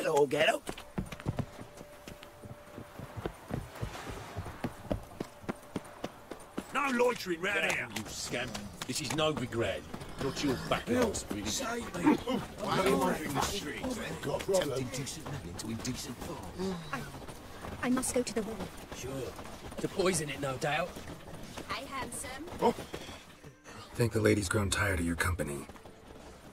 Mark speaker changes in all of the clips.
Speaker 1: Hello, Ghetto.
Speaker 2: No loitering round here. You scamp. This is Novigrad. Not your back house, really.
Speaker 1: Save me.
Speaker 3: Why are you wandering the streets, then?
Speaker 2: Got tempting decent men into indecent thoughts.
Speaker 4: I must go to the well.
Speaker 1: Sure. To poison it, no doubt.
Speaker 4: Hi, handsome.
Speaker 5: Think the lady's grown tired of your company.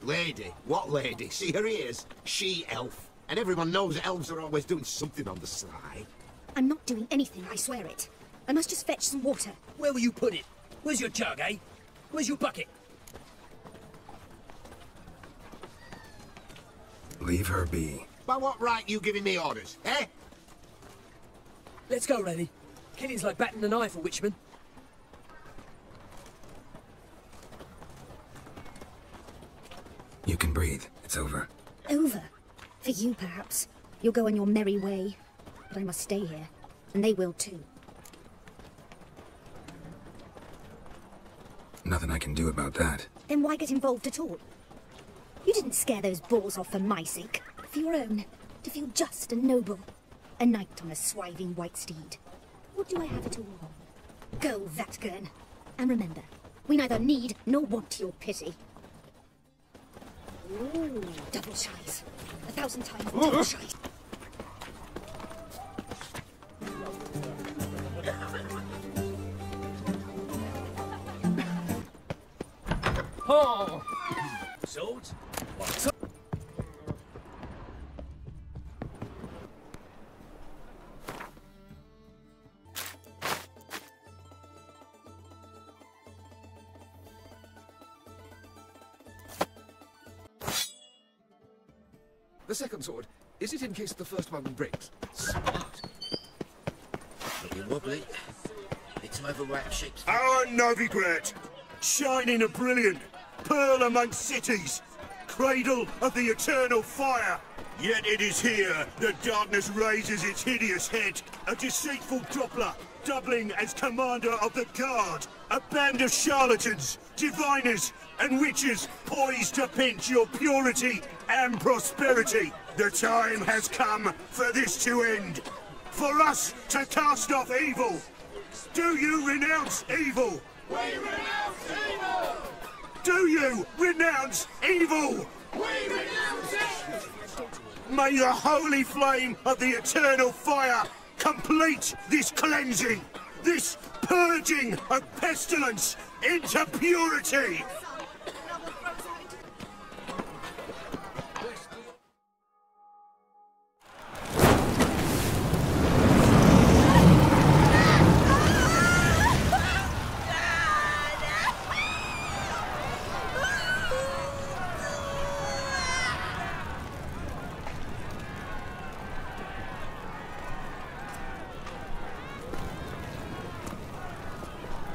Speaker 3: Lady? What lady? See her ears? She-elf. And everyone knows elves are always doing something on the sly.
Speaker 4: I'm not doing anything, I swear it. I must just fetch some water.
Speaker 1: Where will you put it? Where's your jug, eh? Where's your bucket?
Speaker 5: Leave her be.
Speaker 3: By what right you giving me orders, eh?
Speaker 1: Let's go, Rennie. Killing's like batting an eye for witchmen.
Speaker 5: You can breathe. It's over.
Speaker 4: Over? For you, perhaps. You'll go on your merry way. But I must stay here. And they will too.
Speaker 5: Nothing I can do about that.
Speaker 4: Then why get involved at all? You didn't scare those boars off for my sake. For your own. To feel just and noble. A knight on a swiving white steed. What do I have at all? Go, Vatgern. And remember, we neither need nor want your pity. Ooh, double shies. 1,000 times double shies.
Speaker 1: Oh! Swords? What?
Speaker 6: The second sword, is it in case the first one breaks?
Speaker 2: Smart. Looking wobbly. It's overwrapped shapes.
Speaker 7: Our Novigrad, shining a brilliant, pearl amongst cities, cradle of the eternal fire. Yet it is here that darkness raises its hideous head, a deceitful doppler, doubling as commander of the guard, a band of charlatans, diviners, and witches poised to pinch your purity and prosperity. The time has come for this to end, for us to cast off evil. Do you renounce evil?
Speaker 3: We renounce evil!
Speaker 7: Do you renounce evil?
Speaker 3: We renounce it!
Speaker 7: May the holy flame of the eternal fire complete this cleansing, this purging of pestilence into purity!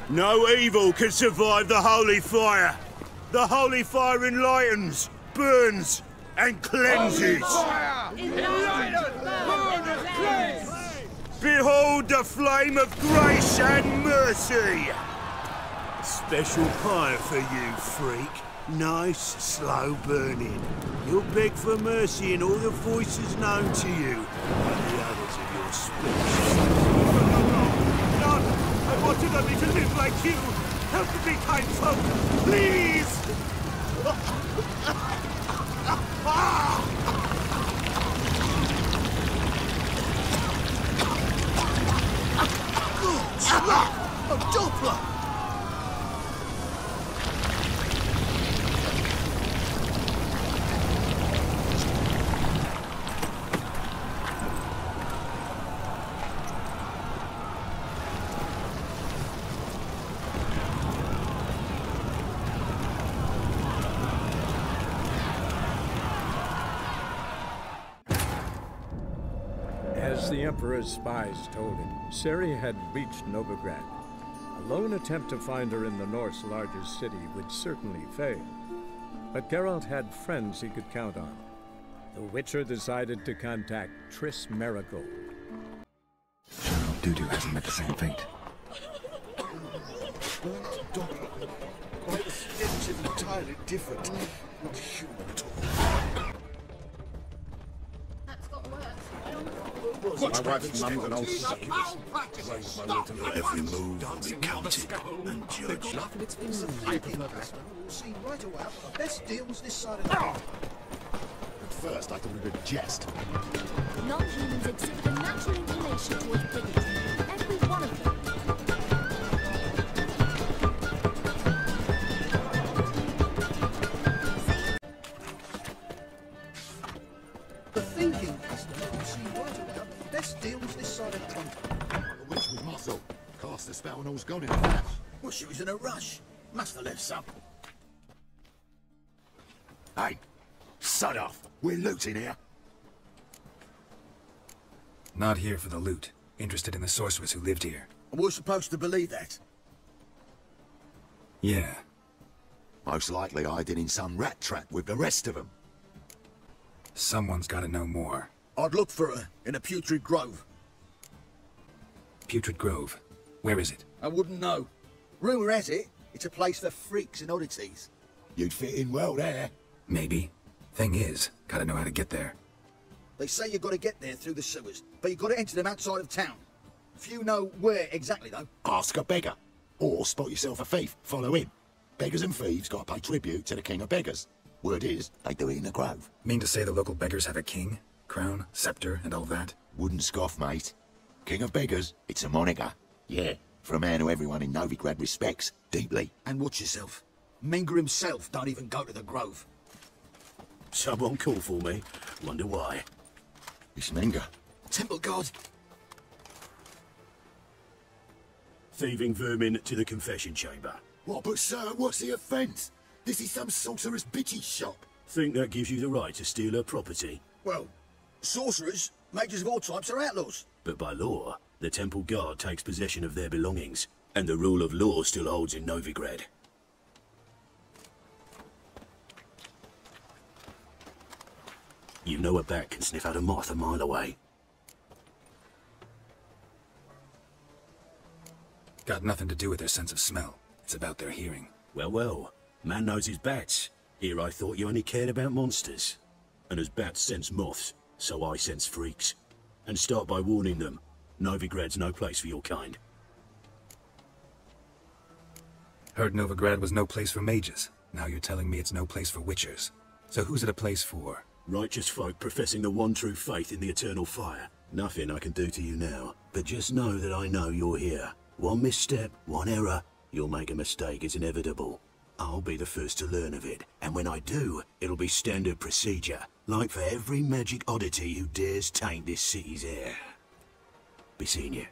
Speaker 7: No evil can survive the holy fire. The holy fire enlightens, burns, and cleanses. Behold the flame of grace and mercy. Special fire for you, freak. Nice, slow burning. You'll beg for mercy in all the voices known to you, and the others of your species. I wanted only to live like you. Help me, kind folk, please!
Speaker 6: A doppler!
Speaker 8: As the Emperor's spies told him, Ciri had reached Novigrad. A lone attempt to find her in the North's largest city would certainly fail. But Geralt had friends he could count on. The Witcher decided to contact Triss Merigold.
Speaker 5: Dudu hasn't met the same fate.
Speaker 6: Burnt doppler. Why the stench is entirely different. Not human at all.
Speaker 3: My wife's mum's an old succubus.
Speaker 7: Every move will be counted and judged.
Speaker 9: See right away the best deals this side of the
Speaker 3: At first, I thought it was a jest.
Speaker 10: Non-humans exhibit a natural inclination towards bigotry. Every one of them.
Speaker 9: The thinking custom will see right away the best deals this side of the country.
Speaker 3: Like a witch with muscle. Cast the spell and all's gone in a flash.
Speaker 9: Well, she was in a rush. Must have left some.
Speaker 3: Hey, sod off. We're looting here.
Speaker 5: Not here for the loot. Interested in the sorceress who lived here.
Speaker 9: And we're supposed to believe that.
Speaker 5: Yeah.
Speaker 3: Most likely hiding in some rat trap with the rest of them.
Speaker 5: Someone's gotta know more.
Speaker 9: I'd look for her in a putrid grove.
Speaker 5: Putrid Grove. Where is it?
Speaker 9: I wouldn't know. Rumour has it, it's a place for freaks and oddities.
Speaker 3: You'd fit in well there.
Speaker 5: Maybe. Thing is, gotta know how to get there.
Speaker 9: They say you've got to get there through the sewers, but you've got to enter them outside of town. Few know where exactly, though.
Speaker 3: Ask a beggar. Or spot yourself a thief. Follow him. Beggars and thieves got to pay tribute to the king of beggars. Word is, they do it in the grove.
Speaker 5: Mean to say the local beggars have a king, crown, scepter, and all that?
Speaker 3: Wouldn't scoff, mate. King of beggars, it's a moniker. Yeah, for a man who everyone in Novigrad respects deeply.
Speaker 9: And watch yourself. Minga himself don't even go to the grove.
Speaker 7: Someone call for me. Wonder why.
Speaker 3: It's Minga.
Speaker 9: Temple God.
Speaker 7: Thieving vermin to the confession chamber.
Speaker 3: What, but sir, what's the offence? This is some sorcerer's bitchy shop.
Speaker 7: Think that gives you the right to steal her property?
Speaker 9: Well, sorcerers, mages of all types are outlaws.
Speaker 7: But by law, the temple guard takes possession of their belongings, and the rule of law still holds in Novigrad. You know a bat can sniff out a moth a mile away.
Speaker 5: Got nothing to do with their sense of smell. It's about their hearing.
Speaker 7: Well, well, man knows his bats. Here I thought you only cared about monsters. And as bats sense moths, so I sense freaks. And start by warning them, Novigrad's no place for your kind.
Speaker 5: Heard Novigrad was no place for mages. Now you're telling me it's no place for witchers. So who's it a place for?
Speaker 7: Righteous folk professing the one true faith in the eternal fire. Nothing I can do to you now, but just know that I know you're here. One misstep, one error, you'll make a mistake, it's inevitable. I'll be the first to learn of it, and when I do, it'll be standard procedure, like for every magic oddity who dares taint this city's air. Be seeing you.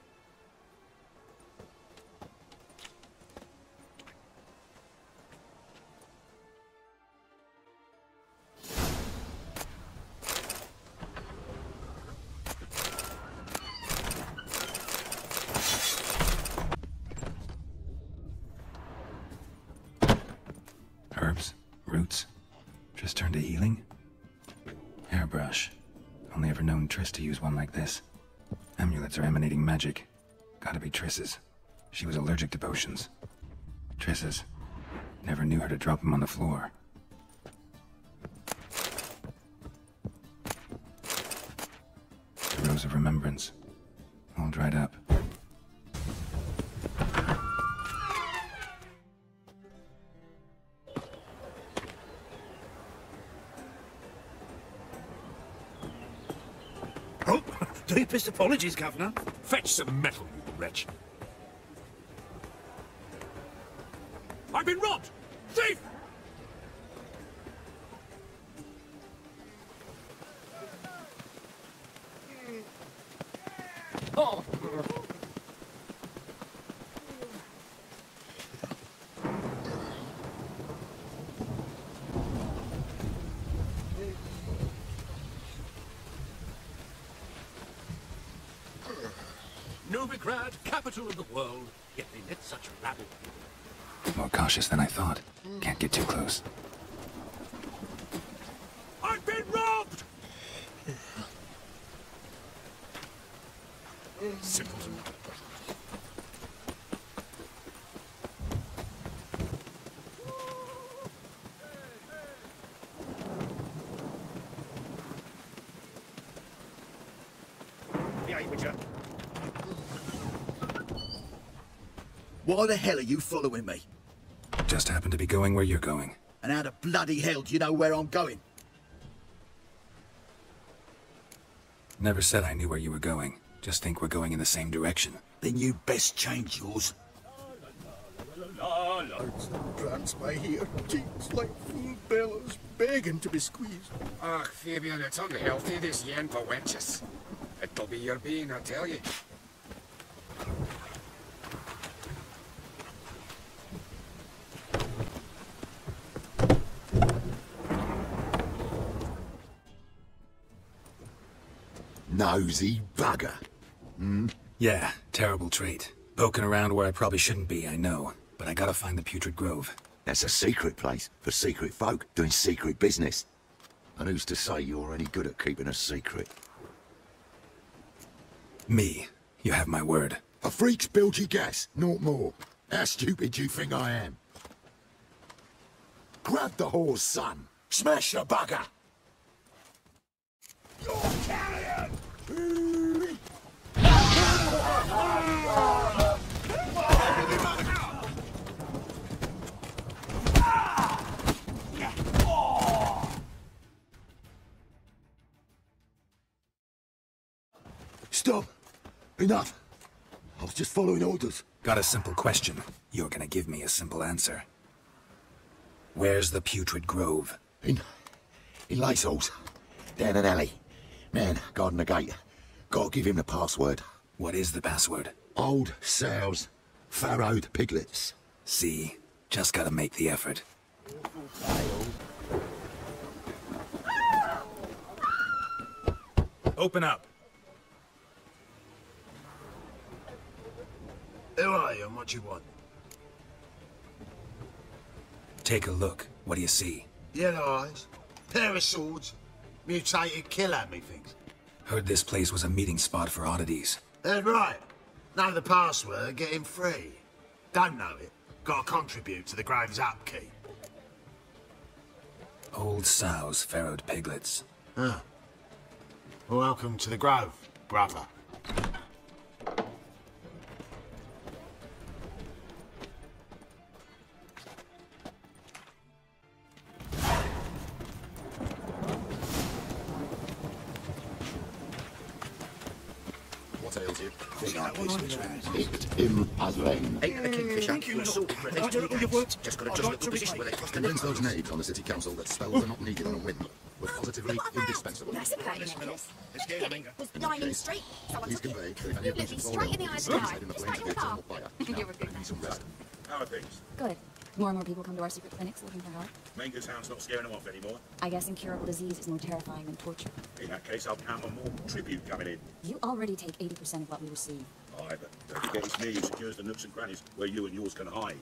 Speaker 5: Herbs? Roots? Just turned to healing? Hairbrush. Only ever known Triss to use one like this. Amulets are emanating magic. Gotta be Triss's. She was allergic to potions. Triss's. Never knew her to drop them on the floor. The Rose of Remembrance. All dried up.
Speaker 7: Oh, deepest apologies, Governor.
Speaker 2: Fetch some metal, you wretch. I've been robbed! Thief! Oh! Novigrad, capital of the world, yet they let such rabble.
Speaker 5: More cautious than I thought. Can't get too close.
Speaker 2: I've been robbed! Simpleton. Witcher.
Speaker 9: Why the hell are you following me?
Speaker 5: Just happen to be going where you're going.
Speaker 9: And how the bloody hell do you know where I'm going?
Speaker 5: Never said I knew where you were going. Just think we're going in the same direction.
Speaker 9: Then you'd best change yours. Loads of brants by here. Cheeks like full bellows, begging to be squeezed.
Speaker 11: Ach, Fabian, it's unhealthy, this yen for wenches. It'll be your being, I tell you.
Speaker 3: Nosy bugger.
Speaker 5: Yeah, terrible trait. Poking around where I probably shouldn't be, I know. But I gotta find the Putrid Grove.
Speaker 3: That's a secret place for secret folk doing secret business. And who's to say you're any good at keeping a secret?
Speaker 5: Me. You have my word.
Speaker 3: A freak's bilgy gas, naught more. How stupid do you think I am? Grab the whore's son. Smash the bugger. You're carrion! Stop! Enough! I was just following orders.
Speaker 5: Got a simple question. You're gonna give me a simple answer. Where's the Putrid Grove?
Speaker 3: In Lacehalls. Down an alley. Man, guarding the gate. Gotta give him the password.
Speaker 5: What is the password?
Speaker 3: Old sows. Farrowed piglets.
Speaker 5: See? Just gotta make the effort. Open up.
Speaker 3: Who are you and what you want?
Speaker 5: Take a look. What do you see?
Speaker 3: Yellow eyes. Pair of swords. Mutated killer, methinks.
Speaker 5: Heard this place was a meeting spot for oddities.
Speaker 3: That's right. Know the password, get him free. Don't know it. Gotta contribute to the Grave's upkeep.
Speaker 5: Old sows, farrowed piglets.
Speaker 3: Huh. Welcome to the Grove, brother.
Speaker 11: What ails you?
Speaker 3: It's him as rain.
Speaker 11: Ain't a kingfisher. You're sorted for at least 2 days. Just gotta juggle the position where they cost a
Speaker 12: Convince
Speaker 11: nickel.
Speaker 12: those knaves on the city council that spells are not needed on a whim. We're positively indispensable.
Speaker 10: Nice and proud of this. Was dining straight. Someone
Speaker 12: Please
Speaker 10: took
Speaker 12: convey
Speaker 10: it.
Speaker 12: that if any
Speaker 10: You
Speaker 12: of
Speaker 10: looked
Speaker 12: these
Speaker 10: me straight in the eyes and
Speaker 12: died in the flames of the eternal fire.
Speaker 10: You were good.
Speaker 12: Need some rest.
Speaker 2: How are things?
Speaker 10: Good. More and more people come to our secret clinics looking for help.
Speaker 2: Manga's hound's not scaring them off anymore.
Speaker 10: I guess incurable disease is more terrifying than torture.
Speaker 2: In that case, I'll count on more tribute coming in.
Speaker 10: You already take 80% of what we receive.
Speaker 2: Aye, but don't forget it's me who secures the nooks and crannies where you and yours can hide.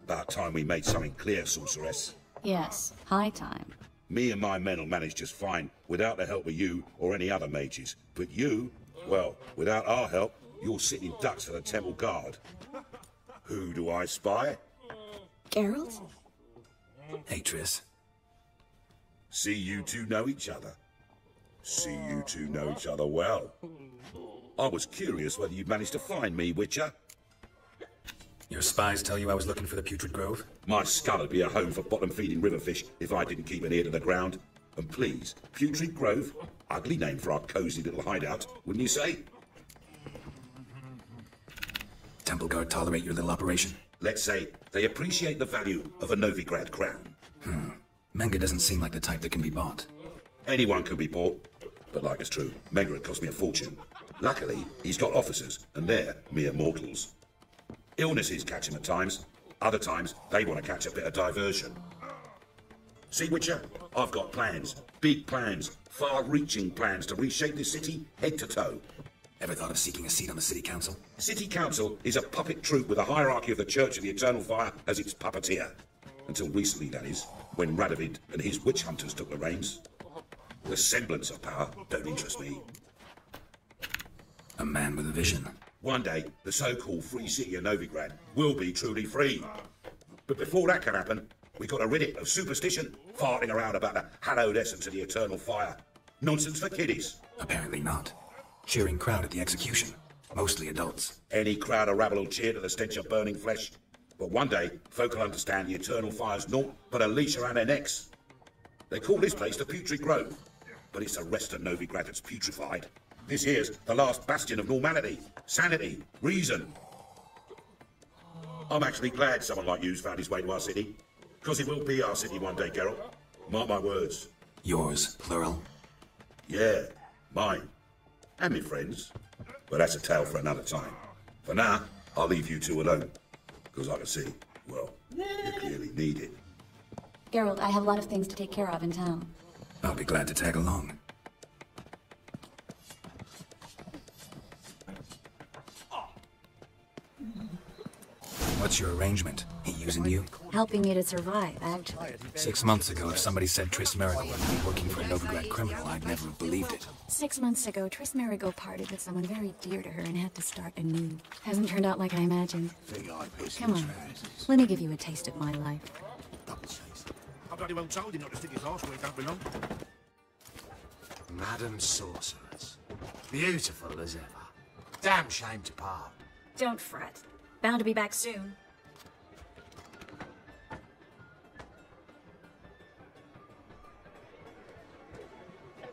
Speaker 2: About time we made something clear, sorceress.
Speaker 10: Yes, high time.
Speaker 2: Me and my men will manage just fine without the help of you or any other mages. But you, well, without our help, you're sitting ducks for the temple guard. Who do I spy?
Speaker 10: Geralt?
Speaker 5: Hey, Triss.
Speaker 2: See you two know each other. See you two know each other well. I was curious whether you'd managed to find me, Witcher.
Speaker 5: Your spies tell you I was looking for the Putrid Grove?
Speaker 2: My skull would be a home for bottom-feeding riverfish if I didn't keep an ear to the ground. And please, Putrid Grove, ugly name for our cosy little hideout, wouldn't you say?
Speaker 5: Temple Guard tolerate your little operation?
Speaker 2: Let's say they appreciate the value of a Novigrad crown.
Speaker 5: Menga doesn't seem like the type that can be bought.
Speaker 2: Anyone can be bought. But like it's true, Menga would cost me a fortune. Luckily, he's got officers, and they're mere mortals. Illnesses catch him at times. Other times, they want to catch a bit of diversion. See, Witcher, I've got plans. Big plans. Far-reaching plans to reshape this city head to toe.
Speaker 5: Ever thought of seeking a seat on the city council?
Speaker 2: City Council is a puppet troupe with a hierarchy of the Church of the Eternal Fire as its puppeteer. Until recently, that is, when Radovid and his witch hunters took the reins. The semblance of power don't interest me.
Speaker 5: A man with a vision.
Speaker 2: One day, the so-called free city of Novigrad will be truly free. But before that can happen, we got to rid it of superstition, farting around about the hallowed essence of the Eternal Fire. Nonsense for kiddies.
Speaker 5: Apparently not. Cheering crowd at the execution. Mostly adults.
Speaker 2: Any crowd or rabble will cheer to the stench of burning flesh. But one day, folk will understand the eternal fire's naught but a leash around their necks. They call this place the Putrid Grove, but it's the rest of Novigrad that's putrefied. This here's the last bastion of normality, sanity, reason. I'm actually glad someone like you's found his way to our city, because it will be our city one day, Geralt. Mark my words.
Speaker 5: Yours, plural?
Speaker 2: Yeah, mine. And my friends. But that's a tale for another time. For now, I'll leave you two alone. Because I can see, well, you clearly need it.
Speaker 13: Geralt, I have a lot of things to take care of in town.
Speaker 5: I'll be glad to tag along. What's your arrangement? He using you?
Speaker 13: Helping me to survive, actually.
Speaker 5: 6 months ago, if somebody said Triss Merigold would be working for a Novigrad criminal, I'd never have believed it.
Speaker 13: 6 months ago, Triss Merigold parted with someone very dear to her and had to start anew. Hasn't turned out like I imagined. Come on, let me give you a taste of my life.
Speaker 3: I bloody well told him not to stick his arse where he don't belong.
Speaker 11: Madam Sorceress. Beautiful as ever. Damn shame to part.
Speaker 13: Don't fret. Bound to be back soon.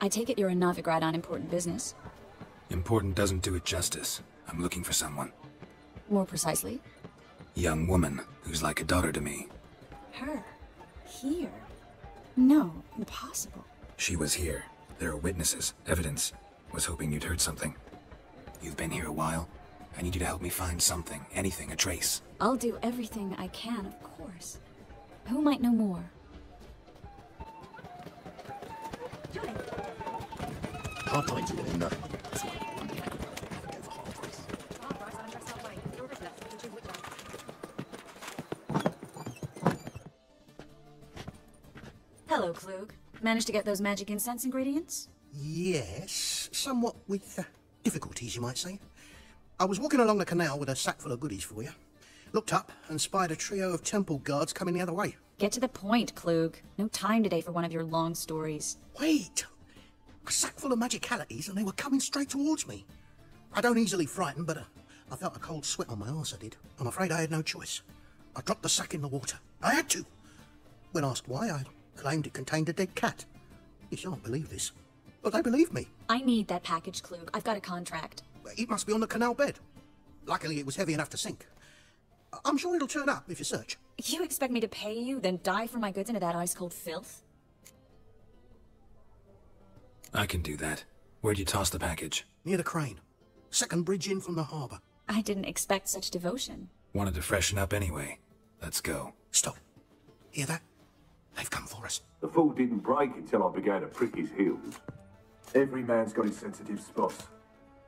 Speaker 13: I take it you're in Novigrad on important business.
Speaker 5: Important doesn't do it justice. I'm looking for someone.
Speaker 13: More precisely?
Speaker 5: Young woman who's like a daughter to me.
Speaker 13: Her? Here? No, impossible.
Speaker 5: She was here. There are witnesses, evidence. Was hoping you'd heard something. You've been here a while. I need you to help me find something, anything, a trace.
Speaker 13: I'll do everything I can, of course. Who might know more?
Speaker 12: Hard times again, no.
Speaker 13: Hello, Klug. Managed to get those magic incense ingredients?
Speaker 9: Yes, somewhat with difficulties, you might say. I was walking along the canal with a sack full of goodies for you. Looked up and spied a trio of temple guards coming the other way.
Speaker 13: Get to the point, Klug. No time today for one of your long stories.
Speaker 9: Wait! A sack full of magicalities and they were coming straight towards me. I don't easily frighten, but I felt a cold sweat on my arse, I did. I'm afraid I had no choice. I dropped the sack in the water. I had to. When asked why, I claimed it contained a dead cat. You shan't believe this, but they believed me.
Speaker 13: I need that package, Klug. I've got a contract.
Speaker 9: It must be on the canal bed. Luckily, it was heavy enough to sink. I'm sure it'll turn up if you search.
Speaker 13: You expect me to pay you, then dive for my goods into that ice-cold filth?
Speaker 5: I can do that. Where'd you toss the package?
Speaker 9: Near the crane. Second bridge in from the harbour.
Speaker 13: I didn't expect such devotion.
Speaker 5: Wanted to freshen up anyway. Let's go.
Speaker 9: Stop. Hear that? They've come for us.
Speaker 14: The fall didn't break until I began to prick his heels. Every man's got his sensitive spots.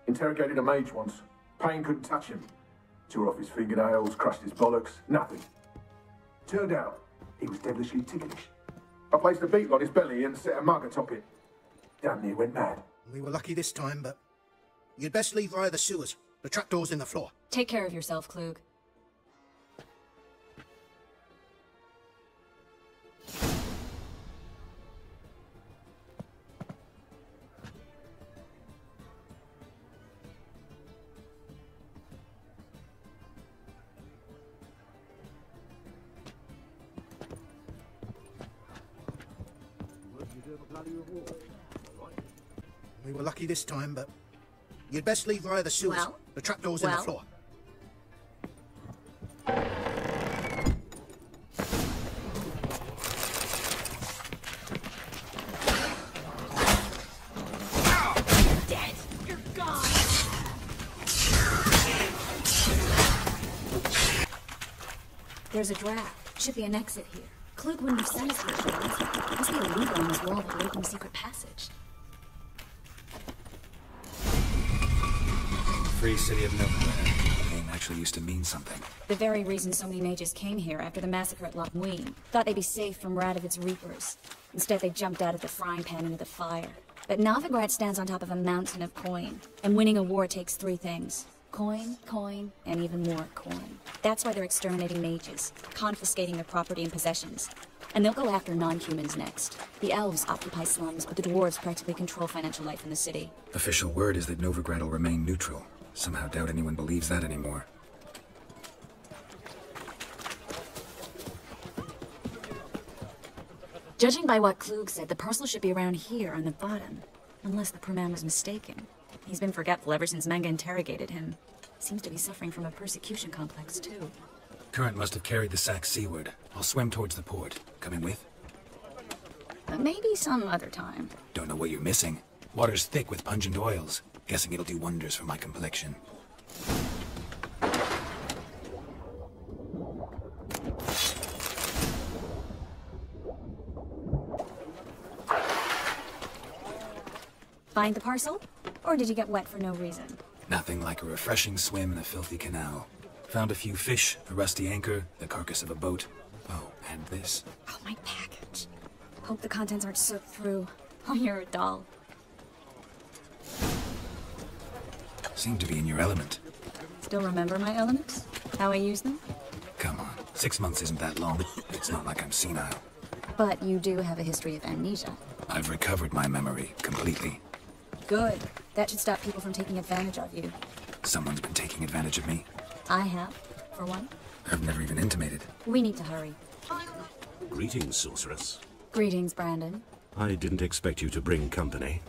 Speaker 14: Interrogated a mage once. Pain couldn't touch him. Tore off his fingernails, crushed his bollocks, nothing. Turned out, he was devilishly ticklish. I placed a beetle on his belly and set a mug atop it. Damn near went mad.
Speaker 9: We were lucky this time, but you'd best leave via the sewers. The trapdoor's in the floor.
Speaker 13: Take care of yourself, Klug.
Speaker 9: We were lucky this time, but you'd best leave via the sewers.
Speaker 13: Well?
Speaker 9: The trapdoor's in the floor.
Speaker 13: Dead. You're gone. There's a draft. Should be an exit here. Klug wouldn't have sent us here, Charles. Must be a lever on his wall that would open a secret passage.
Speaker 5: Free city of Novigrad. The name actually used to mean something.
Speaker 13: The very reason so many mages came here after the massacre at Loch Ween. Thought they'd be safe from Radovid's reapers. Instead, they jumped out of the frying pan into the fire. But Novigrad stands on top of a mountain of coin. And winning a war takes 3 things. Coin, coin, and even more coin. That's why they're exterminating mages, confiscating their property and possessions. And they'll go after non-humans next. The elves occupy slums, but the dwarves practically control financial life in the city.
Speaker 5: Official word is that Novigrad will remain neutral. Somehow doubt anyone believes that anymore.
Speaker 13: Judging by what Klug said, the parcel should be around here on the bottom. Unless the poor man was mistaken. He's been forgetful ever since Manga interrogated him. Seems to be suffering from a persecution complex, too.
Speaker 5: Current must have carried the sack seaward. I'll swim towards the port. Coming with?
Speaker 13: Maybe some other time.
Speaker 5: Don't know what you're missing. Water's thick with pungent oils. Guessing it'll do wonders for my complexion.
Speaker 13: Find the parcel? Or did you get wet for no reason?
Speaker 5: Nothing like a refreshing swim in a filthy canal. Found a few fish, a rusty anchor, the carcass of a boat. Oh, and this.
Speaker 13: Oh, my package. Hope the contents aren't soaked through. Oh, you're a doll.
Speaker 5: Seem to be in your element.
Speaker 13: Still remember my elements? How I use them?
Speaker 5: Come on, 6 months isn't that long. It's not like I'm senile.
Speaker 13: But you do have a history of amnesia.
Speaker 5: I've recovered my memory completely.
Speaker 13: Good. That should stop people from taking advantage of you.
Speaker 5: Someone's been taking advantage of me.
Speaker 13: I have, for one.
Speaker 5: I've never even intimated.
Speaker 13: We need to hurry.
Speaker 15: Greetings, sorceress.
Speaker 13: Greetings, Brandon.
Speaker 15: I didn't expect you to bring company.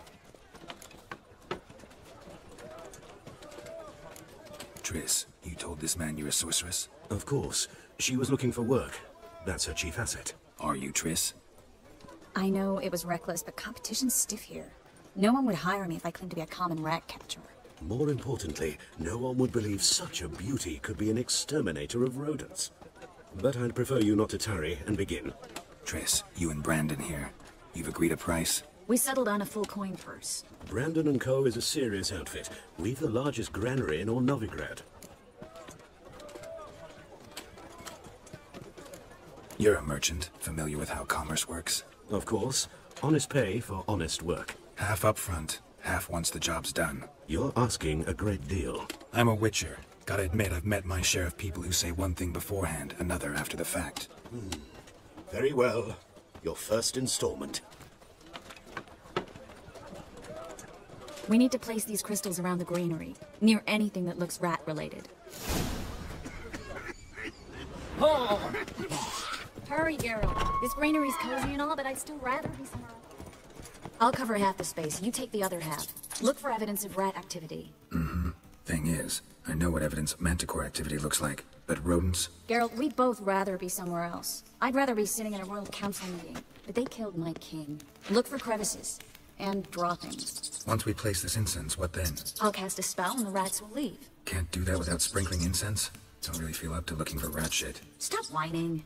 Speaker 5: Triss, you told this man you're a sorceress?
Speaker 15: Of course. She was looking for work. That's her chief asset.
Speaker 5: Are you, Triss?
Speaker 13: I know it was reckless, but competition's stiff here. No one would hire me if I claimed to be a common rat catcher.
Speaker 15: More importantly, no one would believe such a beauty could be an exterminator of rodents. But I'd prefer you not to tarry and begin.
Speaker 5: Triss, you and Brandon here. You've agreed a price?
Speaker 13: We settled on a full coin purse.
Speaker 15: Brandon & Co. is a serious outfit. We've the largest granary in all Novigrad.
Speaker 5: You're a merchant, familiar with how commerce works?
Speaker 15: Of course. Honest pay for honest work.
Speaker 5: Half up front, half once the job's done.
Speaker 15: You're asking a great deal.
Speaker 5: I'm a witcher. Gotta admit, I've met my share of people who say one thing beforehand, another after the fact.
Speaker 15: Very well. Your first installment.
Speaker 13: We need to place these crystals around the granary, near anything that looks rat-related. Oh! Hurry, Geralt. This granary's cozy and all, but I'd still rather be somewhere else. I'll cover half the space, you take the other half. Look for evidence of rat activity.
Speaker 5: Mm-hmm. Thing is, I know what evidence of manticore activity looks like, but rodents?
Speaker 13: Geralt, we'd both rather be somewhere else. I'd rather be sitting in a royal council meeting, but they killed my king. Look for crevices. And droppings.
Speaker 5: Once we place this incense, what then?
Speaker 13: I'll cast a spell and the rats will leave.
Speaker 5: Can't do that without sprinkling incense? Don't really feel up to looking for rat shit.
Speaker 13: Stop whining.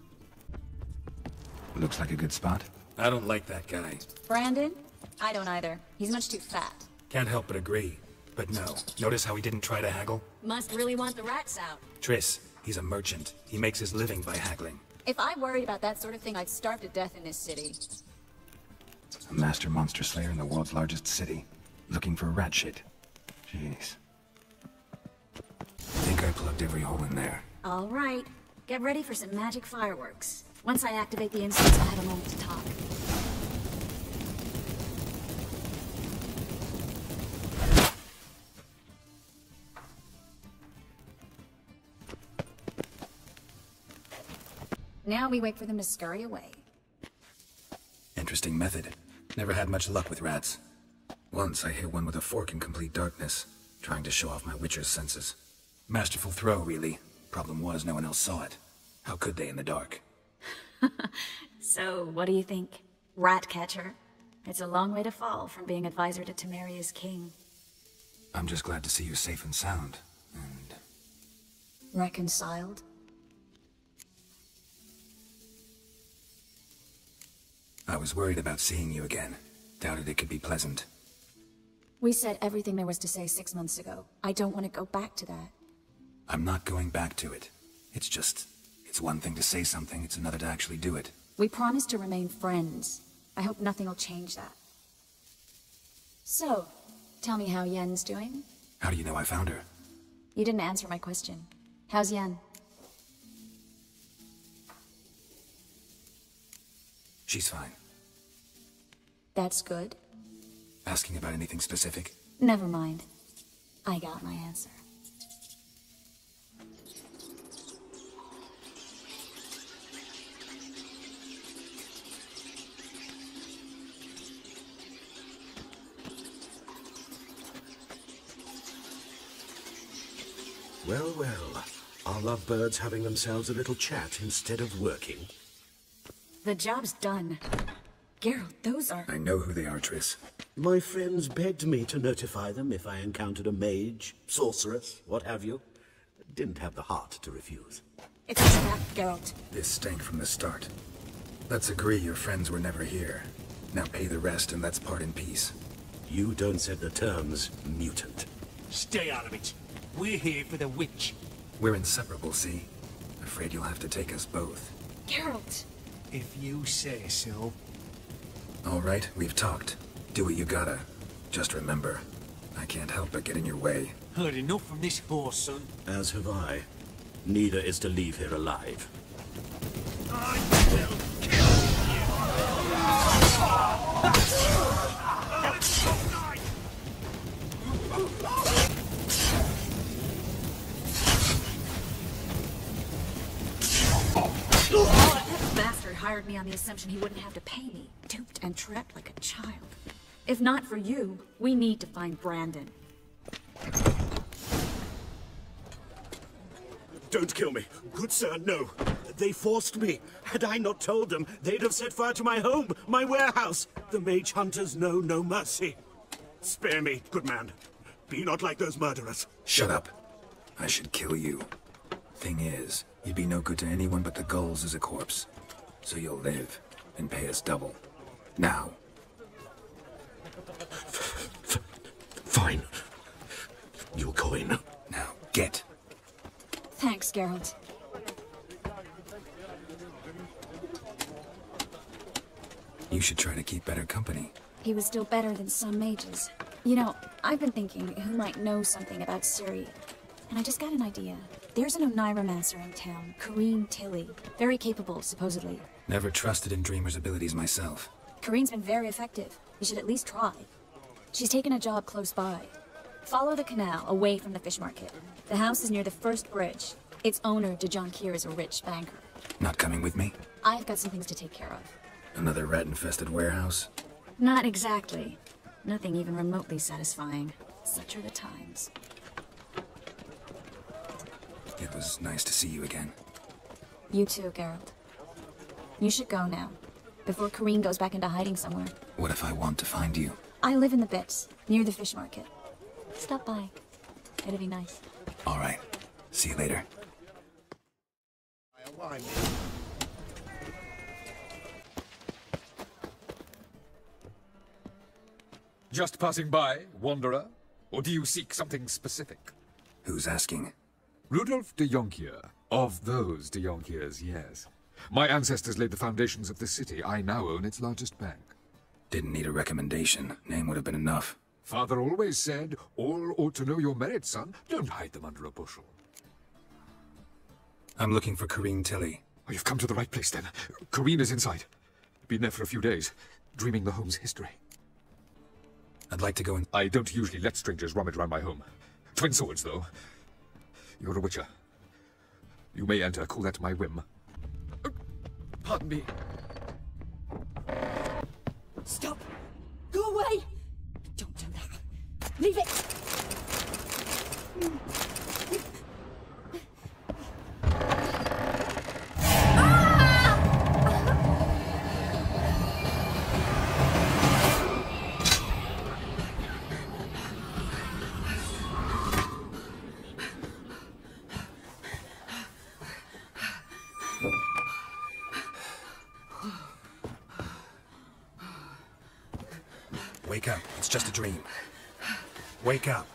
Speaker 5: Looks like a good spot. I don't like that guy.
Speaker 13: Brandon? I don't either. He's much too fat.
Speaker 5: Can't help but agree. But no. Notice how he didn't try to haggle?
Speaker 13: Must really want the rats out.
Speaker 5: Triss, he's a merchant. He makes his living by haggling.
Speaker 13: If I worried about that sort of thing, I'd starve to death in this city.
Speaker 5: A master monster slayer in the world's largest city. Looking for rat shit. Jeez. Think I plugged every hole in there.
Speaker 13: All right. Get ready for some magic fireworks. Once I activate the incense, I'll have a moment to talk. Now we wait for them to scurry away.
Speaker 5: Interesting method. Never had much luck with rats. Once I hit one with a fork in complete darkness, trying to show off my witcher's senses. Masterful throw, really. Problem was, no one else saw it. How could they in the dark?
Speaker 13: So, what do you think? Rat catcher? It's a long way to fall from being advisor to Temeria's king.
Speaker 5: I'm just glad to see you safe and sound. And...
Speaker 13: reconciled?
Speaker 5: I was worried about seeing you again. Doubted it could be pleasant.
Speaker 13: We said everything there was to say 6 months ago. I don't want to go back to that.
Speaker 5: I'm not going back to it. It's just... it's one thing to say something, it's another to actually do it.
Speaker 13: We promised to remain friends. I hope nothing will change that. So, tell me how Yen's doing?
Speaker 5: How do you know I found her?
Speaker 13: You didn't answer my question. How's Yen?
Speaker 5: She's fine.
Speaker 13: That's good.
Speaker 5: Asking about anything specific?
Speaker 13: Never mind. I got my answer.
Speaker 15: Well, well. Are lovebirds having themselves a little chat instead of working?
Speaker 13: The job's done. Geralt, those are...
Speaker 5: I know who they are, Triss.
Speaker 15: My friends begged me to notify them if I encountered a mage, sorceress, what have you. Didn't have the heart to refuse.
Speaker 13: It's a trap, Geralt.
Speaker 5: This stank from the start. Let's agree your friends were never here. Now pay the rest and let's part in peace.
Speaker 15: You don't set the terms, mutant.
Speaker 16: Stay out of it. We're here for the witch.
Speaker 5: We're inseparable, see? Afraid you'll have to take us both.
Speaker 13: Geralt!
Speaker 16: If you say so.
Speaker 5: All right, we've talked. Do what you gotta. Just remember, I can't help but get in your way.
Speaker 16: Heard enough from this horse, son.
Speaker 15: As have I. Neither is to leave here alive.
Speaker 16: I will kill
Speaker 13: That bastard hired me on the assumption he wouldn't have to pay me. Duped and trapped like a child. If not for you, we need to find Brandon.
Speaker 15: Don't kill me. Good sir, no. They forced me. Had I not told them, they'd have set fire to my home, my warehouse. The mage hunters know no mercy. Spare me, good man. Be not like those murderers.
Speaker 5: Shut up. I should kill you. Thing is, you'd be no good to anyone but the gulls as a corpse. So you'll live, and pay us double. Now.
Speaker 15: Fine. Your coin.
Speaker 5: Now, get.
Speaker 13: Thanks, Geralt.
Speaker 5: You should try to keep better company.
Speaker 13: He was still better than some mages. You know, I've been thinking who might know something about Ciri. And I just got an idea. There's an Oneiromancer in town, Kareen Tilly. Very capable, supposedly.
Speaker 5: Never trusted in Dreamer's abilities myself.
Speaker 13: Kareen's been very effective. You should at least try. She's taken a job close by. Follow the canal, away from the fish market. The house is near the first bridge. Its owner, Dejon Kier, is a rich banker.
Speaker 5: Not coming with me?
Speaker 13: I've got some things to take care of.
Speaker 5: Another rat-infested warehouse?
Speaker 13: Not exactly. Nothing even remotely satisfying. Such are the times.
Speaker 5: It was nice to see you again.
Speaker 13: You too, Geralt. You should go now, before Kareen goes back into hiding somewhere.
Speaker 5: What if I want to find you?
Speaker 13: I live in the Bits, near the fish market. Stop by. It'll be nice.
Speaker 5: All right. See you later.
Speaker 11: Just passing by, wanderer? Or do you seek something specific?
Speaker 5: Who's asking?
Speaker 11: Rudolf de Jonkier. Of those de Jonkiers, yes. My ancestors laid the foundations of the city. I now own its largest bank.
Speaker 5: Didn't need a recommendation. Name would have been enough.
Speaker 11: Father always said, all ought to know your merits, son. Don't hide them under a bushel.
Speaker 5: I'm looking for Kareen Tilly.
Speaker 11: Oh, you've come to the right place, then. Kareen is inside. Been there for a few days, dreaming the home's history.
Speaker 5: I'd like to go in.
Speaker 11: I don't usually let strangers rummage around my home. Twin swords, though. You're a witcher. You may enter, call that my whim. Pardon me.
Speaker 10: Stop! Go away! Don't do that. Leave it!
Speaker 5: Wake up. It's just a dream. Wake up.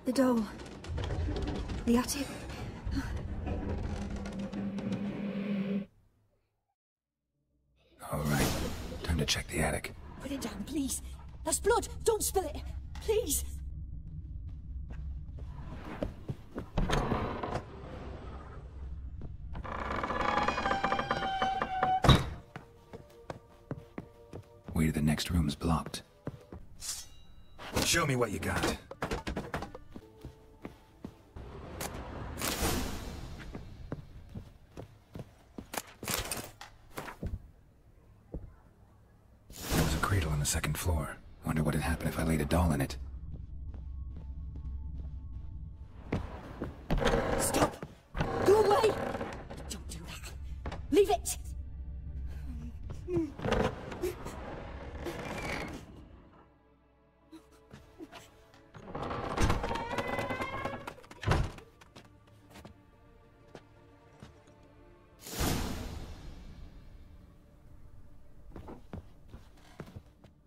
Speaker 4: The door. The attic.
Speaker 5: All right. Time to check the attic.
Speaker 10: Put it down, please. That's blood. Don't spill it. Please.
Speaker 5: the next room's blocked. Show me what you got. There was a cradle on the second floor. Wonder what would happen if I laid a doll in it.
Speaker 4: Stop! Go away! Don't do that. Leave it!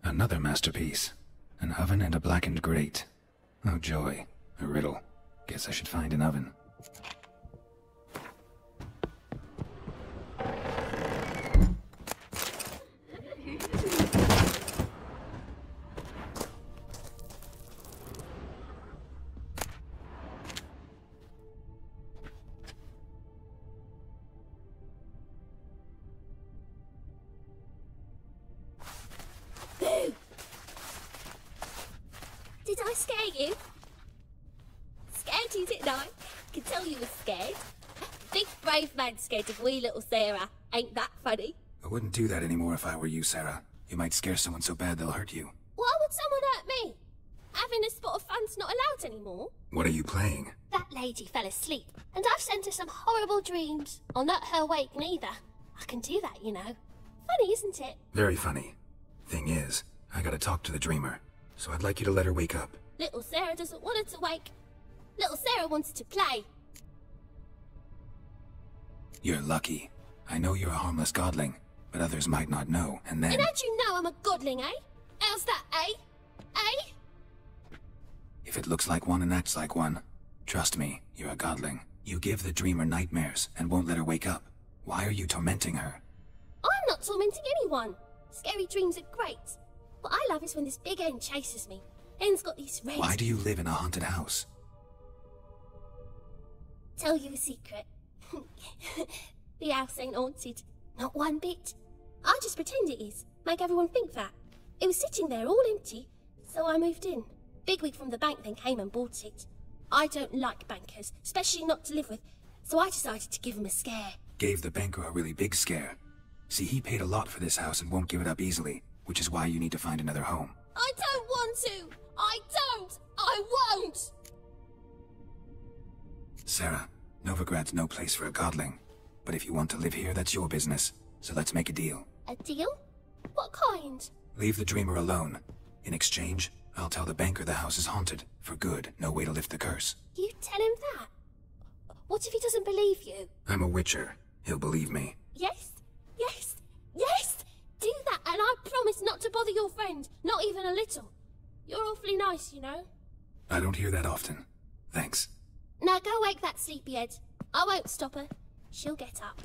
Speaker 5: Another masterpiece. An oven and a blackened grate. Oh joy. A riddle. Guess I should find an oven.
Speaker 17: Did I scare you? Scared you, didn't I? Can tell you were scared. Big brave man scared of wee little Sarah. Ain't that funny?
Speaker 5: I wouldn't do that anymore if I were you, Sarah. You might scare someone so bad they'll hurt you.
Speaker 17: Why would someone hurt me? Having a spot of fun's not allowed anymore.
Speaker 5: What are you playing?
Speaker 17: That lady fell asleep, and I've sent her some horrible dreams. I'll not her wake neither. I can do that, you know. Funny, isn't it?
Speaker 5: Very funny. Thing is, I gotta talk to the dreamer, so I'd like you to let her wake up.
Speaker 17: Little Sarah doesn't want her to wake. Little Sarah wanted to play.
Speaker 5: You're lucky. I know you're a harmless godling, but others might not know, and then...
Speaker 17: And how'd you know I'm a godling, eh? How's that, eh? Eh?
Speaker 5: If it looks like one and acts like one, trust me, you're a godling. You give the dreamer nightmares and won't let her wake up. Why are you tormenting her?
Speaker 17: I'm not tormenting anyone. Scary dreams are great. What I love is when this big hen chases me. Hen's got these red...
Speaker 5: Why do you live in a haunted house?
Speaker 17: Tell you a secret. The house ain't haunted. Not one bit. I just pretend it is. Make everyone think that. It was sitting there all empty, so I moved in. Bigwig from the bank then came and bought it. I don't like bankers, especially not to live with, so I decided to give him a scare.
Speaker 5: Gave the banker a really big scare. See, he paid a lot for this house and won't give it up easily, which is why you need to find another home.
Speaker 17: I don't want to! I don't! I won't!
Speaker 5: Sarah, Novigrad's no place for a godling. But if you want to live here, that's your business. So let's make a deal.
Speaker 17: A deal? What kind?
Speaker 5: Leave the dreamer alone. In exchange, I'll tell the banker the house is haunted. For good, no way to lift the curse.
Speaker 17: You tell him that? What if he doesn't believe you?
Speaker 5: I'm a witcher. He'll believe me.
Speaker 17: Yes? Yes? Yes! Do that, and I promise not to bother your friend. Not even a little. You're awfully nice, you know.
Speaker 5: I don't hear that often. Thanks.
Speaker 17: Now go wake that sleepyhead. I won't stop her. She'll get up.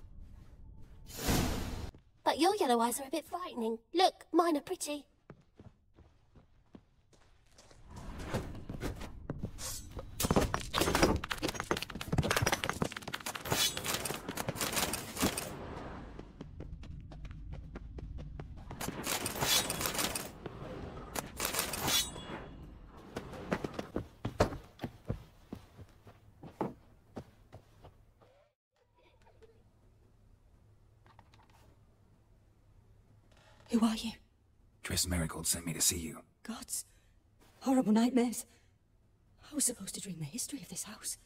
Speaker 17: But your yellow eyes are a bit frightening. Look, mine are pretty.
Speaker 4: Who are you?
Speaker 5: Triss Marigold sent me to see you.
Speaker 4: Gods. Horrible nightmares. I was supposed to dream the history of this house.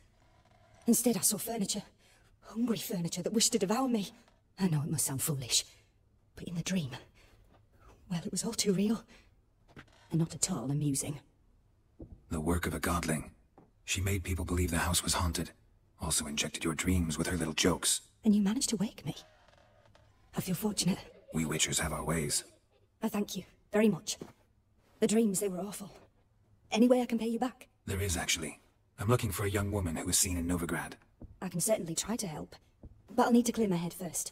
Speaker 4: Instead, I saw furniture. Hungry furniture that wished to devour me. I know it must sound foolish, but in the dream, well, it was all too real. And not at all amusing.
Speaker 5: The work of a godling. She made people believe the house was haunted. Also injected your dreams with her little jokes.
Speaker 4: And you managed to wake me. I feel fortunate.
Speaker 5: We witchers have our ways.
Speaker 4: I thank you very much. The dreams, they were awful. Any way I can pay you back?
Speaker 5: There is, actually. I'm looking for a young woman who was seen in Novigrad.
Speaker 4: I can certainly try to help. But I'll need to clear my head first.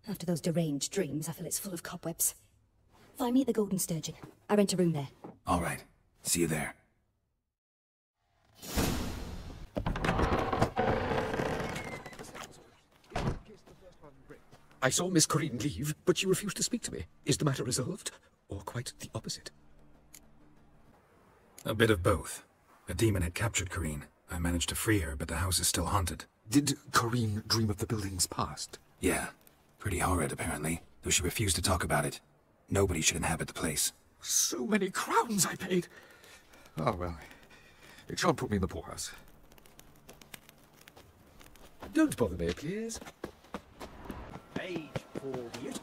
Speaker 4: After those deranged dreams, I feel it's full of cobwebs. Find me at the Golden Sturgeon. I rent a room there.
Speaker 5: All right. See you there.
Speaker 11: I saw Miss Corrine leave, but she refused to speak to me. Is the matter resolved? or quite the opposite?
Speaker 5: A bit of both. A demon had captured Corrine. I managed to free her, but the house is still haunted.
Speaker 11: Did Corrine dream of the building's past?
Speaker 5: Yeah. Pretty horrid, apparently, though she refused to talk about it. Nobody should inhabit the place.
Speaker 11: So many crowns I paid! Oh, well, it shan't put me in the poorhouse. Don't bother me, please.
Speaker 18: Page for beauty.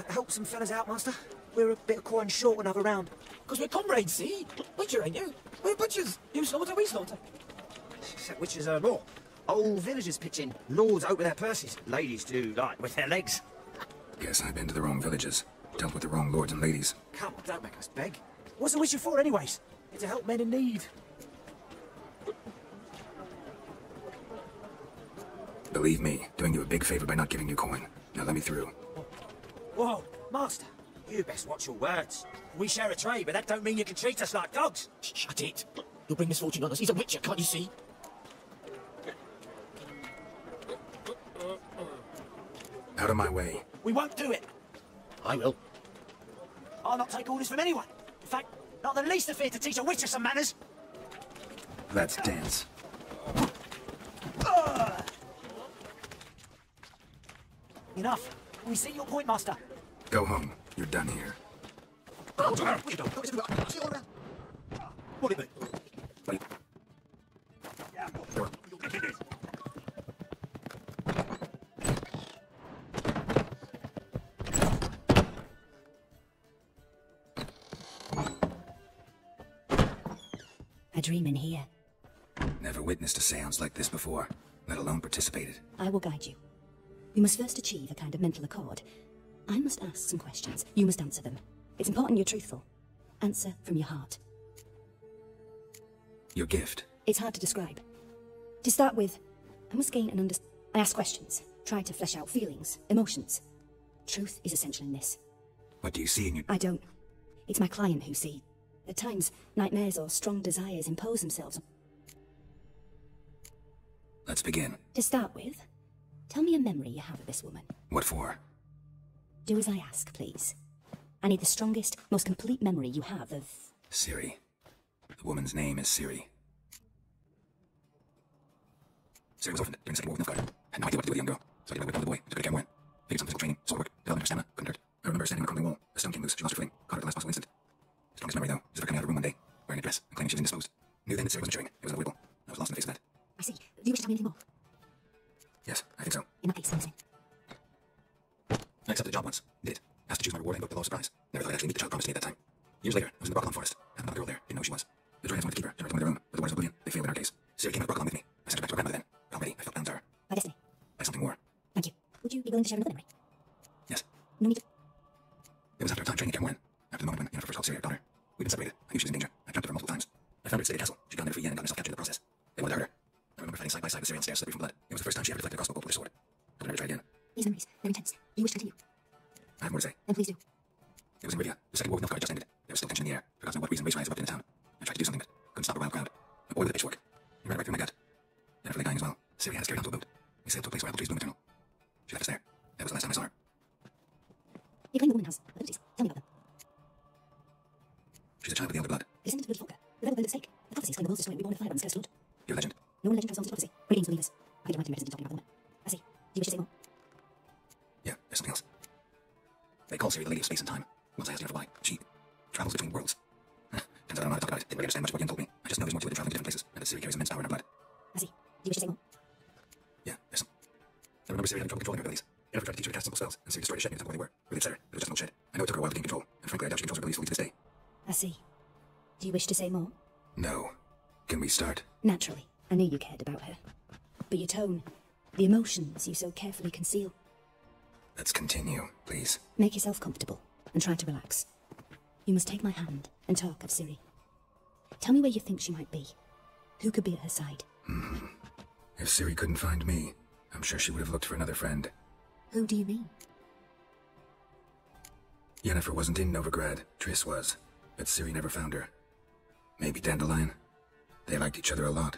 Speaker 18: Help some fellas out, Master. We're a bit of coin short another round.
Speaker 1: Because we're comrades, see? Butcher, ain't you? We're butchers. You slaughter, we slaughter.
Speaker 18: Except witches earn more. Old villagers pitch in. Lords open their purses. Ladies do, like, with their legs.
Speaker 5: Guess I've been to the wrong villages. Dealt with the wrong lords and ladies.
Speaker 18: Come on, don't make us beg. What's a witcher for, anyways? It's to help men in need.
Speaker 5: Believe me, doing you a big favor by not giving you coin. Now let me through.
Speaker 18: Whoa, Master. You best watch your words. We share a trade, but that don't mean you can treat us like dogs.
Speaker 1: Shut it. You'll bring misfortune on us. He's a witcher, can't you see?
Speaker 5: Out of my way.
Speaker 18: We won't do it.
Speaker 1: I will.
Speaker 18: I'll not take orders from anyone. In fact, not the least afraid to teach a witcher some manners.
Speaker 5: Let's dance.
Speaker 18: Enough. We see your point, Master.
Speaker 5: Go home. You're done here.
Speaker 18: What is it?
Speaker 4: A dream in here.
Speaker 5: Never witnessed a seance like this before, let alone participated.
Speaker 4: I will guide you. We must first achieve a kind of mental accord. I must ask some questions. You must answer them. It's important you're truthful. Answer from your heart.
Speaker 5: Your gift.
Speaker 4: It's hard to describe. To start with, I must gain an understanding. I ask questions. Try to flesh out feelings, emotions. Truth is essential in this.
Speaker 5: What do you see in your...
Speaker 4: I don't. It's my client who see. At times, nightmares or strong desires impose themselves.
Speaker 5: Let's begin.
Speaker 4: To start with, tell me a memory you have of this woman.
Speaker 5: What for?
Speaker 4: Do as I ask, please. I need the strongest, most complete memory you have of...
Speaker 5: Ciri. The woman's name is Ciri. Ciri was orphaned during the Second War with Nilfgaard. Had no idea what to do with a young girl, so I did what the boy to go to Cameron. Figured some physical training, sword work, developing her stamina, couldn't hurt. I remember standing on a crumbling wall. A stone came loose, she lost her footing, caught her at the last possible instant. Strongest memory, though, is of her coming out of her room one day, wearing a dress, and claiming she was indisposed. Knew then that Ciri was maturing. It was unavoidable. I was lost in the face of that.
Speaker 4: I see. Do you wish to tell me anything more?
Speaker 5: Yes, I think so.
Speaker 4: In that case, listen.
Speaker 5: I accepted the job once. Did. Asked to choose my reward and booked the law of surprise. Never thought I'd actually meet the child promised to me at that time. Years later, I was in the Brocklon forest. I found another girl there. Didn't know who she was. The Dragons wanted to keep her. Never told me their room. But the waters of oblivion, they failed in our case. Ciri came out of Brocklon with me. I sent her back to her grandmother then. Already, I felt bound to her.
Speaker 4: By destiny.
Speaker 5: By something more.
Speaker 4: Thank you. Would you be willing to share another memory?
Speaker 5: Yes.
Speaker 4: No need to...
Speaker 5: It was after a time training at Cameron. After the moment when Yennefer first called Ciri her daughter. We'd been separated. I knew she was in danger. I dreamt of her multiple times. I found her at City Castle. She'd gone there for yen and got herself captured in the process. They wanted to hurt her. I remember fighting side by side with Ciri on stairs, slippery from blood. It was the first time she ever deflected a crossbow bolt with her sword. I would never try again.
Speaker 4: These memories, they're intense. You wish to continue?
Speaker 5: I have more to say.
Speaker 4: Then please do.
Speaker 5: It was in Rivia. The Second War with Nilfgaard had just ended. There was still tension in the air. For God knows what reason, race riots erupted in the town. I tried to do something, but couldn't stop a wild crowd. A boy with a pitchfork. He ran right through my gut. Jennifer lay dying as well. Ciri had us carried onto a boat. We sailed to a place where apple trees bloom eternal. She left us there. That was the last time I saw her.
Speaker 4: You claim the woman has abilities. Tell me about them.
Speaker 5: She's a child of the elder blood.
Speaker 4: Descendant of the Volker. The rebel burned at stake. The prophecies claim the world's destroyed. Reborn of fire runs cursed Lord.
Speaker 5: Your legend.
Speaker 4: No one legend transforms into prophecy. Readings believe us. I think I'm right to be talking about them. I see. Do you wish to say more?
Speaker 5: Yeah, there's something else. They call Ciri the Lady of Space and Time. Once I asked Jennifer why, she travels between worlds. Turns out I don't know how to talk about it. Didn't really understand much of what Yen told me. I just know there's more to it than traveling to different places, and that Ciri carries immense power in her blood.
Speaker 4: I see. Do you wish to say more?
Speaker 5: Yeah, there's some. I remember Ciri having trouble controlling her abilities. Yennefer tried to teach her to cast simple spells, and Ciri destroyed a shed near the temple where they were. Really upset her. It was just an old shed. I know it took her a while to gain control, and frankly I doubt she controls her abilities fully to this day.
Speaker 4: I see. Do you wish to say more?
Speaker 5: No. Can we start?
Speaker 4: Naturally. I knew you cared about her. But your tone, the emotions you so carefully conceal.
Speaker 5: Let's continue, please.
Speaker 4: Make yourself comfortable, and try to relax. You must take my hand and talk of Ciri. Tell me where you think she might be. Who could be at her side?
Speaker 5: If Ciri couldn't find me, I'm sure she would have looked for another friend.
Speaker 4: Who do you mean?
Speaker 5: Yennefer wasn't in Novigrad. Triss was. But Ciri never found her. Maybe Dandelion. They liked each other a lot.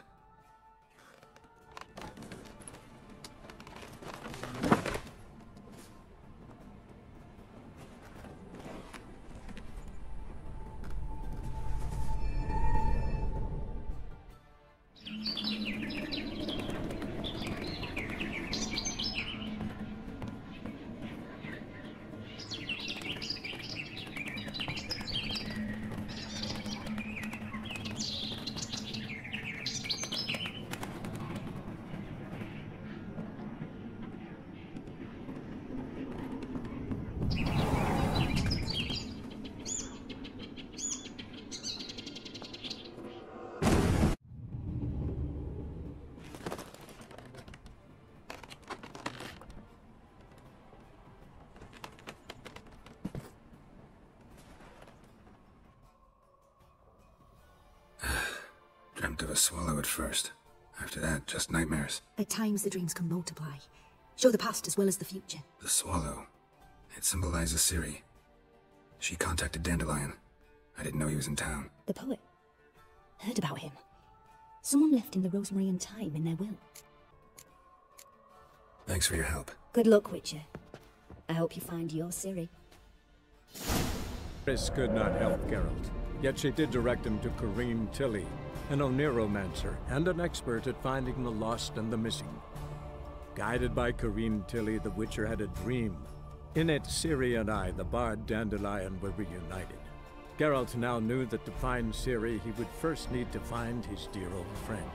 Speaker 5: Dreamt of a swallow at first. After that, just nightmares.
Speaker 4: At times the dreams can multiply. Show the past as well as the future.
Speaker 5: The swallow. It symbolizes Ciri. She contacted Dandelion. I didn't know he was in town.
Speaker 4: The poet. Heard about him. Someone left him the rosemary and thyme in their will.
Speaker 5: Thanks for your help.
Speaker 4: Good luck, Witcher. I hope you find your Ciri.
Speaker 8: Chris could not help Geralt, yet she did direct him to Corrine Tilly, an Oniromancer and an expert at finding the lost and the missing. Guided by Corrine Tilly, the Witcher had a dream. In it, Ciri and I, the bard Dandelion, were reunited. Geralt now knew that to find Ciri, he would first need to find his dear old friend.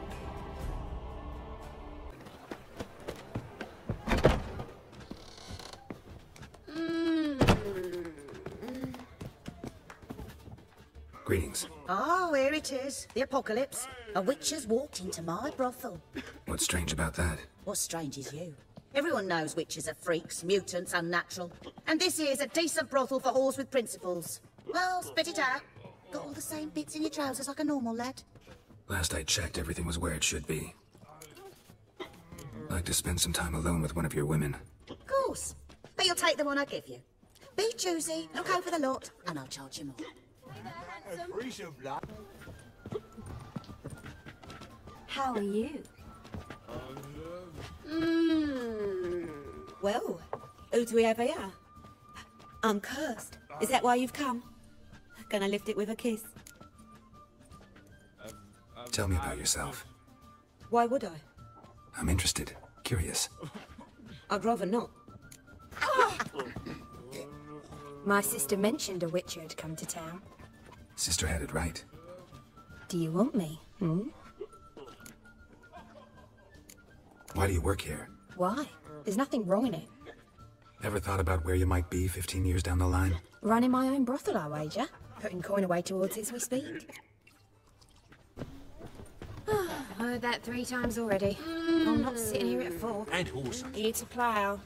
Speaker 5: Greetings.
Speaker 19: Oh, here it is. The apocalypse. A witch has walked into my brothel.
Speaker 5: What's strange about that?
Speaker 19: What's strange is you. Everyone knows witches are freaks, mutants, unnatural. And this here's a decent brothel for whores with principles. Well, spit it out. Got all the same bits in your trousers like a normal lad.
Speaker 5: Last I checked, everything was where it should be. I'd like to spend some time alone with one of your women.
Speaker 19: Of course. But you'll take the one I give you. Be choosy, look over the lot, and I'll charge you more.
Speaker 4: How are you?
Speaker 20: Well, who do we have here? I'm cursed. Is that why you've come? Gonna lift it with a kiss?
Speaker 5: Tell me about yourself.
Speaker 20: Why would I?
Speaker 5: I'm interested. Curious.
Speaker 20: I'd rather not.
Speaker 13: My sister mentioned a witcher had come to town.
Speaker 5: Sister had it right.
Speaker 13: Do you want me?
Speaker 5: Why do you work here?
Speaker 13: Why? There's nothing wrong in it.
Speaker 5: Ever thought about where you might be 15 years down the line?
Speaker 13: Running my own brothel, I wager. Putting coin away towards it as we speak. Heard that 3 times already. I'm not sitting here at 4.
Speaker 16: And horse.
Speaker 13: Here to plough.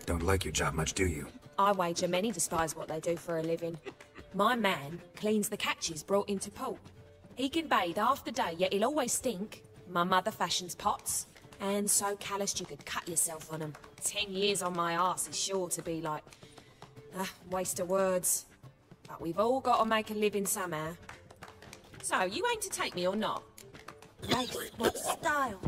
Speaker 5: Don't like your job much, do you?
Speaker 21: I wager many despise what they do for a living. My man cleans the catches brought into port. He can bathe half the day, yet he'll always stink. My mother fashions pots, and so calloused you could cut yourself on them. 10 years on my arse is sure to be like... waste of words. But we've all got to make a living somehow. So, you aim to take me or not?
Speaker 20: Nice. What style?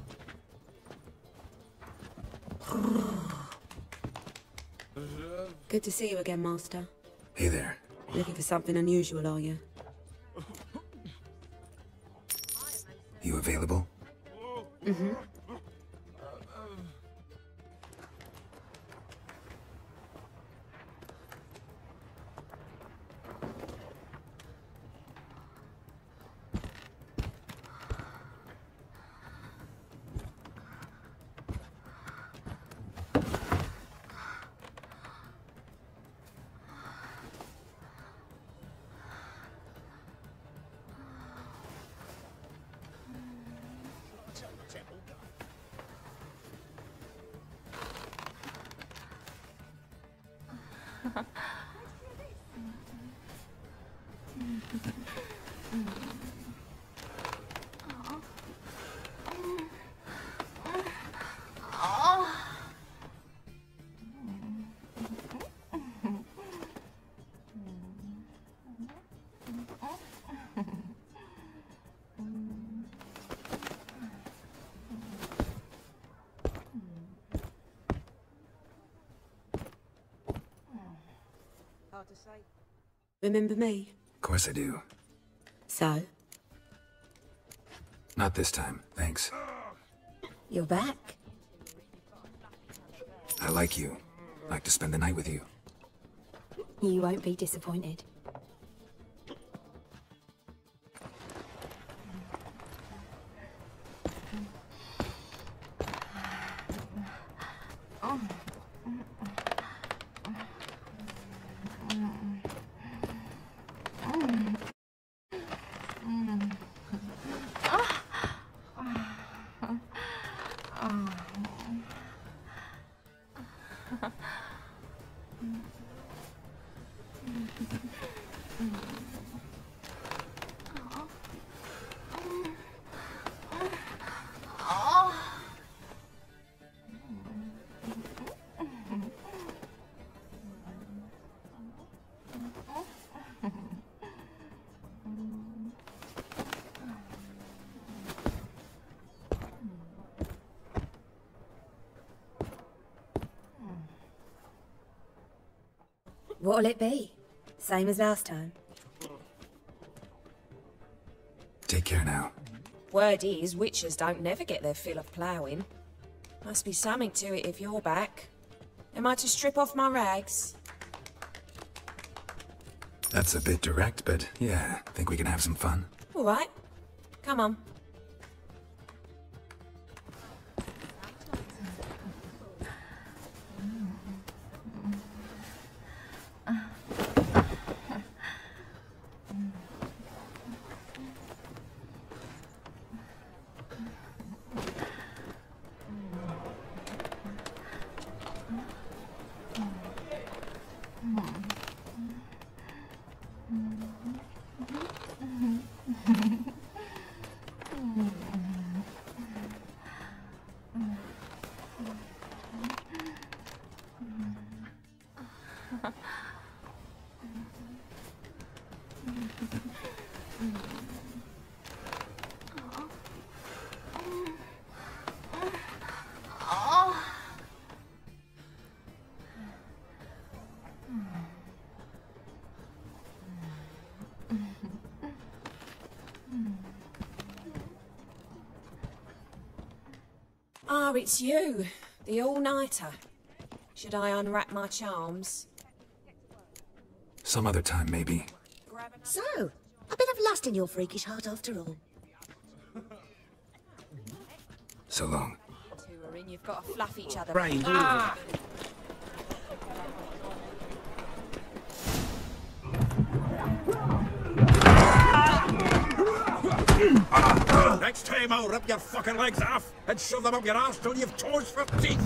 Speaker 20: Good to see you again, Master.
Speaker 5: Hey there.
Speaker 20: Looking for something unusual, are you?
Speaker 5: You available?
Speaker 20: Mm-hmm. Hard to say. Remember me?
Speaker 5: Of course I do.
Speaker 20: So?
Speaker 5: Not this time, thanks.
Speaker 13: You're back.
Speaker 5: I like you. Like to spend the night with you.
Speaker 13: You won't be disappointed.
Speaker 21: What'll it be? Same as last time?
Speaker 5: Take care now.
Speaker 21: Word is, witches don't never get their fill of ploughing. Must be something to it if you're back. Am I to strip off my rags?
Speaker 5: That's a bit direct, but yeah, think we can have some fun.
Speaker 21: All right. Come on. Ah, it's you. The all-nighter. Should I unwrap my charms?
Speaker 5: Some other time, maybe.
Speaker 19: So, a bit of lust in your freakish heart after all.
Speaker 5: So long.
Speaker 21: Two are in, you've got to fluff each other.
Speaker 3: Right,
Speaker 21: Ah!
Speaker 7: Next time I'll rip your fucking legs off and shove them up your arse till you've toes for teeth.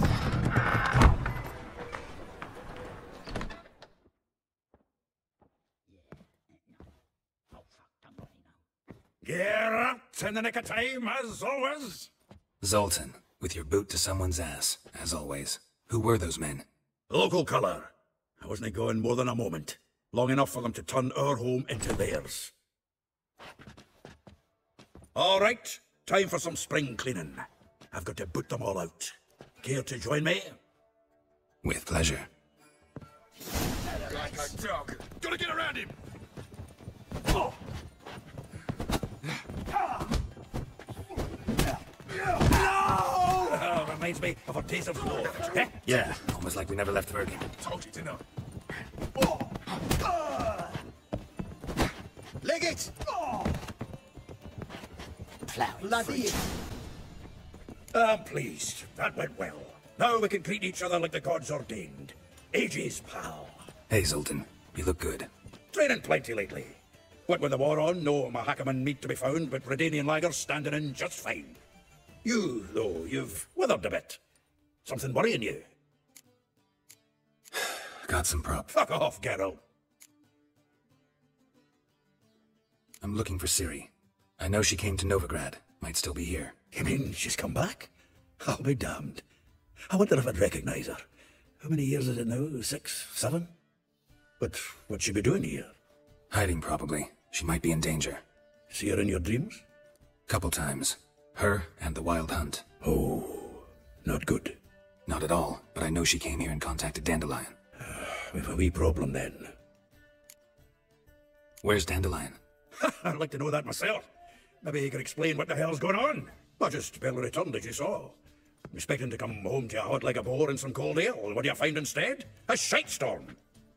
Speaker 7: Get up in the nick of time, as always.
Speaker 5: Zoltan, with your boot to someone's ass, as always. Who were those men?
Speaker 7: Local colour. I wasn't going more than a moment. Long enough for them to turn our home into theirs. All right, time for some spring cleaning. I've got to boot them all out. Care to join me?
Speaker 5: With pleasure.
Speaker 7: Like a dog. Gotta get around him. Oh, reminds me of a Days of War.
Speaker 5: Yeah, almost like we never left Bergen.
Speaker 7: Told you to know.
Speaker 3: Leg it! Bloody
Speaker 7: I'm pleased. That went well. Now we can greet each other like the gods ordained. Ages, pal.
Speaker 5: Hey, Zoltan. You look good.
Speaker 7: Training plenty lately. What with the war on, no Mahakaman meat to be found, but Redanian lagers standing in just fine. You, though, you've withered a bit. Something worrying you?
Speaker 5: Got some prop.
Speaker 7: Fuck off, Geralt.
Speaker 5: I'm looking for Ciri. I know she came to Novigrad. Might still be here.
Speaker 7: You mean she's come back? I'll be damned. I wonder if I'd recognise her. How many years is it now? 6, 7? But what'd she be doing here?
Speaker 5: Hiding, probably. She might be in danger.
Speaker 7: See her in your dreams?
Speaker 5: Couple times. Her and the Wild Hunt.
Speaker 7: Oh, not good.
Speaker 5: Not at all, but I know she came here and contacted Dandelion.
Speaker 7: We've a wee problem then.
Speaker 5: Where's Dandelion?
Speaker 7: I'd like to know that myself. Maybe you could explain what the hell's going on. I just barely returned, as you saw. I'm expecting to come home to a hut like a boar and some cold ale. What do you find instead? A shitestorm.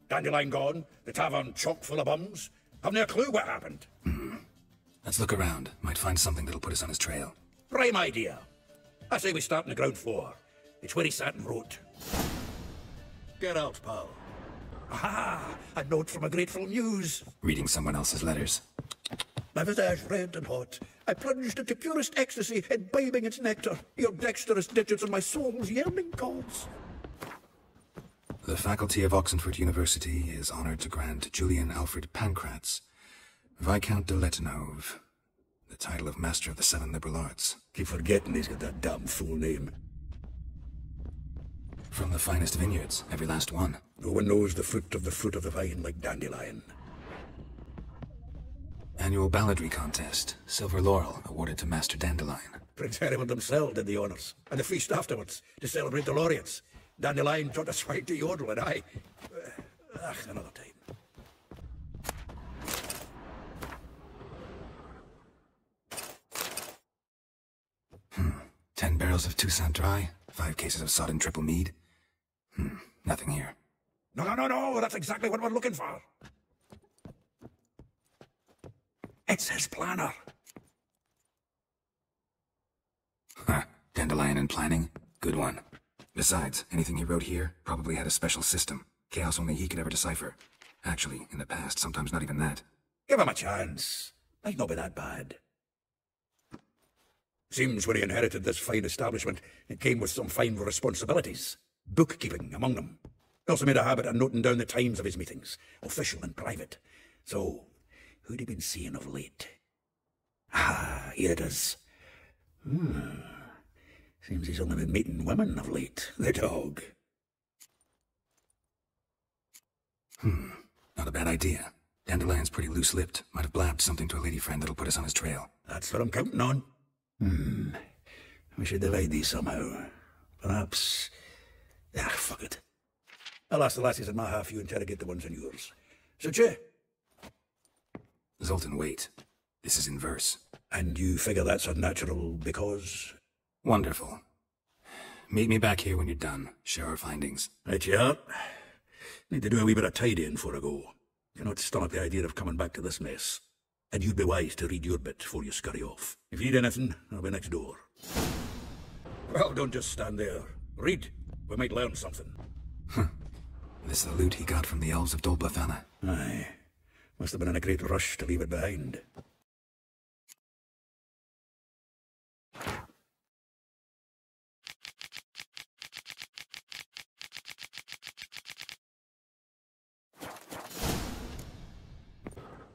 Speaker 7: Dandelion gone, the tavern chock full of bums. Haven't a clue what happened.
Speaker 5: Let's look around. Might find something that'll put us on his trail.
Speaker 7: Prime idea. I say we start on the ground floor. It's where he sat and wrote. Get out, pal. Aha! A note from a grateful muse.
Speaker 5: Reading someone else's letters.
Speaker 7: My visage red and hot, I plunged into purest ecstasy, imbibing its nectar, your dexterous digits on my soul's yearning cause.
Speaker 5: The faculty of Oxenford University is honoured to grant Julian Alfred Pancratz, Viscount de Letonov, the title of Master of the Seven Liberal Arts.
Speaker 7: Keep forgetting he's got that damn full name.
Speaker 5: From the finest vineyards, every last one.
Speaker 7: No one knows the fruit of the vine like Dandelion.
Speaker 5: Annual balladry contest, Silver Laurel, awarded to Master Dandelion.
Speaker 7: Prince Hereward himself did the honours, and the feast afterwards, to celebrate the laureates. Dandelion taught us right to yodel, and
Speaker 14: Another time.
Speaker 5: 10 barrels of Toussaint Dry, 5 cases of sodden triple mead. Nothing here.
Speaker 2: No, that's exactly what we're looking for. It's his planner.
Speaker 5: Dandelion and planning? Good one. Besides, anything he wrote here probably had a special system. Chaos only he could ever decipher. Actually, in the past, sometimes not even that.
Speaker 2: Give him a chance. Might not be that bad. Seems when he inherited this fine establishment, it came with some fine responsibilities. Bookkeeping among them. He also made a habit of noting down the times of his meetings, official and private. So, who'd he been seeing of late? Here it is. Seems he's only been meeting women of late, the dog.
Speaker 5: Not a bad idea. Dandelion's pretty loose-lipped. Might have blabbed something to a lady friend that'll put us on his trail.
Speaker 2: That's what I'm counting on. We should divide these somehow. Perhaps... fuck it. I'll ask the lassies in my half, you interrogate the ones in yours. Suit you?
Speaker 5: Zoltan, wait. This is in verse.
Speaker 2: And you figure that's unnatural because...
Speaker 5: Wonderful. Meet me back here when you're done. Share our findings.
Speaker 2: Right you are. Need to do a wee bit of tidying before I go. Cannot stomach the idea of coming back to this mess. And you'd be wise to read your bit before you scurry off. If you need anything, I'll be next door. Well, don't just stand there. Read. We might learn something.
Speaker 5: This is the loot he got from the elves of Dol Blathanna.
Speaker 2: Aye. Must have been in a great rush to leave it behind.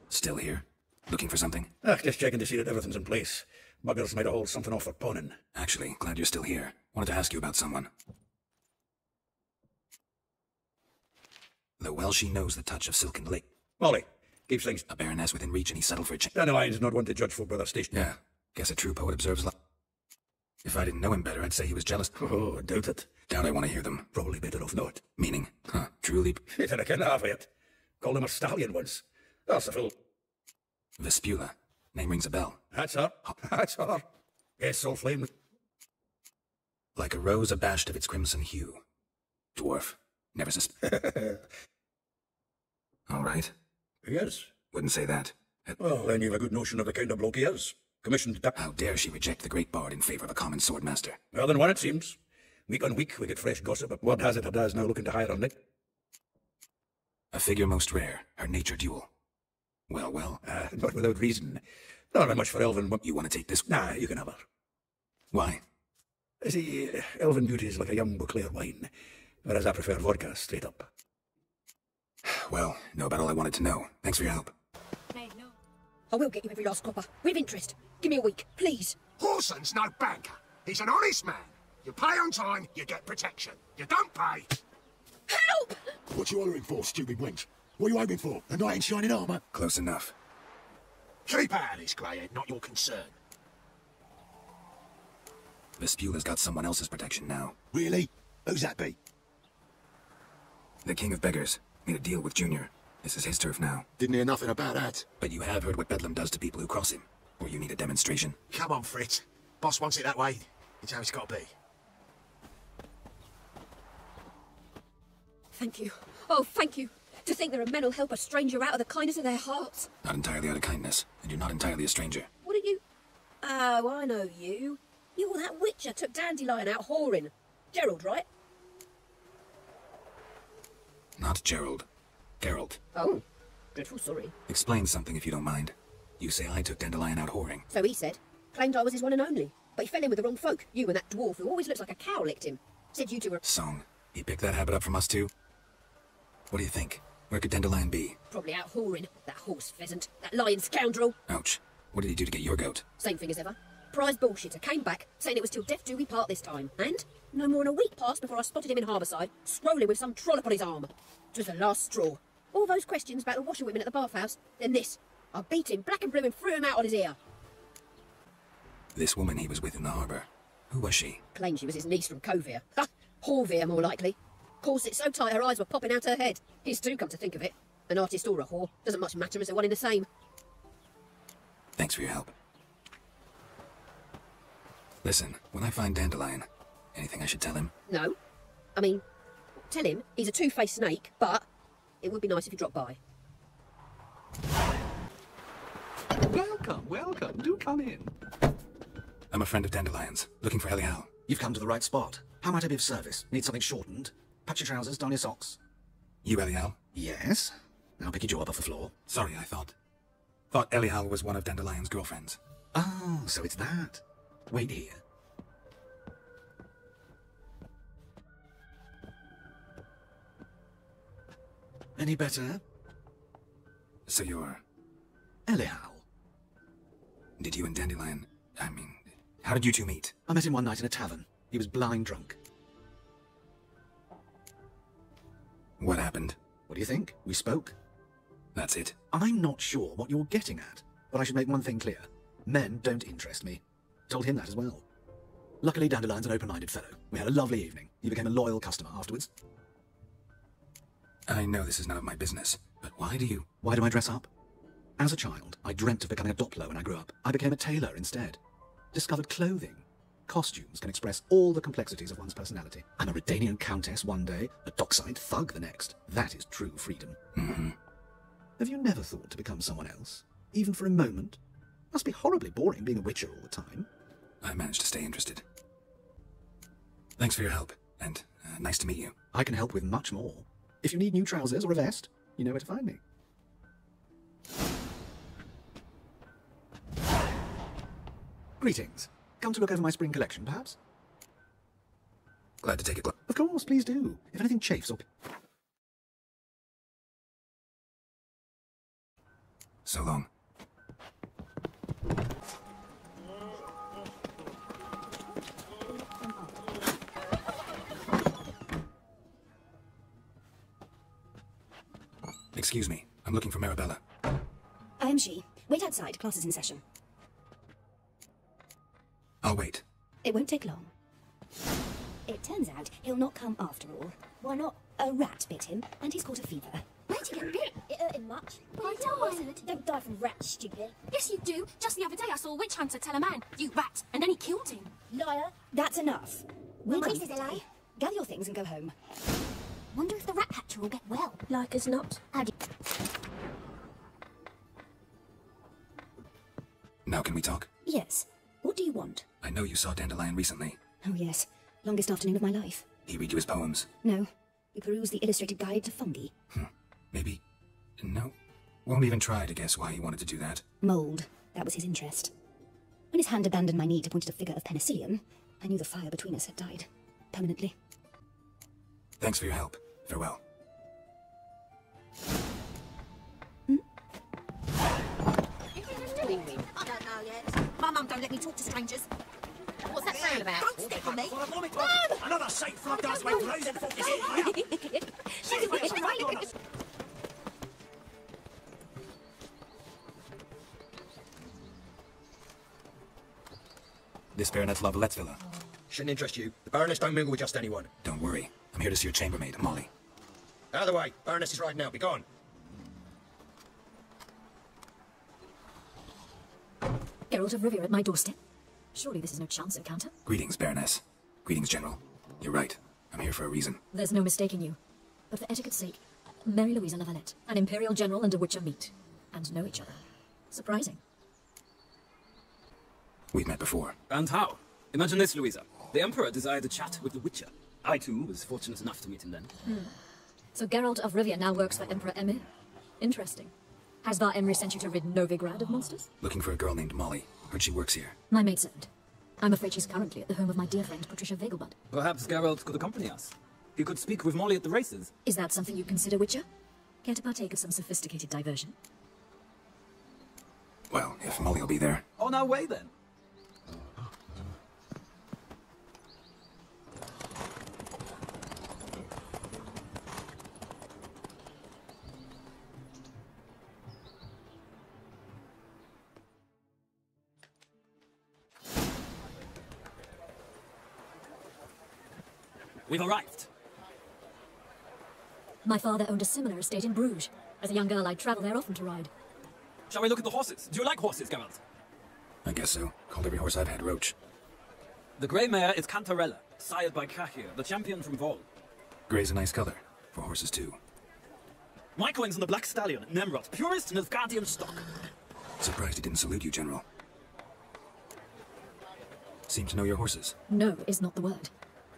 Speaker 5: Still here? Looking for something?
Speaker 2: Just checking to see that everything's in place. Muggers might have hauled something off for pawning.
Speaker 5: Actually, glad you're still here. Wanted to ask you about someone. The Welshie knows the touch of silken lake.
Speaker 2: Molly, keeps things...
Speaker 5: A baroness within reach and he settled for a
Speaker 2: Dandelion's not one to judge folk by their station.
Speaker 5: Yeah, guess a true poet observes life. If I didn't know him better, I'd say he was jealous.
Speaker 2: Oh, I doubt it.
Speaker 5: Doubt I want to hear them.
Speaker 2: Probably better off not.
Speaker 5: Meaning? Truly?
Speaker 2: I can't have it. Called him a stallion once. That's a fool.
Speaker 5: Vespula. Name rings a bell.
Speaker 2: That's her. That's her. Yes, soul flame.
Speaker 5: Like a rose abashed of its crimson hue. Dwarf. Never All right.
Speaker 2: He is.
Speaker 5: Wouldn't say that.
Speaker 2: Well, then you've a good notion of the kind of bloke he is. Commissioned to...
Speaker 5: How dare she reject the great bard in favour of a common swordmaster?
Speaker 2: Well, then one it seems. Week on week we get fresh gossip, but word has it Hada's now looking to hire on Nick.
Speaker 5: A figure most rare. Her nature dual. Well.
Speaker 2: Not without reason. Not very much for Elven, but...
Speaker 5: You want to take this?
Speaker 2: Nah, you can have her.
Speaker 5: Why?
Speaker 2: See, Elven beauty is like a young Beauclair wine, whereas I prefer vodka straight up.
Speaker 5: Well, know about all I wanted to know. Thanks for your help.
Speaker 6: I will get you every last copper, with interest. Give me a week, please.
Speaker 3: Horson's no banker. He's an honest man. You pay on time, you get protection. You don't pay...
Speaker 6: Help!
Speaker 12: What you hollering for, stupid wench? What are you aiming for? A knight in shining armour?
Speaker 5: Close enough.
Speaker 3: Keep out of this, Greyhead, not your concern.
Speaker 5: Vespula's got someone else's protection now.
Speaker 12: Really? Who's that be?
Speaker 5: The King of Beggars. Made a deal with Junior. This is his turf now.
Speaker 12: Didn't hear nothing about that.
Speaker 5: But you have heard what Bedlam does to people who cross him. Or you need a demonstration.
Speaker 3: Come on, Fritz. Boss wants it that way. It's how it's got to be.
Speaker 6: Thank you. Oh, thank you. To think there are men who'll help a stranger out of the kindness of their hearts.
Speaker 5: Not entirely out of kindness, and you're not entirely a stranger.
Speaker 6: What are you... Oh, I know you. You're that witcher took Dandelion out whoring. Gerald, right?
Speaker 5: Not Gerald. Geralt.
Speaker 6: Oh, dreadful sorry.
Speaker 5: Explain something if you don't mind. You say I took Dandelion out whoring.
Speaker 6: So he said. Claimed I was his one and only. But he fell in with the wrong folk. You and that dwarf who always looks like a cow licked him. Said you two were...
Speaker 5: Song. He picked that habit up from us too? What do you think? Where could Dandelion be?
Speaker 6: Probably out whoring. That horse pheasant. That lying scoundrel.
Speaker 5: Ouch. What did he do to get your goat?
Speaker 6: Same thing as ever. Prize bullshitter came back, saying it was till death do we part this time. And no more than a week passed before I spotted him in Harbourside, scrolling with some trollop on his arm. It was the last straw. All those questions about the washerwomen at the bathhouse, then this. I beat him black and blue and threw him out on his ear.
Speaker 5: This woman he was with in the harbour. Who was she?
Speaker 6: Claimed she was his niece from Kovir. Ha! Horvir, more likely. Paul sit so tight her eyes were popping out her head. His too, come to think of it. An artist or a whore. Doesn't much matter as they're one in the same.
Speaker 5: Thanks for your help. Listen, when I find Dandelion, anything I should tell him?
Speaker 6: No. I mean, tell him he's a two-faced snake, but it would be nice if he dropped by.
Speaker 9: Welcome, welcome. Do come in.
Speaker 5: I'm a friend of Dandelion's, looking for Elial.
Speaker 12: You've come to the right spot. How might I be of service? Need something shortened? Patch your trousers, darn your socks.
Speaker 5: You Elial?
Speaker 12: Yes. Now pick your jaw up off the floor.
Speaker 5: Sorry, I thought Elial was one of Dandelion's girlfriends.
Speaker 12: Oh, so it's that. Wait here. Any better?
Speaker 5: So you're...
Speaker 12: Elial.
Speaker 5: Did you and Dandelion... I mean, how did you two meet?
Speaker 12: I met him one night in a tavern. He was blind drunk.
Speaker 5: What happened?
Speaker 12: What do you think? We spoke.
Speaker 5: That's it.
Speaker 12: I'm not sure what you're getting at, but I should make one thing clear. Men don't interest me. Told him that as well. Luckily, Dandelion's an open-minded fellow. We had a lovely evening. He became a loyal customer afterwards.
Speaker 5: I know this is none of my business, but why do
Speaker 12: I dress up? As a child, I dreamt of becoming a Doppler when I grew up. I became a tailor instead. Discovered clothing. Costumes can express all the complexities of one's personality. I'm a Redanian countess one day, a dockside thug the next. That is true freedom.
Speaker 5: Mm-hmm.
Speaker 12: Have you never thought to become someone else? Even for a moment? Must be horribly boring being a witcher all the time.
Speaker 5: I managed to stay interested. Thanks for your help, and nice to meet you.
Speaker 12: I can help with much more. If you need new trousers or a vest, you know where to find me. Greetings. Come to look over my spring collection, perhaps?
Speaker 5: Glad to take a look.
Speaker 12: Of course, please do. If anything chafes or...
Speaker 5: So long. Excuse me. I'm looking for Marabella.
Speaker 4: I am she. Wait outside. Class is in session.
Speaker 5: I'll wait.
Speaker 4: It won't take long. It turns out he'll not come after all. Why not? A rat bit him, and he's caught a fever.
Speaker 17: Where'd you get bit? It hurt him much.
Speaker 10: I died.
Speaker 17: Don't die from rats, stupid.
Speaker 10: Yes, you do. Just the other day I saw a witch hunter tell a man, "You rat," and then he killed him.
Speaker 17: Liar.
Speaker 4: That's enough.
Speaker 17: Well,
Speaker 4: done
Speaker 17: this is a lie.
Speaker 4: Gather your things and go home.
Speaker 17: Wonder if the rat catcher will get well.
Speaker 6: Like as not.
Speaker 17: How do
Speaker 5: Now can we talk?
Speaker 4: Yes. What do you want?
Speaker 5: I know you saw Dandelion recently.
Speaker 4: Oh, yes. Longest afternoon of my life.
Speaker 5: He read you his poems?
Speaker 4: No. We perused the illustrated guide to fungi.
Speaker 5: Maybe... No. Won't even try to guess why he wanted to do that.
Speaker 4: Mould. That was his interest. When his hand abandoned my knee to point at a figure of penicillium, I knew the fire between us had died. Permanently.
Speaker 5: Thanks for your help. Farewell.
Speaker 19: I don't know yet. My mum don't let me talk to strangers. What's that sound about? Don't step on me.
Speaker 16: Another safe flood does way blazing for this
Speaker 5: This Baronet's Lavallette's villa.
Speaker 18: Shouldn't interest you. The Baroness don't mingle with just anyone.
Speaker 5: Don't worry. I'm here to see your chambermaid, Molly.
Speaker 18: Out of the way. Baroness is riding out. Be gone.
Speaker 6: Geralt of Rivia at my doorstep. Surely this is no chance encounter.
Speaker 5: Greetings, Baroness. Greetings, General. You're right. I'm here for a reason.
Speaker 6: There's no mistaking you. But for etiquette's sake, Mary Louisa Lavalette, an Imperial General and a Witcher meet. And know each other. Surprising.
Speaker 5: We've met before.
Speaker 22: And how? Imagine this, Louisa. The Emperor desired a chat with the Witcher. I, too, was fortunate enough to meet him then.
Speaker 6: So Geralt of Rivia now works for Emperor Emir? Interesting. Has Var Emry sent you to rid Novigrad of monsters?
Speaker 5: Looking for a girl named Molly. Heard she works here.
Speaker 6: My maidservant. I'm afraid she's currently at the home of my dear friend Patricia Vegelbud.
Speaker 22: Perhaps Geralt could accompany us. He could speak with Molly at the races.
Speaker 6: Is that something you consider, Witcher? Care to partake of some sophisticated diversion?
Speaker 5: Well, if Molly will be there.
Speaker 22: On our way, then. We've arrived.
Speaker 11: My father owned a similar estate in Bruges. As a young girl, I'd travel there often to ride.
Speaker 22: Shall we look at the horses? Do you like horses, Geralt?
Speaker 5: I guess so. Called every horse I've had Roach.
Speaker 22: The grey mare is Cantarella, sired by Krachir, the champion from Vol.
Speaker 5: Grey's a nice color. For horses, too.
Speaker 22: My coin's on the Black Stallion, Nemrod, purest Nilfgaardian stock.
Speaker 5: Surprised he didn't salute you, General. Seem to know your horses.
Speaker 11: No is not the word.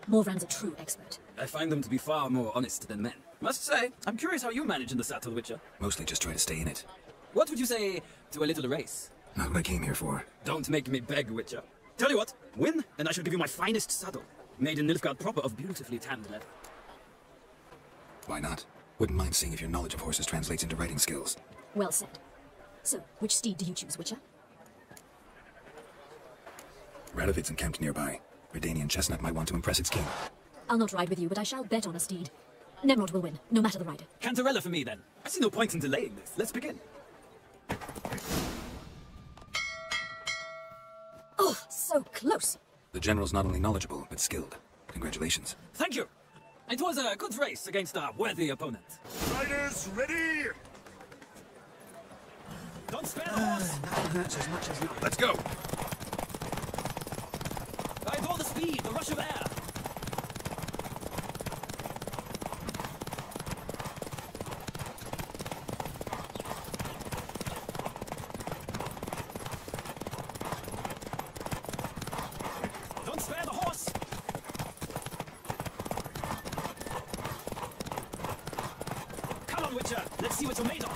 Speaker 11: Morvran's a true expert.
Speaker 22: I find them to be far more honest than men. Must say, I'm curious how you manage in the saddle, Witcher.
Speaker 5: Mostly just try to stay in it.
Speaker 22: What would you say to a little race?
Speaker 5: Not what I came here for.
Speaker 22: Don't make me beg, Witcher. Tell you what, win, and I shall give you my finest saddle. Made in Nilfgaard proper of beautifully tanned leather.
Speaker 5: Why not? Wouldn't mind seeing if your knowledge of horses translates into riding skills.
Speaker 11: Well said. So, which steed do you choose, Witcher?
Speaker 5: Radovid's encamped nearby. Redanian chestnut might want to impress its king.
Speaker 11: I'll not ride with you, but I shall bet on a steed. Nemrod will win, no matter the rider.
Speaker 22: Cantarella for me, then. I see no point in delaying this. Let's begin.
Speaker 11: Oh, so close.
Speaker 5: The General's not only knowledgeable, but skilled. Congratulations.
Speaker 22: Thank you. It was a good race against a worthy opponent.
Speaker 7: Riders, ready!
Speaker 22: Don't spare the horse!
Speaker 18: Nothing hurts as much as not.
Speaker 5: Let's go!
Speaker 22: Ride all the speed, the rush of air! Don't spare the horse! Come on, Witcher! Let's see what you're made of!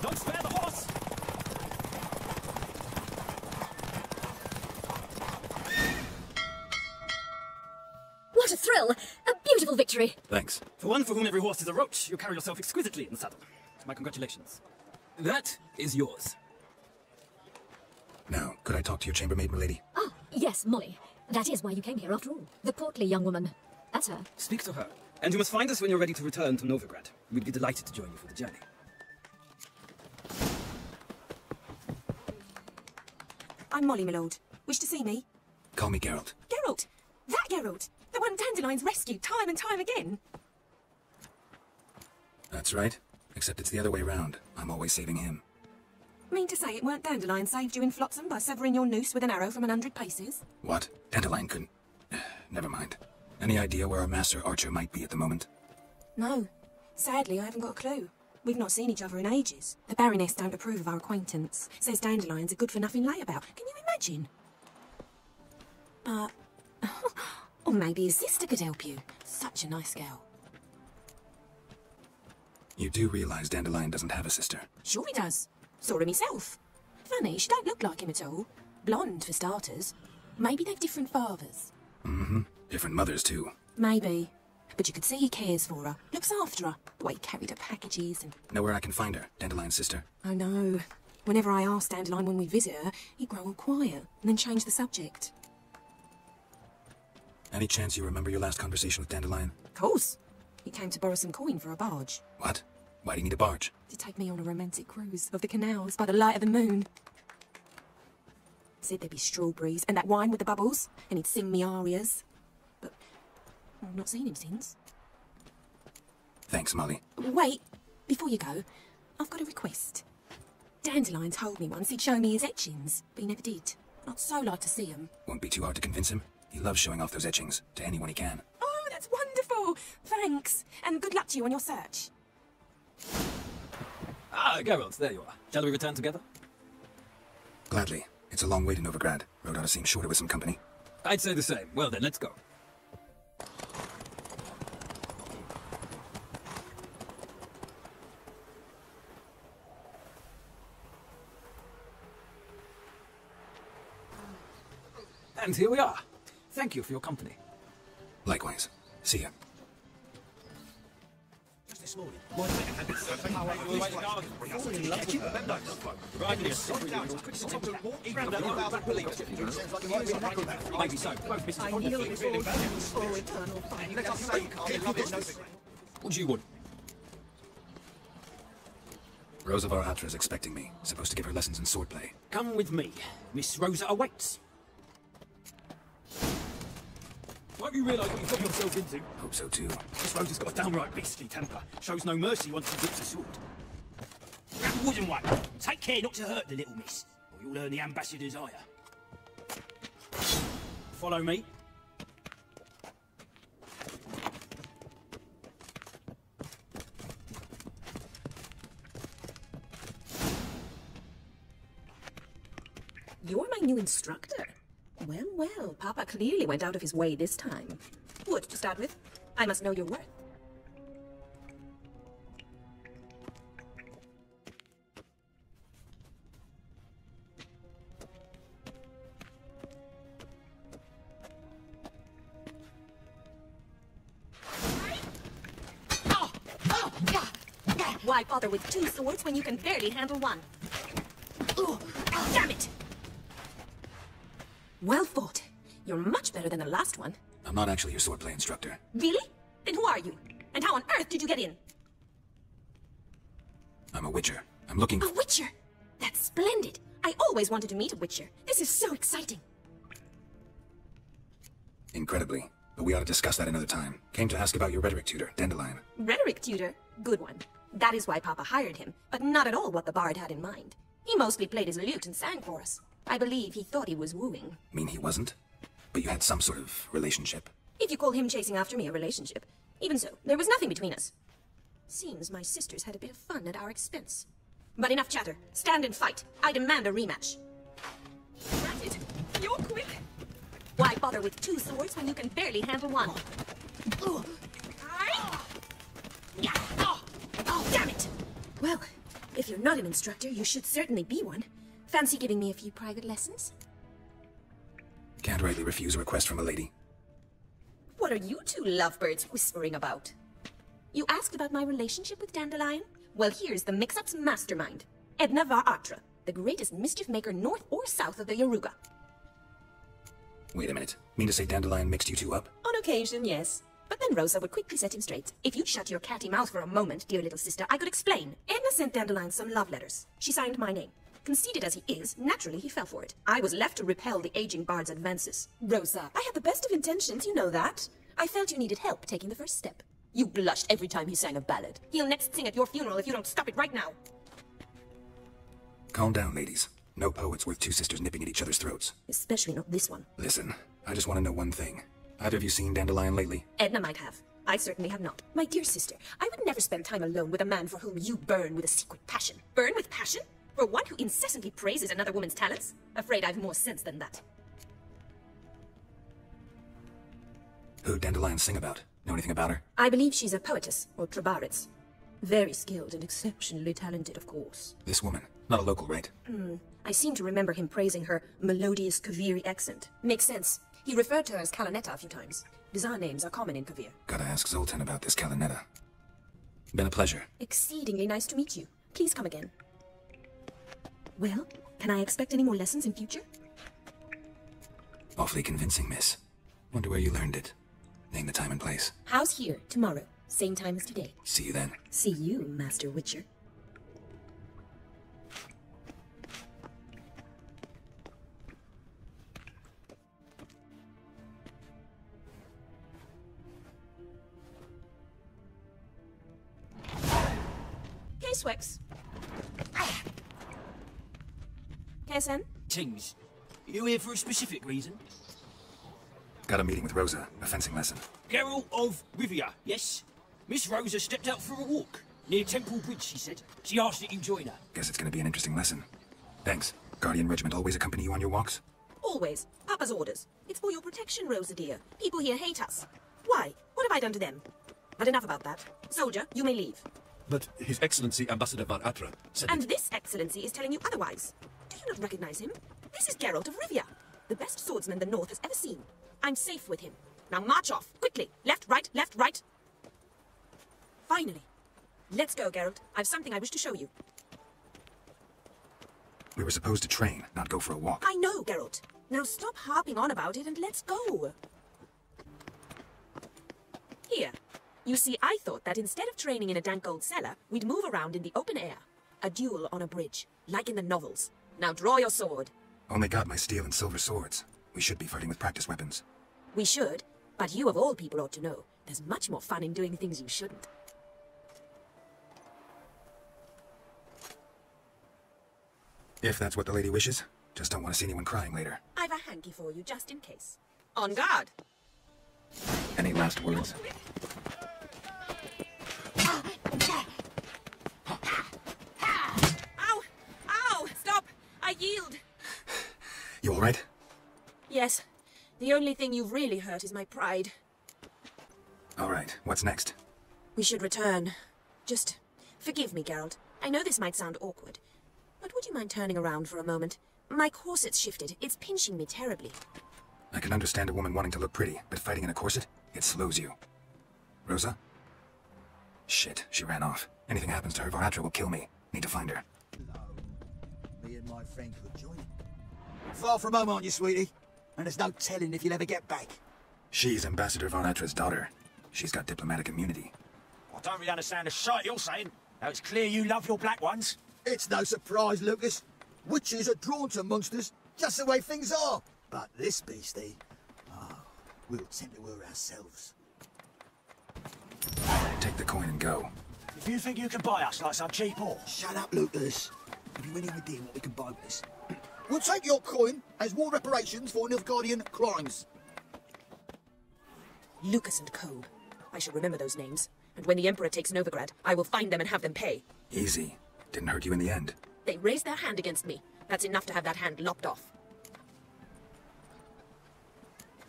Speaker 22: Don't spare the horse!
Speaker 11: What a thrill! A beautiful victory!
Speaker 5: Thanks.
Speaker 22: For one for whom every horse is a roach, you carry yourself exquisitely in the saddle. My congratulations. That is yours.
Speaker 5: Now, could I talk to your chambermaid, milady?
Speaker 11: Ah, yes, Molly. That is why you came here after all. The portly young woman. That's her.
Speaker 22: Speak to her. And you must find us when you're ready to return to Novigrad. We'd be delighted to join you for the journey.
Speaker 15: I'm Molly, my lord. Wish to see me?
Speaker 5: Call me Geralt.
Speaker 15: Geralt! That Geralt! The one Dandelion's rescued time and time again!
Speaker 5: That's right. Except it's the other way round. I'm always saving him.
Speaker 15: Mean to say it weren't Dandelion saved you in Flotsam by severing your noose with an arrow from 100 paces?
Speaker 5: What? Dandelion couldn't... Never mind. Any idea where our master archer might be at the moment?
Speaker 15: No. Sadly, I haven't got a clue. We've not seen each other in ages. The Baroness don't approve of our acquaintance. Says Dandelion's a good-for-nothing layabout. Can you imagine? Or maybe his sister could help you. Such a nice girl.
Speaker 5: You do realize Dandelion doesn't have a sister?
Speaker 15: Sure he does. Saw him himself. Funny, she don't look like him at all. Blonde, for starters. Maybe they've different fathers.
Speaker 5: Mm-hmm. Different mothers, too.
Speaker 15: Maybe. But you could see he cares for her. Looks after her. The way he carried her packages and...
Speaker 5: Know where I can find her, Dandelion's sister?
Speaker 15: I know. Whenever I ask Dandelion when we visit her, he'd grow all quiet and then change the subject.
Speaker 5: Any chance you remember your last conversation with Dandelion?
Speaker 15: Of course. He came to borrow some coin for a barge.
Speaker 5: What? Why do you need a barge?
Speaker 15: To take me on a romantic cruise of the canals by the light of the moon. Said there'd be strawberries and that wine with the bubbles, and he'd sing me arias. But I've not seen him since.
Speaker 5: Thanks, Molly.
Speaker 15: Wait, before you go, I've got a request. Dandelion told me once he'd show me his etchings, but he never did. I'd so like to see them.
Speaker 5: Won't be too hard to convince him. He loves showing off those etchings to anyone he can.
Speaker 15: Oh, that's wonderful! Thanks, and good luck to you on your search.
Speaker 22: Ah, Geralt, there you are. Shall we return together?
Speaker 5: Gladly. It's a long way to Novigrad. Road ought to seem shorter with some company.
Speaker 22: I'd say the same. Well then, let's go. And here we are. Thank you for your company.
Speaker 5: Likewise. See ya.
Speaker 16: Just this morning,
Speaker 22: What do you want?
Speaker 5: Rosa var Atra's expecting me. Supposed to give her lessons in swordplay.
Speaker 22: Come with me. Miss Rosa awaits. Won't you realise what you've got yourself into?
Speaker 5: Hope so too.
Speaker 22: This Rosa's got a downright beastly temper. Shows no mercy once she grips a sword. Grab a wooden one. Take care not to hurt the little miss, or you'll earn the ambassador's ire. Follow me.
Speaker 15: You're my new instructor. Well, well, Papa clearly went out of his way this time. Wood, to start with. I must know your worth. Why bother with 2 swords when you can barely handle one? Ooh, damn it! Well fought. You're much better than the last one.
Speaker 5: I'm not actually your swordplay instructor.
Speaker 15: Really? Then who are you? And how on earth did you get in?
Speaker 5: I'm a witcher. I'm looking
Speaker 15: A witcher? That's splendid. I always wanted to meet a witcher. This is so exciting.
Speaker 5: Incredibly. But we ought to discuss that another time. Came to ask about your rhetoric tutor, Dandelion.
Speaker 15: Rhetoric tutor? Good one. That is why Papa hired him, but not at all what the bard had in mind. He mostly played his lute and sang for us. I believe he thought he was wooing.
Speaker 5: Mean he wasn't? But you had some sort of relationship.
Speaker 15: If you call him chasing after me a relationship. Even so, there was nothing between us. Seems my sisters had a bit of fun at our expense. But enough chatter. Stand and fight. I demand a rematch. That's it. You're quick. Why bother with 2 swords when you can barely handle one? Oh, damn it! Well, if you're not an instructor, you should certainly be one. Fancy giving me a few private lessons?
Speaker 5: Can't rightly refuse a request from a lady.
Speaker 15: What are you 2 lovebirds whispering about? You asked about my relationship with Dandelion? Well, here's the mix-up's mastermind. Edna var Atra, the greatest mischief maker north or south of the Yaruga.
Speaker 5: Wait a minute. Mean to say Dandelion mixed you 2 up?
Speaker 15: On occasion, yes. But then Rosa would quickly set him straight. If you'd shut your catty mouth for a moment, dear little sister, I could explain. Edna sent Dandelion some love letters. She signed my name. Conceited as he is, naturally he fell for it. I was left to repel the aging bard's advances. Rosa, I had the best of intentions, you know that. I felt you needed help taking the first step. You blushed every time he sang a ballad. He'll next sing at your funeral if you don't stop it right now.
Speaker 5: Calm down, ladies. No poet's worth 2 sisters nipping at each other's throats.
Speaker 15: Especially not this one.
Speaker 5: Listen, I just want to know one thing. Either of you seen Dandelion lately?
Speaker 15: Edna might have. I certainly have not. My dear sister, I would never spend time alone with a man for whom you burn with a secret passion. Burn with passion? For one who incessantly praises another woman's talents? Afraid I've more sense than that.
Speaker 5: Who'd Dandelion sing about? Know anything about her?
Speaker 15: I believe she's a poetess, or trabaritz. Very skilled and exceptionally talented, of course.
Speaker 5: This woman. Not a local, right?
Speaker 15: I seem to remember him praising her melodious Kaviri accent. Makes sense. He referred to her as Kalanetta a few times. Bizarre names are common in Kavir.
Speaker 5: Gotta ask Zoltan about this Kalanetta. Been a pleasure.
Speaker 15: Exceedingly nice to meet you. Please come again. Well, can I expect any more lessons in future?
Speaker 5: Awfully convincing, miss. Wonder where you learned it. Name the time and place.
Speaker 15: House here, tomorrow. Same time as today.
Speaker 5: See you then.
Speaker 15: See you, Master Witcher. Swex. Kessen?
Speaker 22: Tings, you here for a specific reason?
Speaker 5: Got a meeting with Rosa, a fencing lesson.
Speaker 22: Geralt of Rivia, yes? Miss Rosa stepped out for a walk. Near Temple Bridge, she said. She asked that you join her.
Speaker 5: Guess it's gonna be an interesting lesson. Thanks. Guardian Regiment always accompany you on your walks?
Speaker 15: Always. Papa's orders. It's for your protection, Rosa dear. People here hate us. Why? What have I done to them? But enough about that. Soldier, you may leave.
Speaker 12: But His Excellency Ambassador Var Atra said
Speaker 15: And this excellency is telling you otherwise. Do you not recognize him? This is Geralt of Rivia, the best swordsman the North has ever seen. I'm safe with him. Now march off, quickly. Left, right, left, right. Finally. Let's go, Geralt. I've something I wish to show you.
Speaker 5: We were supposed to train, not go for a walk.
Speaker 15: I know, Geralt. Now stop harping on about it and let's go. Here. You see, I thought that instead of training in a dank old cellar, we'd move around in the open air. A duel on a bridge, like in the novels. Now draw your sword.
Speaker 5: Only got my steel and silver swords. We should be fighting with practice weapons.
Speaker 15: We should,
Speaker 6: But you of all people ought to know, there's much more fun in doing things you shouldn't.
Speaker 5: If that's what the lady wishes, just don't want to see anyone crying later.
Speaker 6: I've a hanky for you, just in case. On guard!
Speaker 5: Any last words?
Speaker 6: Ow! Ow! Stop! I yield!
Speaker 5: You alright?
Speaker 6: Yes. The only thing you've really hurt is my pride.
Speaker 5: Alright, what's next?
Speaker 6: We should return. Just forgive me, Geralt. I know this might sound awkward, but would you mind turning around for a moment? My corset's shifted. It's pinching me terribly.
Speaker 5: I can understand a woman wanting to look pretty, but fighting in a corset, it slows you. Rosa? Shit, she ran off. Anything happens to her, Varatra will kill me. Need to find her.
Speaker 16: Me and my friend could join him. Far from home, aren't you, sweetie? And there's no telling if you'll ever get back.
Speaker 5: She's Ambassador Varatra's daughter. She's got diplomatic immunity.
Speaker 16: I don't really understand the shite you're saying. Now it's clear you love your black ones. It's no surprise, Lucas. Witches are drawn to monsters, just the way things are. But this beastie, we'll tend to her ourselves.
Speaker 5: Take the coin and go.
Speaker 16: If you think you can buy us like some cheap whore... Shut up, Lucas. Have you any idea what we can buy with this? We'll take your coin as war reparations for Nilfgaardian crimes.
Speaker 6: Lucas and Co. I shall remember those names. And when the Emperor takes Novigrad, I will find them and have them pay.
Speaker 5: Easy. Didn't hurt you in the end.
Speaker 6: They raised their hand against me. That's enough to have that hand lopped off.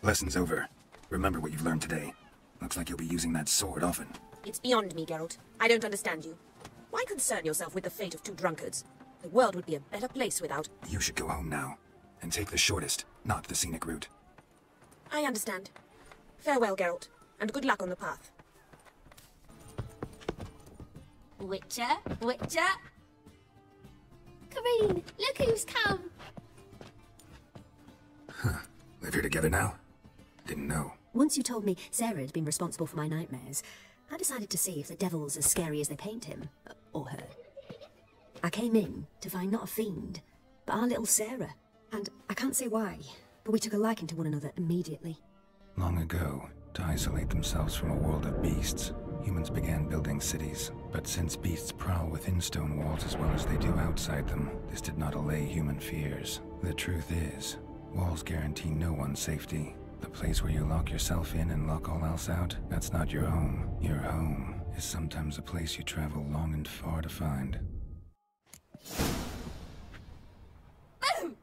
Speaker 5: Lesson's over. Remember what you've learned today. Looks like you'll be using that sword often.
Speaker 6: It's beyond me, Geralt. I don't understand you. Why concern yourself with the fate of two drunkards? The world would be a better place without...
Speaker 5: You should go home now. And take the shortest, not the scenic route.
Speaker 6: I understand. Farewell, Geralt. And good luck on the path.
Speaker 17: Witcher, Witcher. Kareen, look who's come.
Speaker 5: Live here together now? Didn't know.
Speaker 1: Once you told me Sarah had been responsible for my nightmares, I decided to see if the devil's as scary as they paint him. Or her. I came in to find not a fiend, but our little Sarah. And I can't say why, but we took a liking to one another immediately.
Speaker 5: Long ago, to isolate themselves from a world of beasts, humans began building cities. But since beasts prowl within stone walls as well as they do outside them, this did not allay human fears. The truth is, walls guarantee no one's safety. The place where you lock yourself in and lock all else out, that's not your home. Your home is sometimes a place you travel long and far to find.
Speaker 17: Boom!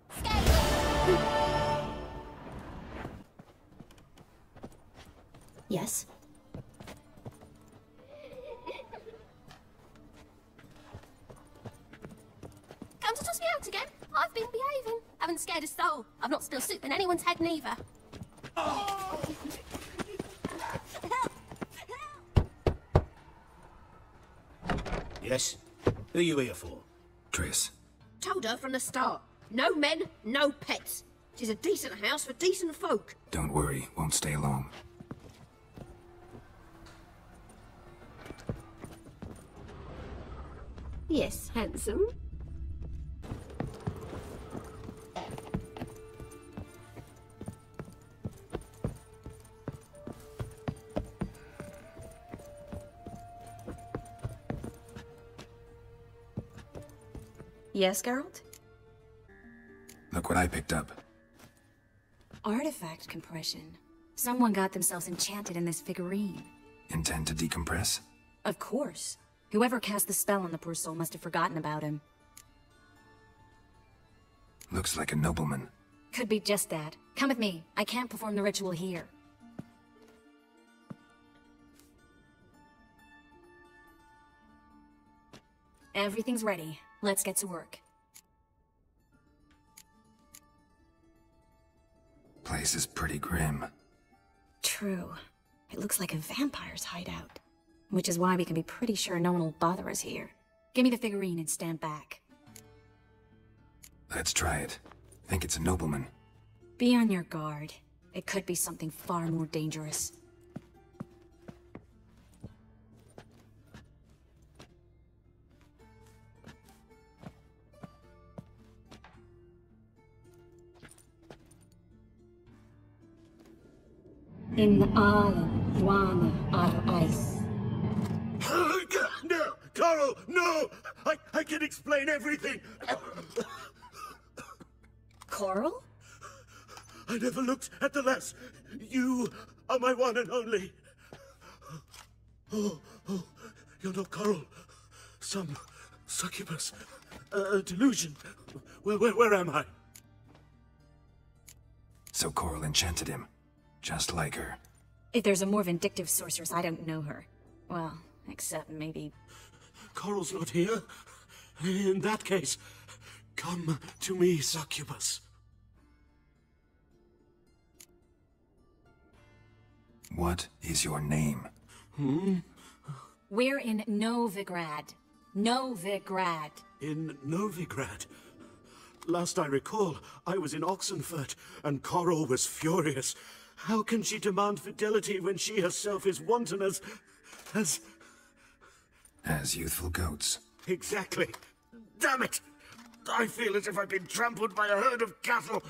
Speaker 1: Yes?
Speaker 17: Come to toss me out again? I've been behaving. Haven't scared a soul. I've not spilled soup in anyone's head neither.
Speaker 16: Yes? Who are you here for?
Speaker 5: Triss.
Speaker 6: Told her from the start. No men, no pets. Tis a decent house for decent folk.
Speaker 5: Don't worry, won't stay long.
Speaker 17: Yes, handsome.
Speaker 13: Yes, Geralt?
Speaker 5: Look what I picked up.
Speaker 13: Artifact compression. Someone got themselves enchanted in this figurine.
Speaker 5: Intend to decompress?
Speaker 13: Of course. Whoever cast the spell on the poor soul must have forgotten about him.
Speaker 5: Looks like a nobleman.
Speaker 13: Could be just that. Come with me. I can't perform the ritual here. Everything's ready. Let's get to work.
Speaker 5: Place is pretty grim.
Speaker 13: True. It looks like a vampire's hideout. Which is why we can be pretty sure no one will bother us here. Give me the figurine and stand back.
Speaker 5: Let's try it. Think it's a nobleman.
Speaker 13: Be on your guard. It could be something far more dangerous. In the island, Duana are ice.
Speaker 7: No! Coral, no! I can explain everything!
Speaker 13: Coral?
Speaker 7: I never looked at the lass. You are my one and only. Oh, you're not Coral. Some succubus. A delusion. Where am I?
Speaker 5: So Coral enchanted him. Just like her.
Speaker 13: If there's a more vindictive sorceress, I don't know her. Well, except maybe...
Speaker 7: Coral's not here. In that case, come to me, succubus.
Speaker 5: What is your name?
Speaker 13: We're in Novigrad. Novigrad.
Speaker 7: In Novigrad? Last I recall, I was in Oxenfurt, and Coral was furious. How can she demand fidelity when she herself is wanton as
Speaker 5: youthful goats.
Speaker 7: Exactly. Damn it! I feel as if I've been trampled by a herd of cattle.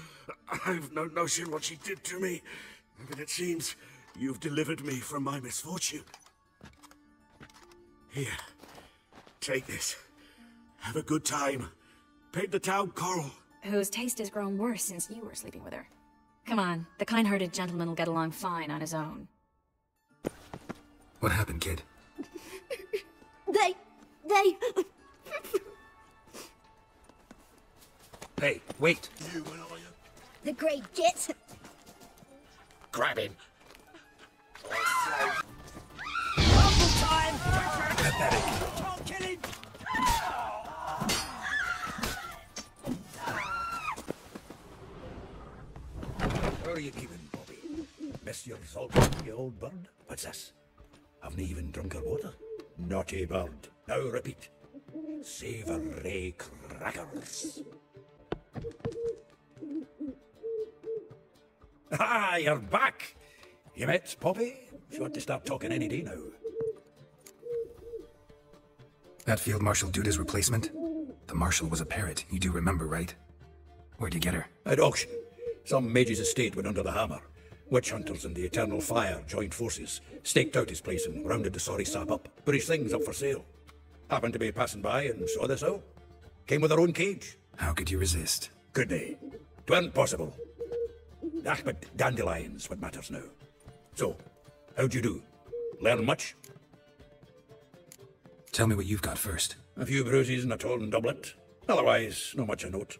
Speaker 7: I've no notion what she did to me, but it seems you've delivered me from my misfortune. Here, take this. Have a good time. Paint the town Coral.
Speaker 13: Whose taste has grown worse since you were sleeping with her. Come on, the kind-hearted gentleman will get along fine on his own.
Speaker 5: What happened, kid?
Speaker 4: They...
Speaker 16: Hey, wait.
Speaker 4: The great git.
Speaker 16: Grab him.
Speaker 22: Time!
Speaker 16: Pathetic.
Speaker 22: Don't kill him!
Speaker 16: Where are you keeping, Bobby? Missed your salting, you old bird? What's this? Haven't even drunk her water? Naughty bird. Now repeat. Savoury crackers. Ah, you're back! You met Poppy? She ought to start talking any day now.
Speaker 5: That Field Marshal Duda's replacement? The Marshal was a parrot, you do remember, right? Where'd you get her?
Speaker 16: At auction. Some mage's estate went under the hammer. Witch hunters and the Eternal Fire joined forces, staked out his place and rounded the sorry sap up. Put his things up for sale. Happened to be passing by and saw this out. Came with her own cage.
Speaker 5: How could you resist?
Speaker 16: Couldn't he? 'Tweren't possible. Ah, but dandelion's what matters now. So, how'd you do? Learn much?
Speaker 5: Tell me what you've got first.
Speaker 16: A few bruises and a torn doublet. Otherwise, not much of note.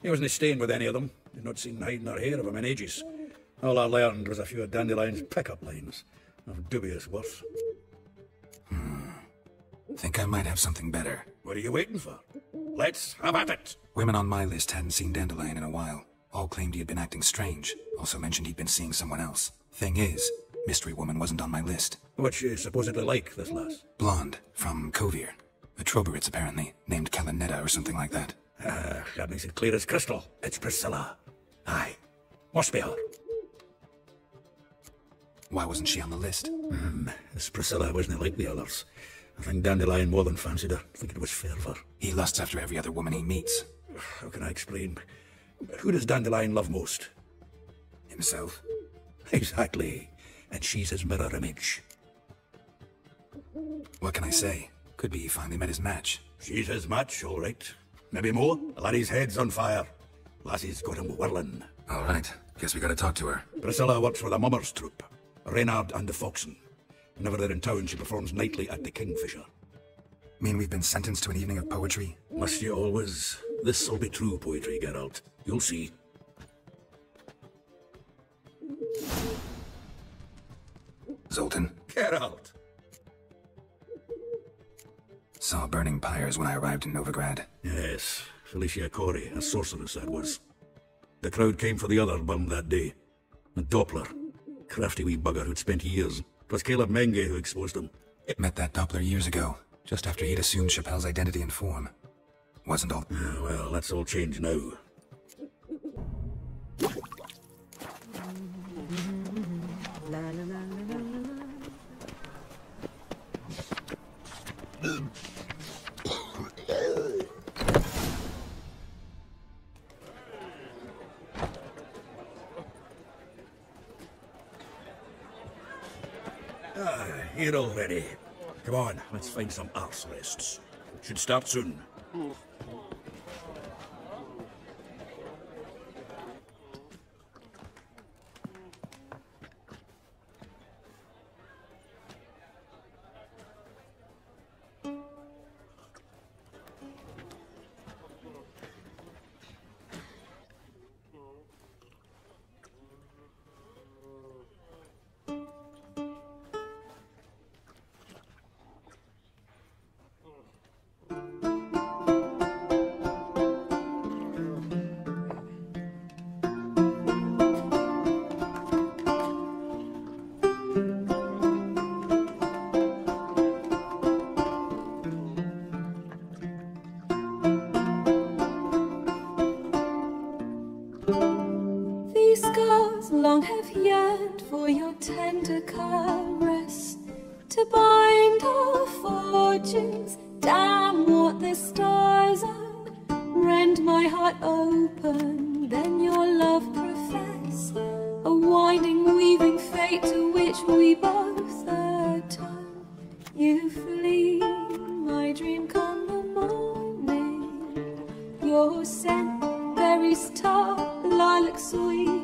Speaker 16: He wasn't staying with any of them. You'd not seen hide nor hair of him in ages. All I learned was a few of Dandelion's pickup lines, of dubious worth.
Speaker 5: Think I might have something better.
Speaker 16: What are you waiting for? Let's have at it!
Speaker 5: Women on my list hadn't seen Dandelion in a while. All claimed he had been acting strange. Also mentioned he'd been seeing someone else. Thing is, Mystery Woman wasn't on my list.
Speaker 16: What's she supposedly like, this lass?
Speaker 5: Blonde, from Kovir. A Troberitz, apparently. Named Kalinetta or something like that.
Speaker 16: That makes it clear as crystal. It's Priscilla. Aye. Must be her.
Speaker 5: Why wasn't she on the list?
Speaker 16: This Priscilla wasn't like the others. I think Dandelion more than fancied her. I think it was fervour.
Speaker 5: He lusts after every other woman he meets.
Speaker 16: How can I explain? Who does Dandelion love most?
Speaker 5: Himself.
Speaker 16: Exactly. And she's his mirror image.
Speaker 5: What can I say? Could be he finally met his match.
Speaker 16: She's his match, all right. Maybe more. The laddie's head's on fire. Lassie's got him whirling.
Speaker 5: All right. Guess we gotta talk to her.
Speaker 16: Priscilla works for the Mummers troupe. Reynard and the Foxen. Whenever they're in town, she performs nightly at the Kingfisher.
Speaker 5: Mean we've been sentenced to an evening of poetry?
Speaker 16: Must you always? This'll be true poetry, Geralt. You'll see.
Speaker 5: Zoltan.
Speaker 16: Geralt!
Speaker 5: Saw burning pyres when I arrived in Novigrad.
Speaker 16: Yes, Felicia Corey, a sorceress that was. The crowd came for the other bum that day. A Doppler. Crafty wee bugger who'd spent years. It was Caleb Menge who exposed him.
Speaker 5: Met that Doppler years ago, just after he'd assumed Chappelle's identity and form. Wasn't all...
Speaker 16: Well, that's all changed now.
Speaker 7: Here already. Come on, let's find some arse rests. Should start soon.
Speaker 8: These scars long have yearned for your tender caress, to bind our fortunes. Damn what the stars are. Rend my heart open, then your love profess. A winding, weaving fate to which we both atone. You flee, my dream come the morning. Your scent, berries tart, lilac sweet.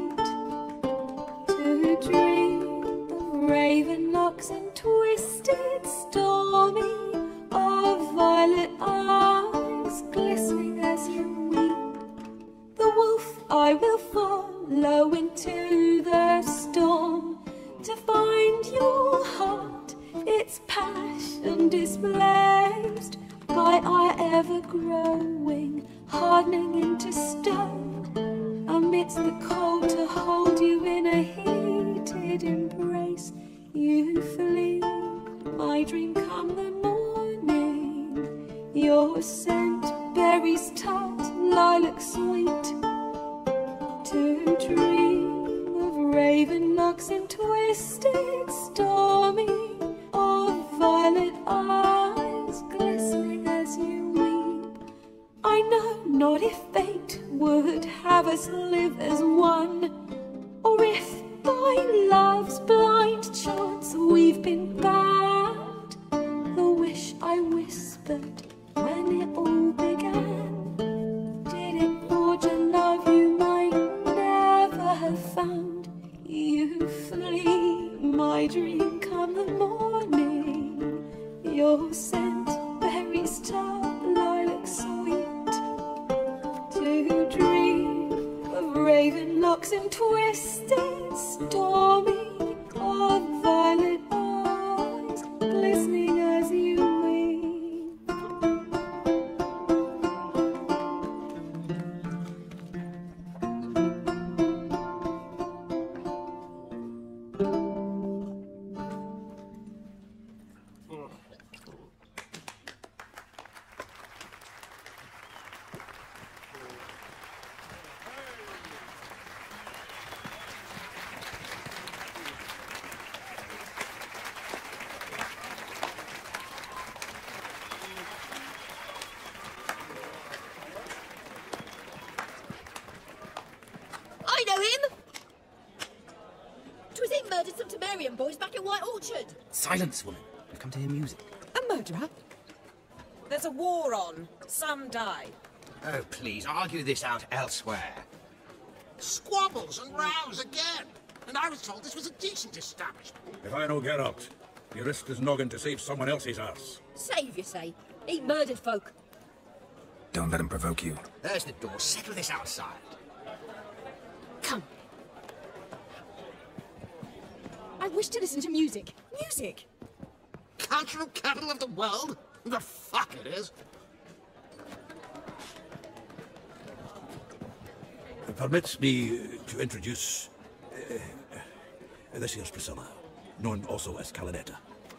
Speaker 8: To dream of raven locks and twisted, stormy, of violet eyes glistening as you weep. The wolf I will follow into the storm, to find your heart, its passion displaced by our ever-growing, hardening into stone. Amidst the cold, to hold you in a heated embrace. You flee, my dream come the morning. Your scent, berries tart, lilac sweet. To dream of raven locks and twisted, stormy, of violet eyes glistening as you weep. I know not if fate would have us live as one, or if by love's blind chance we've been bound. The wish I whispered when it all began, did it forge a love you might never have found? You flee, my dream come the morning. Your scent, berries tart, lilac sweet. To dream of raven locks and twisted, stormy, of violet eyes glistening as you weep.
Speaker 6: I know him! 'Twas him murdered some Temerian boys back in White Orchard.
Speaker 12: Silence, woman. We've come to hear music.
Speaker 21: A murderer? There's a war on. Some die.
Speaker 3: Oh, please, argue this out elsewhere. Squabbles and rows again. And I was told this was a decent establishment.
Speaker 7: If I no get out, you risk his noggin to save someone else's arse.
Speaker 6: Save, you say? He murdered folk.
Speaker 5: Don't let him provoke you.
Speaker 3: There's the door. Settle this outside.
Speaker 6: Come.
Speaker 21: I wish to listen to music. Music!
Speaker 3: Cultural capital of the world? The fuck it is.
Speaker 7: Permit me to introduce... this here's Priscilla, known also as Calinetta.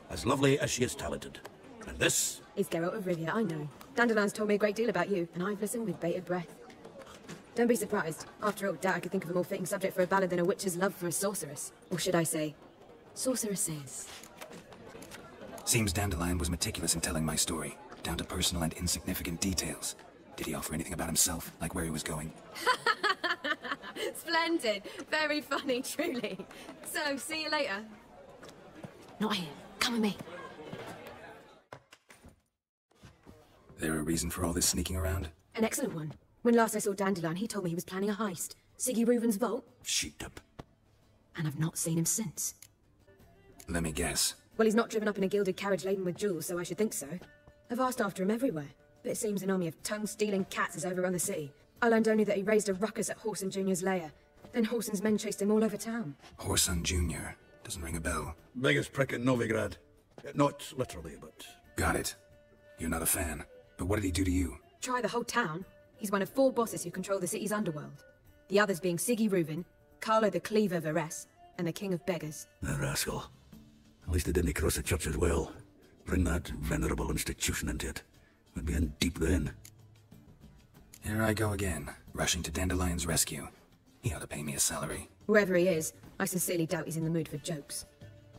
Speaker 7: As lovely as she is talented. And this...
Speaker 21: It's Geralt of Rivia, I know. Dandelion's told me a great deal about you, and I've listened with bated breath. Don't be surprised. After all, doubt I could think of a more fitting subject for a ballad than a witch's love for a sorceress. Or should I say, sorceresses.
Speaker 5: Seems Dandelion was meticulous in telling my story, down to personal and insignificant details. Did he offer anything about himself, like where he was going?
Speaker 21: Splendid. Very funny, truly. So, see you later. Not here. Come with me.
Speaker 5: There a reason for all this sneaking around?
Speaker 21: An excellent one. When last I saw Dandelion, he told me he was planning a heist. Siggy Reuven's vault.
Speaker 5: Sheeped up.
Speaker 21: And I've not seen him since.
Speaker 5: Let me guess.
Speaker 21: Well, he's not driven up in a gilded carriage laden with jewels, so I should think so. I've asked after him everywhere, but it seems an army of tongue-stealing cats has overrun the city. I learned only that he raised a ruckus at Whoreson Jr.'s lair. Then Whoreson's men chased him all over town.
Speaker 5: Whoreson Jr. Doesn't ring a bell.
Speaker 7: Biggest prick in Novigrad. Not literally, but...
Speaker 5: Got it. You're not a fan. But what did he do to you?
Speaker 21: Try the whole town. He's one of 4 bosses who control the city's underworld. The others being Siggy Reuven, Carlo the Cleaver Varese, and the King of Beggars.
Speaker 7: The rascal. At least he didn't cross the church as well. Bring that venerable institution into it. We'd be in deep then.
Speaker 5: Here I go again, rushing to Dandelion's rescue. He ought to pay me a salary.
Speaker 21: Whoever he is, I sincerely doubt he's in the mood for jokes.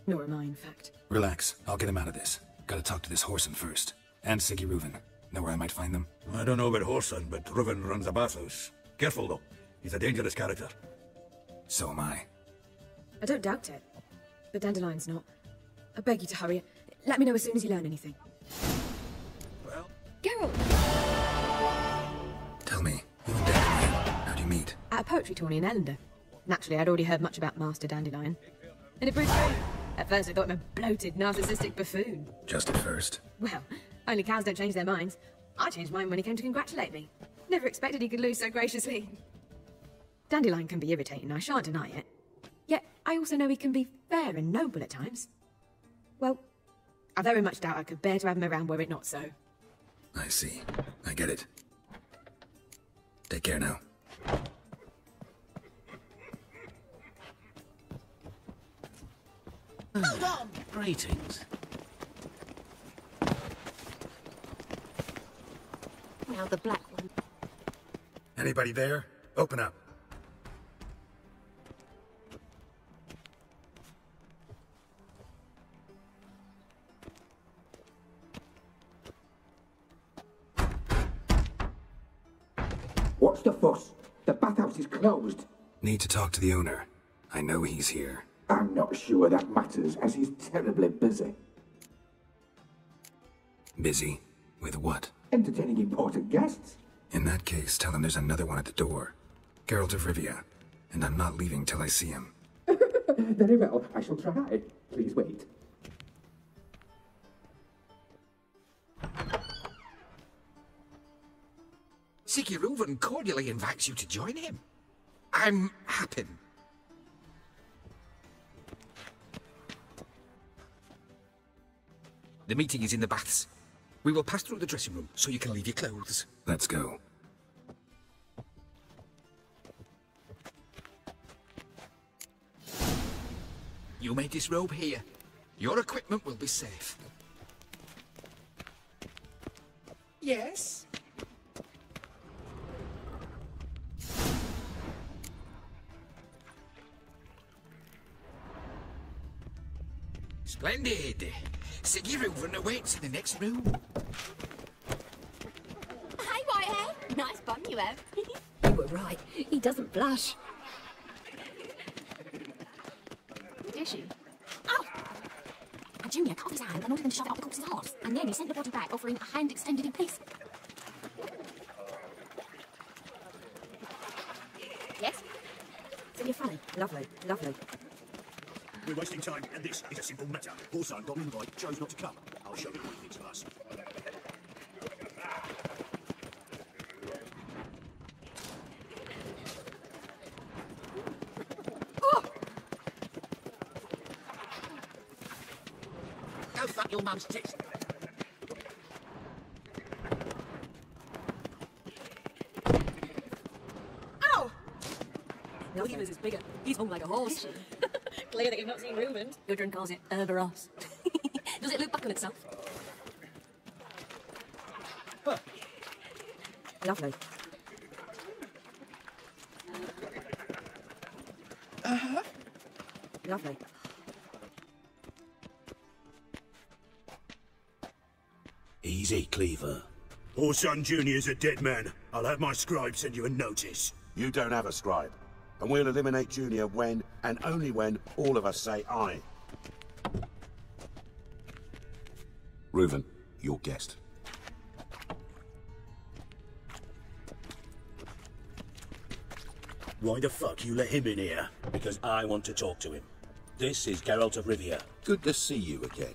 Speaker 21: Nor am I, in fact.
Speaker 5: Relax, I'll get him out of this. Gotta talk to this Whoreson first. And Siggy Reuven. Know where I might find them?
Speaker 7: I don't know about Whoreson, but Reuven runs a bathhouse. Careful, though. He's a dangerous character.
Speaker 5: So am I.
Speaker 21: I don't doubt it. But Dandelion's not. I beg you to hurry. Let me know as soon as you learn anything.
Speaker 7: Well...
Speaker 21: Geralt!
Speaker 5: Tell me, you and Dandelion, how'd you meet?
Speaker 21: At a poetry tourney in Ellender. Naturally, I'd already heard much about Master Dandelion. And it proved true. At first, I thought him a bloated, narcissistic buffoon.
Speaker 5: Just at first?
Speaker 21: Well, only cows don't change their minds. I changed mine when he came to congratulate me. Never expected he could lose so graciously. Dandelion can be irritating, I shan't deny it. Yet, I also know he can be fair and noble at times. Well, I very much doubt I could bear to have him around were it not so.
Speaker 5: I see. I get it. Take care now.
Speaker 3: Hold on! Greetings.
Speaker 21: Now the black one.
Speaker 5: Anybody there? Open up.
Speaker 14: What's the fuss? The bathhouse is closed.
Speaker 5: Need to talk to the owner. I know he's here.
Speaker 14: I'm not sure that matters, as he's terribly busy.
Speaker 5: Busy? With what?
Speaker 14: Entertaining important guests.
Speaker 5: In that case, tell him there's another one at the door. Geralt of Rivia. And I'm not leaving till I see him.
Speaker 14: Very well, I shall try. Please wait.
Speaker 3: Siggy Reuven cordially invites you to join him. I'm happy. The meeting is in the baths. We will pass through the dressing room so you can leave your clothes.
Speaker 5: Let's go.
Speaker 3: You may disrobe here. Your equipment will be safe. Yes? Splendid. Siggy Reuven awaits in the next room.
Speaker 11: Hey, Whitehair. Nice bum you have.
Speaker 21: You were right. He doesn't blush.
Speaker 11: Did she? Oh! A junior cut off his hand and ordered them to shove it up the corpse's arse. And then he sent the body back, offering a hand extended in peace. Yes?
Speaker 21: So you're funny. Lovely, lovely.
Speaker 7: We're wasting time, and this is a simple matter. Whoreson got an invite, chose not to come. I'll show you what he thinks of us.
Speaker 3: Go fuck your mum's tits.
Speaker 21: Ow! Williams is bigger. He's hung like a horse. Clear that you've not seen Reuven. Gudrun calls it Herberos. Does it look back on itself? Huh. Lovely.
Speaker 3: Uh-huh.
Speaker 21: Lovely.
Speaker 7: Easy, Cleaver. Whoreson Jr.'s a dead man. I'll have my scribe send you a notice.
Speaker 2: You don't have a scribe. And we'll eliminate Junior when, and only when, all of us say aye. Reuven, your guest.
Speaker 7: Why the fuck you let him in here?
Speaker 9: Because I want to talk to him. This is Geralt of Rivia.
Speaker 2: Good to see you again.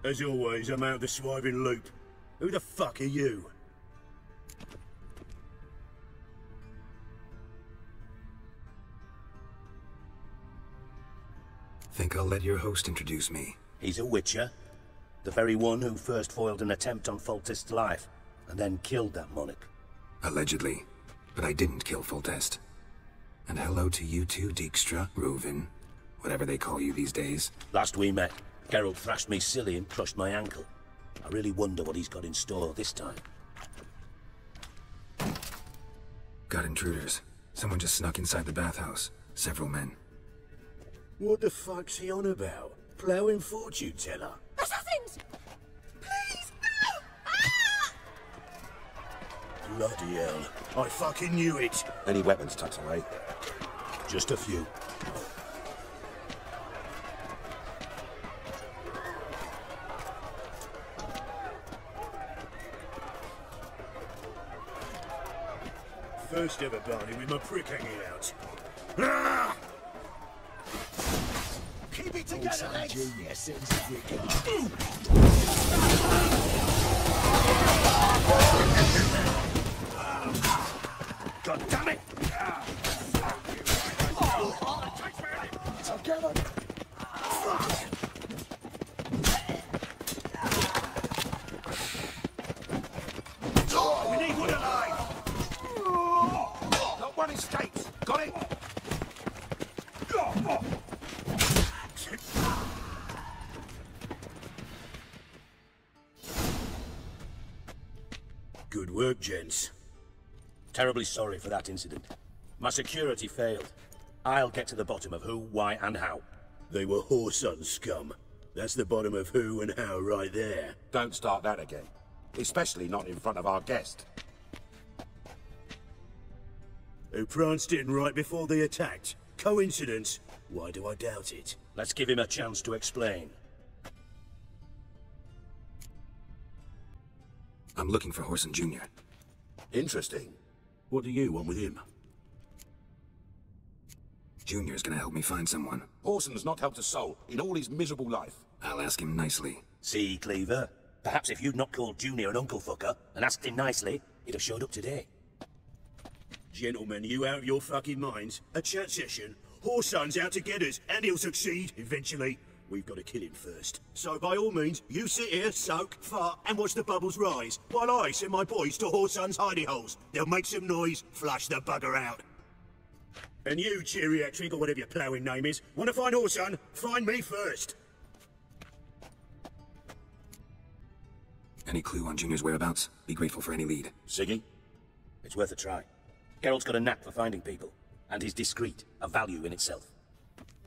Speaker 7: As always, I'm out of the swiving loop. Who the fuck are you?
Speaker 5: Think I'll let your host introduce me.
Speaker 9: He's a witcher. The very one who first foiled an attempt on Foltest's life, and then killed that monarch.
Speaker 5: Allegedly. But I didn't kill Foltest. And hello to you too, Dijkstra, Reuven, whatever they call you these days.
Speaker 9: Last we met, Geralt thrashed me silly and crushed my ankle. I really wonder what he's got in store this time.
Speaker 5: Got intruders. Someone just snuck inside the bathhouse. Several men.
Speaker 7: What the fuck's he on about? Ploughing fortune teller?
Speaker 17: Assassins! Please! No!
Speaker 7: Bloody hell. I fucking knew it.
Speaker 2: Any weapons tucked away?
Speaker 9: Just a few.
Speaker 7: First ever Barney with my prick hanging out. Ah! Keep it together, lads! Junior sends
Speaker 9: God damn it!
Speaker 7: Together! Fuck!
Speaker 2: We need one alive! Not one escapes. Got it?
Speaker 7: Good work, gents.
Speaker 9: Terribly sorry for that incident. My security failed. I'll get to the bottom of who, why, and how.
Speaker 7: They were whoreson scum. That's the bottom of who and how right there.
Speaker 2: Don't start that again. Especially not in front of our guest.
Speaker 7: Who pranced in right before they attacked. Coincidence? Why do I doubt it?
Speaker 9: Let's give him a chance to explain.
Speaker 5: I'm looking for Whoreson Jr.
Speaker 2: Interesting.
Speaker 7: What do you want with him?
Speaker 5: Junior's gonna help me find someone.
Speaker 2: Whoreson's not helped a soul in all his miserable life.
Speaker 5: I'll ask him nicely.
Speaker 9: See, Cleaver? Perhaps if you'd not called Junior an uncle fucker and asked him nicely, he'd have showed up today.
Speaker 7: Gentlemen, you out of your fucking minds? A chat session? Whoreson's out to get us, and he'll succeed, eventually. We've got to kill him first. So by all means, you sit here, soak, fart, and watch the bubbles rise, while I send my boys to Whoreson's hidey holes. They'll make some noise, flush the bugger out. And you, geriatric, or whatever your ploughing name is, want to find Whoreson? Find me first.
Speaker 5: Any clue on Junior's whereabouts? Be grateful for any lead.
Speaker 9: Siggy? It's worth a try. Geralt's got a knack for finding people, and he's discreet, a value in itself.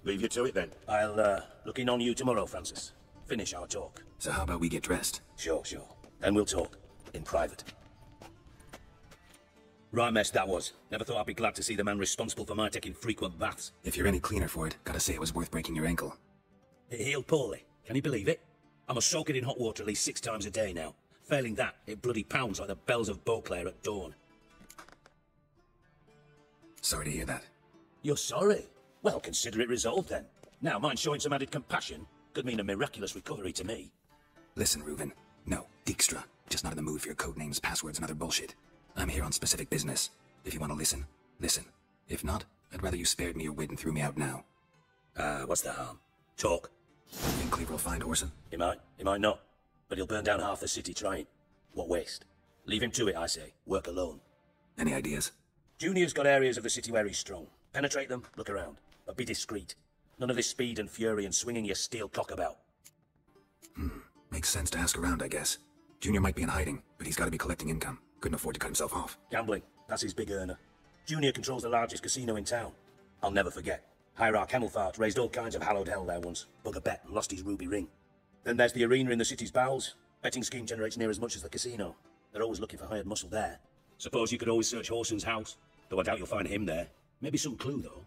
Speaker 2: Leave you to it then.
Speaker 9: I'll, look in on you tomorrow, Francis. Finish our talk.
Speaker 5: So how about we get dressed?
Speaker 9: Sure. Then we'll talk. In private. Right mess that was. Never thought I'd be glad to see the man responsible for my taking frequent baths.
Speaker 5: If you're any cleaner for it, gotta say it was worth breaking your ankle.
Speaker 9: It healed poorly. Can you believe it? I must soak it in hot water at least 6 times a day now. Failing that, it bloody pounds like the bells of Beauclair at dawn.
Speaker 5: Sorry to hear that.
Speaker 9: You're sorry? Well, consider it resolved then. Now, mind showing some added compassion could mean a miraculous recovery to me.
Speaker 5: Listen, Reuven. No, Dijkstra. Just not in the mood for your code names, passwords, and other bullshit. I'm here on specific business. If you want to listen, listen. If not, I'd rather you spared me your wit and threw me out now.
Speaker 9: What's the harm? Talk.
Speaker 5: Think Cleaver will find Whoreson?
Speaker 9: He might not. But he'll burn down half the city trying. What waste? Leave him to it, I say. Work alone.
Speaker 5: Any ideas?
Speaker 9: Junior's got areas of the city where he's strong. Penetrate them, look around. But be discreet. None of this speed and fury and swinging your steel cock about.
Speaker 5: Makes sense to ask around, I guess. Junior might be in hiding, but he's got to be collecting income. Couldn't afford to cut himself off.
Speaker 9: Gambling. That's his big earner. Junior controls the largest casino in town. I'll never forget. Hierarch Hemmelfart raised all kinds of hallowed hell there once. Bug a bet and lost his ruby ring. Then there's the arena in the city's bowels. Betting scheme generates near as much as the casino. They're always looking for hired muscle there. Suppose you could always search Whoreson's house. Though I doubt you'll find him there. Maybe some clue, though.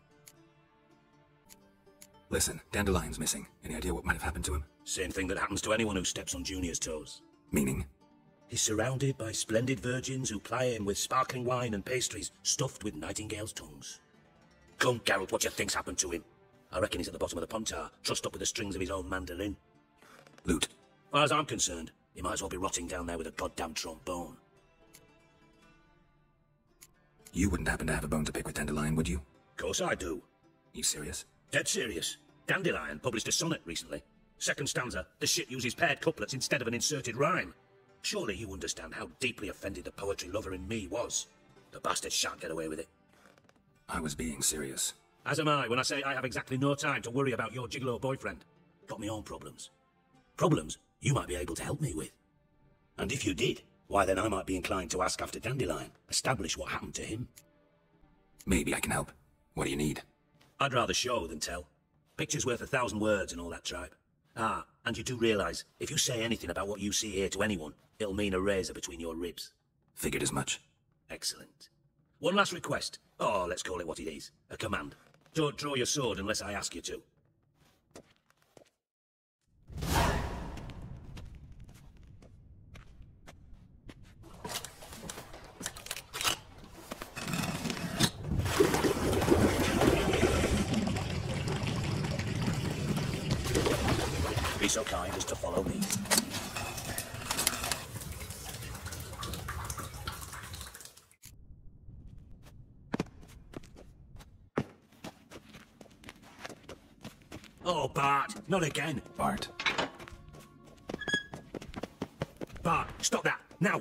Speaker 5: Listen, Dandelion's missing. Any idea what might have happened to him?
Speaker 9: Same thing that happens to anyone who steps on Junior's toes.
Speaker 5: Meaning?
Speaker 9: He's surrounded by splendid virgins who ply him with sparkling wine and pastries stuffed with nightingales' tongues. Come, Geralt, what do you think's happened to him? I reckon he's at the bottom of the pontar, trussed up with the strings of his own mandolin.
Speaker 5: Loot.
Speaker 9: As far as I'm concerned, he might as well be rotting down there with a goddamn trombone.
Speaker 5: You wouldn't happen to have a bone to pick with Dandelion, would you?
Speaker 9: Of course I do.
Speaker 5: You serious?
Speaker 9: Dead serious. Dandelion published a sonnet recently. Second stanza, the shit uses paired couplets instead of an inserted rhyme. Surely you understand how deeply offended the poetry lover in me was. The bastard shan't get away with it.
Speaker 5: I was being serious.
Speaker 9: As am I when I say I have exactly no time to worry about your gigolo boyfriend. Got my own problems. Problems you might be able to help me with. And if you did, why then I might be inclined to ask after Dandelion, establish what happened to him.
Speaker 5: Maybe I can help. What do you need?
Speaker 9: I'd rather show than tell. Picture's worth 1,000 words and all that tripe. Ah, and you do realise, if you say anything about what you see here to anyone, it'll mean a razor between your ribs.
Speaker 5: Figured as much.
Speaker 9: Excellent. One last request. Oh, let's call it what it is. A command. Don't draw your sword unless I ask you to. Be so kind as to follow me. Oh, Bart, not again.
Speaker 5: Bart.
Speaker 9: Bart, stop that, now.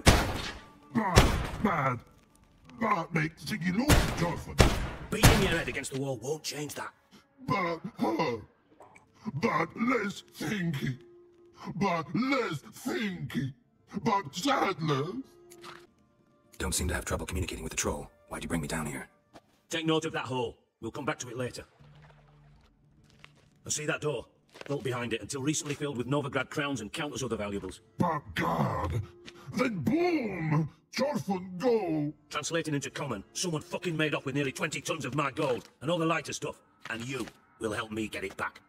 Speaker 7: Bad. Bart makes Ziggy Lord Johnson.
Speaker 9: Beating your head against the wall won't change that.
Speaker 7: But her. But less thinky. But less thinky. But sadness.
Speaker 5: Don't seem to have trouble communicating with the troll. Why'd you bring me down here?
Speaker 9: Take note of that hole. We'll come back to it later. And see that door? Built behind it until recently filled with Novigrad crowns and countless other valuables.
Speaker 7: But God. Then boom! Jorfun go!
Speaker 9: Translating into common, someone fucking made off with nearly 20 tons of my gold and all the lighter stuff. And you will help me get it back.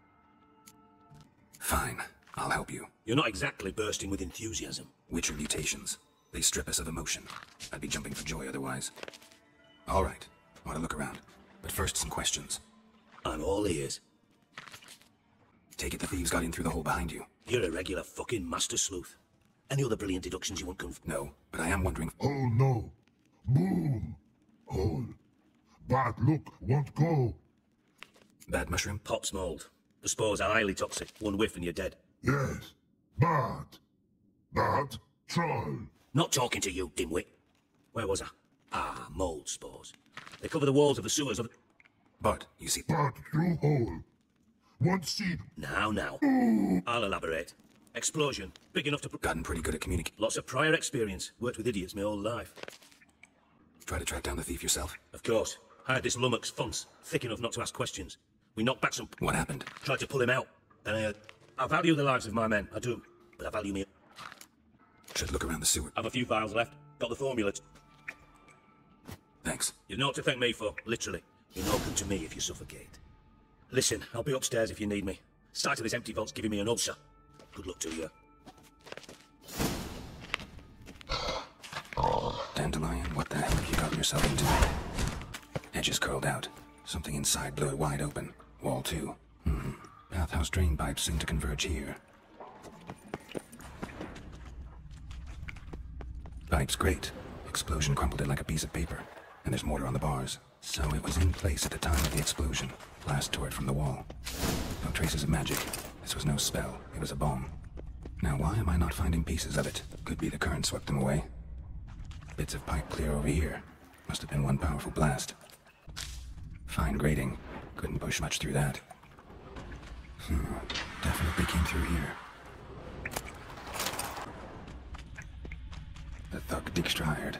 Speaker 5: Fine. I'll help you.
Speaker 9: You're not exactly bursting with enthusiasm.
Speaker 5: Witcher mutations. They strip us of emotion. I'd be jumping for joy otherwise. All right. I want to look around. But first, some questions.
Speaker 9: I'm all ears.
Speaker 5: Take it the thieves got in through the hole behind you.
Speaker 9: You're a regular fucking master sleuth. Any other brilliant deductions you want
Speaker 5: No, but I am wondering...
Speaker 7: Oh no. Boom. Hole. But look, won't go.
Speaker 5: Bad mushroom?
Speaker 9: Pop's mold. The spores are highly toxic. One whiff and you're dead.
Speaker 7: Yes. But troll.
Speaker 9: Not talking to you, dimwit. Where was I? Ah, mold spores. They cover the walls of the sewers of...
Speaker 5: But, you see...
Speaker 7: But through hole. Won't see...
Speaker 9: Now. I'll elaborate. Explosion. Big enough to...
Speaker 5: Gotten pretty good at communicating.
Speaker 9: Lots of prior experience. Worked with idiots my whole life.
Speaker 5: Try to track down the thief yourself?
Speaker 9: Of course. I had this lummox Funce, thick enough not to ask questions. We knocked back some...
Speaker 5: What happened?
Speaker 9: Tried to pull him out. Then I value the lives of my men, I do. But I value me...
Speaker 5: Should look around the sewer.
Speaker 9: I've a few files left. Got the formula.
Speaker 5: Thanks.
Speaker 9: You've naught to thank me for, literally. You're no good to me if you suffocate. Listen, I'll be upstairs if you need me. Sight of this empty vault's giving me an ulcer. Good luck to you.
Speaker 5: Dandelion, what the hell have you gotten yourself into? Edges curled out. Something inside blew it wide open. Wall too. Bathhouse drain pipes seem to converge here. Pipes great. Explosion crumpled it like a piece of paper. And there's mortar on the bars. So it was in place at the time of the explosion. Blast tore it from the wall. No traces of magic. This was no spell. It was a bomb. Now why am I not finding pieces of it? Could be the current swept them away. Bits of pipe clear over here. Must have been one powerful blast. Fine grating. Couldn't push much through that. Definitely came through here. The thug Dijkstra hired.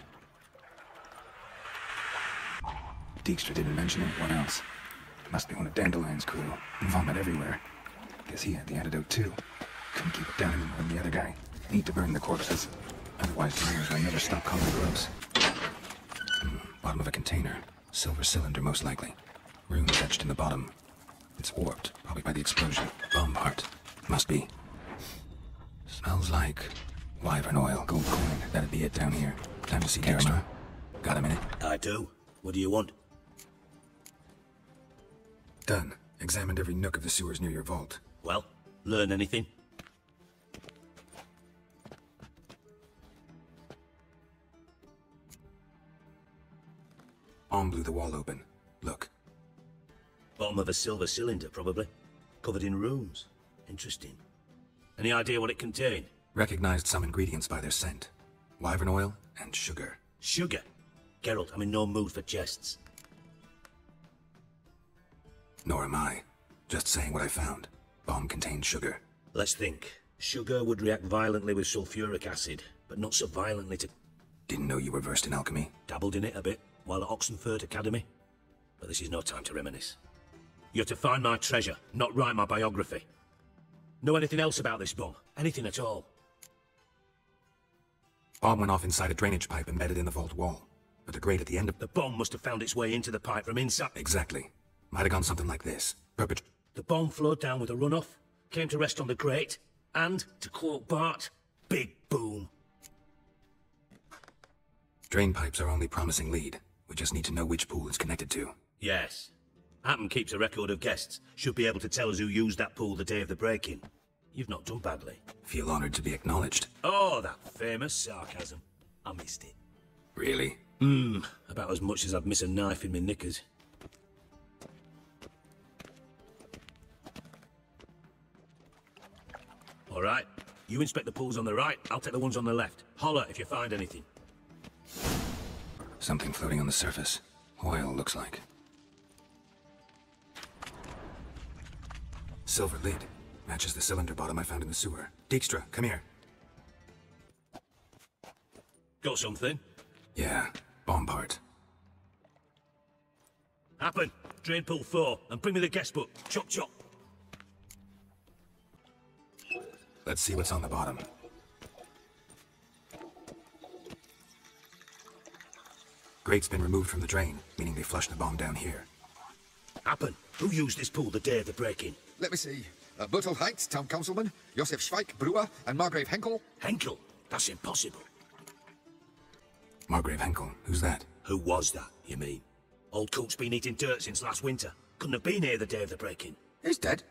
Speaker 5: Dijkstra didn't mention anyone else. Must be one of Dandelion's crew. Vomit everywhere. Guess he had the antidote too. Couldn't keep it down anymore than the other guy. Need to burn the corpses. Otherwise the rumors will never stop calling gross. Bottom of a container. Silver cylinder most likely. Runes etched in the bottom. It's warped, probably by the explosion. Bomb part. Must be. Smells like wyvern oil. Gold coin. That'd be it down here. Time to see Extra. Got a minute?
Speaker 9: I do. What do you want?
Speaker 5: Done. Examined every nook of the sewers near your vault.
Speaker 9: Well, learn anything?
Speaker 5: Om blew the wall open. Look.
Speaker 9: Bottom of a silver cylinder, probably. Covered in runes. Interesting. Any idea what it contained?
Speaker 5: Recognized some ingredients by their scent. Wyvern oil and sugar.
Speaker 9: Sugar? Geralt, I'm in no mood for jests.
Speaker 5: Nor am I. Just saying what I found. Bomb contained sugar.
Speaker 9: Let's think. Sugar would react violently with sulfuric acid, but not so violently to...
Speaker 5: Didn't know you were versed in alchemy.
Speaker 9: Dabbled in it a bit, while at Oxenford Academy. But this is no time to reminisce. You're to find my treasure, not write my biography. Know anything else about this bomb? Anything at all?
Speaker 5: Bomb went off inside a drainage pipe embedded in the vault wall. But the grate at the end of...
Speaker 9: The bomb must have found its way into the pipe from inside.
Speaker 5: Exactly. Might have gone something like this.
Speaker 9: The bomb flowed down with a runoff, came to rest on the grate, and, to quote Bart, big boom.
Speaker 5: Drain pipes are only promising lead. We just need to know which pool it's connected to.
Speaker 9: Yes. Hammond keeps a record of guests. Should be able to tell us who used that pool the day of the break-in. You've not done badly.
Speaker 5: Feel honored to be acknowledged.
Speaker 9: Oh, that famous sarcasm. I missed it.
Speaker 5: Really?
Speaker 9: About as much as I'd miss a knife in my knickers. All right. You inspect the pools on the right, I'll take the ones on the left. Holler if you find anything.
Speaker 5: Something floating on the surface. Oil, looks like. Silver lid. Matches the cylinder bottom I found in the sewer. Dijkstra, come here.
Speaker 9: Got something?
Speaker 5: Yeah, bomb part.
Speaker 9: Happen. Drain pool 4, and bring me the guest book. Chop chop.
Speaker 5: Let's see what's on the bottom. Grate's been removed from the drain, meaning they flushed the bomb down here.
Speaker 9: Happen. Who used this pool the day of the break-in?
Speaker 14: Let me see. Bertel Heights, town councilman, Josef Schweik, brewer, and Margrave Henkel.
Speaker 9: Henkel? That's impossible.
Speaker 5: Margrave Henkel? Who's that?
Speaker 9: Who was that, you mean? Old cook's been eating dirt since last winter. Couldn't have been here the day of the break-in.
Speaker 14: He's dead?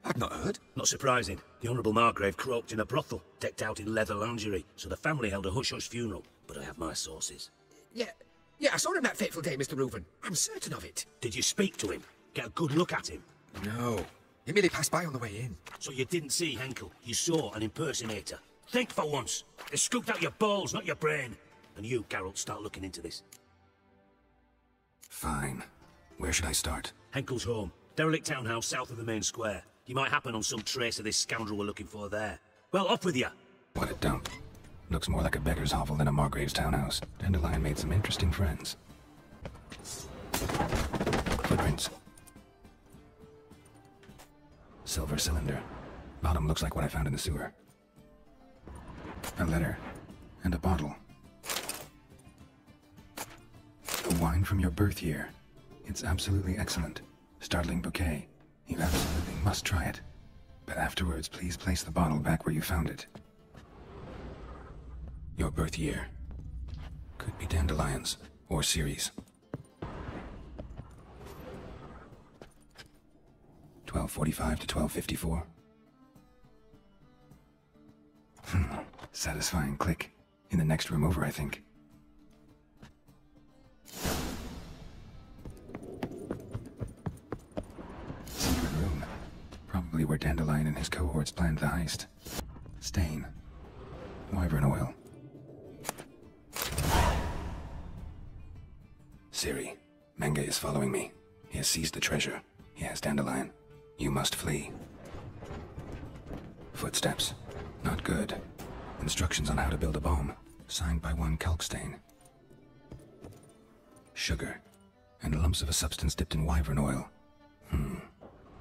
Speaker 14: I've not heard.
Speaker 9: Not surprising. The Honourable Margrave croaked in a brothel, decked out in leather lingerie, so the family held a hush-hush funeral. But I have my sources.
Speaker 18: Yeah, I saw him that fateful day, Mr. Reuben. I'm certain of it.
Speaker 9: Did you speak to him? Get a good look at him?
Speaker 14: No. He merely passed by on the way in.
Speaker 9: So you didn't see Henkel. You saw an impersonator. Think for once. They scooped out your balls, not your brain. And you, Geralt, start looking into this.
Speaker 5: Fine. Where should I start?
Speaker 9: Henkel's home. Derelict townhouse south of the main square. You might happen on some trace of this scoundrel we're looking for there. Well, off with you.
Speaker 5: What a dump. Looks more like a beggar's hovel than a Margrave's townhouse. Dandelion made some interesting friends. Footprints. Silver cylinder. Bottom looks like what I found in the sewer. A letter. And a bottle. A wine from your birth year. It's absolutely excellent. Startling bouquet. You absolutely must try it. But afterwards, please place the bottle back where you found it. Your birth year. Could be dandelions. Or Ceres. 1245 to 1254. Satisfying click. In the next room over, I think. Secret room. Probably where Dandelion and his cohorts planned the heist. Stain. Wyvern oil. Ciri, Menge is following me. He has seized the treasure. He has Dandelion. You must flee. Footsteps. Not good. Instructions on how to build a bomb. Signed by one Kalkstain. Sugar. And lumps of a substance dipped in wyvern oil.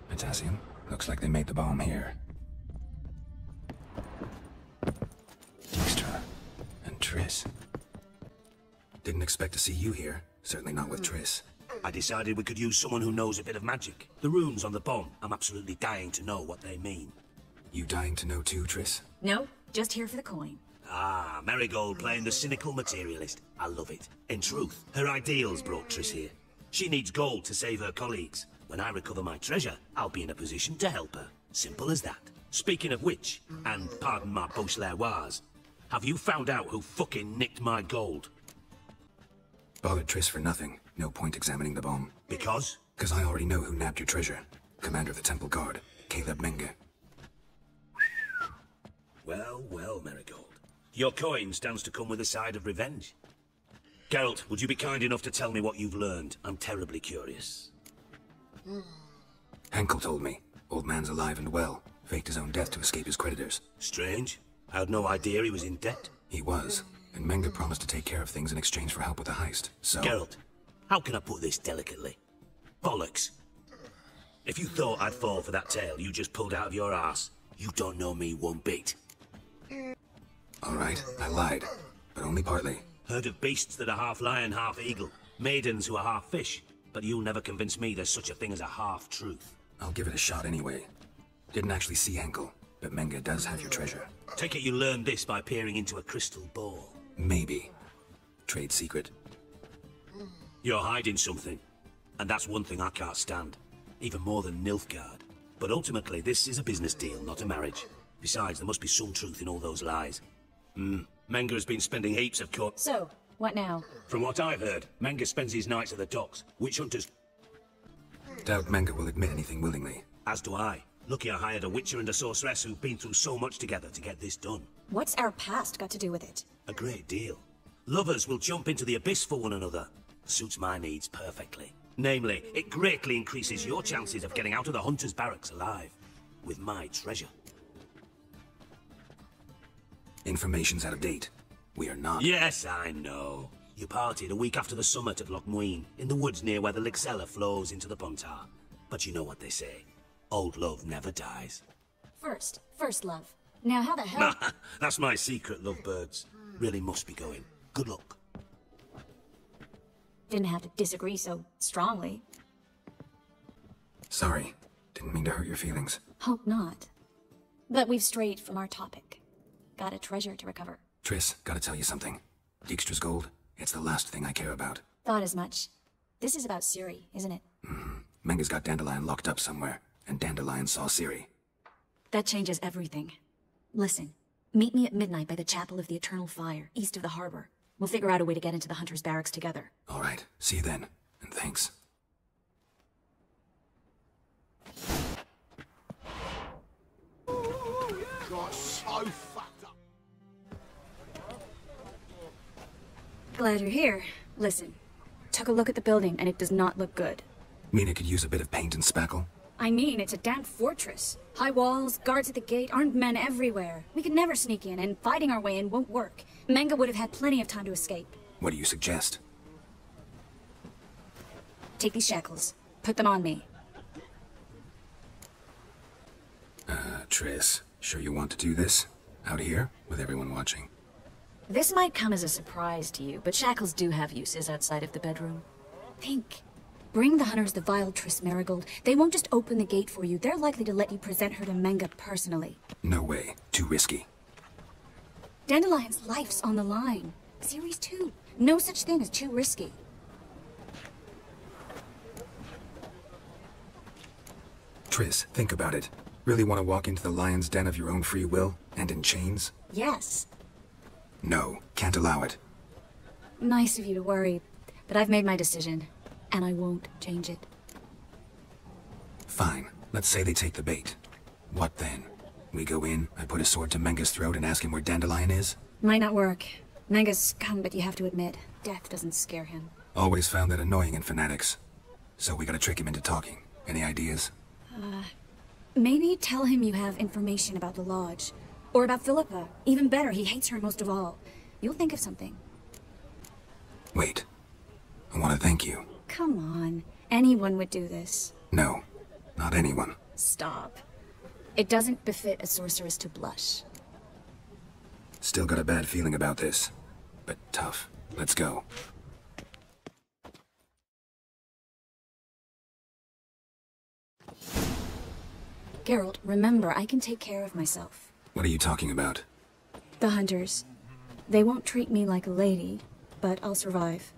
Speaker 5: Potassium. Looks like they made the bomb here. Dijkstra. And Triss. Didn't expect to see you here. Certainly not with Triss.
Speaker 9: I decided we could use someone who knows a bit of magic. The runes on the bomb, I'm absolutely dying to know what they mean.
Speaker 5: You dying to know too, Triss?
Speaker 13: No, just here for the coin.
Speaker 9: Ah, Marigold playing the cynical materialist. I love it. In truth, her ideals brought Triss here. She needs gold to save her colleagues. When I recover my treasure, I'll be in a position to help her. Simple as that. Speaking of which, and pardon my Beauclervoise, have you found out who fucking nicked my gold?
Speaker 5: Bothered Triss for nothing. No point examining the bomb.
Speaker 9: Because?
Speaker 5: Because I already know who nabbed your treasure. Commander of the Temple Guard, Caleb Menge.
Speaker 9: Well, well, Marigold. Your coin stands to come with a side of revenge. Geralt, would you be kind enough to tell me what you've learned? I'm terribly curious.
Speaker 5: Henkel told me. Old man's alive and well. Faked his own death to escape his creditors.
Speaker 9: Strange. I had no idea he was in debt.
Speaker 5: He was. And Menge promised to take care of things in exchange for help with the heist. So...
Speaker 9: Geralt, how can I put this delicately? Bollocks. If you thought I'd fall for that tale you just pulled out of your arse, you don't know me one bit.
Speaker 5: Alright, I lied. But only partly.
Speaker 9: Heard of beasts that are half lion, half eagle. Maidens who are half fish. But you'll never convince me there's such a thing as a half-truth.
Speaker 5: I'll give it a shot anyway. Didn't actually see Henkel, but Menge does have your treasure.
Speaker 9: Take it you learned this by peering into a crystal ball.
Speaker 5: Maybe. Trade secret.
Speaker 9: You're hiding something. And that's one thing I can't stand. Even more than Nilfgaard. But ultimately, this is a business deal, not a marriage. Besides, there must be some truth in all those lies. Menge has been spending heaps of
Speaker 13: So, what now?
Speaker 9: From what I've heard, Menge spends his nights at the docks. Witch hunters...
Speaker 5: Doubt Menge will admit anything willingly.
Speaker 9: As do I. Lucky I hired a witcher and a sorceress who've been through so much together to get this done.
Speaker 13: What's our past got to do with it?
Speaker 9: A great deal. Lovers will jump into the abyss for one another. Suits my needs perfectly. Namely, it greatly increases your chances of getting out of the hunter's barracks alive. With my treasure.
Speaker 5: Information's out of date. We are not...
Speaker 9: Yes, I know. You partied a week after the summit at Loch Muin, in the woods near where the Lixella flows into the Pontar. But you know what they say. Old love never dies.
Speaker 13: First love. Now how the hell...
Speaker 9: That's my secret, lovebirds. Really must be going. Good luck.
Speaker 13: Didn't have to disagree so strongly.
Speaker 5: Sorry. Didn't mean to hurt your feelings.
Speaker 13: Hope not. But we've strayed from our topic. Got a treasure to recover.
Speaker 5: Triss, gotta tell you something. Dijkstra's gold, it's the last thing I care about.
Speaker 13: Thought as much. This is about Ciri, isn't it?
Speaker 5: Menge's got Dandelion locked up somewhere, and Dandelion saw Ciri.
Speaker 13: That changes everything. Listen, meet me at midnight by the Chapel of the Eternal Fire, east of the harbor. We'll figure out a way to get into the Hunter's barracks together.
Speaker 5: All right, see you then, and thanks.
Speaker 16: Got so fucked up.
Speaker 13: Glad you're here. Listen, took a look at the building and it does not look good.
Speaker 5: Mean it could use a bit of paint and spackle?
Speaker 13: I mean, it's a damn fortress. High walls, guards at the gate, armed men everywhere. We could never sneak in, and fighting our way in won't work. Menge would have had plenty of time to escape.
Speaker 5: What do you suggest?
Speaker 13: Take these shackles. Put them on me.
Speaker 5: Triss, sure you want to do this? Out here, with everyone watching?
Speaker 13: This might come as a surprise to you, but shackles do have uses outside of the bedroom. Think. Bring the hunters the vile Triss Marigold. They won't just open the gate for you. They're likely to let you present her to Menge personally.
Speaker 5: No way. Too risky.
Speaker 13: Dandelion's life's on the line. Ciri's too. No such thing as too risky.
Speaker 5: Triss, think about it. Really want to walk into the lion's den of your own free will, and in chains?
Speaker 13: Yes.
Speaker 5: No, can't allow it.
Speaker 13: Nice of you to worry, but I've made my decision. And I won't change it.
Speaker 5: Fine. Let's say they take the bait. What then? We go in, I put a sword to Menge's throat and ask him where Dandelion is?
Speaker 13: Might not work. Menge's scum, but you have to admit, death doesn't scare him.
Speaker 5: Always found that annoying in fanatics. So we gotta trick him into talking. Any ideas?
Speaker 13: Maybe tell him you have information about the Lodge. Or about Philippa. Even better, he hates her most of all. You'll think of something.
Speaker 5: Wait. I want to thank you.
Speaker 13: Come on. Anyone would do this.
Speaker 5: No, not anyone.
Speaker 13: Stop. It doesn't befit a sorceress to blush.
Speaker 5: Still got a bad feeling about this. But tough. Let's go.
Speaker 13: Geralt, remember, I can take care of myself.
Speaker 5: What are you talking about?
Speaker 13: The hunters. They won't treat me like a lady, but I'll survive.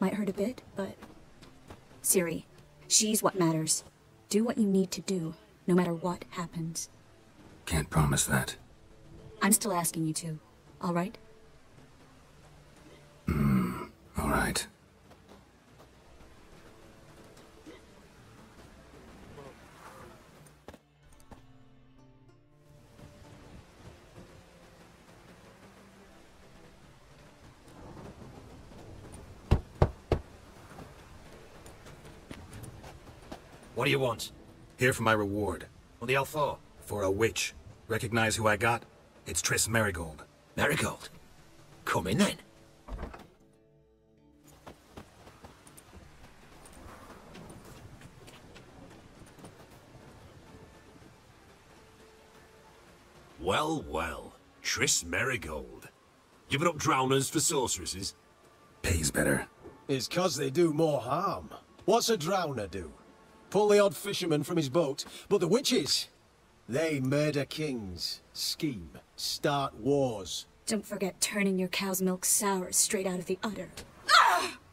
Speaker 13: Might hurt a bit, but... Ciri, she's what matters. Do what you need to do, no matter what happens.
Speaker 5: Can't promise that.
Speaker 13: I'm still asking you to, all right?
Speaker 5: All right.
Speaker 22: What do you want?
Speaker 5: Here for my reward.
Speaker 22: What the hell for?
Speaker 5: For a witch. Recognize who I got? It's Triss Merigold.
Speaker 22: Merigold? Come in then.
Speaker 10: Well, well. Triss Merigold. Giving up drowners for sorceresses?
Speaker 5: Pays better.
Speaker 20: It's 'cause they do more harm. What's a drowner do? Pull the odd fisherman from his boat, but the witches, they murder kings, scheme, start wars.
Speaker 13: Don't forget turning your cow's milk sour straight out of the udder.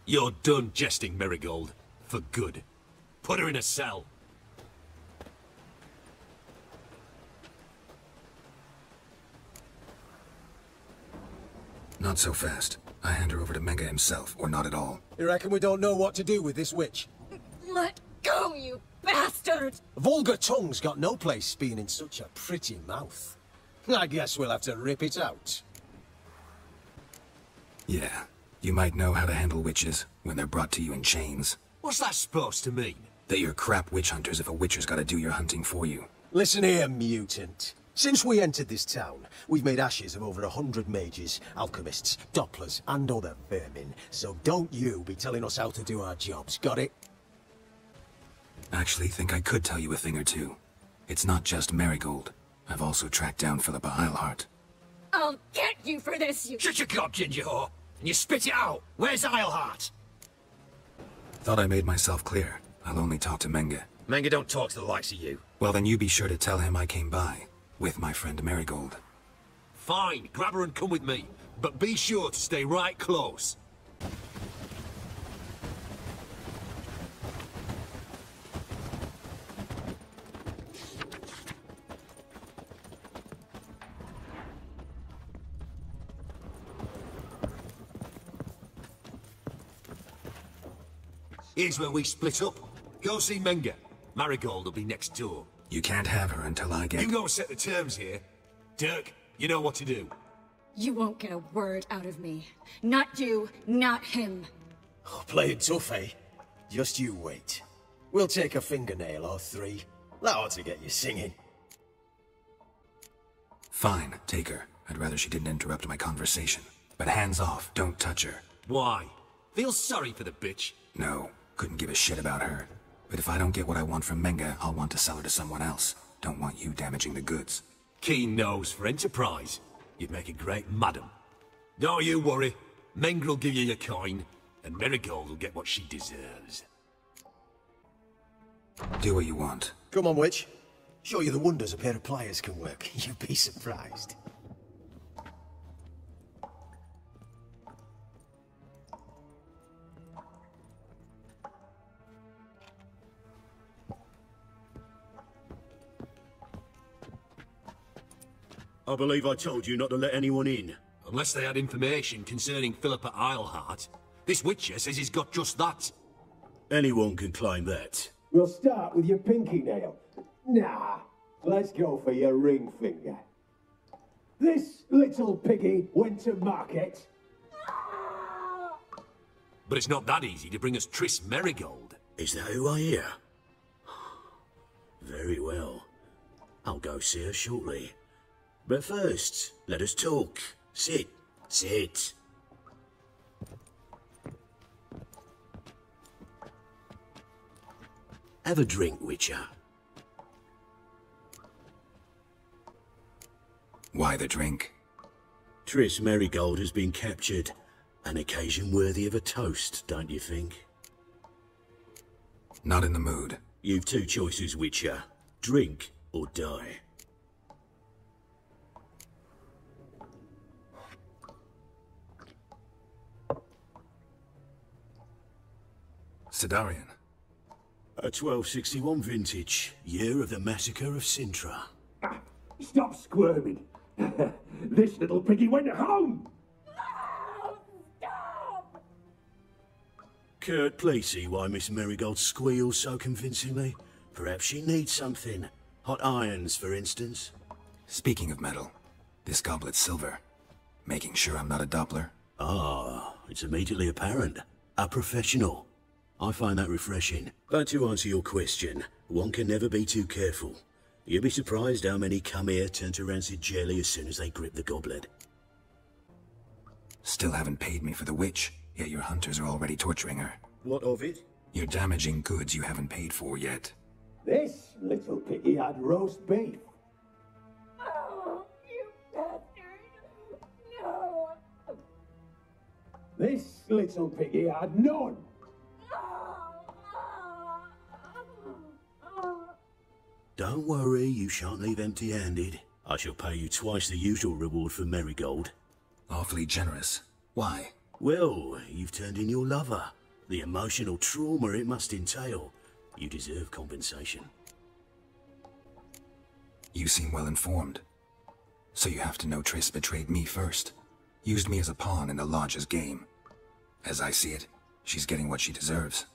Speaker 10: You're done jesting, Merigold. For good. Put her in a cell.
Speaker 5: Not so fast. I hand her over to Menge himself, or not at all.
Speaker 20: You reckon we don't know what to do with this witch?
Speaker 6: Let go, you bastard!
Speaker 20: Vulgar tongue's got no place being in such a pretty mouth. I guess we'll have to rip it out.
Speaker 5: Yeah. You might know how to handle witches when they're brought to you in chains.
Speaker 10: What's that supposed to mean?
Speaker 5: That you're crap witch hunters if a witcher's gotta do your hunting for you.
Speaker 20: Listen here, mutant. Since we entered this town, we've made ashes of over 100 mages, alchemists, dopplers, and other vermin. So don't you be telling us how to do our jobs, got it?
Speaker 5: Actually think I could tell you a thing or two. It's not just Merigold. I've also tracked down Philippa Eilhart.
Speaker 6: I'll get you for this, you...
Speaker 10: Shut your gob, ginger whore, and you spit it out. Where's Eilhart?
Speaker 5: Thought I made myself clear. I'll only talk to Menge.
Speaker 10: Menge don't talk to the likes of you.
Speaker 5: Well, then you be sure to tell him I came by. With my friend Merigold.
Speaker 10: Fine, grab her and come with me. But be sure to stay right close. Here's where we split up. Go see Menge. Merigold will be next door.
Speaker 5: You can't have her until I get...
Speaker 10: You go set the terms here. Dirk, you know what to do.
Speaker 13: You won't get a word out of me. Not you, not him.
Speaker 20: Oh, playing tough, eh? Just you wait. We'll take a fingernail or three. That ought to get you singing.
Speaker 5: Fine, take her. I'd rather she didn't interrupt my conversation. But hands off, don't touch her.
Speaker 10: Why? Feel sorry for the bitch?
Speaker 5: No, couldn't give a shit about her. But if I don't get what I want from Menge, I'll want to sell her to someone else. Don't want you damaging the goods.
Speaker 10: Keen nose for enterprise. You'd make a great madam. Don't you worry. Menge will give you your coin, and Merigold will get what she deserves.
Speaker 5: Do what you want.
Speaker 20: Come on, witch. Show you the wonders a pair of pliers can work. You'd be surprised.
Speaker 7: I believe I told you not to let anyone in.
Speaker 10: Unless they had information concerning Philippa Eilhart. This witcher says he's got just that.
Speaker 7: Anyone can claim that.
Speaker 20: We'll start with your pinky nail. Nah, let's go for your ring finger. This little piggy went to market.
Speaker 10: But it's not that easy to bring us Triss Merigold.
Speaker 7: Is that who I hear? Very well. I'll go see her shortly. But first, let us talk. Sit. Sit. Have a drink, Witcher.
Speaker 5: Why the drink?
Speaker 7: Triss Merigold has been captured. An occasion worthy of a toast, don't you think?
Speaker 5: Not in the mood.
Speaker 7: You've two choices, Witcher. Drink,
Speaker 9: or die.
Speaker 5: Sidarian.
Speaker 9: A 1261 vintage, year of the massacre of Sintra.
Speaker 10: Stop squirming. This little piggy went home.
Speaker 9: Can't please see why Miss Marigold squeals so convincingly. Perhaps she needs something. Hot irons, for instance.
Speaker 5: Speaking of metal, this goblet's silver. Making sure I'm not a Doppler.
Speaker 9: Ah, it's immediately apparent. A professional. I find that refreshing. But to answer your question, one can never be too careful. You'd be surprised how many come here turn to rancid jelly as soon as they grip the goblet.
Speaker 5: Still haven't paid me for the witch, yet your hunters are already torturing her.
Speaker 9: What of it?
Speaker 5: You're damaging goods you haven't paid for yet.
Speaker 10: This little piggy had roast beef.
Speaker 11: Oh, you bastard! No!
Speaker 10: This little piggy had none.
Speaker 9: Don't worry, you shan't leave empty-handed. I shall pay you twice the usual reward for Marigold.
Speaker 5: Awfully generous. Why?
Speaker 9: Well, you've turned in your lover. The emotional trauma it must entail. You deserve compensation.
Speaker 5: You seem well informed. So you have to know Triss betrayed me first. Used me as a pawn in the Lodge's game. As I see it, she's getting what she deserves.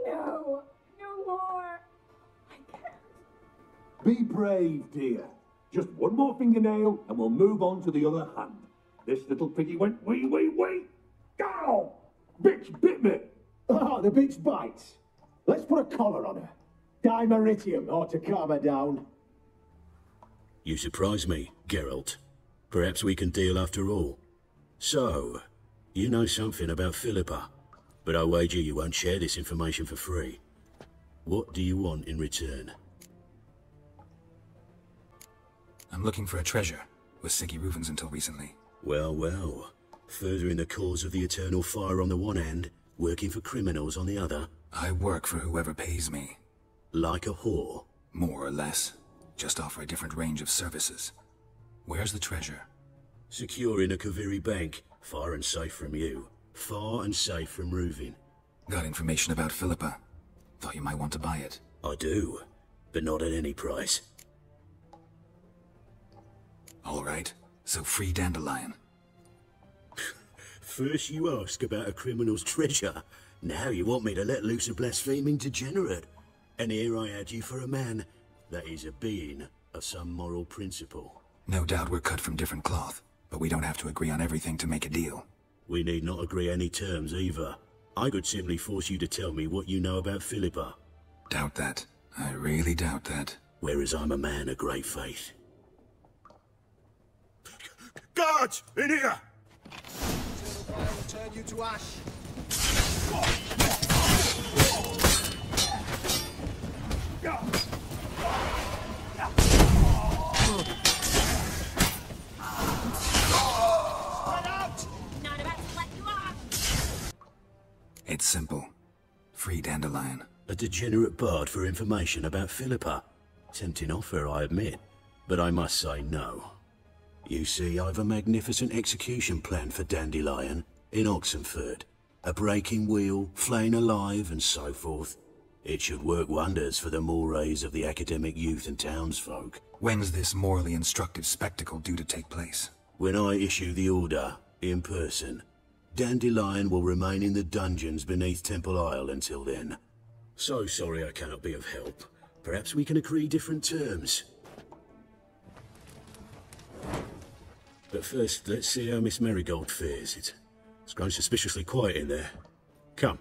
Speaker 11: No, no more.
Speaker 10: Be brave, dear. Just one more fingernail and we'll move on to the other hand. This little piggy went wee, wee, wee. Ow! Bitch bit me. Ah, the bitch bites. Let's put a collar on her. Dimeritium ought to calm her down.
Speaker 9: You surprise me, Geralt. Perhaps we can deal after all. So, you know something about Philippa, but I wager you won't share this information for free. What do you want in return?
Speaker 5: I'm looking for a treasure. Was Siggy Reuven's until recently.
Speaker 9: Well, well. Furthering the cause of the Eternal Fire on the one hand, working for criminals on the other.
Speaker 5: I work for whoever pays me.
Speaker 9: Like a whore?
Speaker 5: More or less. Just offer a different range of services. Where's the treasure?
Speaker 9: Secure in a Kaviri bank. Far and safe from you. Far and safe from Reuven.
Speaker 5: Got information about Philippa. Thought you might want to buy it.
Speaker 9: I do, but not at any price.
Speaker 5: All right, so free Dandelion.
Speaker 9: First you ask about a criminal's treasure. Now you want me to let loose a blaspheming degenerate. And here I had you for a man that is a being of some moral principle.
Speaker 5: No doubt we're cut from different cloth, but we don't have to agree on everything to make a deal.
Speaker 9: We need not agree any terms either. I could simply force you to tell me what you know about Philippa.
Speaker 5: Doubt that. I really doubt that.
Speaker 9: Whereas I'm a man of great faith.
Speaker 7: Guards! In here!
Speaker 16: I will turn you to ash.
Speaker 5: It's simple. Free Dandelion.
Speaker 9: A degenerate bard for information about Philippa. Tempting offer, I admit, but I must say no. You see, I've a magnificent execution plan for Dandelion in Oxenford. A breaking wheel, flaying alive, and so forth. It should work wonders for the mores of the academic youth and townsfolk.
Speaker 5: When's this morally instructive spectacle due to take place?
Speaker 9: When I issue the order, in person. Dandelion will remain in the dungeons beneath Temple Isle until then. So sorry I cannot be of help. Perhaps we can agree different terms. But first, let's see how Miss Marigold fares. It's grown suspiciously quiet in there. Come.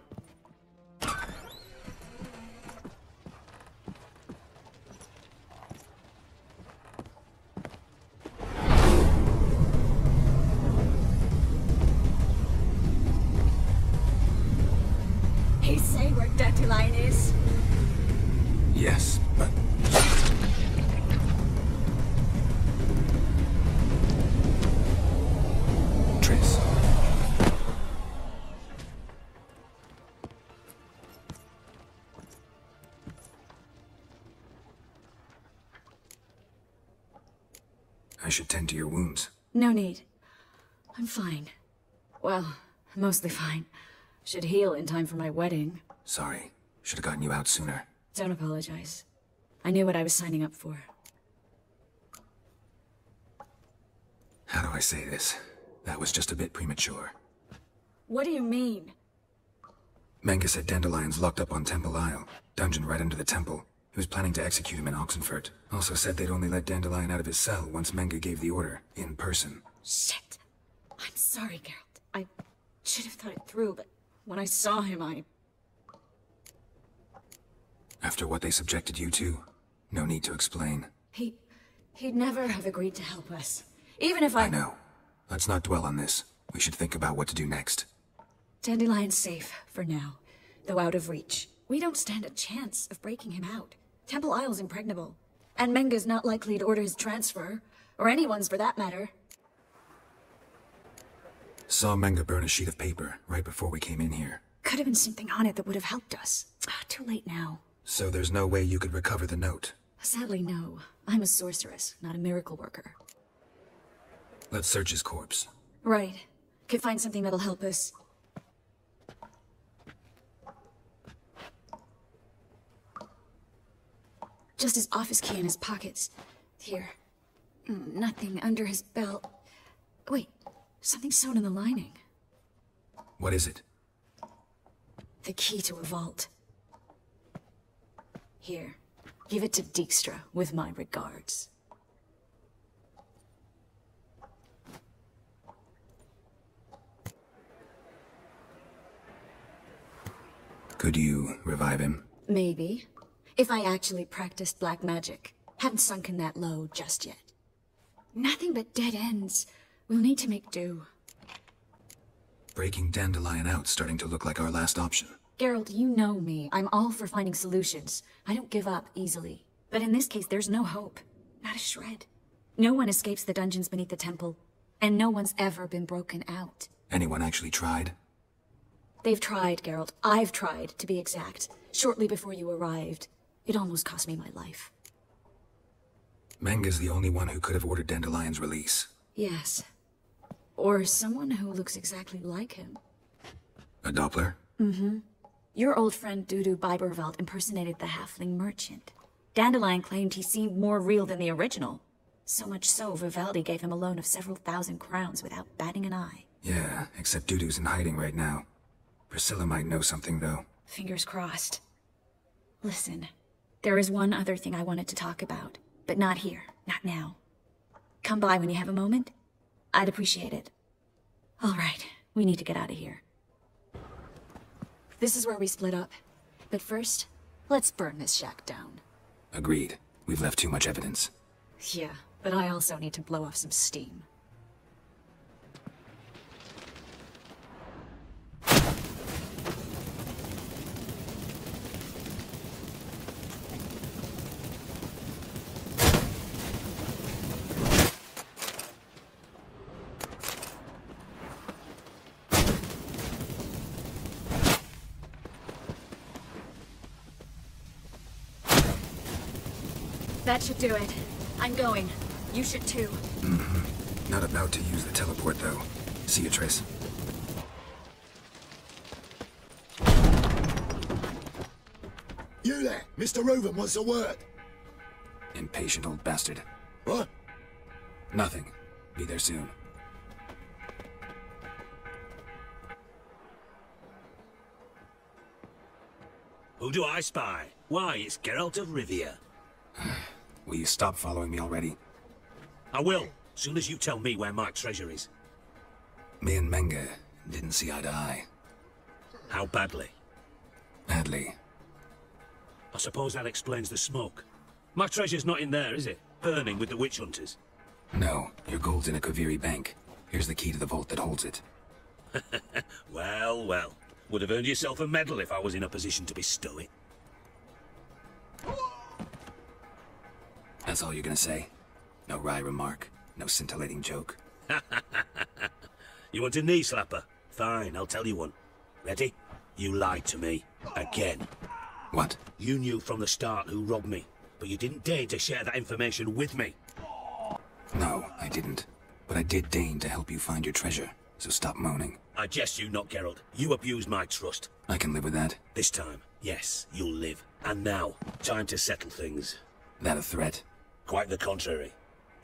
Speaker 13: He's saying where Dandelion is.
Speaker 5: Yes, but... Triss. should tend to your wounds.
Speaker 13: No need. I'm fine. Well, mostly fine. Should heal in time for my wedding.
Speaker 5: Sorry. Should have gotten you out sooner.
Speaker 13: Don't apologize. I knew what I was signing up for.
Speaker 5: How do I say this? That was just a bit premature.
Speaker 13: What do you mean?
Speaker 5: Menge said Dandelion's locked up on Temple Isle. Dungeon right under the temple. He was planning to execute him in Oxenfurt. Also said they'd only let Dandelion out of his cell once Menge gave the order, in person.
Speaker 13: Shit. I'm sorry, Geralt. I should have thought it through, but when I saw him,
Speaker 5: After what they subjected you to, no need to explain.
Speaker 13: He'd never have agreed to help us. Even if I
Speaker 5: know. Let's not dwell on this. We should think about what to do next.
Speaker 13: Dandelion's safe, for now. Though out of reach. We don't stand a chance of breaking him out. Temple Isle's impregnable. And Menge's not likely to order his transfer. Or anyone's, for that matter.
Speaker 5: Saw Menge burn a sheet of paper right before we came in here.
Speaker 13: Could have been something on it that would have helped us. Too late now.
Speaker 5: So there's no way you could recover the note?
Speaker 13: Sadly, no. I'm a sorceress, not a miracle worker.
Speaker 5: Let's search his corpse.
Speaker 13: Right. Could find something that'll help us. Just his office key in his pockets. Here. Nothing under his belt. Wait, something sewn in the lining.
Speaker 5: What is it?
Speaker 13: The key to a vault. Here. Give it to Dijkstra, with my regards.
Speaker 5: Could you revive him?
Speaker 13: Maybe. If I actually practiced black magic. Haven't sunken that low just yet. Nothing but dead ends. We'll need to make do.
Speaker 5: Breaking Dandelion out's starting to look like our last option.
Speaker 13: Geralt, you know me. I'm all for finding solutions. I don't give up easily. But in this case, there's no hope. Not a shred. No one escapes the dungeons beneath the temple. And no one's ever been broken out.
Speaker 5: Anyone actually tried?
Speaker 13: They've tried, Geralt. I've tried, to be exact. Shortly before you arrived. It almost cost me my life.
Speaker 5: Menge's the only one who could have ordered Dandelion's release.
Speaker 13: Yes. Or someone who looks exactly like him.
Speaker 5: A Doppler?
Speaker 13: Mm-hmm. Your old friend Dudu Biberveld impersonated the halfling merchant. Dandelion claimed he seemed more real than the original. So much so, Vivaldi gave him a loan of several thousand crowns without batting an eye.
Speaker 5: Yeah, except Dudu's in hiding right now. Priscilla might know something, though.
Speaker 13: Fingers crossed. Listen, there is one other thing I wanted to talk about. But not here, not now. Come by when you have a moment. I'd appreciate it. All right, we need to get out of here. This is where we split up. But first, let's burn this shack down.
Speaker 5: Agreed. We've left too much evidence.
Speaker 13: Yeah, but I also need to blow off some steam. That should do it. I'm going. You should too.
Speaker 5: Mm-hmm. Not about to use the teleport, though. See you, Triss.
Speaker 7: You there! Mr. Reuven wants a word.
Speaker 5: Impatient old bastard.
Speaker 7: What?
Speaker 5: Nothing. Be there soon.
Speaker 9: Who do I spy? Why, it's Geralt of Rivia.
Speaker 5: Will you stop following me already?
Speaker 9: I will, soon as you tell me where my treasure is.
Speaker 5: Me and Menge didn't see eye to eye.
Speaker 9: How badly?
Speaker 5: Badly.
Speaker 9: I suppose that explains the smoke. My treasure's not in there, is it? Burning with the witch hunters.
Speaker 5: No, your gold's in a Kaviri bank. Here's the key to the vault that holds it.
Speaker 9: Well, well. Would have earned yourself a medal if I was in a position to bestow it.
Speaker 5: That's all you're gonna say? No wry remark, no scintillating joke?
Speaker 9: You want a knee slapper? Fine, I'll tell you one. Ready? You lied to me. Again.
Speaker 5: What?
Speaker 9: You knew from the start who robbed me, but you didn't dare to share that information with me.
Speaker 5: No, I didn't. But I did deign to help you find your treasure, so stop moaning.
Speaker 9: I jest you not, Geralt. You abused my trust.
Speaker 5: I can live with that.
Speaker 9: This time, yes, you'll live. And now, time to settle things.
Speaker 5: That a threat?
Speaker 9: Quite the contrary.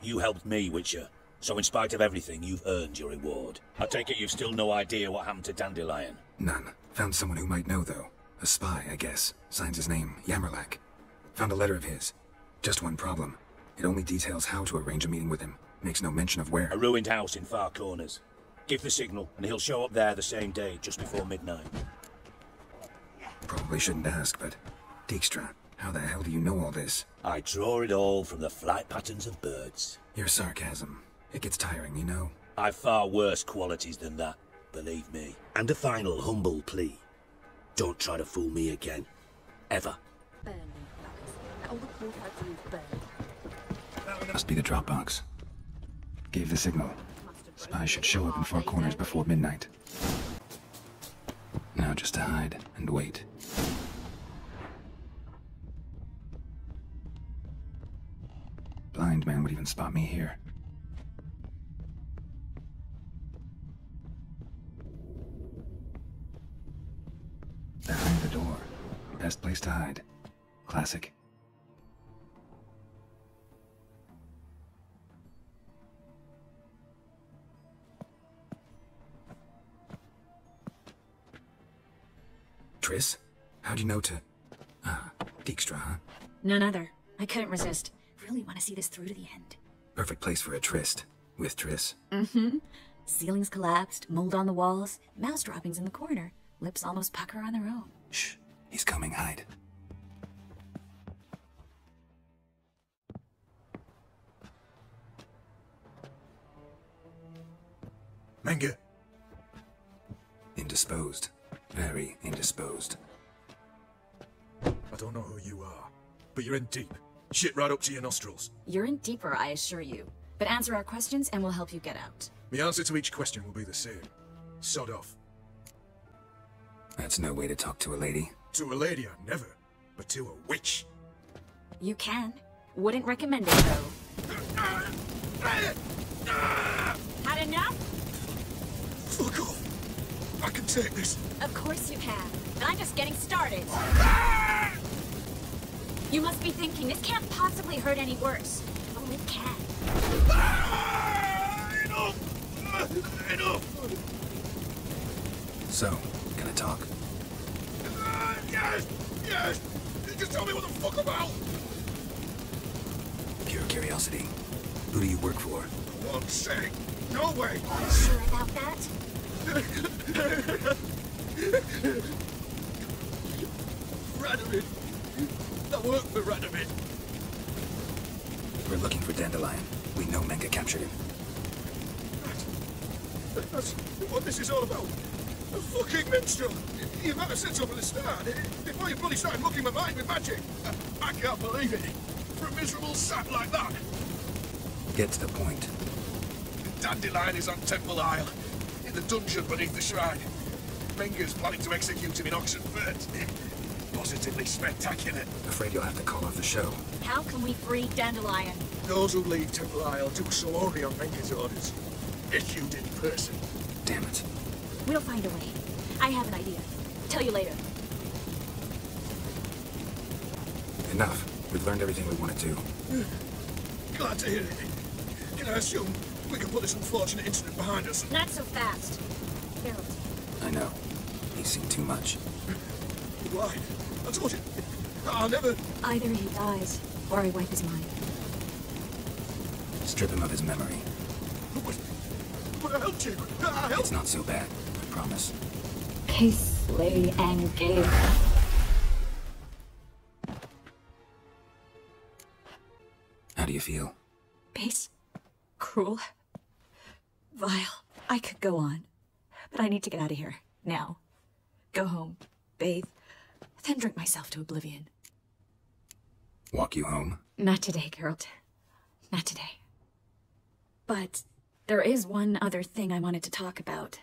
Speaker 9: You helped me, Witcher. So in spite of everything, you've earned your reward. I take it you've still no idea what happened to Dandelion?
Speaker 5: None. Found someone who might know, though. A spy, I guess. Signs his name, Yammerlack. Found a letter of his. Just one problem. It only details how to arrange a meeting with him. Makes no mention of where.
Speaker 9: A ruined house in Far Corners. Give the signal, and he'll show up there the same day, just before midnight.
Speaker 5: Probably shouldn't ask, but... Dijkstra, how the hell do you know all this?
Speaker 9: I draw it all from the flight patterns of birds.
Speaker 5: Your sarcasm. It gets tiring, you know.
Speaker 9: I've far worse qualities than that, believe me. And a final humble plea. Don't try to fool me again. Ever.
Speaker 5: Must be the Dropbox. Gave the signal. Spies should show up in Far Corners before midnight. Now just to hide and wait. Blind man would even spot me here. Behind the door. Best place to hide. Classic. Triss? How'd you know to... Ah, Dijkstra, huh?
Speaker 13: None other. I couldn't resist. Really want to see this through to the end.
Speaker 5: Perfect place for a tryst. With Triss.
Speaker 13: Mm-hmm. Ceilings collapsed, mold on the walls, mouse droppings in the corner. Lips almost pucker on their own.
Speaker 5: Shh. He's coming. Hide.
Speaker 7: Menge.
Speaker 5: Indisposed. Very indisposed.
Speaker 7: I don't know who you are, but you're in deep. Shit right up to your nostrils.
Speaker 13: You're in deeper, I assure you. But answer our questions and we'll help you get out.
Speaker 7: The answer to each question will be the same. Sod off.
Speaker 5: That's no way to talk to a lady.
Speaker 7: To a lady, I'd never. But to a witch.
Speaker 13: You can. Wouldn't recommend it, though. Had enough?
Speaker 7: Fuck off. I can take this.
Speaker 13: Of course you can. I'm just getting started. You must be thinking, this can't possibly hurt any worse. Oh, it can.
Speaker 7: Enough! Enough!
Speaker 5: So, gonna talk?
Speaker 7: Yes! Yes! Just tell me what the fuck about!
Speaker 5: Pure curiosity. Who do you work for?
Speaker 7: For one's sake! No way!
Speaker 13: Sure about that?
Speaker 7: Radomir! I work for Radomir!
Speaker 5: We're looking for Dandelion. We know Menge captured him.
Speaker 7: That's what this is all about. A fucking minstrel! You might have said so from the start. Before you bloody started mucking my mind with magic. I can't believe it. For a miserable sap like that.
Speaker 5: Get to the point.
Speaker 7: Dandelion is on Temple Isle. In the dungeon beneath the shrine. Menge's planning to execute him in auction first. Positively spectacular.
Speaker 5: Afraid you'll have to call off the show.
Speaker 13: How can we free Dandelion?
Speaker 7: Those who leave Temple Isle do so only on Menge's orders. Issued in person.
Speaker 5: Damn it.
Speaker 13: We'll find a way. I have an idea. Tell you later.
Speaker 5: Enough. We've learned everything we wanted to.
Speaker 7: Glad to hear it. Can I assume we can put this unfortunate incident behind us?
Speaker 13: Not so fast. Geralt.
Speaker 5: I know. He's seen too much.
Speaker 7: Why? I told you. I'll never...
Speaker 13: Either he dies, or I wipe his mind.
Speaker 5: Strip him of his memory.
Speaker 7: But I helped you. I helped.
Speaker 5: It's not so bad, I promise.
Speaker 13: Kiss, lay, and give.
Speaker 5: How do you feel?
Speaker 13: Base. Cruel. Vile. I could go on. But I need to get out of here. Now. Go home. Bathe. Then drink myself to oblivion.
Speaker 5: Walk you home?
Speaker 13: Not today, Geralt. Not today. But there is one other thing I wanted to talk about.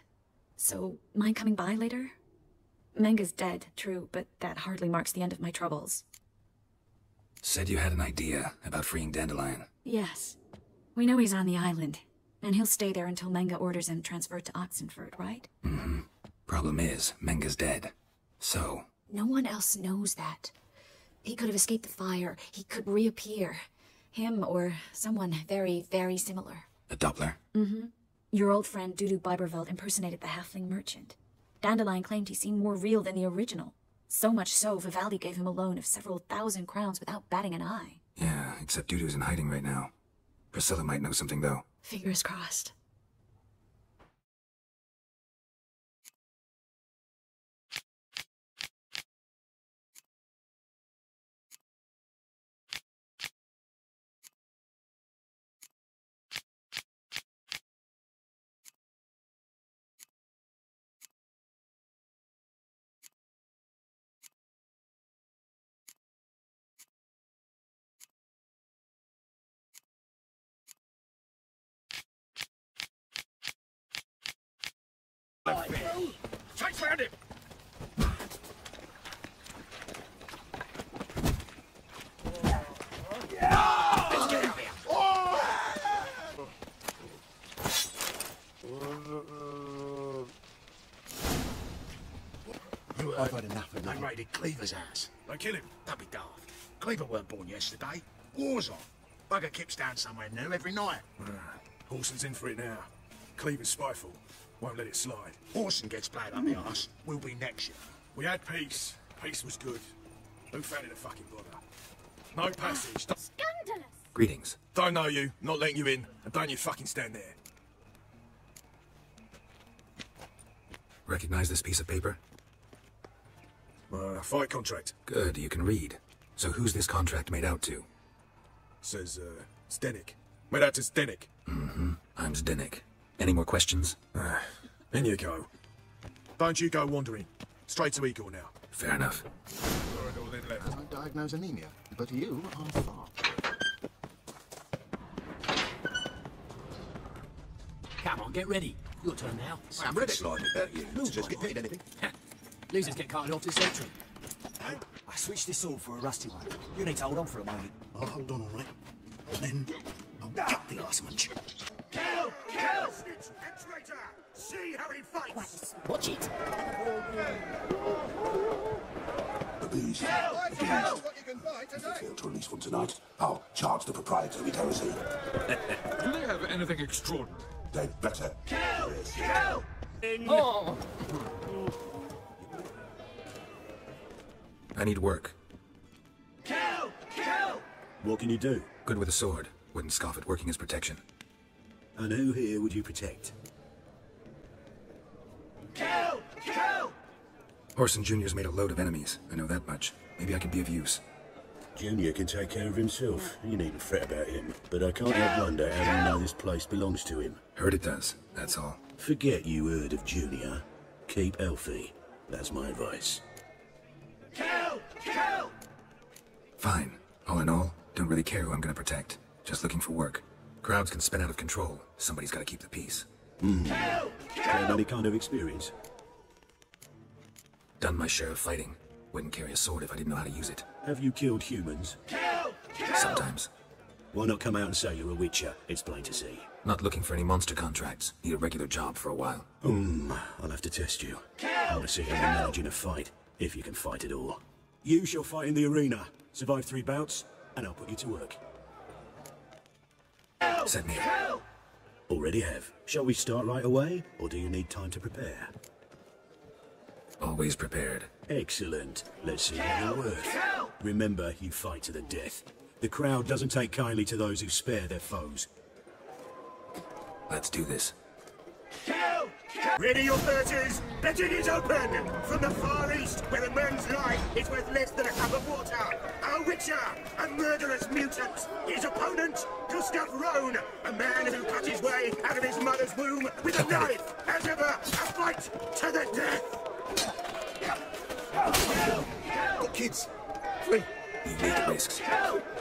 Speaker 13: So, mind coming by later? Menge's dead, true, but that hardly marks the end of my troubles.
Speaker 5: Said you had an idea about freeing Dandelion.
Speaker 13: Yes. We know he's on the island, and he'll stay there until Menga orders him transferred to Oxenford, right?
Speaker 5: Mm-hmm. Problem is, Menga's dead. So...
Speaker 13: No one else knows that. He could have escaped the fire. He could reappear. Him or someone very, very similar.
Speaker 5: A Doppler?
Speaker 13: Mm-hmm. Your old friend Dudu Biberveld impersonated the halfling merchant. Dandelion claimed he seemed more real than the original. So much so, Vivaldi gave him a loan of several thousand crowns without batting an eye.
Speaker 5: Yeah, except Dudu's in hiding right now. Priscilla might know something, though.
Speaker 13: Fingers crossed.
Speaker 3: Chase round him! Let's get out of here!
Speaker 20: I've had enough of
Speaker 3: They
Speaker 20: that.
Speaker 3: raided Cleaver's house. They killed him. Don't be daft. Cleaver weren't born yesterday. War's on. Bugger kips down somewhere new every night.
Speaker 15: Horson's in for it now. Cleaver's spiteful. Won't let it slide.
Speaker 3: Orson gets played up the arse. We'll be next year.
Speaker 15: We had peace. Peace was good. Who found it a fucking bother? No passage.
Speaker 4: Scandalous!
Speaker 5: Greetings.
Speaker 15: Don't know you, not letting you in, and don't you fucking stand there.
Speaker 5: Recognize this piece of paper?
Speaker 15: Fight contract.
Speaker 5: Good, you can read. So who's this contract made out to?
Speaker 15: Says, Zdenek. Made out to Zdenek.
Speaker 5: Mm-hmm. I'm Zdenek. Any more questions?
Speaker 15: In you go. Don't you go wandering. Straight to Igor now.
Speaker 5: Fair enough.
Speaker 14: I diagnose anemia, but you are far.
Speaker 16: Come on, get ready. Your turn now.
Speaker 2: I'm ready. Slightly better you. Just get paid anything.
Speaker 16: Losers get carted off to sentry.
Speaker 18: I switched this sword for a rusty one. You need to hold on for a moment.
Speaker 7: I'll hold on, all right. And then I'll cut the arse munch.
Speaker 3: Kill! Kill! Snitch and traitor! See how he fights!
Speaker 16: Watch it.
Speaker 2: The bees.
Speaker 14: What you can buy
Speaker 2: If you
Speaker 14: today.
Speaker 2: fail to release one tonight, I'll charge the proprietor with heresy.
Speaker 15: Do they have anything extraordinary?
Speaker 2: They'd better.
Speaker 3: Kill! Kill!
Speaker 16: Oh!
Speaker 5: I need work.
Speaker 3: Kill! Kill!
Speaker 20: What can you do?
Speaker 5: Good with a sword. Wouldn't scoff at working as protection.
Speaker 20: And who here would you protect?
Speaker 3: Kill! Kill!
Speaker 5: Orson Jr.'s made a load of enemies. I know that much. Maybe I could be of use.
Speaker 9: Junior can take care of himself. You needn't fret about him. But I can't help wonder how you know this place belongs to him.
Speaker 5: Heard it does, that's all.
Speaker 9: Forget you heard of Junior. Keep healthy. That's my advice.
Speaker 3: Kill! Kill!
Speaker 5: Fine. All in all, don't really care who I'm gonna protect. Just looking for work. Crowds can spin out of control. Somebody's gotta keep the peace.
Speaker 3: Kill!
Speaker 9: Have any kind of experience?
Speaker 5: Done my share of fighting. Wouldn't carry a sword if I didn't know how to use it.
Speaker 9: Have you killed humans?
Speaker 3: Kill! Kill!
Speaker 5: Sometimes.
Speaker 9: Why not come out and say you're a witcher? It's plain to see.
Speaker 5: Not looking for any monster contracts. Need a regular job for a while.
Speaker 9: I'll have to test you. I want to see how you manage in a fight, if you can fight at all. You shall fight in the arena, survive 3 bouts, and I'll put you to work.
Speaker 5: Set me up.
Speaker 9: Already have. Shall we start right away, or do you need time to prepare?
Speaker 5: Always prepared.
Speaker 9: Excellent. Let's see what you're worth. Remember, you fight to the death. The crowd doesn't take kindly to those who spare their foes.
Speaker 5: Let's do this.
Speaker 3: Kill! Ready your 30s! Betting is open! From the Far East, where a man's life is worth less than a cup of water, a witcher, a murderous mutant. His opponent, Gustav Rohn, a man who cut his way out of his mother's womb with a knife. As ever, a fight to the death!
Speaker 20: The kids. Free.
Speaker 5: You make the risks.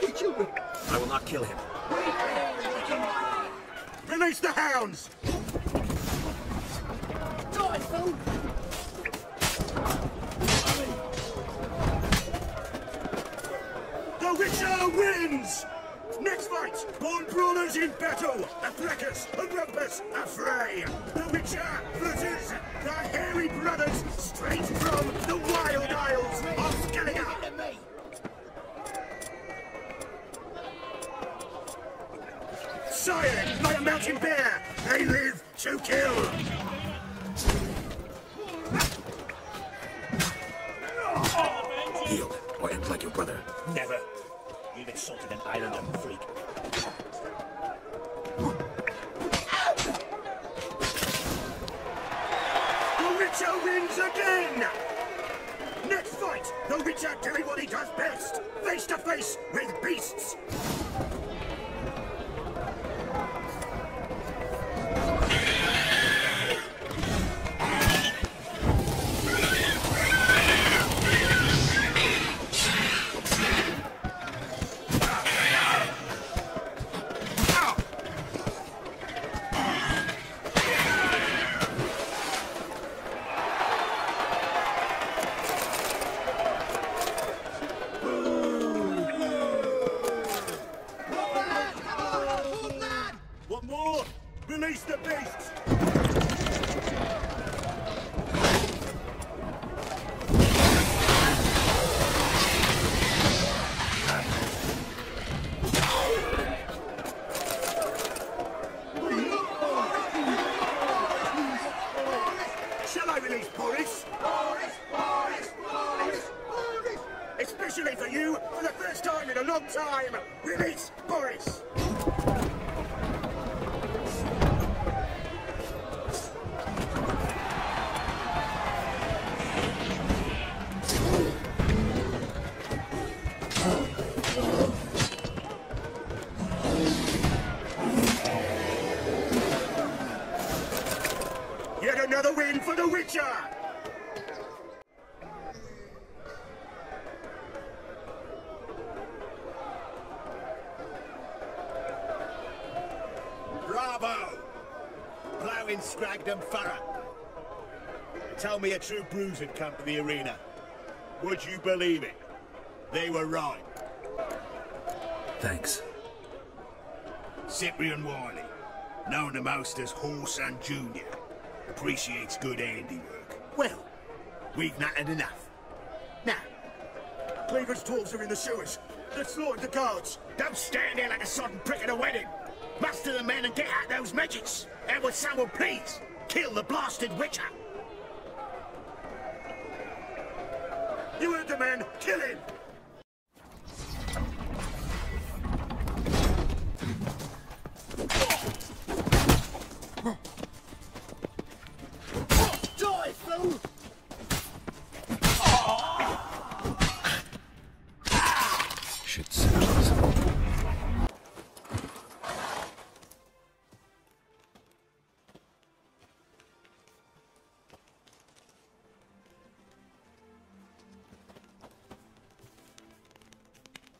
Speaker 20: We children.
Speaker 18: I will not kill him.
Speaker 3: Release the hounds!
Speaker 16: Die, fool!
Speaker 3: The Witcher wins! Next fight, born brawlers in battle, a fracas, a rumpus, a fray. The Witcher versus the Hairy Brothers, straight from the Wild Isles of Skellige. Sired by a mountain bear, they live to kill.
Speaker 9: Yield, or end like your brother. Never. You've insulted an islander freak.
Speaker 3: The Witcher wins again! Next fight, the Witcher doing what he does best, face to face with beasts. One more! Release the beasts! Shall I release Boris? Boris! Especially for you, for the first time in a long time, release Boris! Yet another win for the Witcher!
Speaker 7: Bravo! Ploughing Scragdon Thorough. Tell me a true bruise had come to the arena. Would you believe it? They were right.
Speaker 5: Thanks.
Speaker 7: Cyprian Wiley, known to most as Horse and Junior, appreciates good handiwork. Well, we've not had enough. Now,
Speaker 3: Cleaver's tools are in the sewers. They're slaughtered the guards.
Speaker 7: don't stand there like a sodden prick at a wedding. Muster the men and get out those midgets. And would someone please kill the blasted Witcher?
Speaker 3: You heard the man. Kill him!
Speaker 7: Die, fool!
Speaker 5: Shit sandals.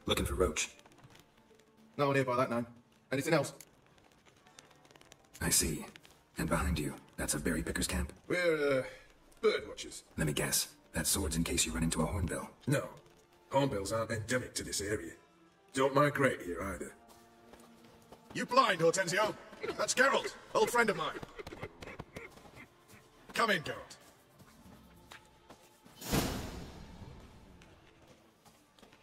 Speaker 5: Looking for Roach.
Speaker 15: No one here by that name. Anything else?
Speaker 5: I see. And behind you, that's a berry picker's camp?
Speaker 15: We're, bird watchers.
Speaker 5: Let me guess. That sword's in case you run into a hornbill.
Speaker 15: No. Hornbills aren't endemic to this area. Don't migrate here either. You blind, Hortensio? That's Geralt, old friend of mine. Come in, Geralt.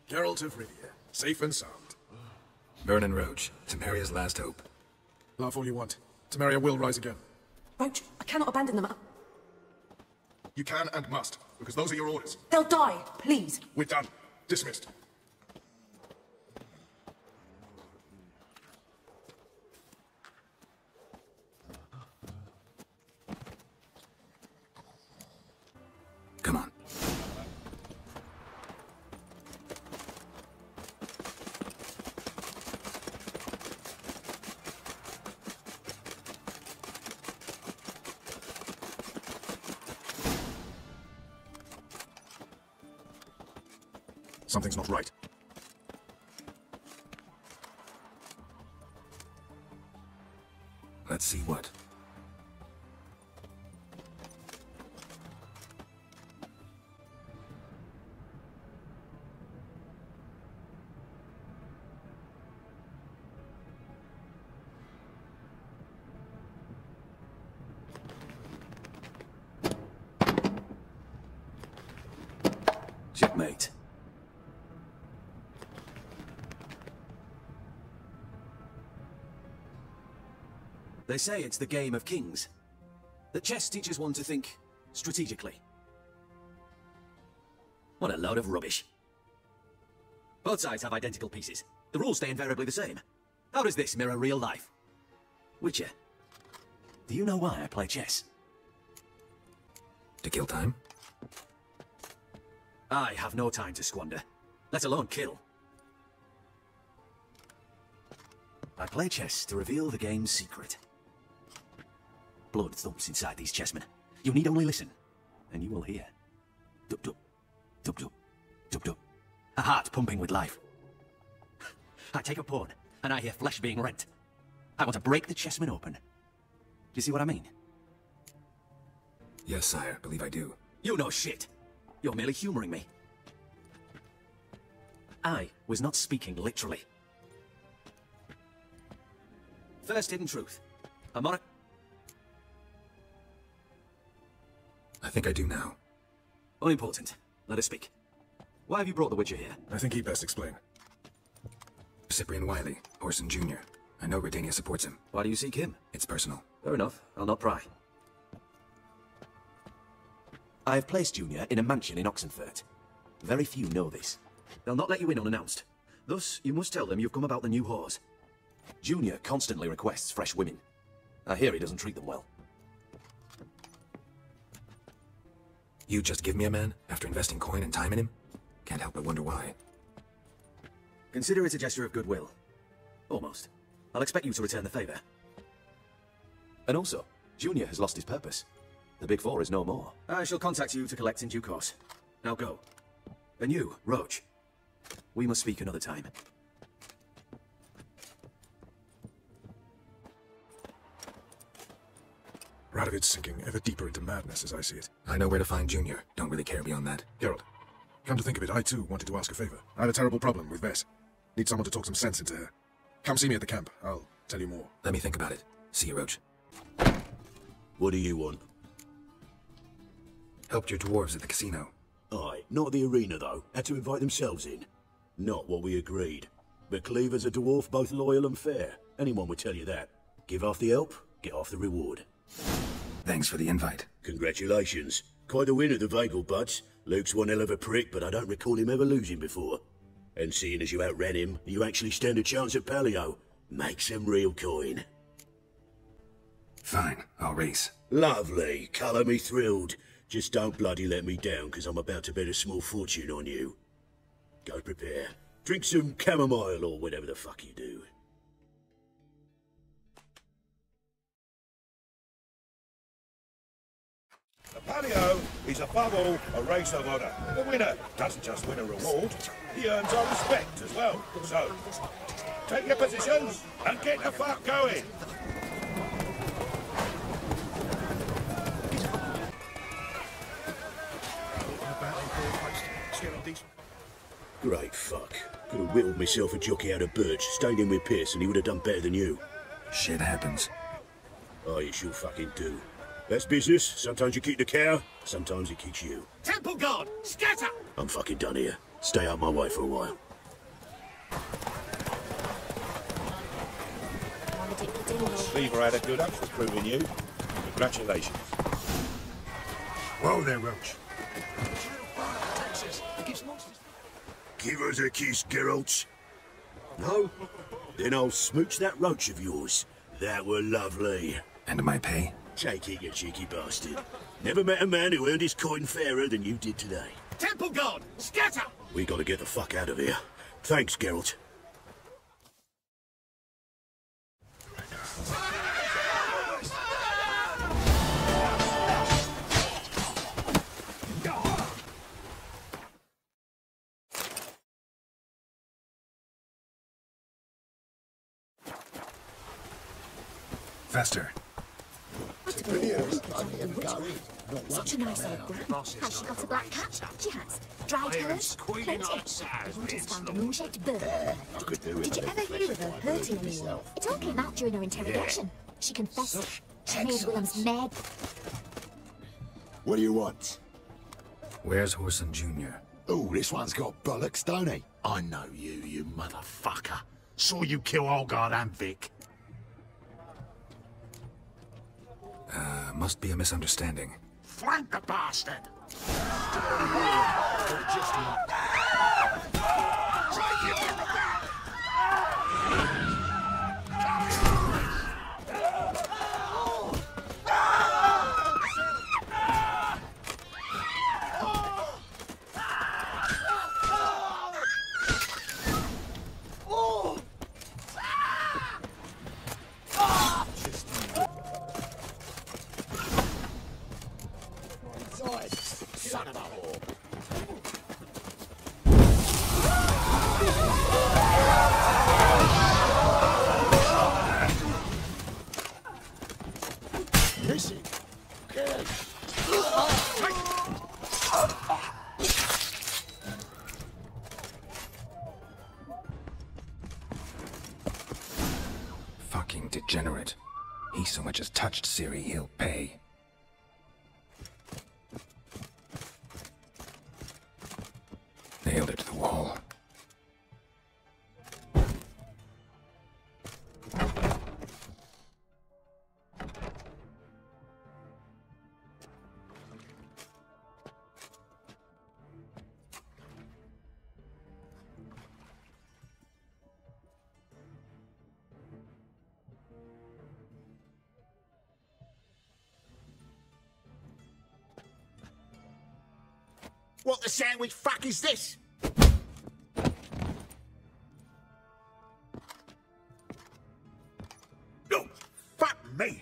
Speaker 15: Geralt of Rivia, safe and sound.
Speaker 5: Vernon Roach, Temeria's last hope.
Speaker 15: Laugh all you want. Temeria will rise again.
Speaker 1: Roach, I cannot abandon them.
Speaker 15: You can and must, because those are your orders.
Speaker 1: They'll die, please.
Speaker 15: We're done. Dismissed.
Speaker 5: Come on.
Speaker 15: Something's not right.
Speaker 5: Let's see what.
Speaker 12: Checkmate. They say it's the game of kings. That chess teaches one to think strategically. What a load of rubbish. Both sides have identical pieces. The rules stay invariably the same. How does this mirror real life? Witcher, do you know why I play chess?
Speaker 5: To kill time?
Speaker 12: I have no time to squander, let alone kill. I play chess to reveal the game's secret. Blood thumps inside these chessmen. You need only listen, and you will hear. Dub-dub, dub-dub, dub-dub. A heart pumping with life. I take a pawn, and I hear flesh being rent. I want to break the chessman open. Do you see what I mean?
Speaker 5: Yes, sire, believe I do.
Speaker 12: You know shit. You're merely humoring me. I was not speaking literally. First hidden truth. A monarch...
Speaker 5: I think I do now.
Speaker 12: Unimportant. Let us speak. Why have you brought the Witcher here?
Speaker 15: I think he'd best explain.
Speaker 5: Cyprian Wiley, Orson Jr. I know Redania supports him.
Speaker 12: Why do you seek him?
Speaker 5: It's personal.
Speaker 12: Fair enough. I'll not pry. I have placed Junior in a mansion in Oxenfurt. Very few know this. They'll not let you in unannounced. Thus, you must tell them you've come about the new whores. Junior constantly requests fresh women. I hear he doesn't treat them well.
Speaker 5: You just give me a man after investing coin and time in him? Can't help but wonder why.
Speaker 12: Consider it a gesture of goodwill. Almost. I'll expect you to return the favor. And also, Junior has lost his purpose. The Big Four is no more. I shall contact you to collect in due course. Now go. And you, Roach. We must speak another time.
Speaker 15: Radovid's sinking ever deeper into madness as I see it.
Speaker 5: I know where to find Junior. Don't really care beyond that.
Speaker 15: Geralt, come to think of it, I too wanted to ask a favor. I have a terrible problem with Vess. Need someone to talk some sense into her. Come see me at the camp. I'll tell you more.
Speaker 5: Let me think about it. See you, Roach.
Speaker 8: What do you want?
Speaker 5: Helped your dwarves at the casino.
Speaker 8: Aye, not the arena though. Had to invite themselves in. Not what we agreed. But Cleaver's a dwarf, both loyal and fair. Anyone would tell you that. Give half the help, get half the reward.
Speaker 5: Thanks for the invite.
Speaker 8: Congratulations. Quite a win at the Vagel Buds. Luke's one hell of a prick, but I don't recall him ever losing before. And seeing as you outran him, you actually stand a chance at Paleo. Make some real coin.
Speaker 5: Fine, I'll race.
Speaker 8: Lovely. Colour me thrilled. Just don't bloody let me down, because I'm about to bet a small fortune on you. Go prepare. Drink some chamomile or whatever the fuck you do.
Speaker 2: The Paleo is above all a race of honour. The winner doesn't just win a reward, he earns our respect as well. So, take your positions and get the fuck going.
Speaker 8: Great fuck. Could have whittled myself a jockey out of birch, stayed in with Pierce, and he would have done better than you.
Speaker 5: Shit happens.
Speaker 8: Oh, it sure fucking do. That's business. Sometimes you kick the cow, sometimes it kicks you.
Speaker 3: Temple Guard, scatter!
Speaker 8: I'm fucking done here. Stay out my way for a while.
Speaker 2: Beaver had a good up recruiting you. Congratulations.
Speaker 7: Whoa there, Roach.
Speaker 8: Give us a kiss, Geralt. No? Then I'll smooch that roach of yours. That were lovely.
Speaker 5: And my pay?
Speaker 8: Take it, you cheeky bastard. Never met a man who earned his coin fairer than you did today.
Speaker 3: Temple Guard, scatter!
Speaker 8: We gotta get the fuck out of here. Thanks, Geralt.
Speaker 5: Faster.
Speaker 11: Such a nice old girl. Has she got a black cat? She has. Dried hers? Plenty. The hunters found a moon-shaped bird. Did you ever hear of her hurting anyone? It all came out during her interrogation. She confessed. She made Willem's nag.
Speaker 20: What do you want?
Speaker 5: Where's Orson Jr.?
Speaker 19: Oh, this one's got bollocks, don't he? I know you, you motherfucker. Saw you kill Olgard and Vic.
Speaker 5: Must be a misunderstanding.
Speaker 19: Flank the bastard! Son of a whore! Listen.
Speaker 5: Fucking degenerate. He so much as touched Ciri, he'll pay. Nailed it to the wall.
Speaker 19: What the sandwich fuck is this? No, fuck me.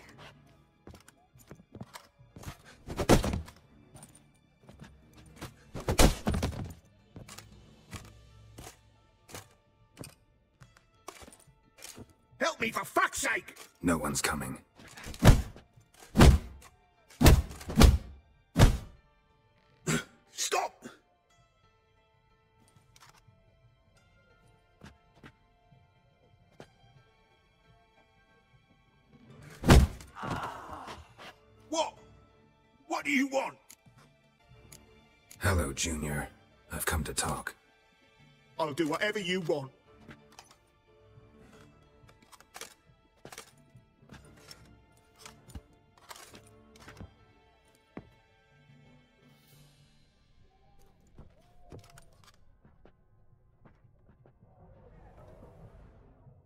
Speaker 19: Help me for fuck's sake!
Speaker 5: No one's coming.
Speaker 19: Stop! What do you want?
Speaker 5: Hello, Junior. I've come to talk.
Speaker 19: I'll do whatever you want.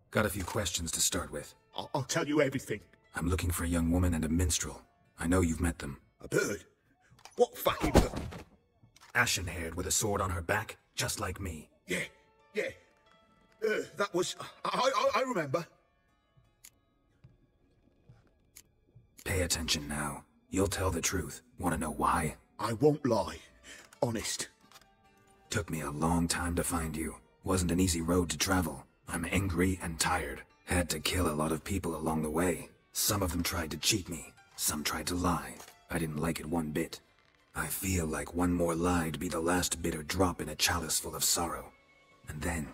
Speaker 5: Got a few questions to start with.
Speaker 19: I'll tell you everything.
Speaker 5: I'm looking for a young woman and a minstrel. I know you've met them.
Speaker 19: A bird? What fucking bird?
Speaker 5: Ashen-haired with a sword on her back, just like me.
Speaker 19: Yeah. That was... I remember.
Speaker 5: Pay attention now. You'll tell the truth. Want to know why?
Speaker 19: I won't lie. Honest.
Speaker 5: Took me a long time to find you. Wasn't an easy road to travel. I'm angry and tired. Had to kill a lot of people along the way. Some of them tried to cheat me. Some tried to lie. I didn't like it one bit. I feel like one more lie'd be the last bitter drop in a chalice full of sorrow. And then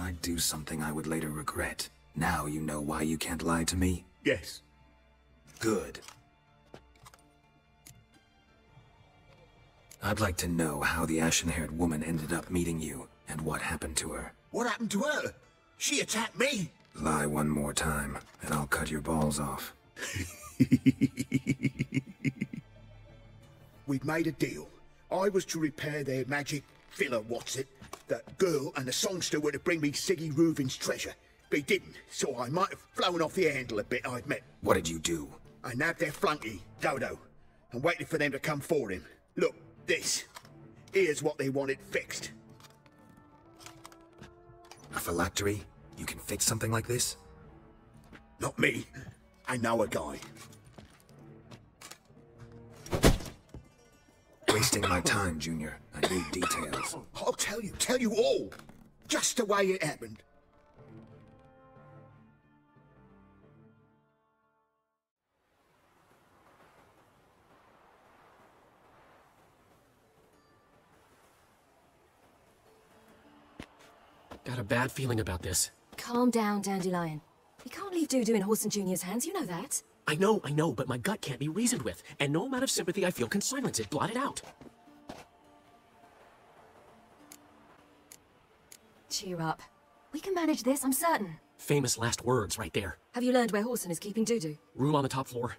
Speaker 5: I'd do something I would later regret. Now you know why you can't lie to me?
Speaker 19: Yes.
Speaker 5: Good. I'd like to know how the ashen-haired woman ended up meeting you, and what happened to her.
Speaker 19: What happened to her? She attacked me.
Speaker 5: Lie one more time, and I'll cut your balls off.
Speaker 19: We'd made a deal. I was to repair their magic filler, that girl and the songster were to bring me Siggy Reuven's treasure. They didn't, so I might have flown off the handle a bit, I admit.
Speaker 5: What did you do?
Speaker 19: I nabbed their flunky, Dodo, and waited for them to come for him. Look, this. Here's what they wanted fixed.
Speaker 5: A phylactery? You can fix something like this?
Speaker 19: Not me. I know a guy.
Speaker 5: Wasting my time, Junior. I need details.
Speaker 19: I'll tell you all. Just the way it happened.
Speaker 21: Got a bad feeling about this.
Speaker 1: Calm down, Dandelion. You can't leave Dudu in Horse and Junior's hands, you know that.
Speaker 21: I know, but my gut can't be reasoned with, and no amount of sympathy I feel can silence it, blot it out.
Speaker 1: cheer up. We can manage this, I'm certain.
Speaker 21: Famous last words right there.
Speaker 1: Have you learned where Horson is keeping Dudu?
Speaker 21: Room on the top floor.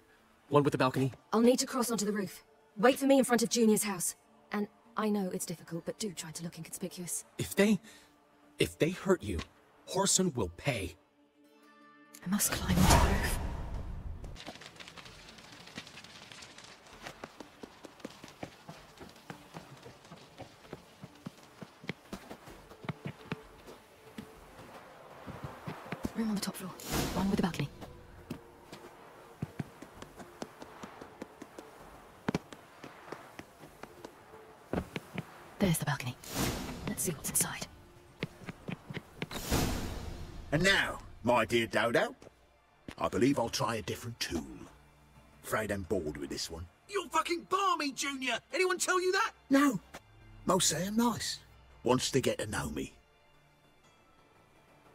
Speaker 21: One with the balcony.
Speaker 1: I'll need to cross onto the roof. Wait for me in front of Junior's house. And I know it's difficult, but do try to look inconspicuous.
Speaker 21: If they hurt you, Horson will pay.
Speaker 1: I must climb onto the roof. Room on the top floor. One with the balcony. There's the balcony. Let's see what's inside.
Speaker 19: And now, my dear Dodo, I believe I'll try a different tool. Afraid I'm bored with this one.
Speaker 16: You're fucking balmy, Junior! Anyone tell you that?
Speaker 19: No. Most say I'm nice. Wants to get to know me.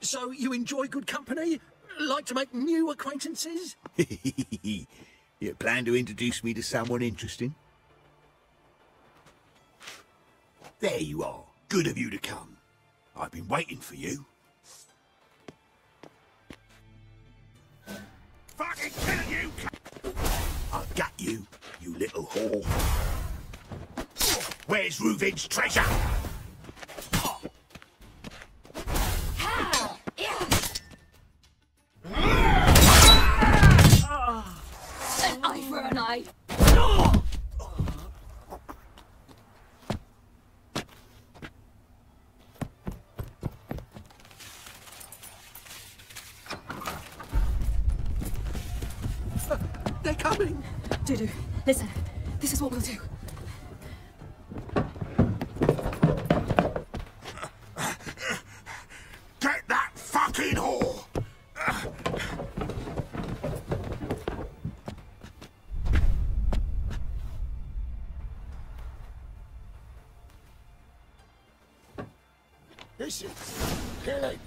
Speaker 16: So you enjoy good company? Like to make new acquaintances?
Speaker 19: You plan to introduce me to someone interesting? There you are. Good of you to come. I've been waiting for you.
Speaker 3: Fucking kill you!
Speaker 19: I've got you, you little whore. Where's Reuven's treasure?
Speaker 1: An eye for an eye.
Speaker 16: They're coming!
Speaker 1: Dudu, listen. This is what we'll do.
Speaker 3: Get that fucking whore!
Speaker 19: This is killing.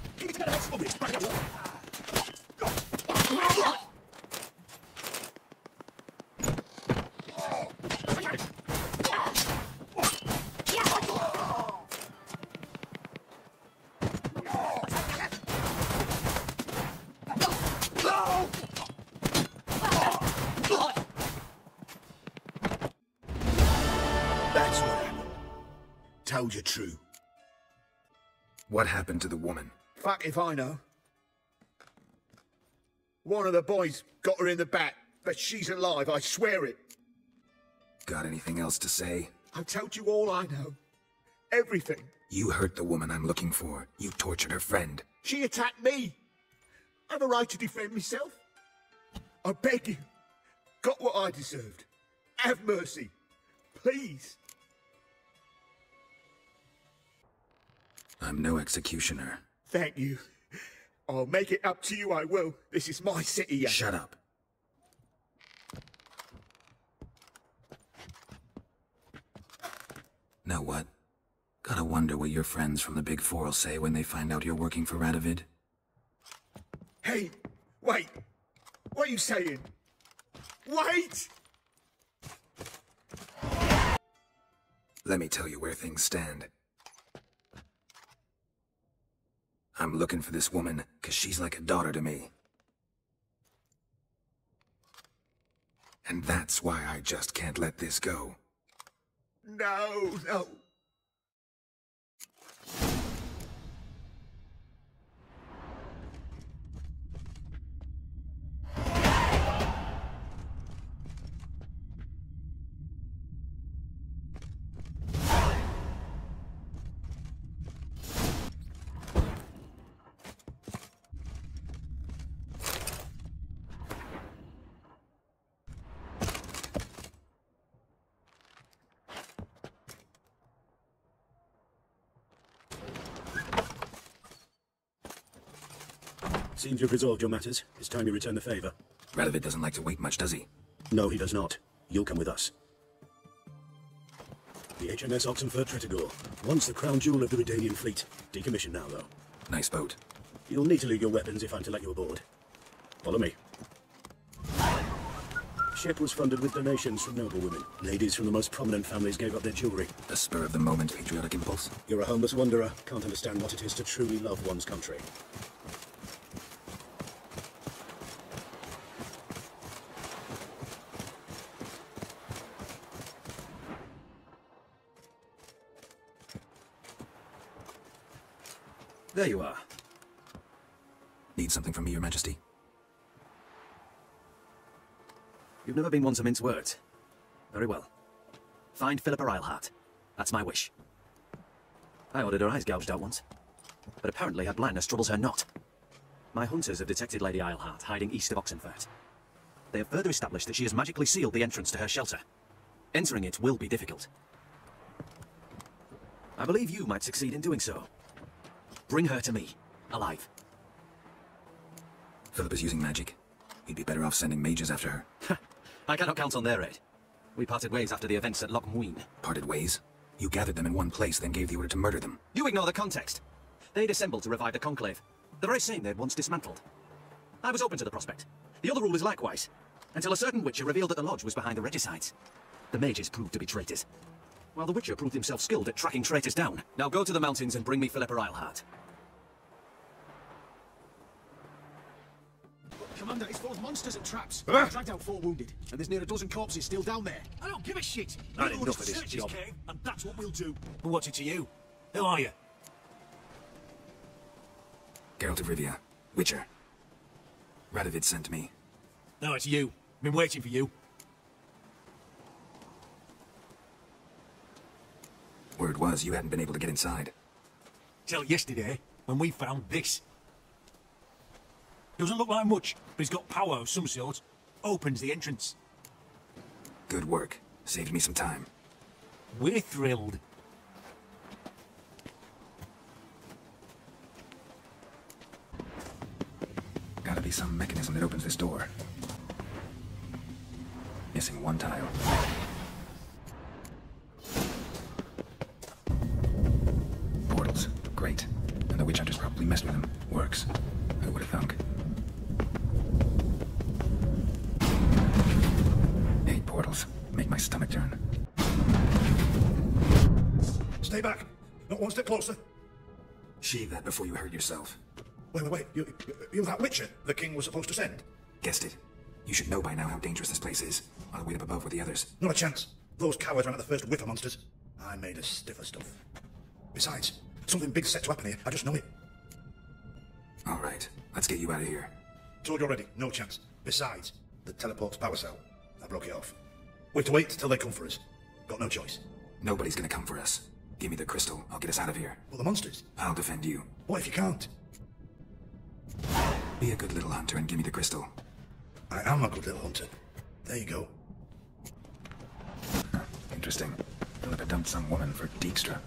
Speaker 19: That's what happened. Told you true.
Speaker 5: What happened to the woman?
Speaker 19: Fuck if I know. One of the boys got her in the back, but she's alive, I swear it.
Speaker 5: Got anything else to say?
Speaker 19: I've told you all I know. Everything.
Speaker 5: You hurt the woman I'm looking for. You tortured her friend.
Speaker 19: She attacked me. I have a right to defend myself. I beg you. Got what I deserved. Have mercy. Please.
Speaker 5: I'm no executioner.
Speaker 19: Thank you. I'll make it up to you, I will. This is my city.
Speaker 5: Shut up. Know what? Gotta wonder what your friends from the Big Four will say when they find out you're working for Radovid.
Speaker 19: Hey, wait. What are you saying? Wait!
Speaker 5: Let me tell you where things stand. I'm looking for this woman, 'cause she's like a daughter to me. And that's why I just can't let this go.
Speaker 19: No, no.
Speaker 12: Seems you've resolved your matters. It's time you return the favour.
Speaker 5: Radovid doesn't like to wait much, does he?
Speaker 12: No, he does not. You'll come with us. The HMS Oxenford Tretogor. Once the crown jewel of the Redanian fleet. Decommissioned now, though.
Speaker 5: Nice boat.
Speaker 12: You'll need to leave your weapons if I'm to let you aboard. Follow me.
Speaker 8: ship was funded with donations from noble women. Ladies from the most prominent families gave up their jewellery.
Speaker 5: A spur-of-the-moment patriotic impulse.
Speaker 8: You're a homeless wanderer. Can't understand what it is to truly love one's country.
Speaker 12: There you are.
Speaker 5: Need something from me, Your Majesty?
Speaker 12: You've never been one to mince words. Very well. Find Philippa Eilhart. That's my wish. I ordered her eyes gouged out once, but apparently her blindness troubles her not. My hunters have detected Lady Eilhart hiding east of Oxenfurt. They have further established that she has magically sealed the entrance to her shelter. Entering it will be difficult. I believe you might succeed in doing so. Bring her to me, alive.
Speaker 5: Philippa's using magic. We'd be better off sending mages after her.
Speaker 12: I cannot count on their aid. We parted ways after the events at Loch Muin.
Speaker 5: Parted ways? You gathered them in one place, then gave the order to murder them.
Speaker 12: You ignore the context. They'd assembled to revive the Conclave, the very same they'd once dismantled. I was open to the prospect. The other rulers likewise, until a certain witcher revealed that the lodge was behind the regicides. The mages proved to be traitors, while the witcher proved himself skilled at tracking traitors down. Now go to the mountains and bring me Philippa Eilhart.
Speaker 20: Commander, it's full of monsters and traps. I dragged out 4 wounded, and there's near a dozen corpses still down there. I don't give a shit.
Speaker 9: I had enough of this job.
Speaker 20: Cave, and that's what we'll do.
Speaker 9: But what's it to you? Who are you?
Speaker 5: Geralt of Rivia, Witcher. Radovid sent me.
Speaker 9: No, it's you. Been waiting for you.
Speaker 5: Word was you hadn't been able to get inside.
Speaker 9: Till yesterday, when we found this. Doesn't look like much, but it's got power of some sort. Opens the entrance.
Speaker 5: Good work. Saved me some time.
Speaker 9: We're thrilled.
Speaker 5: Gotta be some mechanism that opens this door. Missing one tile. Portals. Great. And the witch hunters probably messed with them. Works. Who would have thunk? 8 portals. Make my stomach turn.
Speaker 19: Stay back. Not one step closer.
Speaker 5: Shave that before you hurt yourself.
Speaker 19: Wait. You're that witcher the king was supposed to send?
Speaker 5: Guessed it. You should know by now how dangerous this place is. I'll wait up above with the others.
Speaker 19: Not a chance. Those cowards ran at the first whiff of monsters. I made a stiffer stuff. Besides, something big's set to happen here. I just know it.
Speaker 5: All right. Let's get you out of here.
Speaker 19: Told you already. No chance. Besides, the teleport's power cell. I broke it off. We have to wait till they come for us. Got no choice.
Speaker 5: Nobody's gonna come for us. Give me the crystal. I'll get us out of here.
Speaker 19: Well, the monsters?
Speaker 5: I'll defend you.
Speaker 19: What if you can't?
Speaker 5: Be a good little hunter and give me the crystal.
Speaker 19: I am a good little hunter. There you go.
Speaker 5: Interesting. Philippa dumped some woman for Dijkstra.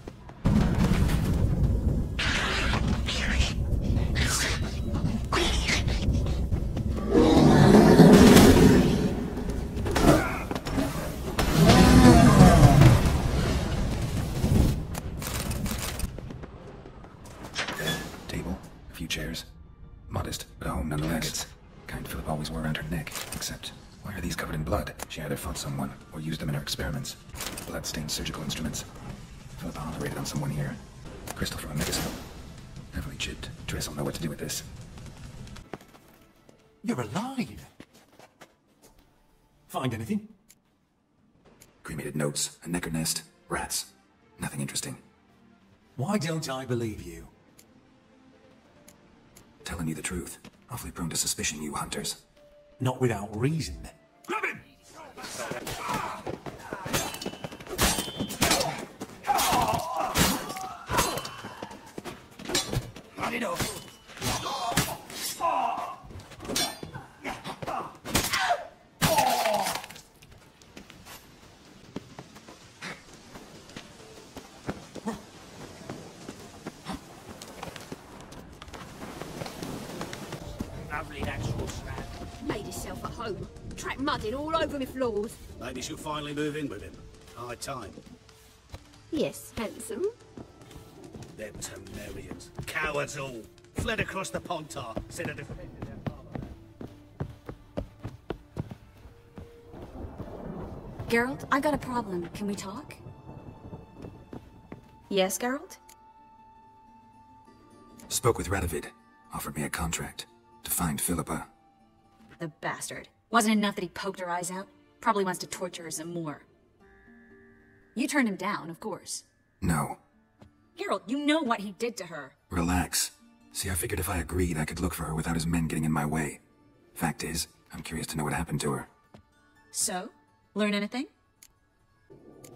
Speaker 5: Table, a few chairs. Modest, but a home nonetheless. Kind Philippa always wore around her neck, except why are these covered in blood? She either fought someone or used them in her experiments. Blood-stained surgical instruments. Philippa operated on someone here. Crystal from a megascope. Heavily chipped. Triss will know what to do with this.
Speaker 9: You're alive. Find anything?
Speaker 5: Cremated notes, a necker nest, rats. Nothing interesting.
Speaker 9: Why don't I believe you?
Speaker 5: Telling you the truth. Awfully prone to suspicion, you hunters.
Speaker 9: Not without reason.
Speaker 3: Grab him!
Speaker 9: Had enough.
Speaker 6: Lovely natural slab. Made himself at home. Track mudding all over me floors.
Speaker 8: Maybe she'll finally move in with him. High time.
Speaker 6: Yes, handsome.
Speaker 8: Them Temerians. Cowards all. Fled across the Pontar. Said a defended their father.
Speaker 13: Geralt, I've got a problem. Can we talk? Yes, Geralt?
Speaker 5: Spoke with Radovid. Offered me a contract. To find Philippa.
Speaker 13: The bastard. Wasn't enough that he poked her eyes out? Probably wants to torture her some more. You turned him down, of course.
Speaker 5: No.
Speaker 13: Geralt, you know what he did to her.
Speaker 5: Relax. See, I figured if I agreed, I could look for her without his men getting in my way. Fact is, I'm curious to know what happened to her.
Speaker 13: So? Learn anything?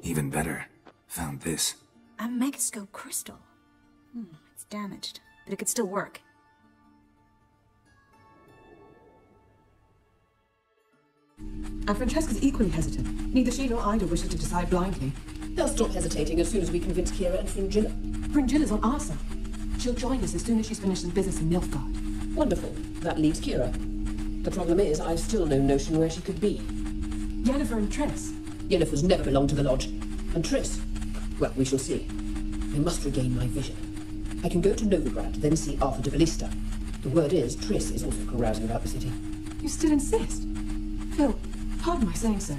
Speaker 5: Even better. Found this.
Speaker 13: A megascope crystal. It's damaged, but it could still work.
Speaker 17: And Francesca's equally hesitant. Neither she nor Ida wishes to decide blindly.
Speaker 6: They'll stop hesitating as soon as we convince Kira and Fringilla.
Speaker 17: Fringilla's on our side. She'll join us as soon as she's finished some business in Nilfgaard.
Speaker 6: Wonderful. That leaves Kira. The problem is, I've still no notion where she could be.
Speaker 17: Yennefer and Triss.
Speaker 6: Yennefer's never belonged to the Lodge. And Triss? Well, we shall see. I must regain my vision. I can go to Novigrad, then see Arthur de Ballista. The word is, Triss is also carousing about the city.
Speaker 17: You still insist? Phil, pardon my saying so,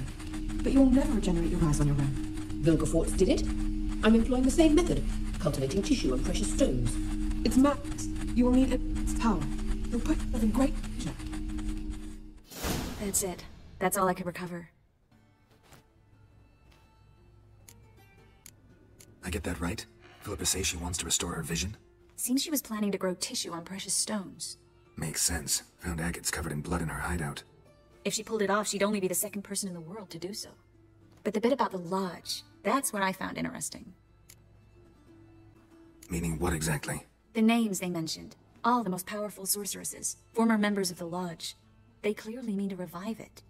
Speaker 17: but you'll never regenerate your eyes on your own.
Speaker 6: Vilgefortz did it. I'm employing the same method, cultivating tissue and precious stones.
Speaker 17: It's madness. You will need its power. You'll put yourself in great danger.
Speaker 13: That's it. That's all I could recover.
Speaker 5: I get that right? Philippa says she wants to restore her vision?
Speaker 13: Seems she was planning to grow tissue on precious stones.
Speaker 5: Makes sense. Found agates covered in blood in her hideout.
Speaker 13: If she pulled it off, she'd only be the second person in the world to do so. But the bit about the Lodge, that's what I found interesting.
Speaker 5: Meaning what exactly?
Speaker 13: The names they mentioned. All the most powerful sorceresses, former members of the Lodge. They clearly mean to revive it.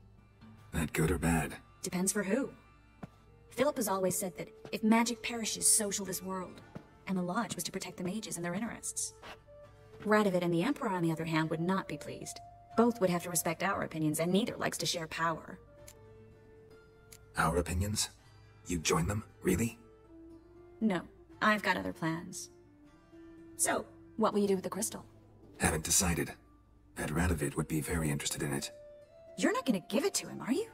Speaker 5: That good or bad?
Speaker 13: Depends for who. Philip has always said that if magic perishes, so shall this world. And the Lodge was to protect the mages and their interests. Radovid and the Emperor, on the other hand, would not be pleased. Both would have to respect our opinions, and neither likes to share power.
Speaker 5: Our opinions? You'd join them? Really?
Speaker 13: No, I've got other plans. So, what will you do with the crystal?
Speaker 5: Haven't decided. Bet Radovid would be very interested in it.
Speaker 13: You're not gonna give it to him, are you?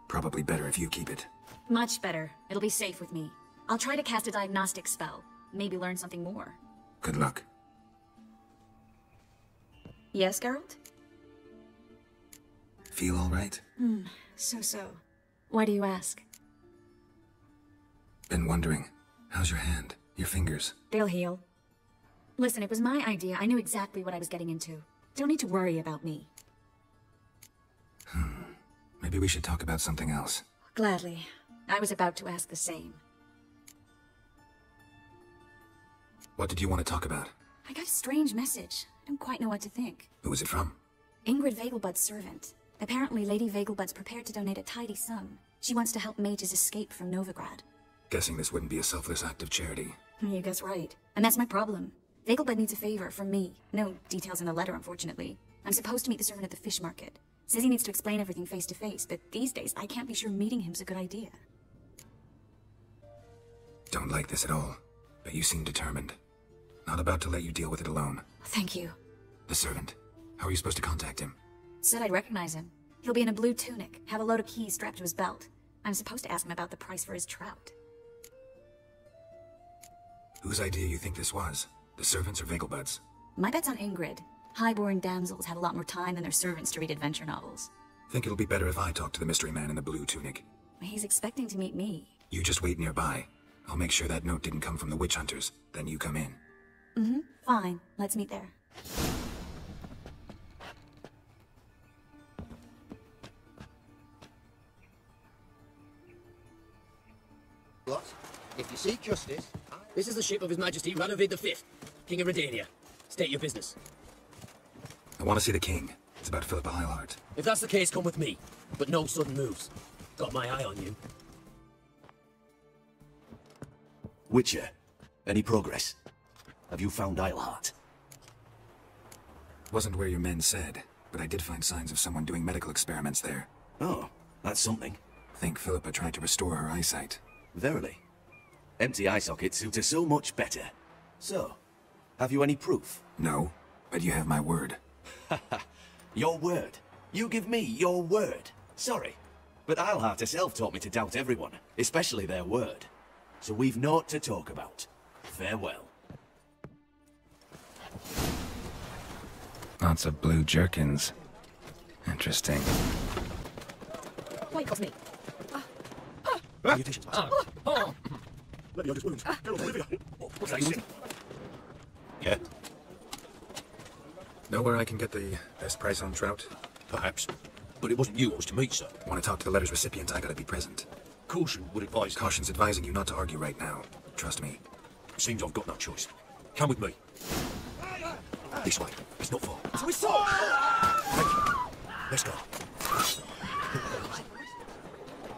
Speaker 5: Probably better if you keep it.
Speaker 13: Much better. It'll be safe with me. I'll try to cast a diagnostic spell. Maybe learn something more.
Speaker 5: Good luck.
Speaker 13: Yes, Geralt?
Speaker 5: Feel all right?
Speaker 13: So. Why do you ask?
Speaker 5: Been wondering. How's your hand? Your fingers?
Speaker 13: They'll heal. Listen, it was my idea. I knew exactly what I was getting into. Don't need to worry about me.
Speaker 5: Maybe we should talk about something else.
Speaker 13: Gladly. I was about to ask the same.
Speaker 5: What did you want to talk about?
Speaker 13: I got a strange message. I don't quite know what to think.
Speaker 5: Who was it from?
Speaker 13: Ingrid Vegelbud's servant. Apparently, Lady Vegelbud's prepared to donate a tidy sum. She wants to help mages escape from Novigrad.
Speaker 5: Guessing this wouldn't be a selfless act of charity.
Speaker 13: You guess right. And that's my problem. Vegelbud needs a favor from me. No details in the letter, unfortunately. I'm supposed to meet the servant at the fish market. Says he needs to explain everything face to face, but these days I can't be sure meeting him's a good idea.
Speaker 5: Don't like this at all, but you seem determined. Not about to let you deal with it alone.
Speaker 13: Thank you.
Speaker 5: The servant. How are you supposed to contact him?
Speaker 13: Said I'd recognize him. He'll be in a blue tunic, have a load of keys strapped to his belt. I'm supposed to ask him about the price for his trout.
Speaker 5: Whose idea you think this was? The servants or Vegelbud's?
Speaker 13: My bet's on Ingrid. Highborn damsels have a lot more time than their servants to read adventure novels.
Speaker 5: Think it'll be better if I talk to the mystery man in the blue tunic.
Speaker 13: He's expecting to meet me.
Speaker 5: You just wait nearby. I'll make sure that note didn't come from the witch hunters. Then you come in.
Speaker 13: Fine. Let's meet there.
Speaker 16: What? If you seek justice... This is the ship of His Majesty Radovid V, King of Redania. State your business.
Speaker 5: I want to see the king. It's about Philippa Eilhart.
Speaker 16: If that's the case, come with me. But no sudden moves. Got my eye on you.
Speaker 8: Witcher, any progress? Have you found Eilhart?
Speaker 5: Wasn't where your men said, but I did find signs of someone doing medical experiments there.
Speaker 8: Oh, that's something.
Speaker 5: Think Philippa tried to restore her eyesight.
Speaker 8: Verily. Empty eye sockets suit her so much better. So, have you any proof?
Speaker 5: No, but you have my word.
Speaker 8: Your word? You give me your word? Sorry.
Speaker 10: But Alhart herself taught me to doubt everyone, especially their word. So we've naught to talk about. Farewell.
Speaker 5: Lots of blue jerkins. Interesting.
Speaker 6: Wait, me.
Speaker 15: Salutations, master. Let me his wounds. Geralt, Olivia. What's that you with?
Speaker 5: Yeah. Know where I can get the best price on trout?
Speaker 9: Perhaps. But it wasn't you I was to meet, sir.
Speaker 5: Want to talk to the letter's recipient, I gotta be present.
Speaker 9: Caution would advise...
Speaker 5: Caution's advising you not to argue right now. Trust me.
Speaker 9: Seems I've got no choice. Come with me. This way. It's not far.
Speaker 3: We saw!
Speaker 9: Thank you. Let's go.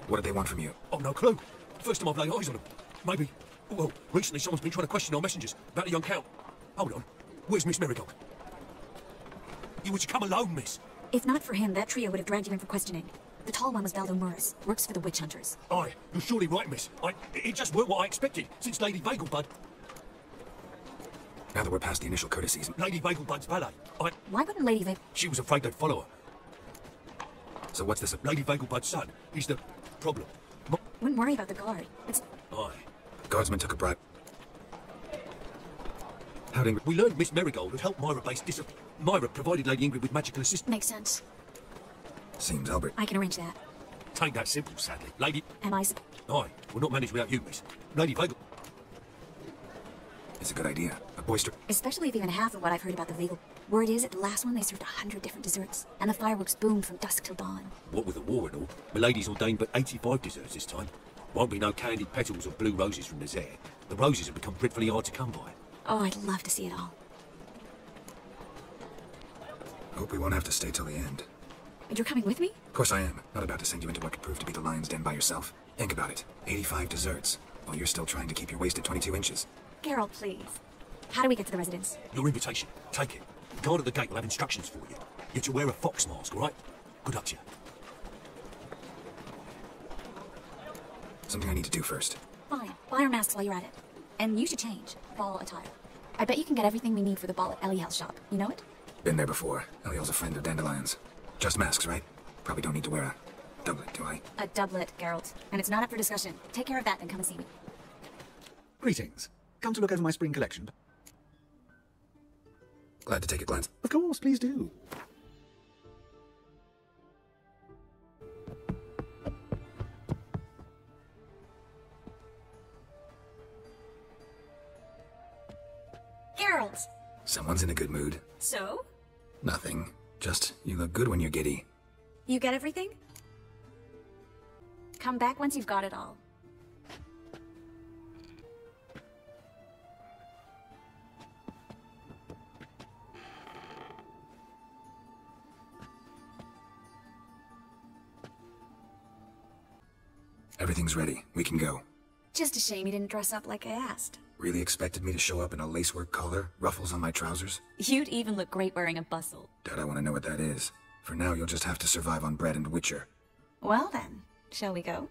Speaker 5: What did they want from you?
Speaker 9: Oh, no clue. First time I've laid eyes on them. Maybe... Well, recently someone's been trying to question our messengers about the young count. Hold on. Where's Miss Marigold? You were to come alone, miss.
Speaker 13: If not for him, that trio would have dragged you in for questioning. The tall one was Valdo Murris, works for the witch hunters.
Speaker 9: Aye, you're surely right, miss. It just weren't what I expected, since Lady Vagelbud...
Speaker 5: Now that we're past the initial courtesies...
Speaker 9: Lady Vagelbud's valet.
Speaker 13: Why wouldn't Lady Vagel...
Speaker 9: She was afraid they'd follow her.
Speaker 5: So what's this...
Speaker 9: Lady Vagelbud's son. He's the problem.
Speaker 13: Wouldn't worry about the guard. It's...
Speaker 9: Aye.
Speaker 5: Guardsman took a bribe.
Speaker 9: We learned Miss Marigold had helped Myra base Myra provided Lady Ingrid with magical assistance.
Speaker 13: Makes sense.
Speaker 5: Seems Albert.
Speaker 13: I can arrange that.
Speaker 9: Tain't that simple, sadly. Lady...
Speaker 13: Am I...
Speaker 9: Aye, we'll not manage without you, miss. Lady Vagel...
Speaker 5: It's a good idea. A boister...
Speaker 13: Especially if even half of what I've heard about the Vagel. Word is, at the last one, they served 100 different desserts. And the fireworks boomed from dusk till dawn.
Speaker 9: What with the war and all, Milady's ordained but 85 desserts this time. Won't be no candied petals or blue roses from the Zare. The roses have become dreadfully hard to come by.
Speaker 13: Oh, I'd love to see it all.
Speaker 5: Hope we won't have to stay till the end.
Speaker 13: You're coming with me?
Speaker 5: Of course I am. Not about to send you into what could prove to be the lion's den by yourself. Think about it. 85 desserts, while you're still trying to keep your waist at 22 inches.
Speaker 13: Geralt, please. How do we get to the residence?
Speaker 9: Your invitation. Take it. The guard at the gate will have instructions for you. You're to wear a fox mask, all right? Good luck to you.
Speaker 5: Something I need to do first.
Speaker 13: Fine. Buy our masks while you're at it. And you should change. Ball attire. I bet you can get everything we need for the ball at Eliel's shop. You know it?
Speaker 5: Been there before. Eliel's a friend of Dandelion's. Just masks, right? Probably don't need to wear a doublet, do I?
Speaker 13: A doublet, Geralt. And it's not up for discussion. Take care of that, then come and see me.
Speaker 12: Greetings. Come to look over my spring collection.
Speaker 5: Glad to take a glance.
Speaker 12: Of course, please do.
Speaker 13: Geralt!
Speaker 5: Someone's in a good mood.
Speaker 13: So?
Speaker 5: Nothing. Just, you look good when you're giddy.
Speaker 13: You get everything? Come back once you've got it all.
Speaker 5: Everything's ready. We can go.
Speaker 13: Just a shame you didn't dress up like I asked.
Speaker 5: Really expected me to show up in a lacework collar, ruffles on my trousers?
Speaker 13: You'd even look great wearing a bustle.
Speaker 5: Doubt I want to know what that is. For now, you'll just have to survive on bread and Witcher.
Speaker 13: Well then, shall we go?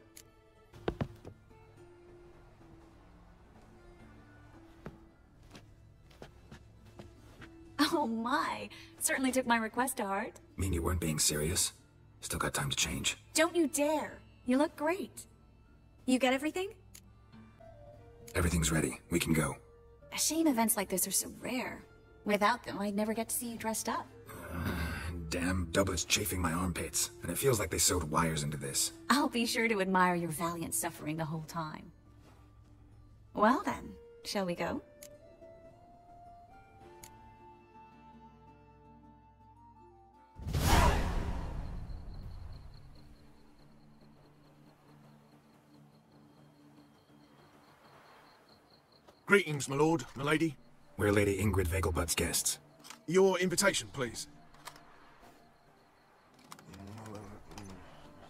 Speaker 13: Oh my, certainly took my request to heart.
Speaker 5: Mean you weren't being serious? Still got time to change.
Speaker 13: Don't you dare. You look great. You get everything?
Speaker 5: Everything's ready. We can go.
Speaker 13: A shame events like this are so rare. Without them, I'd never get to see you dressed up.
Speaker 5: Damn doublets chafing my armpits, and it feels like they sewed wires into this.
Speaker 13: I'll be sure to admire your valiant suffering the whole time. Well then, shall we go?
Speaker 15: Greetings, my lord, my lady.
Speaker 5: We're Lady Ingrid Vagelbud's guests.
Speaker 15: Your invitation, please.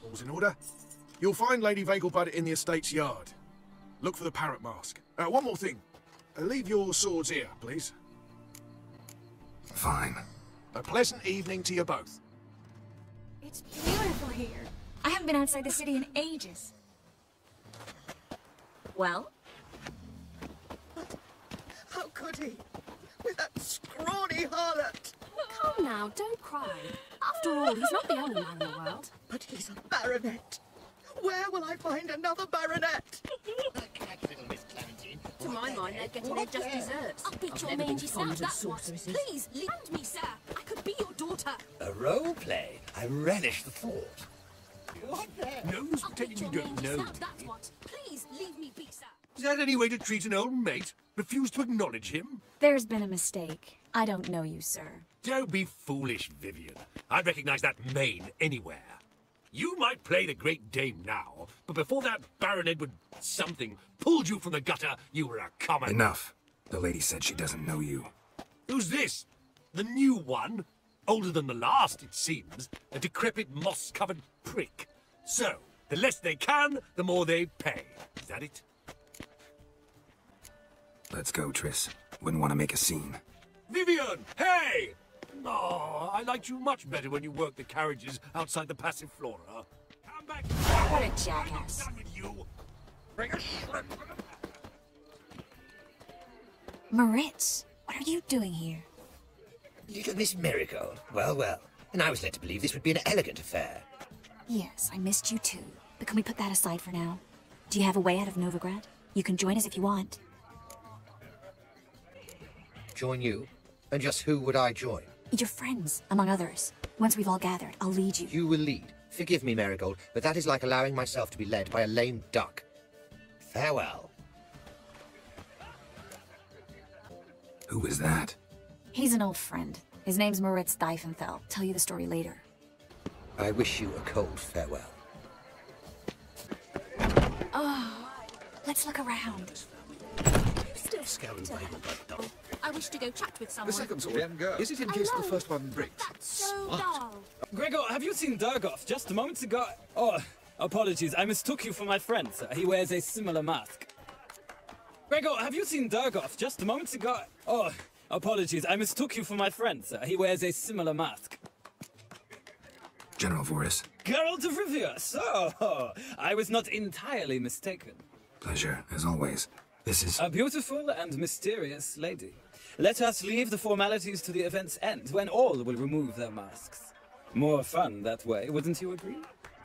Speaker 15: All's in order. You'll find Lady Vagelbud in the estate's yard. Look for the parrot mask. One more thing. Leave your swords here, please.
Speaker 5: Fine.
Speaker 15: A pleasant evening to you both.
Speaker 13: It's beautiful here. I haven't been outside the city in ages. Well?
Speaker 22: How could he? With that scrawny harlot!
Speaker 1: Come now, don't cry. After all, he's not the only man in the world.
Speaker 22: But he's a baronet. Where will I find another baronet?
Speaker 6: To my mind, they're getting their just desserts.
Speaker 1: I'll beat your mangy self, that's what. Please, land me, sir. I could be your daughter.
Speaker 4: A role play? I relish the thought.
Speaker 1: What
Speaker 7: Knows pretending you don't know.
Speaker 1: That's what. Please, leave me be, sir.
Speaker 7: Is that any way to treat an old mate? Refuse to acknowledge him?
Speaker 13: There's been a mistake. I don't know you, sir.
Speaker 7: Don't be foolish, Vivian. I'd recognize that mane anywhere. You might play the Great Dame now, but before that Baron Edward something pulled you from the gutter, you were a common...
Speaker 5: Enough. The lady said she doesn't know you.
Speaker 7: Who's this? The new one? Older than the last, it seems. A decrepit, moss-covered prick. So, the less they can, the more they pay. Is that it?
Speaker 5: Let's go, Triss. Wouldn't want to make a scene.
Speaker 7: Vivian! Hey! Oh, I liked you much better when you worked the carriages outside the Passiflora. Come back!
Speaker 13: What a jackass.
Speaker 7: I'm done with you. Bring a shrimp.
Speaker 13: Moritz, what are you doing here?
Speaker 4: Little Miss Marigold. Well, well. And I was led to believe this would be an elegant affair.
Speaker 13: Yes, I missed you too. But can we put that aside for now? Do you have a way out of Novigrad? You can join us if you want.
Speaker 4: Join you? And just who would I join?
Speaker 13: Your friends, among others. Once we've all gathered, I'll lead you.
Speaker 4: You will lead. Forgive me, Marigold, but that is like allowing myself to be led by a lame duck. Farewell.
Speaker 5: Who is that?
Speaker 13: He's an old friend. His name's Moritz Diefenfeld. Tell you the story later.
Speaker 4: I wish you a cold farewell.
Speaker 13: Oh, let's look around.
Speaker 6: Still scouting I wish to go chat with someone.
Speaker 12: The second story. Is it in case the first one breaks?
Speaker 6: So dull.
Speaker 14: Gregor, have you seen Durgoff just moments ago? Oh, apologies. I mistook you for my friend, sir. He wears a similar mask. Gregor, have you seen Durgoff just moments ago? Oh, apologies. I mistook you for my friend, sir. He wears a similar mask.
Speaker 5: General Voris.
Speaker 14: Geralt of Rivia. So, I was not entirely mistaken.
Speaker 5: Pleasure, as always. This is...
Speaker 14: A beautiful and mysterious lady. Let us leave the formalities to the event's end, when all will remove their masks. More fun that way, wouldn't you agree?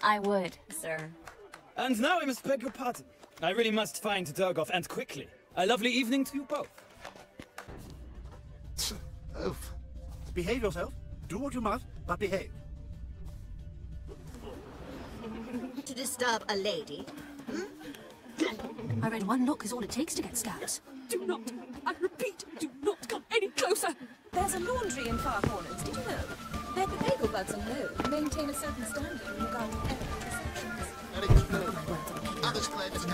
Speaker 13: I would, sir.
Speaker 14: And now I must beg your pardon. I really must find Durgoff, and quickly. A lovely evening to you both.
Speaker 16: Oof. Behave yourself. Do what you must, but behave.
Speaker 6: To disturb a lady?
Speaker 1: I read one knock is all it takes to get stabbed.
Speaker 17: Do not, I repeat, do not come any closer.
Speaker 1: There's a laundry in far corners, did you know? Their bagel buds alone maintain a certain standard in regard to elegant receptions.
Speaker 16: Others claim it's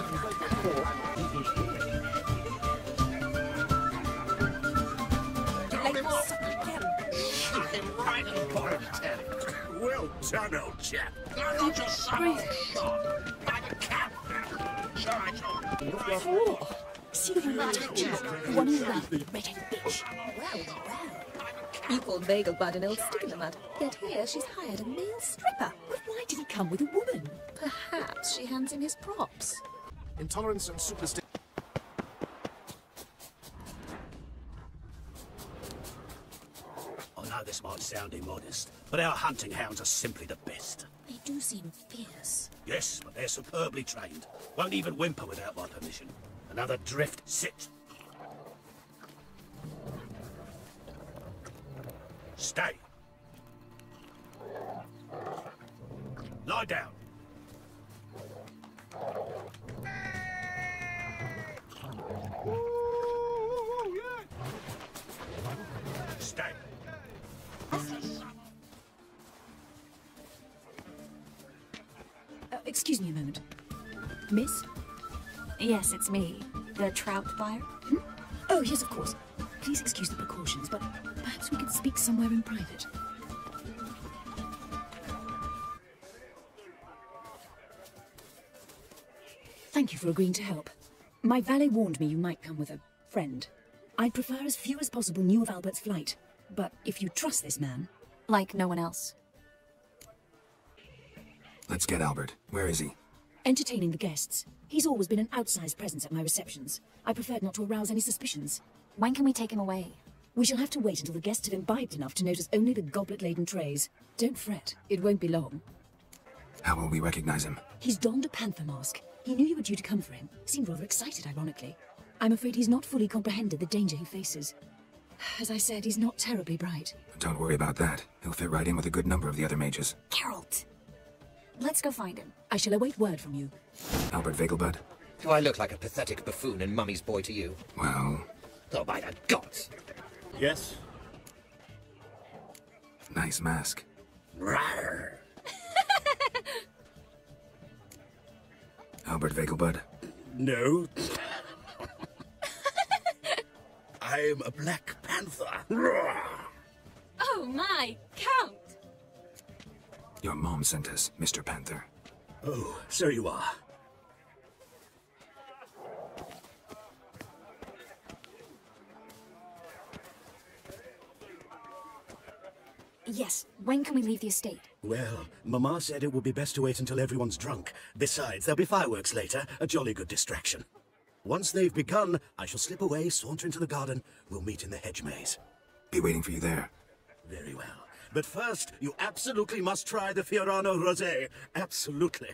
Speaker 7: Well done, old chap.
Speaker 3: I'm not your son. I'm a cat.
Speaker 1: Oh, see the one touch you. One in love, red-headed bitch. Well. You called Bagel Bud an old stick in the mud. Yet here she's hired a male stripper. But why did he come with a woman? Perhaps she hands him his props.
Speaker 15: Intolerance and superstition.
Speaker 9: I know this might sound immodest, but our hunting hounds are simply the best.
Speaker 1: They do seem fierce.
Speaker 9: Yes, but they're superbly trained. Won't even whimper without my permission. Another drift, sit. Stay. Lie down. Stay.
Speaker 1: Excuse me a moment. Miss?
Speaker 13: Yes, it's me. The trout buyer?
Speaker 1: Oh, yes, of course. Please excuse the precautions, but perhaps we could speak somewhere in private. Thank you for agreeing to help. My valet warned me you might come with a friend. I'd prefer as few as possible knew of Albert's flight, but if you trust this man...
Speaker 13: Like no one else.
Speaker 5: Let's get Albert. Where is he?
Speaker 1: Entertaining the guests. He's always been an outsized presence at my receptions. I preferred not to arouse any suspicions.
Speaker 13: When can we take him away?
Speaker 1: We shall have to wait until the guests have imbibed enough to notice only the goblet-laden trays. Don't fret, it won't be long.
Speaker 5: How will we recognize him?
Speaker 1: He's donned a panther mask. He knew you were due to come for him. Seemed rather excited, ironically. I'm afraid he's not fully comprehended the danger he faces. As I said, he's not terribly bright.
Speaker 5: Don't worry about that. He'll fit right in with a good number of the other mages.
Speaker 13: Geralt! Let's go find him.
Speaker 1: I shall await word from you.
Speaker 5: Albert Vegelbud?
Speaker 4: Do I look like a pathetic buffoon and Mummy's boy to you?
Speaker 5: Well...
Speaker 4: Oh, by the gods!
Speaker 8: Yes?
Speaker 5: Nice mask.
Speaker 8: Rawr.
Speaker 5: Albert Vegelbud?
Speaker 8: No. I am a Black Panther. Rawr.
Speaker 13: Oh my, Count!
Speaker 5: Your mom sent us, Mr. Panther.
Speaker 8: Oh, so you are.
Speaker 13: Yes, when can we leave the estate?
Speaker 8: Well, Mama said it would be best to wait until everyone's drunk. Besides, there'll be fireworks later, a jolly good distraction. Once they've begun, I shall slip away, saunter into the garden. We'll meet in the hedge maze.
Speaker 5: Be waiting for you there.
Speaker 8: Very well. But first, you absolutely must try the Fiorano Rosé. Absolutely.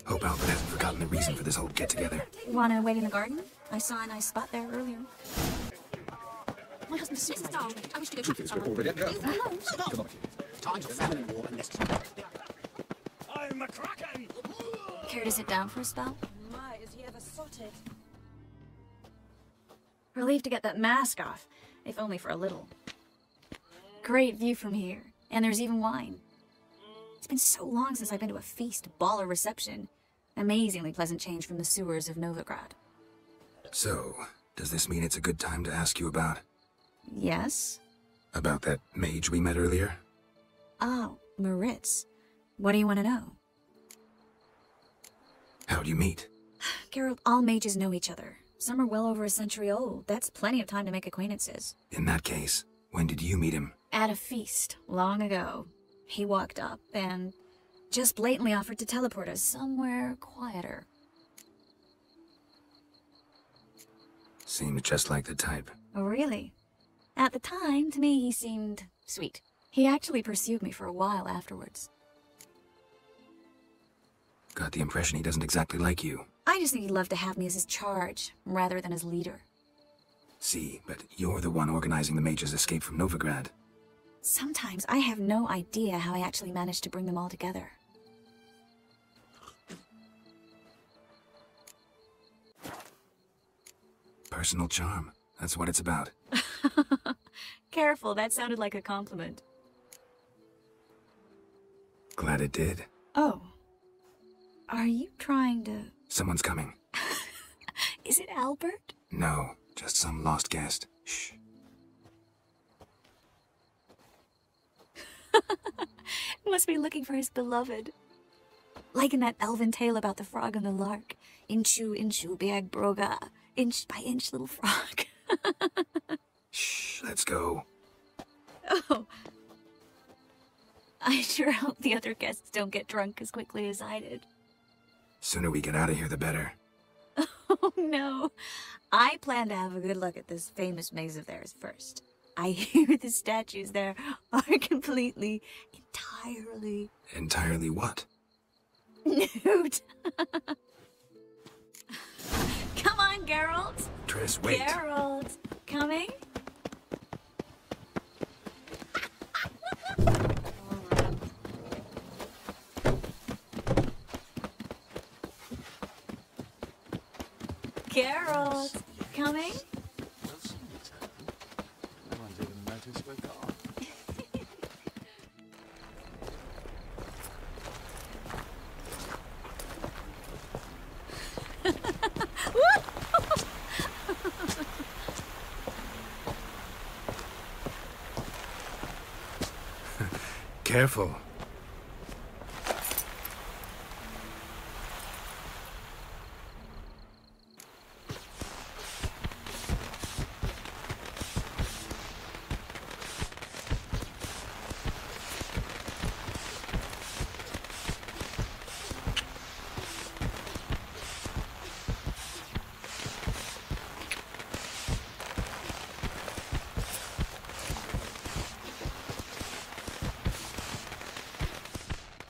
Speaker 5: Hope Albert hasn't forgotten the reason for this whole get-together.
Speaker 13: Wanna wait in the garden? I saw a nice spot there earlier.
Speaker 6: My husband's super doll. I wish to go
Speaker 12: Truth is, we're already at
Speaker 6: Leave me alone. Stop.
Speaker 12: Times of famine and war and less.
Speaker 3: I'm a kraken!
Speaker 13: Care to sit down for a spell?
Speaker 1: My, is he ever sotted?
Speaker 13: Relieved to get that mask off, if only for a little. Great view from here, and there's even wine. It's been so long since I've been to a feast, ball, or reception. Amazingly pleasant change from the sewers of Novigrad.
Speaker 5: So, does this mean it's a good time to ask you about...
Speaker 13: Yes?
Speaker 5: About that mage we met earlier?
Speaker 13: Oh, Maritz. What do you want to know?
Speaker 5: How'd you meet?
Speaker 13: Geralt, all mages know each other. Some are well over a century old. That's plenty of time to make acquaintances.
Speaker 5: In that case, when did you meet him?
Speaker 13: At a feast, long ago. He walked up and just blatantly offered to teleport us somewhere quieter.
Speaker 5: Seemed just like the type.
Speaker 13: Oh, really? At the time, to me, he seemed sweet. He actually pursued me for a while afterwards.
Speaker 5: Got the impression he doesn't exactly like you.
Speaker 13: I just think he'd love to have me as his charge, rather than his leader.
Speaker 5: See, but you're the one organizing the mage's escape from Novigrad.
Speaker 13: Sometimes I have no idea how I actually managed to bring them all together.
Speaker 5: Personal charm. That's what it's about.
Speaker 13: Careful, that sounded like a compliment.
Speaker 5: Glad it did.
Speaker 13: Oh. Are you trying to...
Speaker 5: Someone's coming.
Speaker 13: Is it Albert?
Speaker 5: No, just some lost guest. Shh.
Speaker 13: Must be looking for his beloved. Like in that elven tale about the frog and the lark. Inchu, inchu, biag broga. Inch by inch, little frog.
Speaker 5: Shh, let's go.
Speaker 13: Oh. I sure hope the other guests don't get drunk as quickly as I did.
Speaker 5: Sooner we get out of here, the better.
Speaker 13: Oh, no. I plan to have a good look at this famous maze of theirs first. I hear the statues there are completely, entirely...
Speaker 5: Entirely what?
Speaker 13: Nude. Come on, Geralt.
Speaker 5: Triss, wait.
Speaker 13: Geralt, coming? Geralt, coming?
Speaker 10: No one's even noticed we're gone.
Speaker 5: Careful.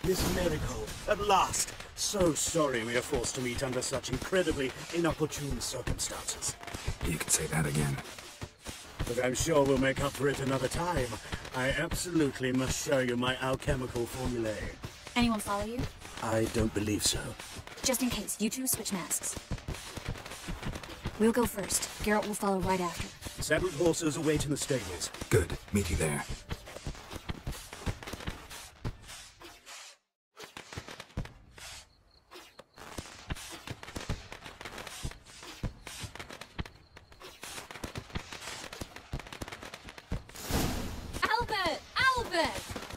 Speaker 8: Miss Marigold, at last! So sorry we are forced to meet under such incredibly inopportune circumstances.
Speaker 5: You could say that again.
Speaker 8: But I'm sure we'll make up for it another time. I absolutely must show you my alchemical formulae.
Speaker 13: Anyone follow you?
Speaker 8: I don't believe so.
Speaker 13: Just in case, you two switch masks. We'll go first. Garrett will follow right after.
Speaker 8: Saddled horses await in the stables.
Speaker 5: Good. Meet you there.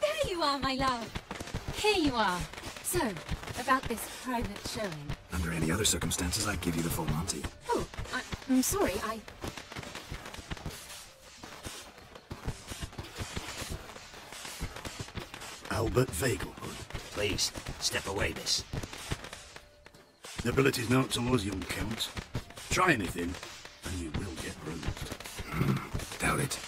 Speaker 13: There you are, my love. Here you are. So, about this private showing.
Speaker 5: Under any other circumstances, I'd give you the full Monty.
Speaker 13: Oh, I'm sorry,
Speaker 8: Albert Weigel.
Speaker 9: Please, step away, miss.
Speaker 8: Nobility's not towards young Count. Try anything, and you will get bruised.
Speaker 5: Doubt it.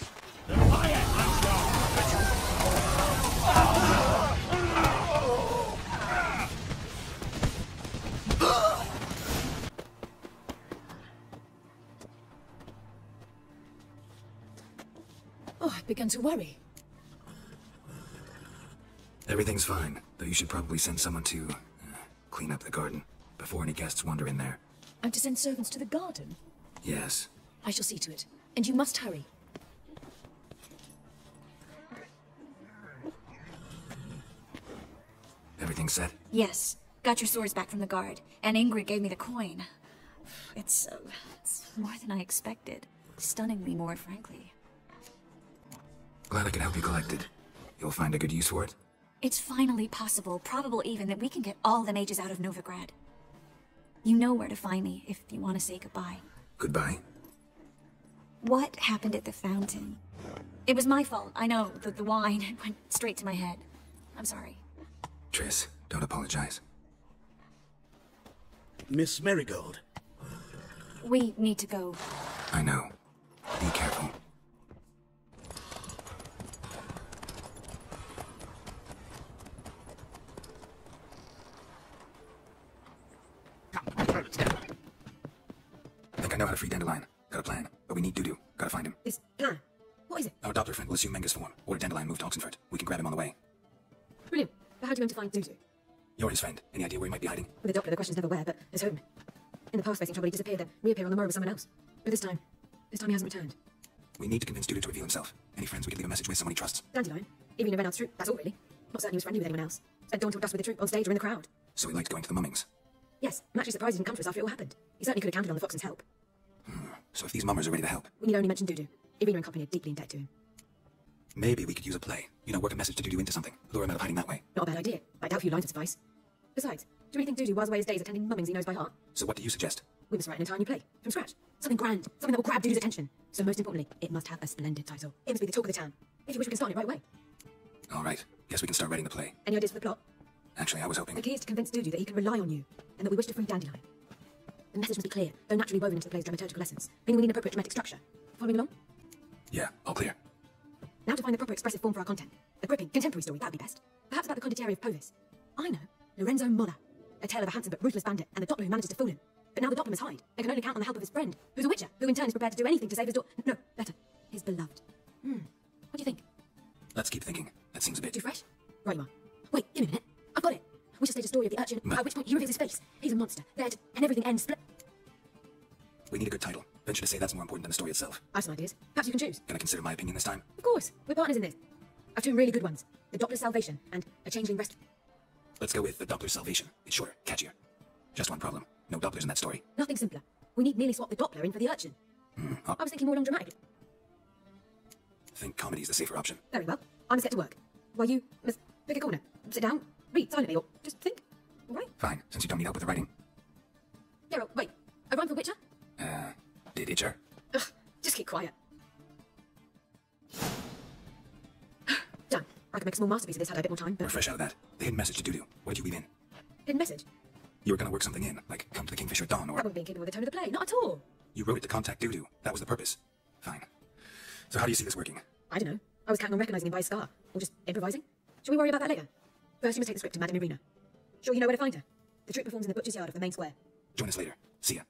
Speaker 1: Oh, I've begun to worry.
Speaker 5: Everything's fine, though you should probably send someone to clean up the garden before any guests wander in there.
Speaker 1: I'm to send servants to the garden?
Speaker 5: Yes.
Speaker 1: I shall see to it. And you must hurry.
Speaker 5: Everything set?
Speaker 13: Yes. Got your swords back from the guard. And Ingrid gave me the coin. It's more than I expected. Stunningly more, frankly.
Speaker 5: Glad I could help you collect it. You'll find a good use for it?
Speaker 13: It's finally possible, probable even, that we can get all the mages out of Novigrad. You know where to find me if you want to say goodbye.
Speaker 5: Goodbye?
Speaker 13: What happened at the fountain? It was my fault, I know. The wine went straight to my head. I'm sorry.
Speaker 5: Triss, don't apologize.
Speaker 8: Miss Marigold.
Speaker 13: We need to go.
Speaker 5: I know. Be careful. Think I know how to free Dandelion. Got a plan, but we need Dudu. Gotta find him.
Speaker 6: This plan? What is it?
Speaker 5: Our Doppler friend will assume Menga's form. Order Dandelion move to Oxenford. We can grab him on the way.
Speaker 6: Brilliant. But how do you aim to find Dudu?
Speaker 5: You're his friend. Any idea where he might be hiding?
Speaker 6: With the Doppler, the question's never where, but there's home. In the past, facing trouble, he disappeared, then reappear on the morrow with someone else. But this time he hasn't returned.
Speaker 5: We need to convince Dudu to reveal himself. Any friends we could leave a message with, someone he trusts.
Speaker 6: Dandelion, even in Reynard's troop, that's all really. Not certain he was friendly with anyone else. Spent dawn till dusk with the troop, on stage or in the crowd.
Speaker 5: So he liked going to the mummings.
Speaker 6: Yes, I'm actually surprised he didn't come to us after it all happened. He certainly could have counted on the Foxton's help.
Speaker 5: So if these mummers are ready to help,
Speaker 6: We need only mention Dudu. Irina and company are deeply in debt to him.
Speaker 5: maybe we could use a play. You know, work a message to Dudu into something. Lure him out of hiding that way.
Speaker 6: Not a bad idea. I doubt a few lines would suffice. Besides, do you really think Dudu whiles away his days attending mummings he knows by heart?
Speaker 5: So what do you suggest?
Speaker 6: We must write an entire new play, from scratch. Something grand, something that will grab Dudu's attention. So most importantly, it must have a splendid title. It must be the talk of the town. If you wish, we can start it right away.
Speaker 5: All right. Guess we can start writing the play.
Speaker 6: Any ideas for the plot?
Speaker 5: Actually, I was hoping.
Speaker 6: The key is to convince Dudu that he can rely on you, and that we wish to free Dandelion. The message must be clear, though naturally woven into the play's dramaturgical essence, meaning we need an appropriate dramatic structure. Following along?
Speaker 5: Yeah, all clear.
Speaker 6: Now to find the proper expressive form for our content. A gripping, contemporary story, that'd be best. Perhaps about the condottieri of Povis. I know. Lorenzo Molla. A tale of a handsome but ruthless bandit, and the Doppler who manages to fool him. But now the Doppler must hide, and can only count on the help of his friend, who's a witcher, who in turn is prepared to do anything to save his daughter. No, better. His beloved. What do you think?
Speaker 5: Let's keep thinking. That seems a bit...
Speaker 6: Too fresh? Right you are. Wait, give me a minute. I've got it. We shall stage a story of the urchin, at which point he reveals his face. He's a monster, dead, and everything ends
Speaker 5: We need a good title. Venture to say that's more important than the story itself.
Speaker 6: I have some ideas. Perhaps you can choose.
Speaker 5: Can I consider my opinion this time?
Speaker 6: Of course. We're partners in this. I've two really good ones. The Doppler's Salvation and A Changeling Rest.
Speaker 5: Let's go with the Doppler's Salvation. It's shorter, catchier. Just one problem. No Dopplers in that story.
Speaker 6: Nothing simpler. We need nearly swap the Doppler in for the urchin. I was thinking more long dramatic.
Speaker 5: Think comedy's the safer option.
Speaker 6: Very well. I must get to work. While you must pick a corner. Sit down, read silently, or just think. All right?
Speaker 5: Fine, since you don't need help with the writing.
Speaker 6: Geralt, wait. A rhyme for Witcher?
Speaker 5: Did Itcher?
Speaker 6: Ugh, just keep quiet. Done. I could make a small masterpiece of this had I a bit more time,
Speaker 5: We're
Speaker 6: but...
Speaker 5: fresh out of that. The hidden message to Dudu. What did you weave in?
Speaker 6: Hidden message?
Speaker 5: You were gonna work something in, like come to the Kingfisher at dawn, or...
Speaker 6: That wouldn't be in keeping with the tone of the play. Not at all.
Speaker 5: You wrote it to contact Dudu. That was the purpose. Fine. So how do you see this working?
Speaker 6: I don't know. I was counting on recognising him by his scar. Or just improvising. Shall we worry about that later? First, you must take the script to Madame Irina. Sure you know where to find her? The troupe performs in the butcher's yard of the main square.
Speaker 5: Join us later. See ya.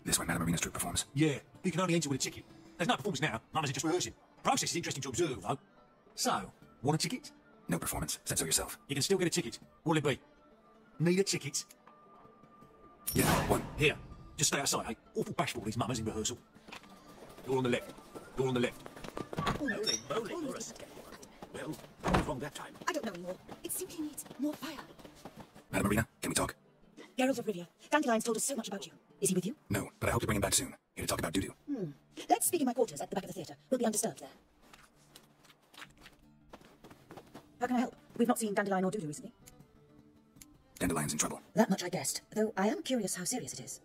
Speaker 5: This way Madame Marina's troupe performs.
Speaker 9: Yeah, you can only enter with a ticket. There's no performance now. Mama's just rehearsing. Process is interesting to observe, though. So, want a ticket?
Speaker 5: No performance. Said so yourself.
Speaker 9: You can still get a ticket. What'll it be? Need a ticket?
Speaker 5: Yeah, one.
Speaker 9: Here. Just stay outside, eh? Awful bashful, these mamas in rehearsal. Door on the left. Door on the left. Bowling. Well, what was wrong that time?
Speaker 1: I don't know anymore. It simply needs more fire.
Speaker 5: Madame Marina, can we talk?
Speaker 1: Geralt of Rivia, Dandelion's told us so much about you. Is he with you?
Speaker 5: No, but I hope to bring him back soon. Here to talk about doo-doo.
Speaker 1: Let's speak in my quarters at the back of the theatre. We'll be undisturbed there. How can I help? We've not seen Dandelion or Dudu recently.
Speaker 5: Dandelion's in trouble.
Speaker 1: That much I guessed, though I am curious how serious it is.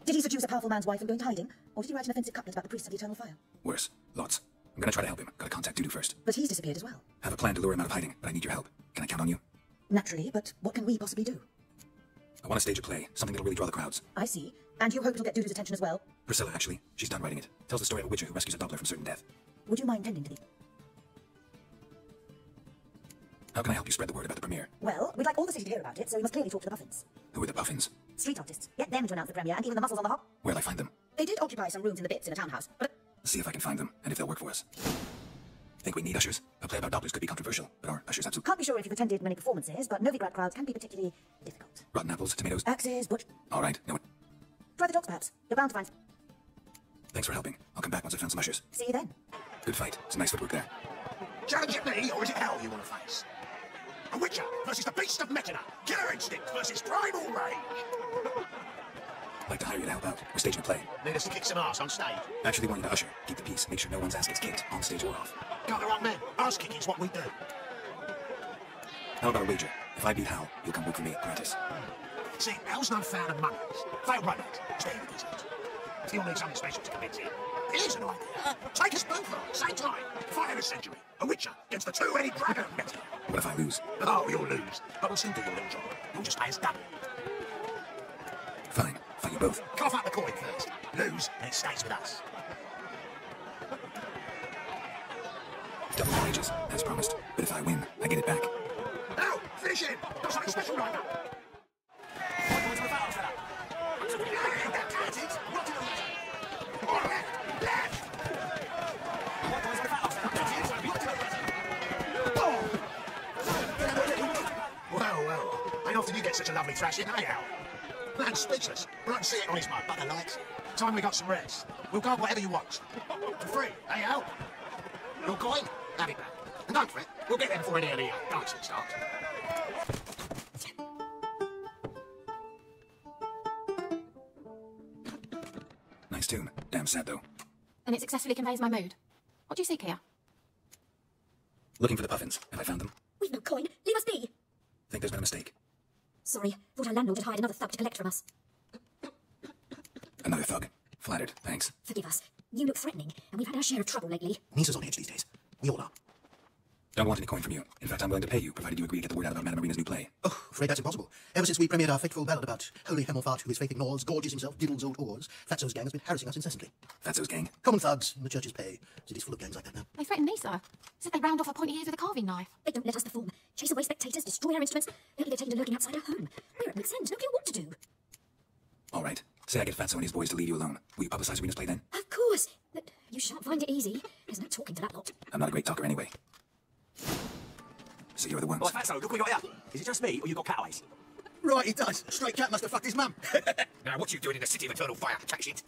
Speaker 1: Did he seduce a powerful man's wife and go into hiding? Or did he write an offensive couplet about the priests of the eternal fire?
Speaker 5: Worse. Lots. I'm gonna try to help him. Gotta contact Dudu first.
Speaker 1: But he's disappeared as well.
Speaker 5: Have a plan to lure him out of hiding, but I need your help. Can I count on you?
Speaker 1: Naturally, but what can we possibly do?
Speaker 5: I want to stage a play. Something that'll really draw the crowds.
Speaker 1: I see. And you hope it'll get Dudu's attention as well?
Speaker 5: Priscilla, actually. She's done writing it. Tells the story of a witcher who rescues a doppler from certain death.
Speaker 1: Would you mind tending to me?
Speaker 5: How can I help you spread the word about the premiere?
Speaker 1: Well, we'd like all the city to hear about it, so we must clearly talk to the Puffins.
Speaker 5: Who are the Puffins?
Speaker 1: Street artists. Get them to announce the premiere and give them the muscles on the hop.
Speaker 5: Where'll I find them?
Speaker 1: They did occupy some rooms in the bits in a townhouse, but...
Speaker 5: See if I can find them, and if they'll work for us. Think we need ushers? A play about dopplers could be controversial, but are ushers absolute?
Speaker 1: Can't be sure if you've attended many performances, but Novigrad crowds can be particularly difficult.
Speaker 5: Rotten apples, tomatoes?
Speaker 1: Axes, butch...
Speaker 5: All right, no one.
Speaker 1: Try the dogs, perhaps. You're bound to find...
Speaker 5: Thanks for helping. I'll come back once I've found some ushers.
Speaker 1: See you then.
Speaker 5: Good fight. It's nice footwork there.
Speaker 3: Challenge it me, or is it hell you want to face? A Witcher versus the Beast of Metana. Killer Instinct versus Primal Rage.
Speaker 5: I'd like to hire you to help out. We're staging a play.
Speaker 3: Need us to kick some ass on stage.
Speaker 5: Actually want you to usher. Keep the peace. Make sure no one's ass gets kicked, on stage or off.
Speaker 3: Got the right man. Ass kicking's what we do.
Speaker 5: How about a wager? If I beat Hal, you'll come work for me, apprentice.
Speaker 3: See, Hal's no fan of monkeys. Failed romance. Stay with his head. Still need something special to convince him. Here's an idea. Take us both on, same time. Fight of the century. A Witcher against the two-headed dragon of Metana.
Speaker 5: What if I lose?
Speaker 3: Oh, you'll lose. But we'll still do your little job. You'll just pay us double.
Speaker 5: Fine. Fight you both.
Speaker 3: Cough up the coin first. Lose, and it stays with us.
Speaker 5: Double the wages, as promised. But if I win, I get it back.
Speaker 3: Now, finish him! Got something special right now. Well, ain't often you get such a lovely thrashing, eh, Al? Man's speechless. But I can see it on his mug, but I likes it. Time we got some rest. We'll go whatever you want. For free, eh, Al? Your coin? Have it back. And don't fret, we'll get there before any of the dancing starts.
Speaker 5: Nice tune. Damn sad, though.
Speaker 2: And it successfully conveys my mood. What do you seek here?
Speaker 5: Looking for the Puffins. Have I found them?
Speaker 1: We've no coin. Leave us be.
Speaker 5: Think there's been a mistake.
Speaker 1: Sorry. Thought our landlord had hired another thug to collect from us.
Speaker 5: Another thug. Flattered. Thanks.
Speaker 1: Forgive us. You look threatening, and we've had our share of trouble lately.
Speaker 16: Nisa's on edge these days. We all are.
Speaker 5: Don't want any coin from you. In fact, I'm willing to pay you, provided you agree to get the word out about Madame Marina's new play.
Speaker 16: Oh, afraid that's impossible. Ever since we premiered our fateful ballad about holy Hemmelfart who his faith ignores, gorges himself, diddles old whores, Fatso's gang has been harassing us incessantly.
Speaker 5: Fatso's gang?
Speaker 16: Common thugs in the church's pay. City's full of gangs like that now.
Speaker 2: They threatened Nisa. Said they round off her pointy ears with a carving knife.
Speaker 1: They don't let us perform. Chase away spectators, destroy our instruments. Lately they're taken to lurking outside our home. We're at wit's end. No clue what to do.
Speaker 5: All right. Say I get Fatso and his boys to leave you alone. Will you publicize Arena's play then?
Speaker 1: Of course. But you shan't find it easy. There's no talking to that lot.
Speaker 5: I'm not a great talker anyway. So you're the ones.
Speaker 9: Right, Fatso, look what we got here. Is it just me, or you got cataways?
Speaker 16: Right, he does. Stray cat must have fucked his mum.
Speaker 3: Now, what you doing in the city of eternal fire? Chat shit.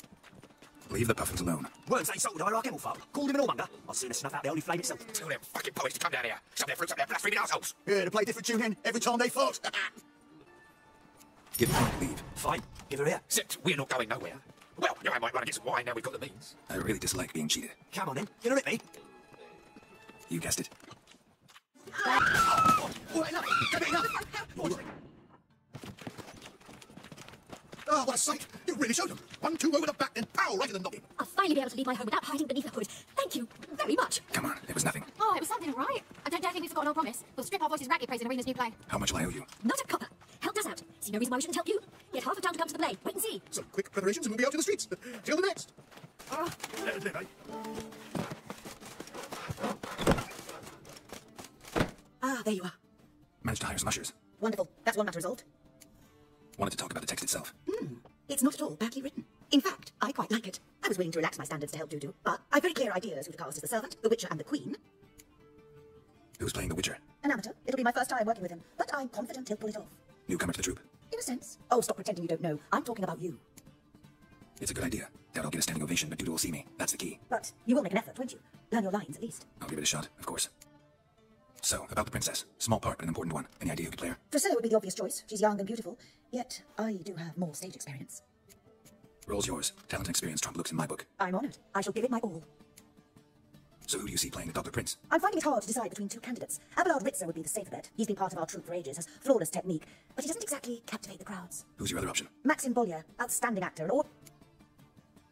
Speaker 5: Leave the Puffins alone.
Speaker 9: Worms ain't salted hierarch Hemmelfart. Called him an allmonger. I'll sooner snuff out the holy flame itself.
Speaker 3: Tell them fucking poets to come down here. Shove their fruits up their blaspheming assholes.
Speaker 16: Yeah, to play different tune in every time they fought.
Speaker 5: Give her time to leave.
Speaker 9: Fine. Give her here.
Speaker 3: Except we're not going nowhere. Well, you know, I might run and get some wine now we've got the means.
Speaker 5: I really dislike being cheated.
Speaker 9: Come on then. You gonna rip me?
Speaker 5: You guessed it.
Speaker 16: Oh, enough! Get enough! Oh, what a sight! You really showed them. 1-2 over the back, then pow, right in the noggin.
Speaker 1: I'll finally be able to leave my home without hiding beneath a hood. Thank you very much.
Speaker 5: Come on, it was nothing.
Speaker 2: Oh, it was something, all right. I don't dare think we've forgotten our promise. We'll strip our voices ragged praising Arena's new play.
Speaker 5: How much will I owe you?
Speaker 1: Not a copper. Helped us out. See no reason why we shouldn't help you. Yet half of town to come to the play. Wait and see.
Speaker 16: Some quick preparations and we'll be out in the streets. Till the next.
Speaker 3: Let us live, eh?
Speaker 1: Ah, there you are.
Speaker 5: Managed to hire some ushers.
Speaker 11: Wonderful. That's one matter resolved.
Speaker 5: Wanted to talk about the text itself.
Speaker 11: It's not at all badly written. In fact, I quite like it. I was willing to relax my standards to help Dudu, but I've very clear ideas who to cast as the servant, the Witcher, and the Queen.
Speaker 5: Who's playing the Witcher?
Speaker 11: An amateur. It'll be my first time working with him, but I'm confident he'll pull it off.
Speaker 5: Newcomer to the troupe.
Speaker 11: In a sense. Oh, stop pretending you don't know. I'm talking about you.
Speaker 5: It's a good idea. Doubt I'll get a standing ovation, but Dudu will see me. That's the key.
Speaker 11: But you will make an effort, won't you? Learn your lines, at least.
Speaker 5: I'll give it a shot, of course. So, about the princess. Small part, but an important one. Any idea who could play her?
Speaker 11: Drusilla would be the obvious choice. She's young and beautiful. Yet, I do have more stage experience.
Speaker 5: Role's yours. Talent and experience trump looks in my book.
Speaker 11: I'm honoured. I shall give it my all.
Speaker 5: So who do you see playing the Doppler Prince?
Speaker 11: I'm finding it hard to decide between two candidates. Abelard Ritzer would be the safer bet. He's been part of our troupe for ages, has flawless technique, but he doesn't exactly captivate the crowds.
Speaker 5: Who's your other option?
Speaker 11: Maxim Bollier, outstanding actor, and all...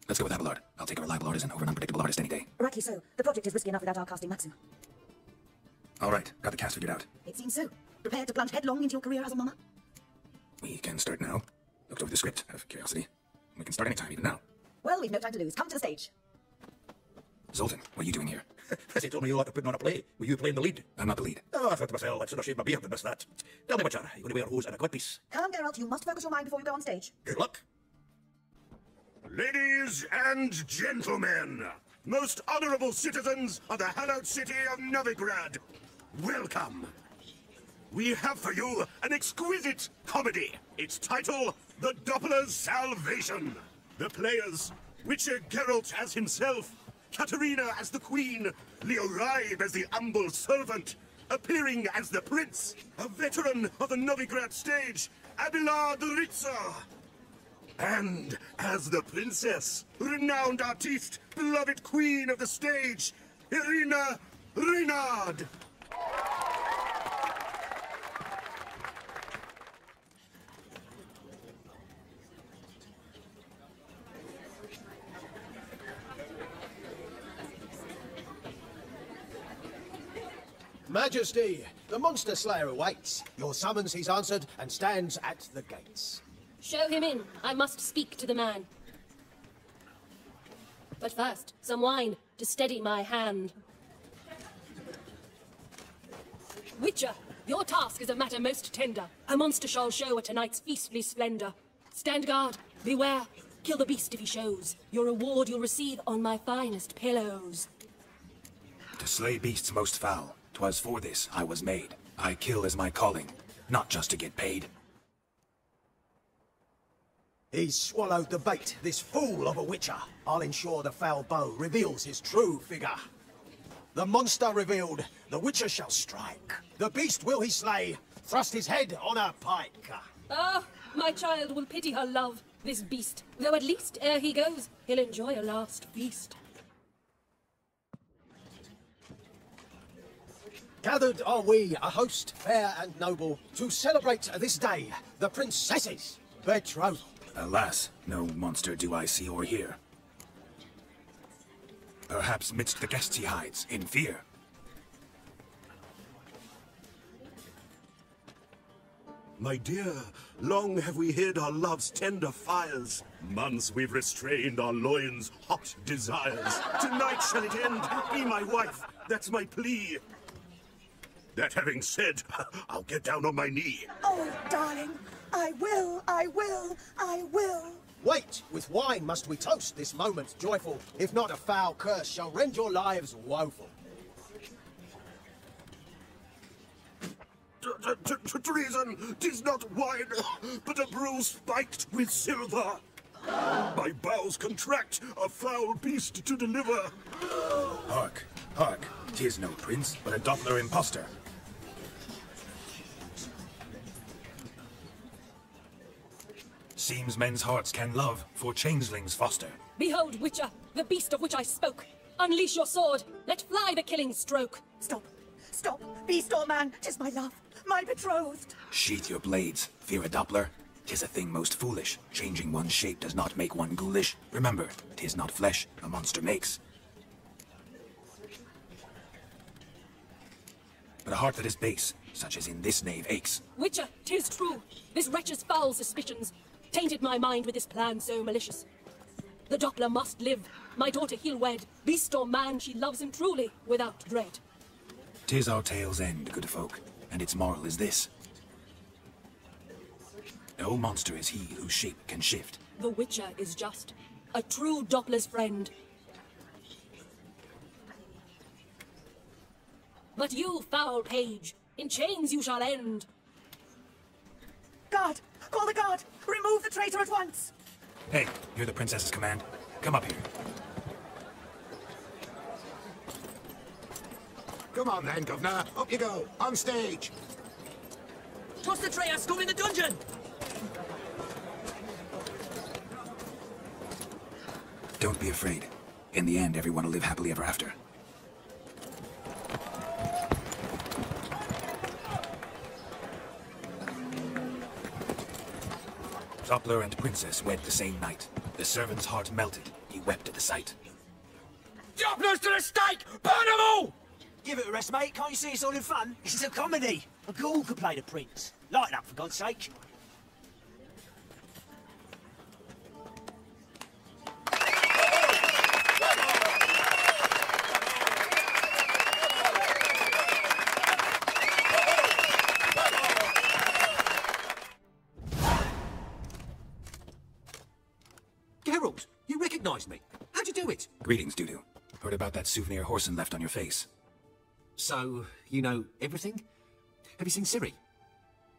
Speaker 5: Let's go with Abelard. I'll take a reliable artisan over an unpredictable artist any day.
Speaker 11: Rightly so. The project is risky enough without our casting Maxim.
Speaker 5: All right, got the cast figured out.
Speaker 11: It seems so. Prepared to plunge headlong into your career as a mama?
Speaker 5: We can start now. Looked over the script, out of curiosity. We can start anytime, even now.
Speaker 11: Well, we've no time to lose. Come to the stage.
Speaker 5: Zoltan, what are you doing here?
Speaker 18: As he told me you ought to put on a play. Were you playing the lead?
Speaker 5: I'm not the lead.
Speaker 18: Oh, I thought to myself, I should have shaved my beard and missed that. Tell me, Witcher, you're going to wear a hose and a codpiece.
Speaker 11: Come, Geralt, you must focus your mind before you go on stage.
Speaker 18: Good luck.
Speaker 3: Ladies and gentlemen, most honourable citizens of the hallowed city of Novigrad, welcome. We have for you an exquisite comedy. Its title, The Doppler's Salvation. The players, Witcher Geralt as himself, Katerina as the Queen, Leo Ribe as the humble servant, appearing as the Prince, a veteran of the Novigrad stage, Abelard Ritzer. And as the Princess, renowned artiste, beloved Queen of the stage, Irina Reynard.
Speaker 20: Majesty, the monster slayer awaits. Your summons he's answered and stands at the gates.
Speaker 23: Show him in. I must speak to the man. But first, some wine to steady my hand. Witcher, your task is a matter most tender. A monster shall show at tonight's feastly splendor. Stand guard, beware, kill the beast if he shows. Your reward you'll receive on my finest pillows.
Speaker 5: To slay beasts most foul, 'twas for this I was made. I kill as my calling, not just to get paid.
Speaker 20: He's swallowed the bait, this fool of a Witcher. I'll ensure the foul bow reveals his true figure. The monster revealed, the Witcher shall strike. The beast will he slay, thrust his head on a pike.
Speaker 23: Ah, my child will pity her love, this beast. Though at least, ere he goes, he'll enjoy a last feast.
Speaker 20: Gathered are we, a host fair and noble, to celebrate this day, the princess's betrothal.
Speaker 5: Alas, no monster do I see or hear. Perhaps midst the guests he hides, in fear.
Speaker 3: My dear, long have we hid our love's tender fires. Months we've restrained our loins' hot desires. Tonight shall it end, be my wife, that's my plea. That having said, I'll get down on my knee.
Speaker 11: Oh, darling, I will, I will, I will.
Speaker 20: Wait, with wine must we toast this moment joyful. If not, a foul curse shall rend your lives woeful.
Speaker 3: Treason, 'tis not wine, but a brew spiked with silver. My bowels contract, a foul beast to deliver.
Speaker 5: Hark, hark, 'tis no prince, but a Doppler impostor. Seems men's hearts can love, for changelings foster.
Speaker 23: Behold, Witcher, the beast of which I spoke. Unleash your sword, let fly the killing stroke.
Speaker 11: Stop, stop, beast or man, 'tis my love, my betrothed.
Speaker 5: Sheath your blades, fear a Doppler. 'Tis a thing most foolish. Changing one's shape does not make one ghoulish. Remember, 'tis not flesh a monster makes, but a heart that is base, such as in this knave aches.
Speaker 23: Witcher, 'tis true, this wretch's foul suspicions tainted my mind with this plan so malicious. The Doppler must live, my daughter he'll wed. Beast or man, she loves him truly, without dread.
Speaker 5: 'Tis our tale's end, good folk, and its moral is this. No monster is he whose shape can shift.
Speaker 23: The Witcher is just a true Doppler's friend. But you, foul page, in chains you shall end.
Speaker 11: Guard! Call the guard! Remove the traitor at once!
Speaker 5: Hey, you're the princess's command. Come up here.
Speaker 18: Come on then, governor. Up you go. On stage.
Speaker 16: What's the traitor scum in the dungeon?
Speaker 5: Don't be afraid. In the end, everyone will live happily ever after. Doppler and princess wed the same night. The servant's heart melted. He wept at the sight.
Speaker 16: Doppler's to the stake! Burn them all! Give it a rest, mate. Can't you see it's all in fun? This is a comedy. A ghoul could play the prince. Lighten up, for God's sake.
Speaker 12: Geralt, you recognized me. How'd you do it?
Speaker 5: Greetings, Dudu. Heard about that souvenir Horson left on your face.
Speaker 12: So, you know everything? Have you seen Ciri?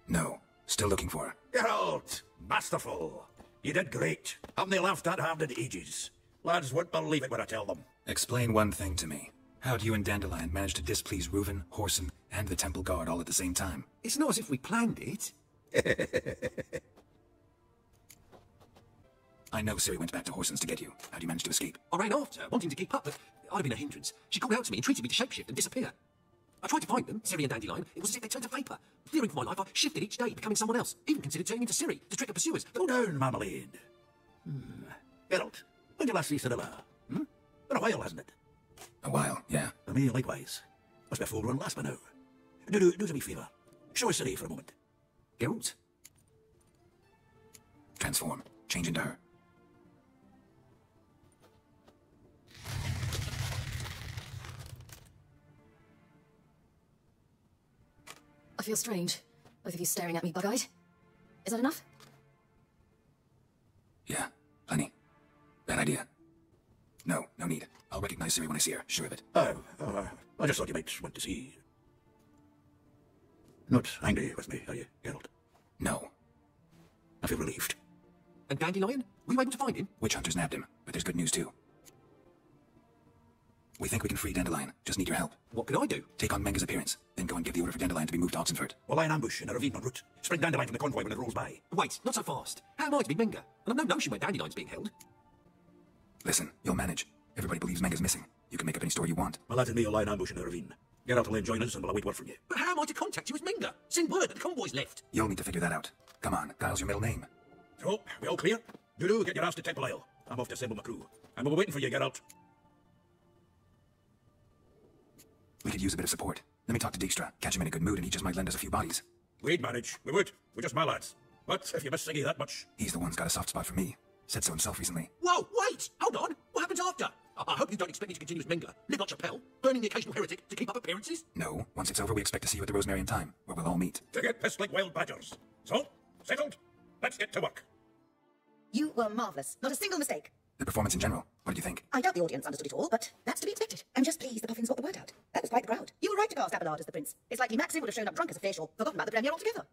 Speaker 5: No. Still looking for her.
Speaker 18: Geralt! Masterful! You did great. Haven't they laughed that hard in ages? Lads won't believe it when I tell them.
Speaker 5: Explain one thing to me. How'd you and Dandelion manage to displease Reuven, Horson, and the Temple Guard all at the same time?
Speaker 12: It's not as if we planned it.
Speaker 5: I know Ciri went back to Horson's to get you. How'd you manage to escape?
Speaker 12: I ran after her, wanting to keep up, but I'd have been a hindrance. She called out to me, entreated me to shapeshift and disappear. I tried to find them, Ciri and Dandelion. It was as if they turned to vapor. Fearing for my life, I shifted each day, becoming someone else. Even considered turning into Ciri to trick her pursuers.
Speaker 18: Go down, Marmalade. Geralt, when did you last see Cyrilla? Been a while, hasn't it?
Speaker 5: A while, yeah.
Speaker 18: And me, likewise. Must be a full run last by now. Do us a wee favour. Show us Ciri for a moment.
Speaker 12: Geralt?
Speaker 5: Transform. Change into her.
Speaker 2: I feel strange. Both of you staring at me bug-eyed. Is that enough?
Speaker 5: Yeah, plenty. Bad idea. No need. I'll recognize Ciri when I see her, sure of it.
Speaker 18: I just thought you might want to see. Not angry with me, are you, Geralt?
Speaker 5: No.
Speaker 18: I feel relieved.
Speaker 12: And Dandelion? Were you able to find him?
Speaker 5: Witch hunters nabbed him, but there's good news too. We think we can free Dandelion. Just need your help.
Speaker 12: What can I do?
Speaker 5: Take on Menga's appearance, then go and give the order for Dandelion to be moved to Oxenford.
Speaker 18: We'll lie in ambush in a ravine en route. Spring Dandelion from the convoy when it rolls by.
Speaker 12: Wait, not so fast. How am I to be Menga? And I've no notion where Dandelion's being held.
Speaker 5: Listen, you'll manage. Everybody believes Menga's missing. You can make up any story you want.
Speaker 18: My lad and me will lie in ambush in a ravine. Geralt will then join us and we'll await word from you.
Speaker 12: But how am I to contact you as Menga? Send word that the convoy's left.
Speaker 5: You'll need to figure that out. Come on, Gile's your middle name.
Speaker 18: So, we all clear? Dudu, get your ass to Temple Isle. I'm off to assemble my crew. And we'll be waiting for you, Geralt.
Speaker 5: We could use a bit of support. Let me talk to Dijkstra. Catch him in a good mood and he just might lend us a few bodies.
Speaker 18: We'd manage. We would. We're just my lads. But if you miss Siggy that much...
Speaker 5: He's the one's got a soft spot for me. Said so himself recently.
Speaker 12: Whoa, wait! Hold on! What happens after? I hope you don't expect me to continue as Menga, live like Chappelle, burning the occasional heretic to keep up appearances?
Speaker 5: No. Once it's over, we expect to see you at the Rosemary in time, where we'll all meet.
Speaker 18: To get pissed like wild badgers. So, settled? Let's get to work.
Speaker 11: You were marvellous. Not a single mistake.
Speaker 5: The performance in general. What do you think?
Speaker 11: I doubt the audience understood it all, but that's to be expected. I'm just pleased the Puffins got the word out. That was quite the crowd. You were right to cast Abelard as the prince. It's likely Maxim would have shown up drunk as a fish or forgotten about the premiere altogether.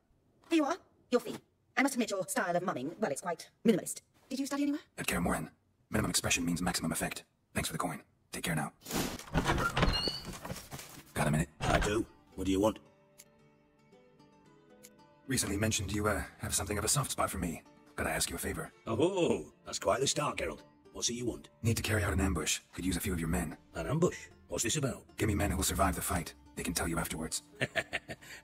Speaker 11: Here you are. Your fee. I must admit your style of mumming, well, it's quite minimalist. Did you study anywhere?
Speaker 5: At Kaer Morhen. Minimum expression means maximum effect. Thanks for the coin. Take care now. Got a minute?
Speaker 9: I do. What do you want?
Speaker 5: Recently mentioned you, have something of a soft spot for me. Gotta ask you a favor.
Speaker 9: Oh, that's quite the start, Geralt. What's it you want?
Speaker 5: Need to carry out an ambush. Could use a few of your men.
Speaker 9: An ambush? What's this about?
Speaker 5: Give me men who will survive the fight. They can tell you afterwards.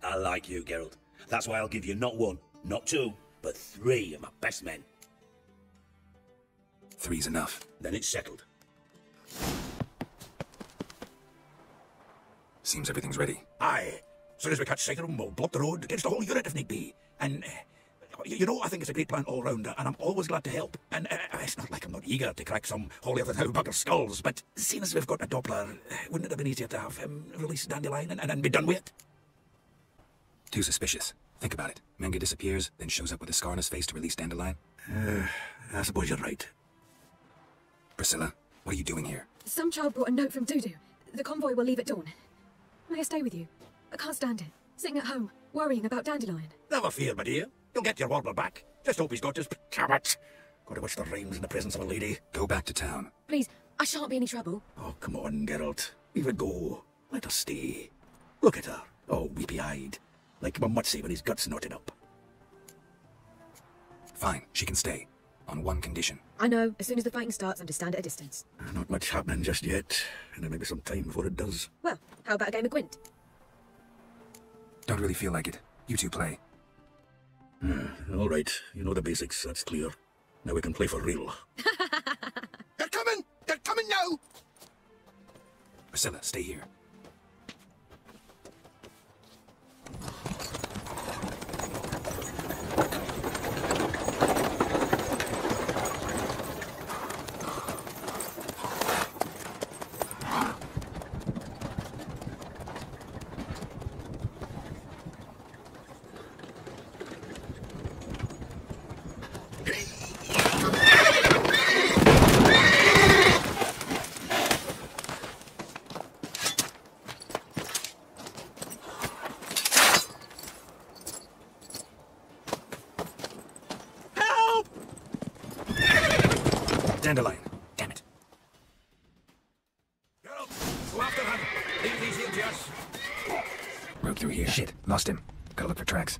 Speaker 9: I like you, Geralt. That's why I'll give you not one, not two, but 3 of my best men.
Speaker 5: 3's enough.
Speaker 9: Then it's settled.
Speaker 5: Seems everything's ready.
Speaker 18: Aye. As soon as we catch sight of them, we'll block the road against the whole unit if need be. And, you know, I think it's a great plan all round, and I'm always glad to help. And it's not like I'm not eager to crack some holier-than-thou bugger skulls, but seeing as we've got a Doppler, wouldn't it have been easier to have him release Dandelion and be done with it?
Speaker 5: Too suspicious. Think about it. Manga disappears, then shows up with a scar on his face to release Dandelion.
Speaker 18: I suppose you're right.
Speaker 5: Priscilla, what are you doing here?
Speaker 2: Some child brought a note from Dudu. The convoy will leave at dawn. May I stay with you? I can't stand it. Sitting at home, worrying about Dandelion.
Speaker 18: Never fear, my dear. You'll get your warbler back. Just hope he's got his pajamas. Got to watch the rhymes in the presence of a lady.
Speaker 5: Go back to town.
Speaker 2: Please, I shan't be any trouble.
Speaker 18: Oh, come on, Geralt. We would go. Let her stay. Look at her, all weepy-eyed, like Mamutsi with his guts knotted up.
Speaker 5: Fine, she can stay. On one condition.
Speaker 2: I know. As soon as the fighting starts, I'm to stand at a distance.
Speaker 18: Not much happening just yet, and there may be some time before it does.
Speaker 2: Well, how about a game of Gwent?
Speaker 5: Don't really feel like it. You two play.
Speaker 18: All right, you know the basics, that's clear. Now we can play for real.
Speaker 16: They're coming! They're coming now!
Speaker 5: Priscilla, stay here. Dandelion. Damn it.
Speaker 18: Geralt, go after him. Leave these here to us.
Speaker 5: Broke through here. Shit. Lost him. Gotta look for tracks.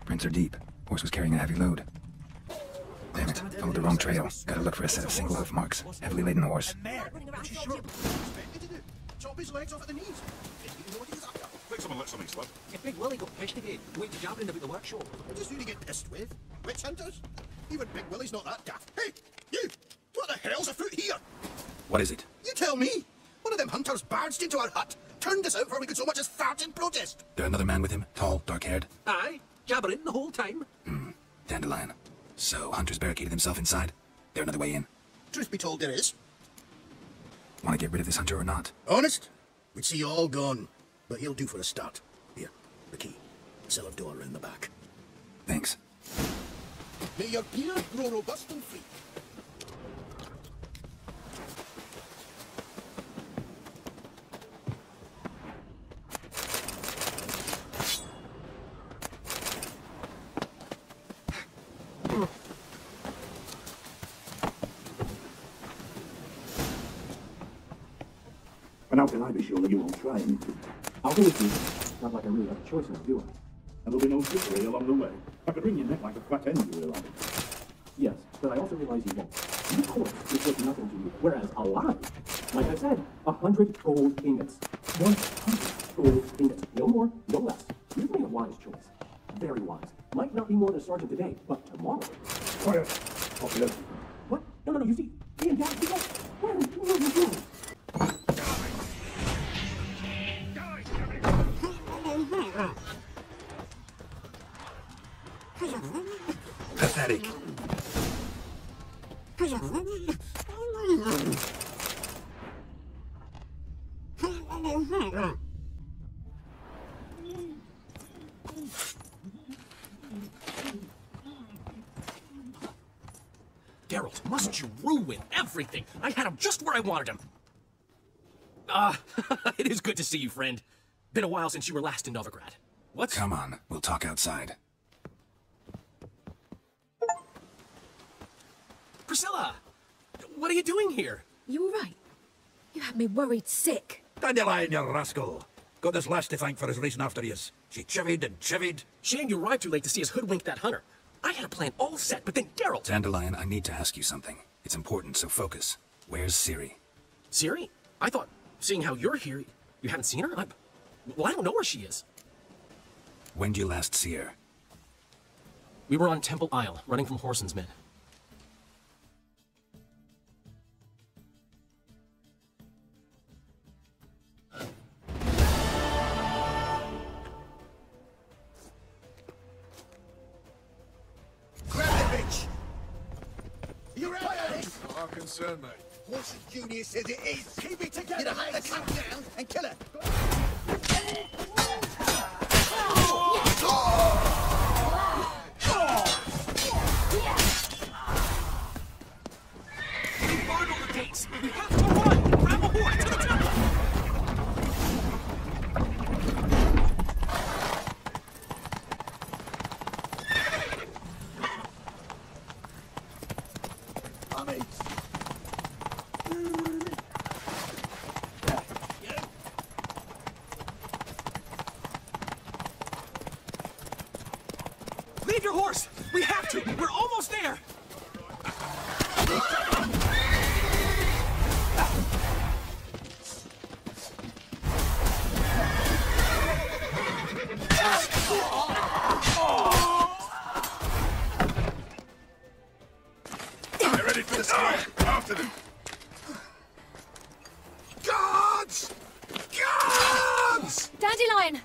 Speaker 5: Prints are deep. Horse was carrying a heavy load. Damn it. Followed the wrong trail. Gotta look for a set of single hoof marks. Heavily laden horse.
Speaker 16: Chop his legs off at the knees. You know what he's after.
Speaker 15: Let someone slip.
Speaker 16: If Big Willie got pissed again, wait to jabbering about the workshop. Just who to get pissed with? Witch hunters? Even Big Willie's not that daft. Hey, you! What the hell's afoot here?
Speaker 5: What is it?
Speaker 16: You tell me! One of them hunters barged into our hut, turned us out before we could so much as fart in protest.
Speaker 5: There another man with him? Tall, dark-haired?
Speaker 16: Aye, jabbering the whole time.
Speaker 5: Dandelion. So, Hunter's barricaded himself inside? There another way in?
Speaker 16: Truth be told, there is.
Speaker 5: Want to get rid of this hunter or not?
Speaker 16: Honest? We'd see you all gone. But he'll do for a start. Here, the key. Cellar door round the back.
Speaker 5: Thanks.
Speaker 16: May your beard grow robust and free.
Speaker 9: And how can I be sure that you won't try anything? I'll go with you. Not like I really have a choice now, do I? And there'll be no trickery along the way. I could wring your neck like a fat hen, you realize. Yes, but I also realize you won't. Of course, it's worth nothing to you, whereas alive, like I said, 100 gold ingots. 100 gold ingots. No more, no less. You've made a wise choice. Very wise. Might not be more than a sergeant today, but tomorrow. Quiet. I'll be listening. What? No, you see, me and Dad, people, what are you doing?
Speaker 5: Pathetic.
Speaker 19: Geralt, must you ruin everything? I had him just where I wanted him. It is good to see you, friend. Been a while since you were last in Novigrad. What?
Speaker 5: Come on, we'll talk outside.
Speaker 19: Priscilla! What are you doing here?
Speaker 2: You all right? You had me worried sick.
Speaker 18: Dandelion, you rascal. Got this lass to thank for his racing after you. She chivied and chivied.
Speaker 19: Shame you arrived too late to see us hoodwink that hunter. I had a plan all set, but then Geralt...
Speaker 5: Dandelion, I need to ask you something. It's important, so focus. Where's Ciri?
Speaker 19: Ciri? I thought, seeing how you're here, you haven't seen her? Well, I don't know where she is.
Speaker 5: When did you last see her?
Speaker 19: We were on Temple Isle, running from Whoreson's men.
Speaker 15: Concern, mate.
Speaker 16: Horses Junior says it is. Keep it together. You'd have to cut down and kill her. me!
Speaker 19: Leave your horse! We have to! We're almost there!
Speaker 15: They're ready for the start. After them.
Speaker 16: Guards! Guards!
Speaker 13: Dandelion!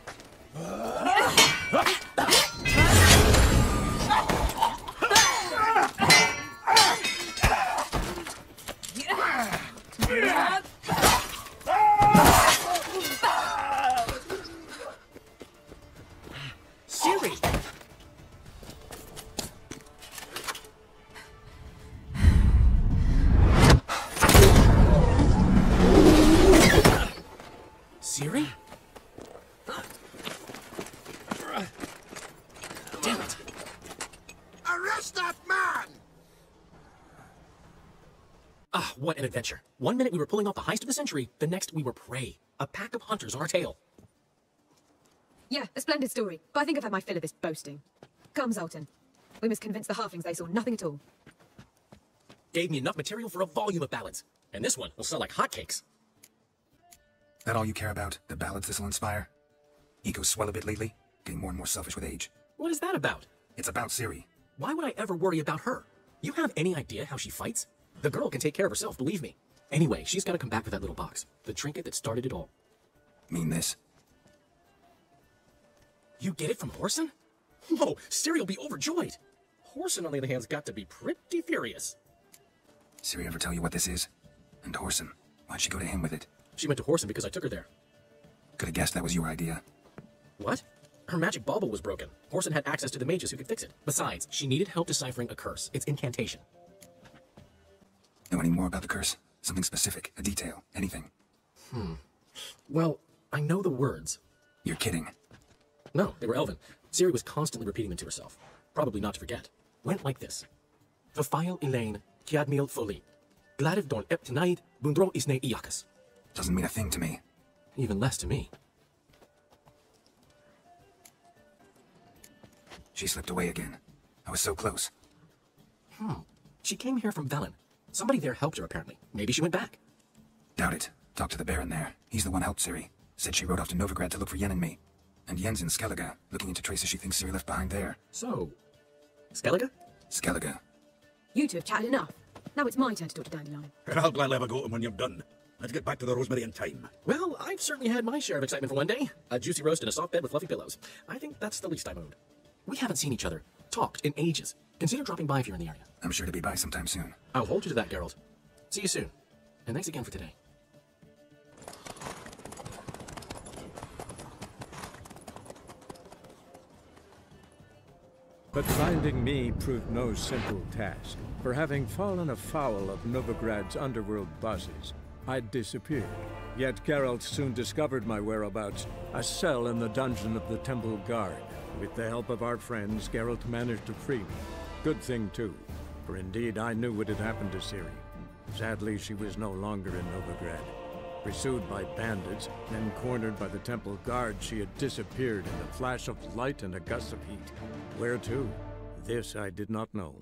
Speaker 19: Siri! Siri? Damn it.
Speaker 16: Arrest that man!
Speaker 19: Ah, what an adventure. One minute we were pulling off the heist of the century, the next we were prey. A pack of hunters on our tail.
Speaker 2: Yeah, a splendid story. But I think I've had my fill of this boasting. Come, Zoltan. We must convince the halflings they saw nothing at all.
Speaker 19: Gave me enough material for a volume of ballads. And this one will sell like hotcakes.
Speaker 5: That all you care about? The ballads this'll inspire? Egos swell a bit lately? Getting more and more selfish with age.
Speaker 19: What is that about?
Speaker 5: It's about Siri.
Speaker 19: Why would I ever worry about her? You have any idea how she fights? The girl can take care of herself, believe me. Anyway, she's got to come back with that little box. The trinket that started it all.
Speaker 5: Mean this?
Speaker 19: You get it from Horson? Whoa, Siri will be overjoyed. Horson, on the other hand, has got to be pretty furious.
Speaker 5: Siri ever tell you what this is? And Horson, why'd she go to him with it?
Speaker 19: She went to Horson because I took her there.
Speaker 5: Could have guessed that was your idea.
Speaker 19: What? Her magic bauble was broken. Horson had access to the mages who could fix it. Besides, she needed help deciphering a curse. It's incantation.
Speaker 5: Know any more about the curse? Something specific, a detail, anything?
Speaker 19: Well, I know the words.
Speaker 5: You're kidding.
Speaker 19: No, they were Elven. Siri was constantly repeating them to herself. Probably not to forget. Went like this. Verfail Elaine, Kiadmil Foli. Gladiv don Eptinaid, Bundro Isne Iakas.
Speaker 5: Doesn't mean a thing to me.
Speaker 19: Even less to me.
Speaker 5: She slipped away again. I was so close.
Speaker 19: She came here from Velen. Somebody there helped her, apparently. Maybe she went back.
Speaker 5: Doubt it. Talk to the Baron there. He's the one helped Siri. Said she rode off to Novigrad to look for Yen and me. And Yen's in Skellige, looking into traces she thinks Siri left behind there.
Speaker 19: So, Skellige?
Speaker 5: Skellige.
Speaker 2: You two have chatted enough. Now it's my turn to talk to Dandelion.
Speaker 18: And I'll gladly have a go at 'em when you're done. Let's get back to the Rosemary in time.
Speaker 19: Well, I've certainly had my share of excitement for one day. A juicy roast in a soft bed with fluffy pillows. I think that's the least I owed. We haven't seen each other, talked in ages. Consider dropping by if you're in the area.
Speaker 5: I'm sure to be by sometime soon.
Speaker 19: I'll hold you to that, Geralt. See you soon. And thanks again for today.
Speaker 14: But finding me proved no simple task. For having fallen afoul of Novigrad's underworld bosses, I'd disappeared. Yet Geralt soon discovered my whereabouts, a cell in the dungeon of the Temple Guard. With the help of our friends, Geralt managed to free me. Good thing, too, for indeed I knew what had happened to Ciri. Sadly, she was no longer in Novigrad. Pursued by bandits, then cornered by the Temple Guard, she had disappeared in a flash of light and a gust of heat. Where to? This I did not know.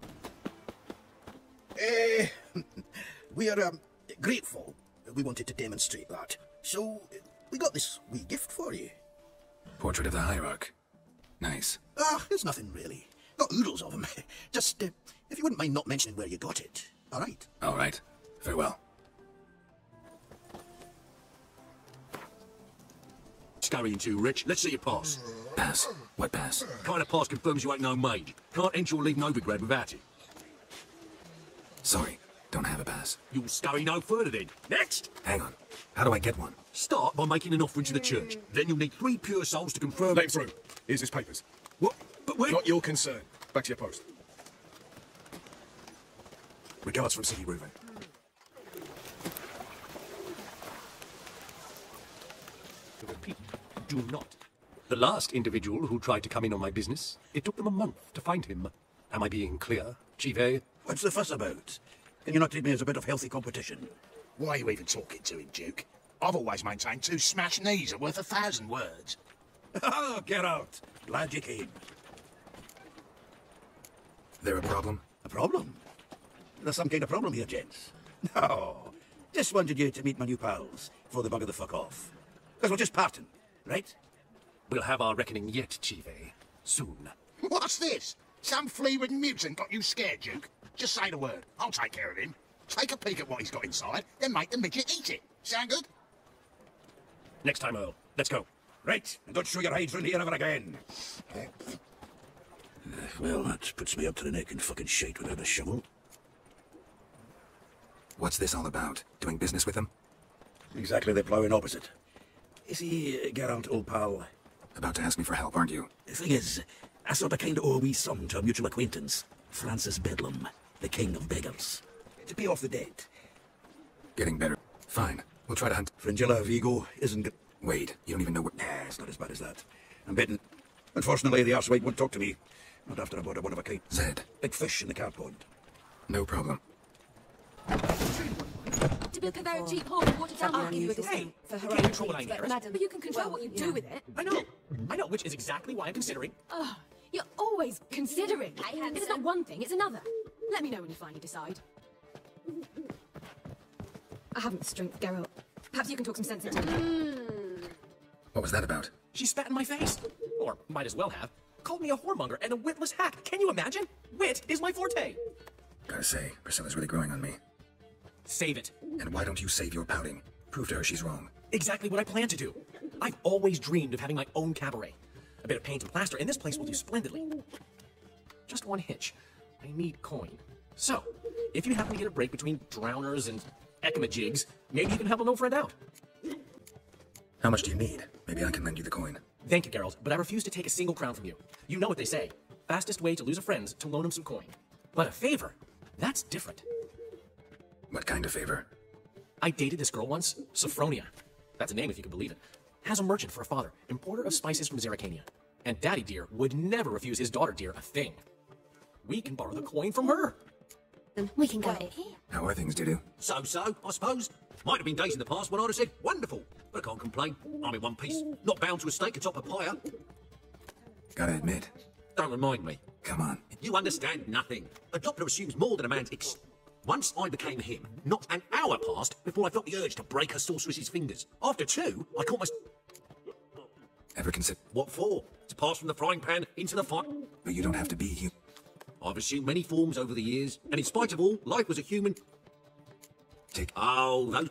Speaker 18: We are grateful. We wanted to demonstrate that. So, we got this wee gift for you.
Speaker 5: Portrait of the Hierarch. Nice.
Speaker 18: It's nothing really. Got oodles of them. Just, if you wouldn't mind not mentioning where you got it. All right?
Speaker 5: All right. Farewell.
Speaker 9: Scurrying too, Rich. Let's see your pass.
Speaker 5: Pass? What pass?
Speaker 9: Kind of pass confirms you ain't no maid. Can't enter or leave Novigrad without it.
Speaker 5: Sorry, don't have a pass.
Speaker 9: You'll scurry no further then. Next!
Speaker 5: Hang on. How do I get one?
Speaker 9: Start by making an offering to the church. Then you'll need 3 pure souls to confirm...
Speaker 15: Let him through. Here's his papers.
Speaker 9: What? But when...
Speaker 15: Not your concern. Back to your post. Regards from City Reuven.
Speaker 9: Repeat. Do not. The last individual who tried to come in on my business, it took them a month to find him. Am I being clear, Chief?
Speaker 18: What's the fuss about? Can you not treat me as a bit of healthy competition?
Speaker 9: Why are you even talking to him, Duke? I've always maintained 2 smashed knees are worth 1,000 words.
Speaker 18: Oh, get out. Glad you came.
Speaker 5: There a problem?
Speaker 18: A problem? There's some kind of problem here, gents. No. Just wanted you to meet my new pals before they bugger the fuck off. Because we're just parting, right?
Speaker 19: We'll have our reckoning yet, Chief, eh? Soon.
Speaker 9: What's this? Some flea-ridden mutant got you scared, Duke? Just say the word. I'll take care of him. Take a peek at what he's got inside, then make the midget eat it. Sound good?
Speaker 18: Next time, Earl. Let's go. Right, and don't show your hides round here ever again. Well, that puts me up to the neck in fucking shite without a shovel.
Speaker 5: What's this all about? Doing business with them?
Speaker 18: Exactly the ploughing opposite. You see, Geralt, old pal...
Speaker 5: About to ask me for help, aren't you?
Speaker 18: The thing is, I sort of kinda owe a wee sum to a mutual acquaintance. Francis Bedlam, the king of beggars. To pay off the debt.
Speaker 5: Getting better. Fine. We'll try to hunt...
Speaker 18: Fringilla Vigo isn't good.
Speaker 5: Wait, you don't even know what...
Speaker 18: Nah, it's not as bad as that. I'm betting. Unfortunately, the arsewite won't talk to me. Not after I bought a one-of-a-kind.
Speaker 5: Zed.
Speaker 18: Big fish in the carp pond.
Speaker 5: No problem.
Speaker 23: To build a very cheap home in Watertown, I'll give you a discount for her
Speaker 2: can't control what I inherit.
Speaker 23: Madam, but you can control what you do with it.
Speaker 19: I know, which is exactly why I'm considering.
Speaker 2: Oh, you're always considering. It's not one thing, it's another. Let me know when you finally decide. I haven't the strength, Geralt. Perhaps you can talk some sense into me.
Speaker 5: What was that about?
Speaker 19: She spat in my face. Or might as well have. Called me a whoremonger and a witless hack. Can you imagine? Wit is my forte.
Speaker 5: Gotta say, Priscilla's really growing on me.
Speaker 19: Save it.
Speaker 5: And why don't you save your pouting? Prove to her she's wrong.
Speaker 19: Exactly what I plan to do. I've always dreamed of having my own cabaret. A bit of paint and plaster, and this place will do splendidly. Just one hitch. I need coin. So, if you happen to get a break between drowners and ekamajigs, maybe you can help an old friend out.
Speaker 5: How much do you need? Maybe I can lend you the coin.
Speaker 19: Thank you, Geralt, but I refuse to take a single crown from you. You know what they say. Fastest way to lose a friend's to loan him some coin. But a favor, that's different.
Speaker 5: What kind of favor?
Speaker 19: I dated this girl once, Sophronia. That's a name if you can believe it. Has a merchant for a father, importer of spices from Zerrikania. And Daddy Dear would never refuse his daughter Dear a thing. We can borrow the coin from her.
Speaker 13: We can go it here.
Speaker 5: How are things, Dudu?
Speaker 17: So, I suppose. Might have been days in the past when I'd have said, wonderful. But I can't complain. I'm in one piece. Not bound to a stake atop a pyre.
Speaker 5: Gotta admit.
Speaker 17: Don't remind me.
Speaker 5: Come on.
Speaker 17: You understand nothing. A Doppler assumes more than a man's Once I became him, not an hour passed before I felt the urge to break a sorceress's fingers. After 2, I caught my...
Speaker 5: Ever consider...
Speaker 17: What for? To pass from the frying pan into the fire?
Speaker 5: But you don't have to be human.
Speaker 17: I've assumed many forms over the years, and in spite of all, life was a human... Oh, those...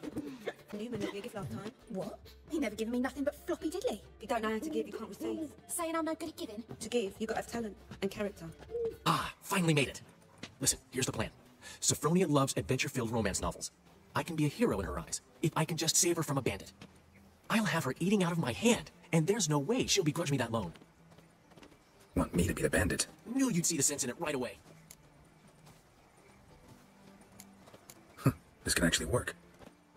Speaker 11: Newman never give last time. What? He never given me nothing but floppy diddly. If you don't know how to give, you can't receive.
Speaker 13: Saying I'm no good at giving?
Speaker 11: To give, you got to have talent and character.
Speaker 19: Ah, finally made it. Listen, here's the plan. Sophronia loves adventure-filled romance novels. I can be a hero in her eyes, if I can just save her from a bandit. I'll have her eating out of my hand, and there's no way she'll begrudge me that loan.
Speaker 5: Want me to be the bandit?
Speaker 19: Knew you'd see the sense in it right away.
Speaker 5: This can actually work.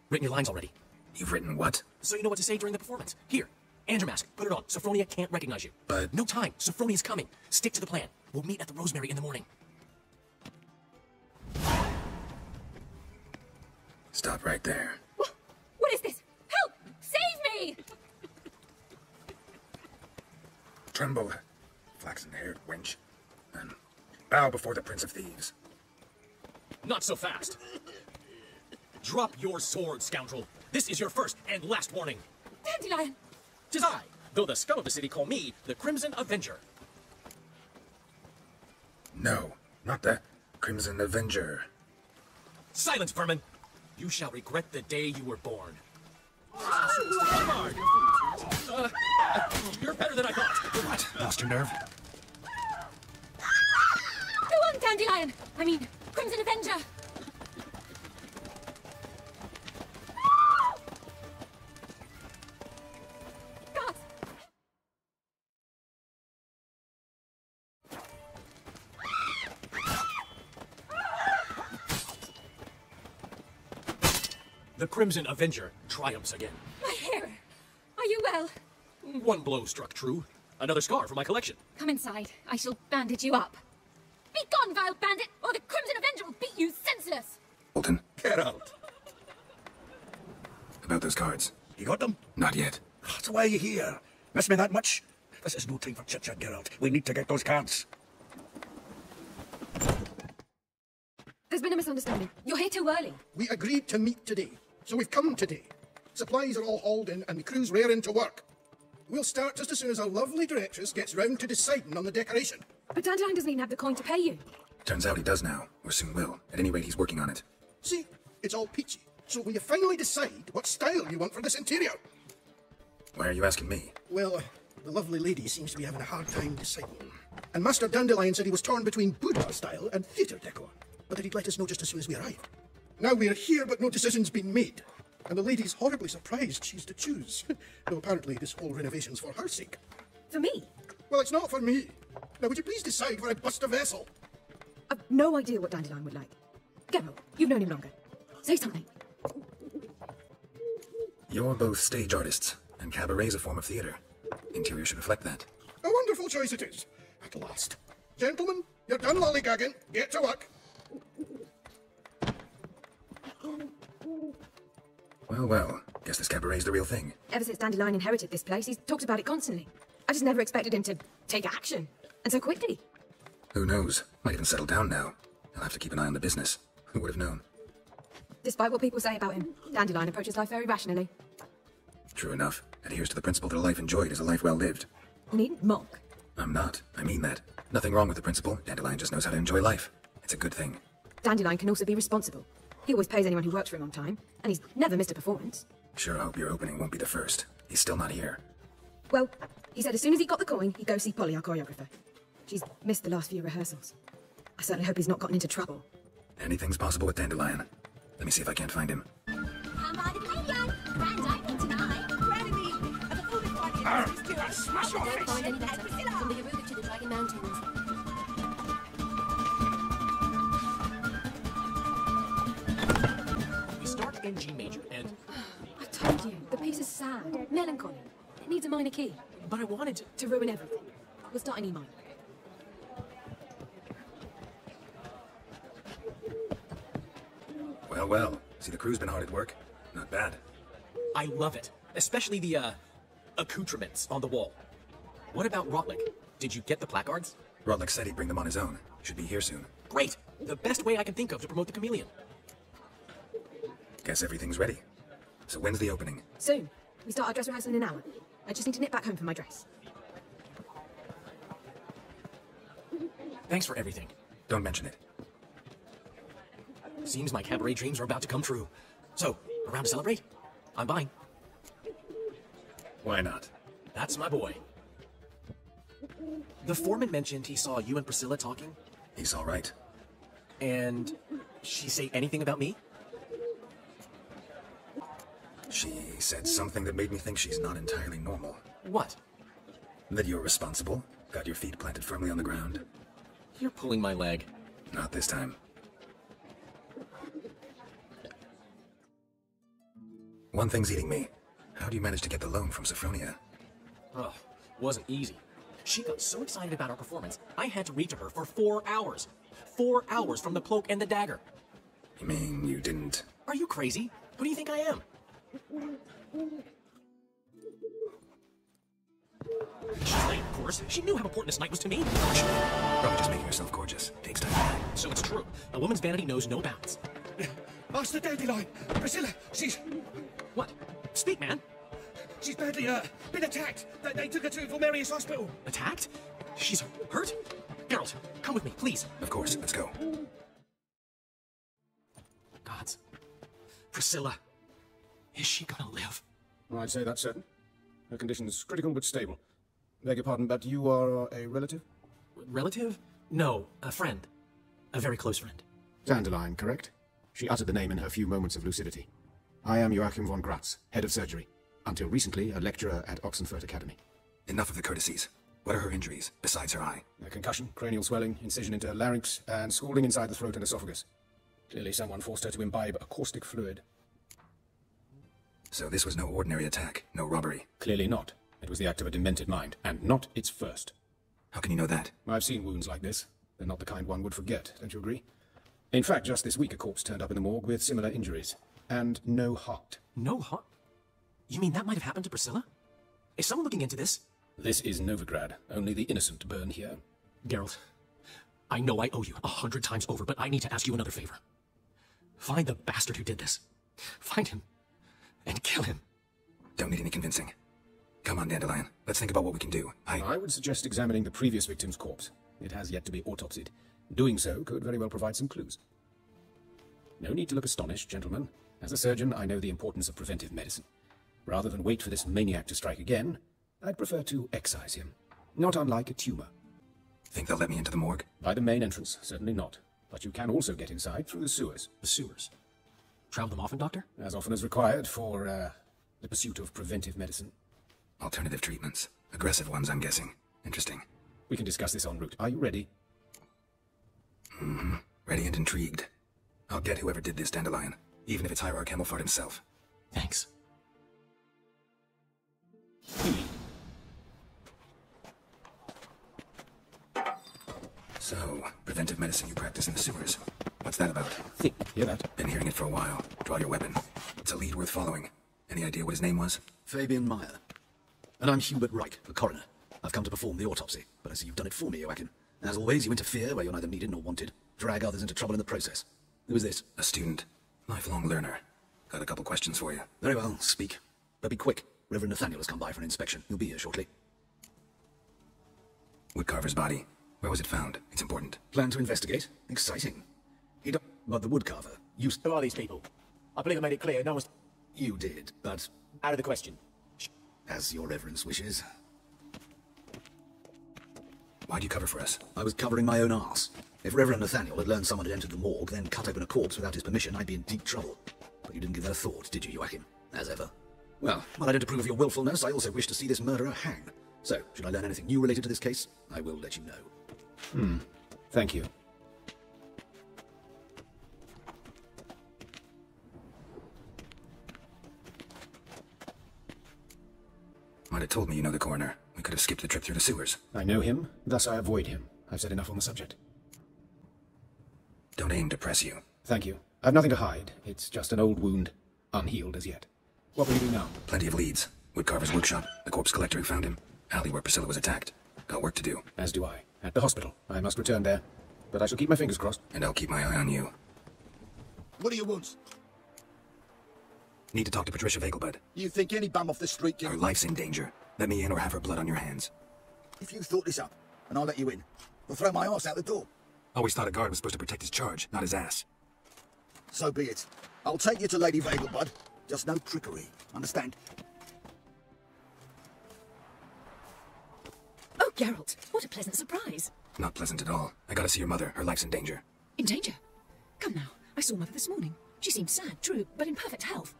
Speaker 19: Written your lines already.
Speaker 5: You've written what?
Speaker 19: So you know what to say during the performance. Here, and your mask. Put it on. Sophronia can't recognize you.
Speaker 5: But...
Speaker 19: No time. Sophronia's coming. Stick to the plan. We'll meet at the Rosemary in the morning.
Speaker 5: Stop right there.
Speaker 23: What is this? Help! Save me!
Speaker 5: Tremble, flaxen-haired wench, and bow before the Prince of Thieves.
Speaker 19: Not so fast. Drop your sword, scoundrel. This is your first and last warning.
Speaker 23: Dandelion!
Speaker 19: 'Tis I, though the scum of the city call me the Crimson Avenger.
Speaker 5: No, not the Crimson Avenger.
Speaker 19: Silence, vermin! You shall regret the day you were born. You're better than I thought.
Speaker 5: What? Lost your nerve?
Speaker 23: Go on, Dandelion! I mean, Crimson Avenger! God!
Speaker 19: The Crimson Avenger triumphs again.
Speaker 23: My hair! Are you well?
Speaker 19: One blow struck true. Another scar for my collection.
Speaker 23: Come inside. I shall bandage you up. Be gone, vile bandit, or the Crimson Avenger will beat you senseless!
Speaker 18: got them?
Speaker 5: Not yet.
Speaker 18: So why are you here? Miss me that much? This is no time for chit-chat, Geralt. We need to get those cards.
Speaker 2: There's been a misunderstanding. You're here too early.
Speaker 7: We agreed to meet today, so we've come today. Supplies are all hauled in and the crew's raring to work. We'll start just as soon as our lovely directress gets round to deciding on the decoration.
Speaker 2: But Dandelion doesn't even have the coin to pay you.
Speaker 5: Turns out he does now, or soon will. At any rate, he's working on it.
Speaker 7: See, it's all peachy. So will you finally decide what style you want for this interior?
Speaker 5: Why are you asking me?
Speaker 7: Well, the lovely lady seems to be having a hard time deciding. And Master Dandelion said he was torn between boudoir style and theatre decor, but that he'd let us know just as soon as we arrive. Now we're here, but no decision's been made. And the lady's horribly surprised she's to choose. Though apparently this whole renovation's for her sake.
Speaker 2: For me?
Speaker 7: Well, it's not for me. Now, would you please decide where I bust a vessel?
Speaker 2: I've no idea what Dandelion would like. Geralt, you've known him longer. Say something.
Speaker 5: You're both stage artists, and cabaret's a form of theatre. Interior should reflect that.
Speaker 7: A wonderful choice it is. At last. Gentlemen, you're done lollygagging. Get to work.
Speaker 5: Well, well. Guess this cabaret's the real thing.
Speaker 2: Ever since Dandelion inherited this place, he's talked about it constantly. I just never expected him to take action. And so quickly.
Speaker 5: Who knows? Might even settle down now. I'll have to keep an eye on the business. Who would have known?
Speaker 2: Despite what people say about him, Dandelion approaches life very rationally.
Speaker 5: True enough. Adheres to the principle that a life enjoyed is a life well lived.
Speaker 2: You needn't mock.
Speaker 5: I'm not. I mean that. Nothing wrong with the principle. Dandelion just knows how to enjoy life. It's a good thing.
Speaker 2: Dandelion can also be responsible. He always pays anyone who works for him on time, and he's never missed a performance.
Speaker 5: Sure hope your opening won't be the first. He's still not here.
Speaker 2: Well, he said as soon as he got the coin, he'd go see Polly, our choreographer. She's missed the last few rehearsals. I certainly hope he's not gotten into trouble.
Speaker 5: Anything's possible with Dandelion. Let me see if I can't find him.
Speaker 1: Come by the pavilion. Grand opening tonight. Grand evening. A performance by the actors.
Speaker 23: Smash your face! Don't find any better. From the Yoruba to the Dragon Mountains.
Speaker 19: We start in G major, and...
Speaker 2: I told you, the piece is sad, melancholy. It needs a minor key.
Speaker 19: But I wanted
Speaker 2: to ruin everything. We'll start in E minor.
Speaker 5: Well, well. See, the crew's been hard at work. Not bad.
Speaker 19: I love it. Especially the, accoutrements on the wall. What about Rotlick? Did you get the placards?
Speaker 5: Rotlick said he'd bring them on his own. Should be here soon.
Speaker 19: Great! The best way I can think of to promote the chameleon.
Speaker 5: Guess everything's ready. So when's the opening?
Speaker 2: Soon. We start our dress rehearsal in an hour. I just need to nip back home for my dress.
Speaker 19: Thanks for everything.
Speaker 5: Don't mention it.
Speaker 19: Seems my cabaret dreams are about to come true. So, around to celebrate? I'm buying.
Speaker 5: Why not?
Speaker 19: That's my boy. The foreman mentioned he saw you and Priscilla talking.
Speaker 5: He's all right.
Speaker 19: And she say anything about me?
Speaker 5: She said something that made me think she's not entirely normal.
Speaker 19: What?
Speaker 5: That you're responsible, got your feet planted firmly on the ground.
Speaker 19: You're pulling my leg.
Speaker 5: Not this time. One thing's eating me. How do you manage to get the loan from Sophronia?
Speaker 19: Oh, wasn't easy. She got so excited about our performance, I had to read to her for 4 hours. 4 hours from the cloak and the dagger.
Speaker 5: You mean you didn't?
Speaker 19: Are you crazy? Who do you think I am? She's late, of course. She knew how important this night was to me.
Speaker 5: Probably just making herself gorgeous. Takes time.
Speaker 19: So it's true. A woman's vanity knows no bounds.
Speaker 18: Master Dandelion! Priscilla, she's...
Speaker 19: What? Speak, man.
Speaker 18: She's badly, been attacked. They took her to Vulmerius Hospital.
Speaker 19: Attacked? She's hurt? Geralt, come with me, please.
Speaker 5: Of course, let's go.
Speaker 19: Gods. Priscilla. Is she gonna live?
Speaker 15: I'd say that's certain. Her condition's critical but stable. Beg your pardon, but you are a relative?
Speaker 19: Relative? No, a friend. A very close friend.
Speaker 15: Dandelion, correct? She uttered the name in her few moments of lucidity. I am Joachim von Gratz, head of surgery. Until recently, a lecturer at Oxenfurt Academy.
Speaker 5: Enough of the courtesies. What are her injuries, besides her eye?
Speaker 15: A concussion, cranial swelling, incision into her larynx, and scalding inside the throat and esophagus. Clearly someone forced her to imbibe a caustic fluid.
Speaker 5: So this was no ordinary attack, no robbery?
Speaker 15: Clearly not. It was the act of a demented mind, and not its first.
Speaker 5: How can you know that?
Speaker 15: I've seen wounds like this. They're not the kind one would forget, don't you agree? In fact, just this week a corpse turned up in the morgue with similar injuries. And no heart.
Speaker 19: No heart? You mean that might have happened to Priscilla? Is someone looking into this?
Speaker 4: This is Novigrad. Only the innocent burn here.
Speaker 19: Geralt, I know I owe you 100 times over, but I need to ask you another favor. Find the bastard who did this. Find him. And kill him.
Speaker 5: Don't need any convincing. Come on, Dandelion. Let's think about what we can do.
Speaker 4: I would suggest examining the previous victim's corpse. It has yet to be autopsied. Doing so could very well provide some clues. No need to look astonished, gentlemen. As a surgeon, I know the importance of preventive medicine. Rather than wait for this maniac to strike again, I'd prefer to excise him. Not unlike a tumor.
Speaker 5: Think they'll let me into the morgue?
Speaker 4: By the main entrance, certainly not. But you can also get inside through the sewers.
Speaker 19: The sewers? Travel them often, Doctor?
Speaker 4: As often as required for, the pursuit of preventive medicine.
Speaker 5: Alternative treatments. Aggressive ones, I'm guessing. Interesting.
Speaker 4: We can discuss this en route. Are you ready?
Speaker 5: Mm-hmm. Ready and intrigued. I'll get whoever did this, Dandelion. Even if it's Hierarch Camelfart himself.
Speaker 19: Thanks.
Speaker 5: So, preventive medicine you practice in the sewers. What's that about?
Speaker 4: Think. Hear that?
Speaker 5: Been hearing it for a while. Draw your weapon. It's a lead worth following. Any idea what his name was?
Speaker 12: Fabian Meyer. And I'm Hubert Reich, the coroner. I've come to perform the autopsy, but I see you've done it for me, Joachim. As always, you interfere where you're neither needed nor wanted. Drag others into trouble in the process. Who is this?
Speaker 5: A student. Lifelong learner. Got a couple questions for you.
Speaker 12: Very well, speak. But be quick. Reverend Nathaniel has come by for an inspection. He'll be here shortly.
Speaker 5: Woodcarver's body. Where was it found? It's important.
Speaker 12: Plan to investigate? Exciting. But the woodcarver used...
Speaker 19: Who are these people? I believe I made it clear no one's...
Speaker 12: You did, but...
Speaker 19: Out of the question.
Speaker 12: As your reverence wishes.
Speaker 5: Why'd you cover for us?
Speaker 12: I was covering my own arse. If Reverend Nathaniel had learned someone had entered the morgue, then cut open a corpse without his permission, I'd be in deep trouble. But you didn't give that a thought, did you, Joachim? As ever. Well, while I don't approve of your willfulness, I also wish to see this murderer hang. So, should I learn anything new related to this case, I will let you know.
Speaker 4: Thank you.
Speaker 5: Might have told me you know the coroner. We could have skipped the trip through the sewers.
Speaker 4: I know him, thus I avoid him. I've said enough on the subject.
Speaker 5: Don't aim to press you.
Speaker 4: Thank you. I've nothing to hide. It's just an old wound, unhealed as yet. What will you do now?
Speaker 5: Plenty of leads. Woodcarver's workshop, the corpse collector who found him, alley where Priscilla was attacked. Got work to do.
Speaker 4: As do I. At the hospital. I must return there. But I shall keep my fingers crossed.
Speaker 5: And I'll keep my eye on you.
Speaker 16: What do you want?
Speaker 5: Need to talk to Patricia Vegelbud.
Speaker 16: You think any bum off the street can...
Speaker 5: Her life's in danger. Let me in or have her blood on your hands.
Speaker 16: If you thought this up, and I'll let you in, I'll throw my arse out the door.
Speaker 5: Always thought a guard was supposed to protect his charge, not his ass.
Speaker 16: So be it. I'll take you to Lady Vegelbud. Just no trickery. Understand?
Speaker 2: Oh, Geralt, what a pleasant surprise.
Speaker 5: Not pleasant at all. I gotta see your mother. Her life's in danger.
Speaker 2: In danger? Come now, I saw Mother this morning. She seemed sad, true, but in perfect health.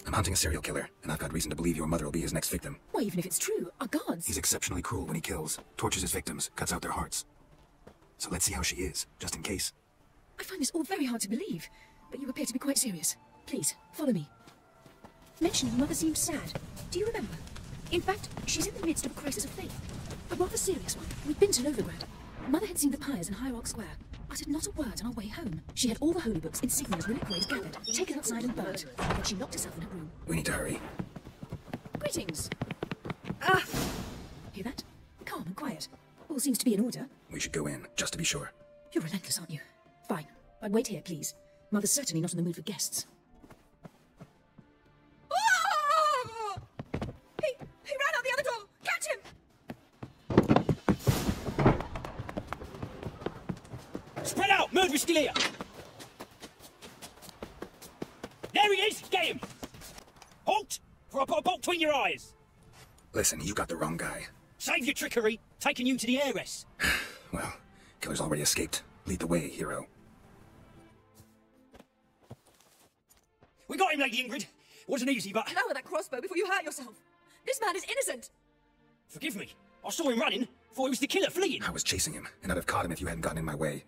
Speaker 5: I'm hunting a serial killer, and I've got reason to believe your mother will be his next victim.
Speaker 2: Why, even if it's true, our guards...
Speaker 5: He's exceptionally cruel when he kills, tortures his victims, cuts out their hearts. So let's see how she is, just in case.
Speaker 2: I find this all very hard to believe, but you appear to be quite serious. Please, follow me. Mentioning Mother seemed sad. Do you remember? In fact, she's in the midst of a crisis of faith. A rather serious one. We'd been to Novigrad. Mother had seen the pyres in Hierarch Square. Uttered not a word on our way home. She had all the holy books, insignias, reliquaries gathered, taken outside and burnt. Then she locked herself in her room.
Speaker 5: We need to hurry.
Speaker 2: Greetings. Hear that? Calm and quiet. All seems to be in order.
Speaker 5: We should go in, just to be sure.
Speaker 2: You're relentless, aren't you? Fine. But wait here, please. Mother's certainly not in the mood for guests.
Speaker 1: He ran out the other door! Catch him!
Speaker 9: Spread out! Murderous Scalia! There he is! Get him! Halt! For I put a bolt between your eyes!
Speaker 5: Listen, you got the wrong guy.
Speaker 9: Save your trickery! Taking you to the heiress!
Speaker 5: Well, killer's already escaped. Lead the way, hero.
Speaker 9: We got him, Lady Ingrid! Wasn't easy, but...
Speaker 1: Lower that crossbow before you hurt yourself! This man is innocent!
Speaker 9: Forgive me. I saw him running, thought he was the killer fleeing.
Speaker 5: I was chasing him, and I'd have caught him if you hadn't gotten in my way.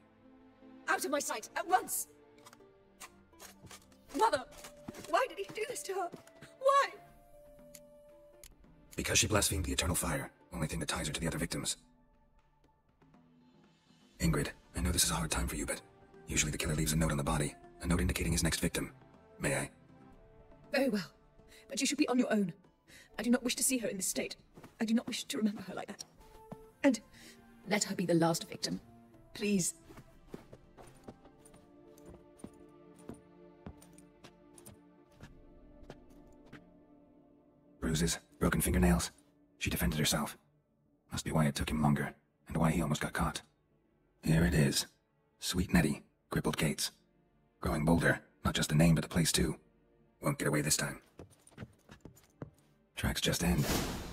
Speaker 1: Out of my sight, at once! Mother! Why did he do this to her? Why?
Speaker 5: Because she blasphemed the eternal fire. Only thing that ties her to the other victims. Ingrid, I know this is a hard time for you, but usually the killer leaves a note on the body. A note indicating his next victim. May I?
Speaker 2: Very well. but you should be on your own. I do not wish to see her in this state. I do not wish to remember her like that. And let her be the last victim. Please.
Speaker 5: Bruises, broken fingernails. She defended herself. Must be why it took him longer, and why he almost got caught. Here it is. Sweet Nettie, crippled Gates. Growing bolder, not just the name but the place too. Won't get away this time. Tracks just end,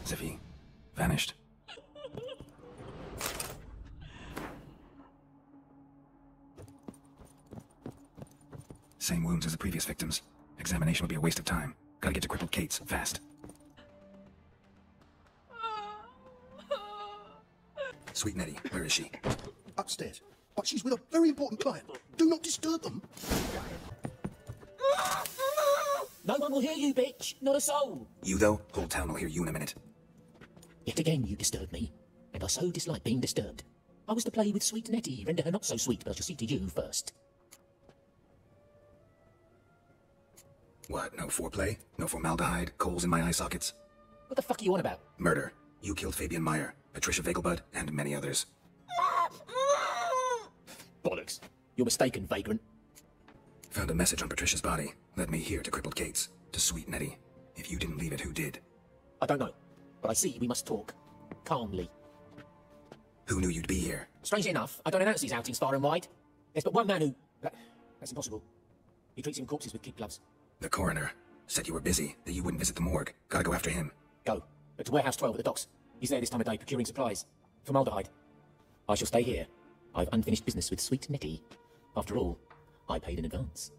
Speaker 5: as if he vanished. Same wounds as the previous victims. Examination would be a waste of time. Gotta get to crippled Gates, fast. Sweet Nettie, where is she?
Speaker 7: Upstairs. But she's with a very important client. Do not disturb them.
Speaker 17: No one will hear you, bitch. Not a soul.
Speaker 5: You, though? Whole town will hear you in a minute.
Speaker 17: Yet again you disturb me, and I so dislike being disturbed. I was to play with sweet Nettie, render her not so sweet, but I shall see to you first.
Speaker 5: What, no foreplay? No formaldehyde? Coals in my eye sockets?
Speaker 17: What the fuck are you on about?
Speaker 5: Murder. You killed Fabian Meyer, Patricia Vegelbud, and many others.
Speaker 17: Bollocks. You're mistaken, vagrant.
Speaker 5: Found a message on Patricia's body. Led me here to crippled Gates, to sweet Nettie. If you didn't leave it, who did?
Speaker 17: I don't know, but I see we must talk. Calmly.
Speaker 5: Who knew you'd be here?
Speaker 17: Strangely enough, I don't announce these outings far and wide. There's but one man who... That's impossible. He treats him corpses with kid gloves.
Speaker 5: The coroner. Said you were busy, that you wouldn't visit the morgue. Gotta go after him.
Speaker 17: Go. But to Warehouse 12 at the docks. He's there this time of day procuring supplies. Formaldehyde. I shall stay here. I've unfinished business with sweet Nettie. After all, I paid in advance.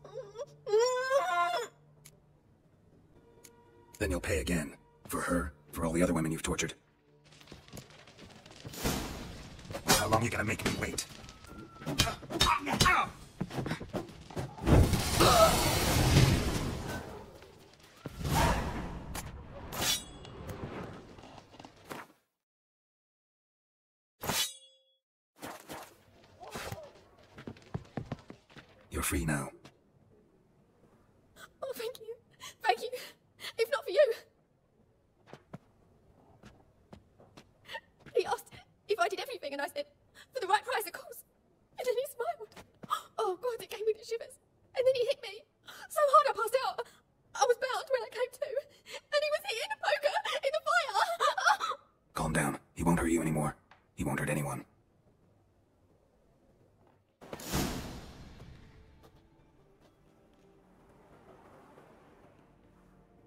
Speaker 5: Then you'll pay again. For her, for all the other women you've tortured. How long are you gonna make me wait? You're free now.
Speaker 2: Oh, thank you. Thank you. If not for you. He asked if I did everything, and I said, for the right price, of course. And then he smiled. Oh, God, it gave me the shivers. And then he hit me. So hard I passed out. I was bound when I came to. And he was hitting the poker in the fire.
Speaker 5: Calm down. He won't hurt you anymore. He won't hurt anyone.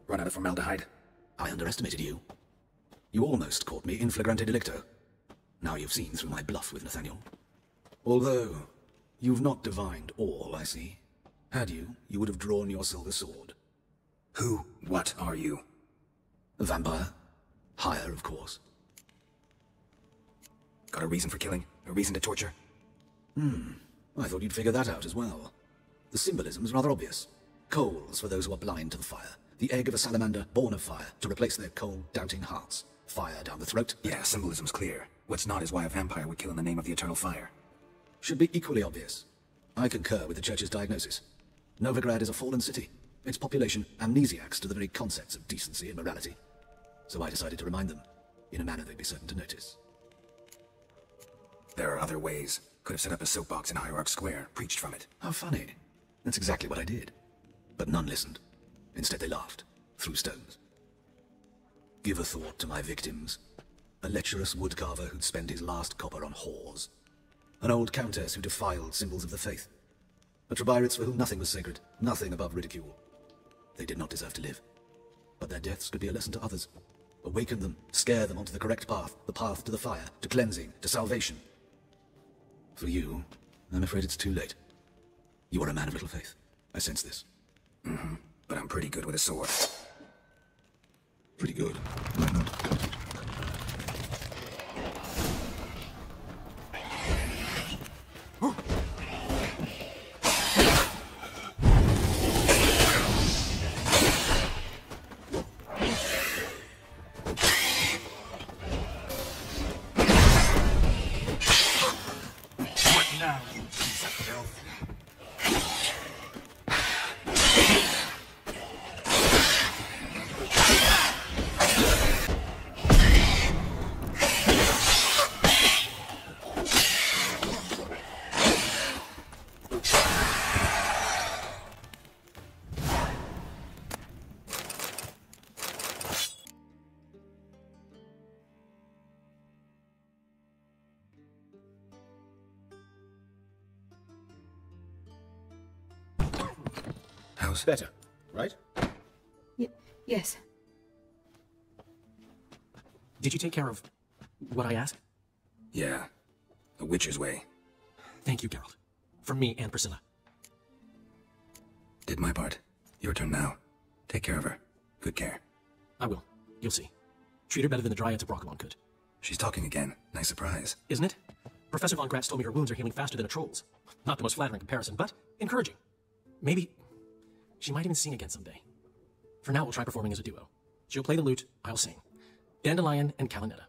Speaker 5: Run out of formaldehyde?
Speaker 12: I underestimated you. You almost caught me in flagrante delicto. Now you've seen through my bluff with Nathaniel. Although, you've not divined all, I see. Had you, you would have drawn your silver sword.
Speaker 5: Who? What are you?
Speaker 12: A vampire. Higher, of course.
Speaker 5: Got a reason for killing? A reason to torture?
Speaker 12: I thought you'd figure that out as well. The symbolism's rather obvious. Coals for those who are blind to the fire. The egg of a salamander born of fire to replace their cold, doubting hearts. Fire down the throat.
Speaker 5: Yeah, symbolism's clear. What's not is why a vampire would kill in the name of the eternal fire.
Speaker 12: Should be equally obvious. I concur with the Church's diagnosis. Novigrad is a fallen city. Its population amnesiacs to the very concepts of decency and morality. So I decided to remind them, in a manner they'd be certain to notice.
Speaker 5: There are other ways. Could have set up a soapbox in Hierarch Square, preached from it.
Speaker 12: How funny. That's exactly what I did. But none listened. Instead they laughed, threw stones. Give a thought to my victims. A lecherous woodcarver who'd spent his last copper on whores. An old countess who defiled symbols of the faith. A Trebirates for whom nothing was sacred, nothing above ridicule. They did not deserve to live. But their deaths could be a lesson to others. Awaken them, scare them onto the correct path, the path to the fire, to cleansing, to salvation. For you, I'm afraid it's too late. You are a man of little faith. I sense this.
Speaker 5: But I'm pretty good with a sword.
Speaker 12: Pretty good.
Speaker 18: What now, you piece of filth?
Speaker 5: close?
Speaker 4: Better, right?
Speaker 2: Yes.
Speaker 19: Did you take care of what I asked?
Speaker 5: Yeah. The Witcher's way.
Speaker 19: Thank you, Geralt. From me and Priscilla.
Speaker 5: Did my part. Your turn now. Take care of her. Good care.
Speaker 19: I will. You'll see. Treat her better than the Dryads of Brocklon could.
Speaker 5: She's talking again. Nice surprise.
Speaker 19: Isn't it? Professor von Gratz told me her wounds are healing faster than a troll's. Not the most flattering comparison, but encouraging. Maybe she might even sing again someday. For now, we'll try performing as a duo. She'll play the lute, I'll sing. Dandelion and Calinetta.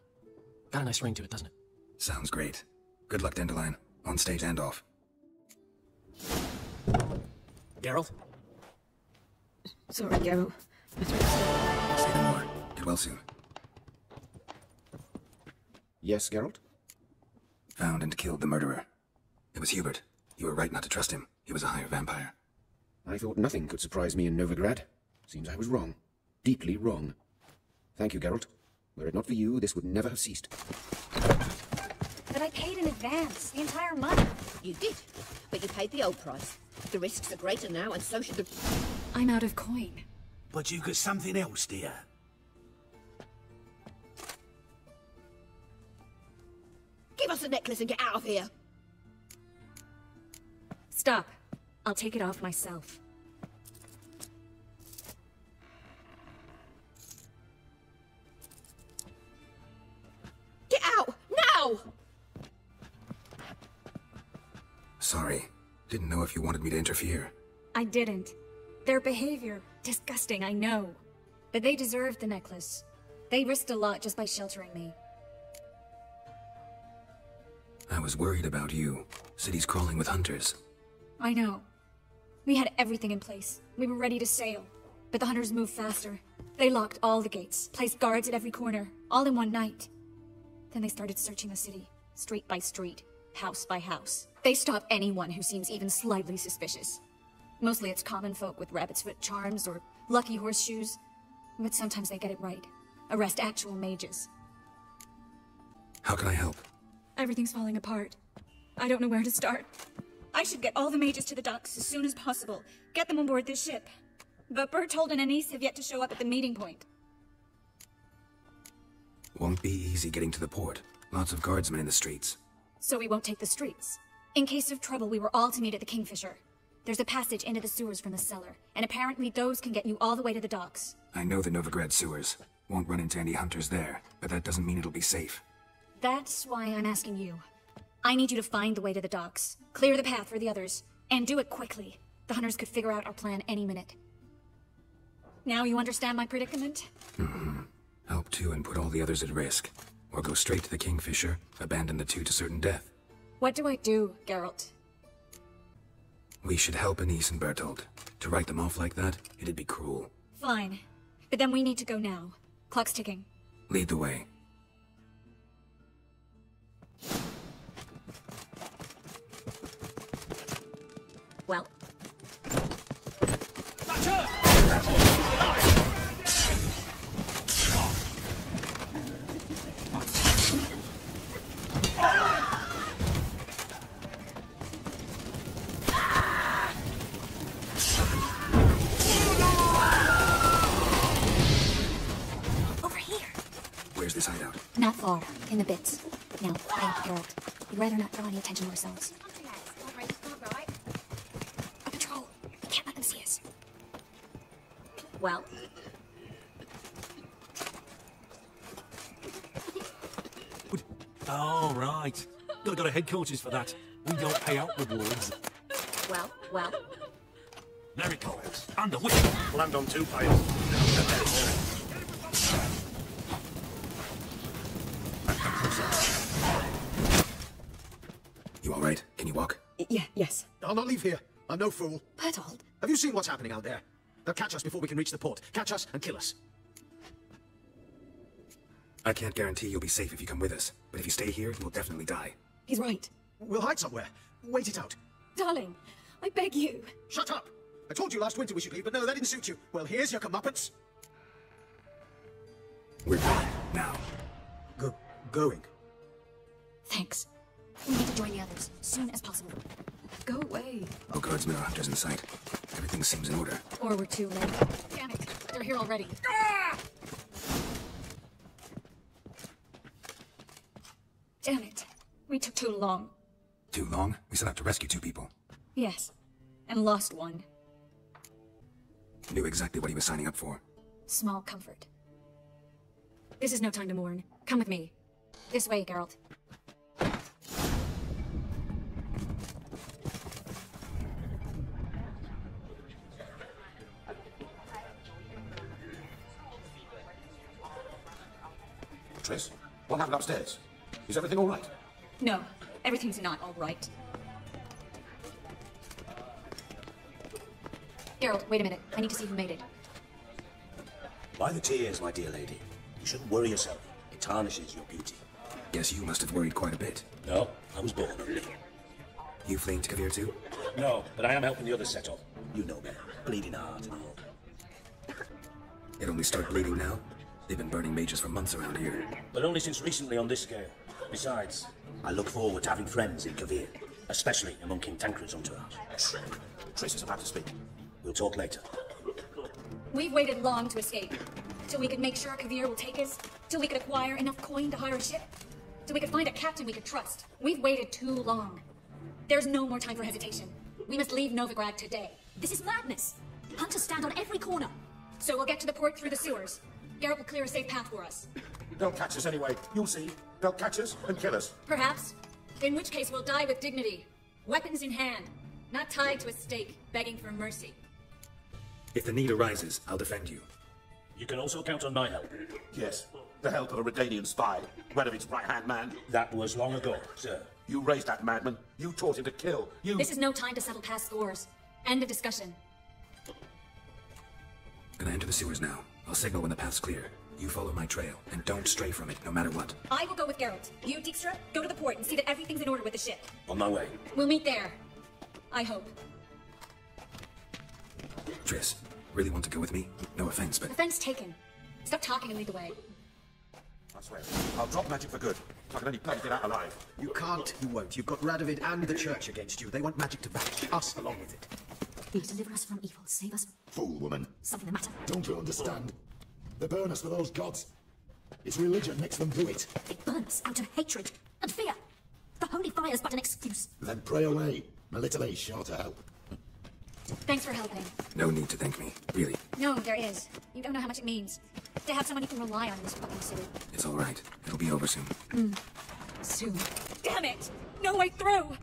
Speaker 19: Got a nice ring to it, doesn't it?
Speaker 5: Sounds great. Good luck, Dandelion. On stage and off.
Speaker 19: Geralt?
Speaker 2: Sorry, Geralt.
Speaker 5: Say no more. Get well soon.
Speaker 4: Yes, Geralt?
Speaker 5: Found and killed the murderer. It was Hubert. You were right not to trust him. He was a higher vampire.
Speaker 4: I thought nothing could surprise me in Novigrad. Seems I was wrong. Deeply wrong. Thank you, Geralt. Were it not for you, this would never have ceased.
Speaker 13: But I paid in advance, the entire month.
Speaker 6: You did, but you paid the old price. The risks are greater now, and so should the...
Speaker 13: I'm out of coin.
Speaker 16: But you got something else, dear.
Speaker 6: Give us the necklace and get out of here.
Speaker 13: Stop. I'll take it off myself.
Speaker 6: Get out! Now!
Speaker 5: Sorry. Didn't know if you wanted me to interfere.
Speaker 13: I didn't. Their behavior, disgusting, I know. But they deserved the necklace. They risked a lot just by sheltering me.
Speaker 5: I was worried about you. City's crawling with hunters.
Speaker 13: I know. We had everything in place. We were ready to sail. But the hunters moved faster. They locked all the gates, placed guards at every corner, all in one night. Then they started searching the city, street by street, house by house. They stop anyone who seems even slightly suspicious. Mostly it's common folk with rabbit's foot charms or lucky horseshoes. But sometimes they get it right. Arrest actual mages.
Speaker 5: How can I help?
Speaker 13: Everything's falling apart. I don't know where to start. I should get all the mages to the docks as soon as possible. Get them on board this ship. But Bertold and Anise have yet to show up at the meeting point.
Speaker 5: Won't be easy getting to the port. Lots of guardsmen in the streets.
Speaker 13: So we won't take the streets. In case of trouble, we were all to meet at the Kingfisher. There's a passage into the sewers from the cellar, and apparently those can get you all the way to the docks.
Speaker 5: I know the Novigrad sewers. Won't run into any hunters there, but that doesn't mean it'll be safe.
Speaker 13: That's why I'm asking you. I need you to find the way to the docks, clear the path for the others, and do it quickly. The hunters could figure out our plan any minute. Now you understand my predicament?
Speaker 5: Mm-hmm. Help two and put all the others at risk. Or go straight to the Kingfisher, abandon the two to certain death.
Speaker 13: What do I do, Geralt?
Speaker 5: We should help Anise and Bertold. To write them off like that, it'd be cruel.
Speaker 13: Fine. But then we need to go now. Clock's ticking.
Speaker 5: Lead the way.
Speaker 13: Well? Over here.
Speaker 5: Where's this hideout?
Speaker 13: Not far. In the bits. Now, quiet, Geralt. We'd rather not draw any attention to ourselves. A patrol. We can't let them see us. Well?
Speaker 9: Oh, right. Gotta go to headquarters for that. We don't pay out rewards.
Speaker 13: Well?
Speaker 9: Miracles. Under which? Land on 2 players.
Speaker 5: You alright? Can you walk?
Speaker 2: Yes.
Speaker 7: I'll not leave here. I'm no fool.
Speaker 13: Bertold.
Speaker 7: Have you seen what's happening out there? They'll catch us before we can reach the port. Catch us and kill us.
Speaker 5: I can't guarantee you'll be safe if you come with us, but if you stay here, you'll definitely die.
Speaker 2: He's right.
Speaker 7: We'll hide somewhere. Wait it out.
Speaker 2: Darling, I beg you.
Speaker 7: Shut up! I told you last winter we should leave, but no, that didn't suit you. Well, here's your comeuppance.
Speaker 5: We're going. Now.
Speaker 7: Going?
Speaker 13: Thanks. We need to join the others, soon as possible. Go away.
Speaker 5: Oh, guards, no hunters in sight. Everything seems in order.
Speaker 13: Or we're too late. Damn it. They're here already. Damn it. We took too long.
Speaker 5: Too long? We set out to rescue 2 people.
Speaker 13: Yes. And lost one.
Speaker 5: Knew exactly what he was signing up for.
Speaker 13: Small comfort. This is no time to mourn. Come with me. This way, Geralt.
Speaker 4: Triss, what happened upstairs? Is everything all right?
Speaker 13: No, everything's not all right. Geralt, wait a minute. I need to see who made it.
Speaker 9: Why the tears, my dear lady? You shouldn't worry yourself. It tarnishes your beauty.
Speaker 5: Guess you must have worried quite a bit.
Speaker 9: No, I was born only.
Speaker 5: You fleeing to Kavir too?
Speaker 9: No, but I am helping the others set off. You know me. Bleeding heart and all.
Speaker 5: It only started bleeding now? They've been burning mages for months around here.
Speaker 9: But only since recently on this scale. Besides, I look forward to having friends in Kavir, especially among King Tancred's entourage.
Speaker 4: Triss is about to speak.
Speaker 9: We'll talk later.
Speaker 13: We've waited long to escape. Till we could make sure Kavir will take us. Till we could acquire enough coin to hire a ship. Till we could find a captain we could trust. We've waited too long. There's no more time for hesitation. We must leave Novigrad today. This is madness. Hunters stand on every corner. So we'll get to the port through the sewers. Geralt will clear a safe path for us.
Speaker 4: They'll catch us anyway. You'll see. They'll catch us and kill us.
Speaker 13: Perhaps. In which case we'll die with dignity. Weapons in hand. Not tied to a stake, begging for mercy.
Speaker 5: If the need arises, I'll defend you.
Speaker 9: You can also count on my help.
Speaker 4: Yes, the help of a Redanian spy, one of its right-hand man.
Speaker 9: That was long ago, sir.
Speaker 4: You raised that madman. You taught him to kill. You...
Speaker 13: This is no time to settle past scores. End of discussion.
Speaker 5: Gonna enter the sewers now. I'll signal when the path's clear. You follow my trail, and don't stray from it, no matter what.
Speaker 13: I will go with Geralt. You, Dijkstra, go to the port and see that everything's in order with the ship.
Speaker 9: On my way.
Speaker 13: We'll meet there. I hope.
Speaker 5: Triss, really want to go with me? No offense, but...
Speaker 13: Offense taken. Stop talking and lead the way.
Speaker 4: I swear, I'll drop magic for good. I can only bloody get out alive.
Speaker 12: You can't, you won't. You've got Radovid and the church against you. They want magic to vanish. Us along with it.
Speaker 2: Please deliver us from evil. Save us.
Speaker 10: Fool woman.
Speaker 2: Something the matter.
Speaker 10: Don't you understand? They burn us for those gods. It's religion makes them do it.
Speaker 2: It burns out of hatred and fear. The holy fire's but an excuse.
Speaker 10: Then pray away. My little A's sure to help.
Speaker 13: Thanks for helping.
Speaker 5: No need to thank me, really.
Speaker 13: No, there is. You don't know how much it means. To have someone you can rely on in this fucking city.
Speaker 5: It's all right. It'll be over soon.
Speaker 13: Soon. Damn it! No way through!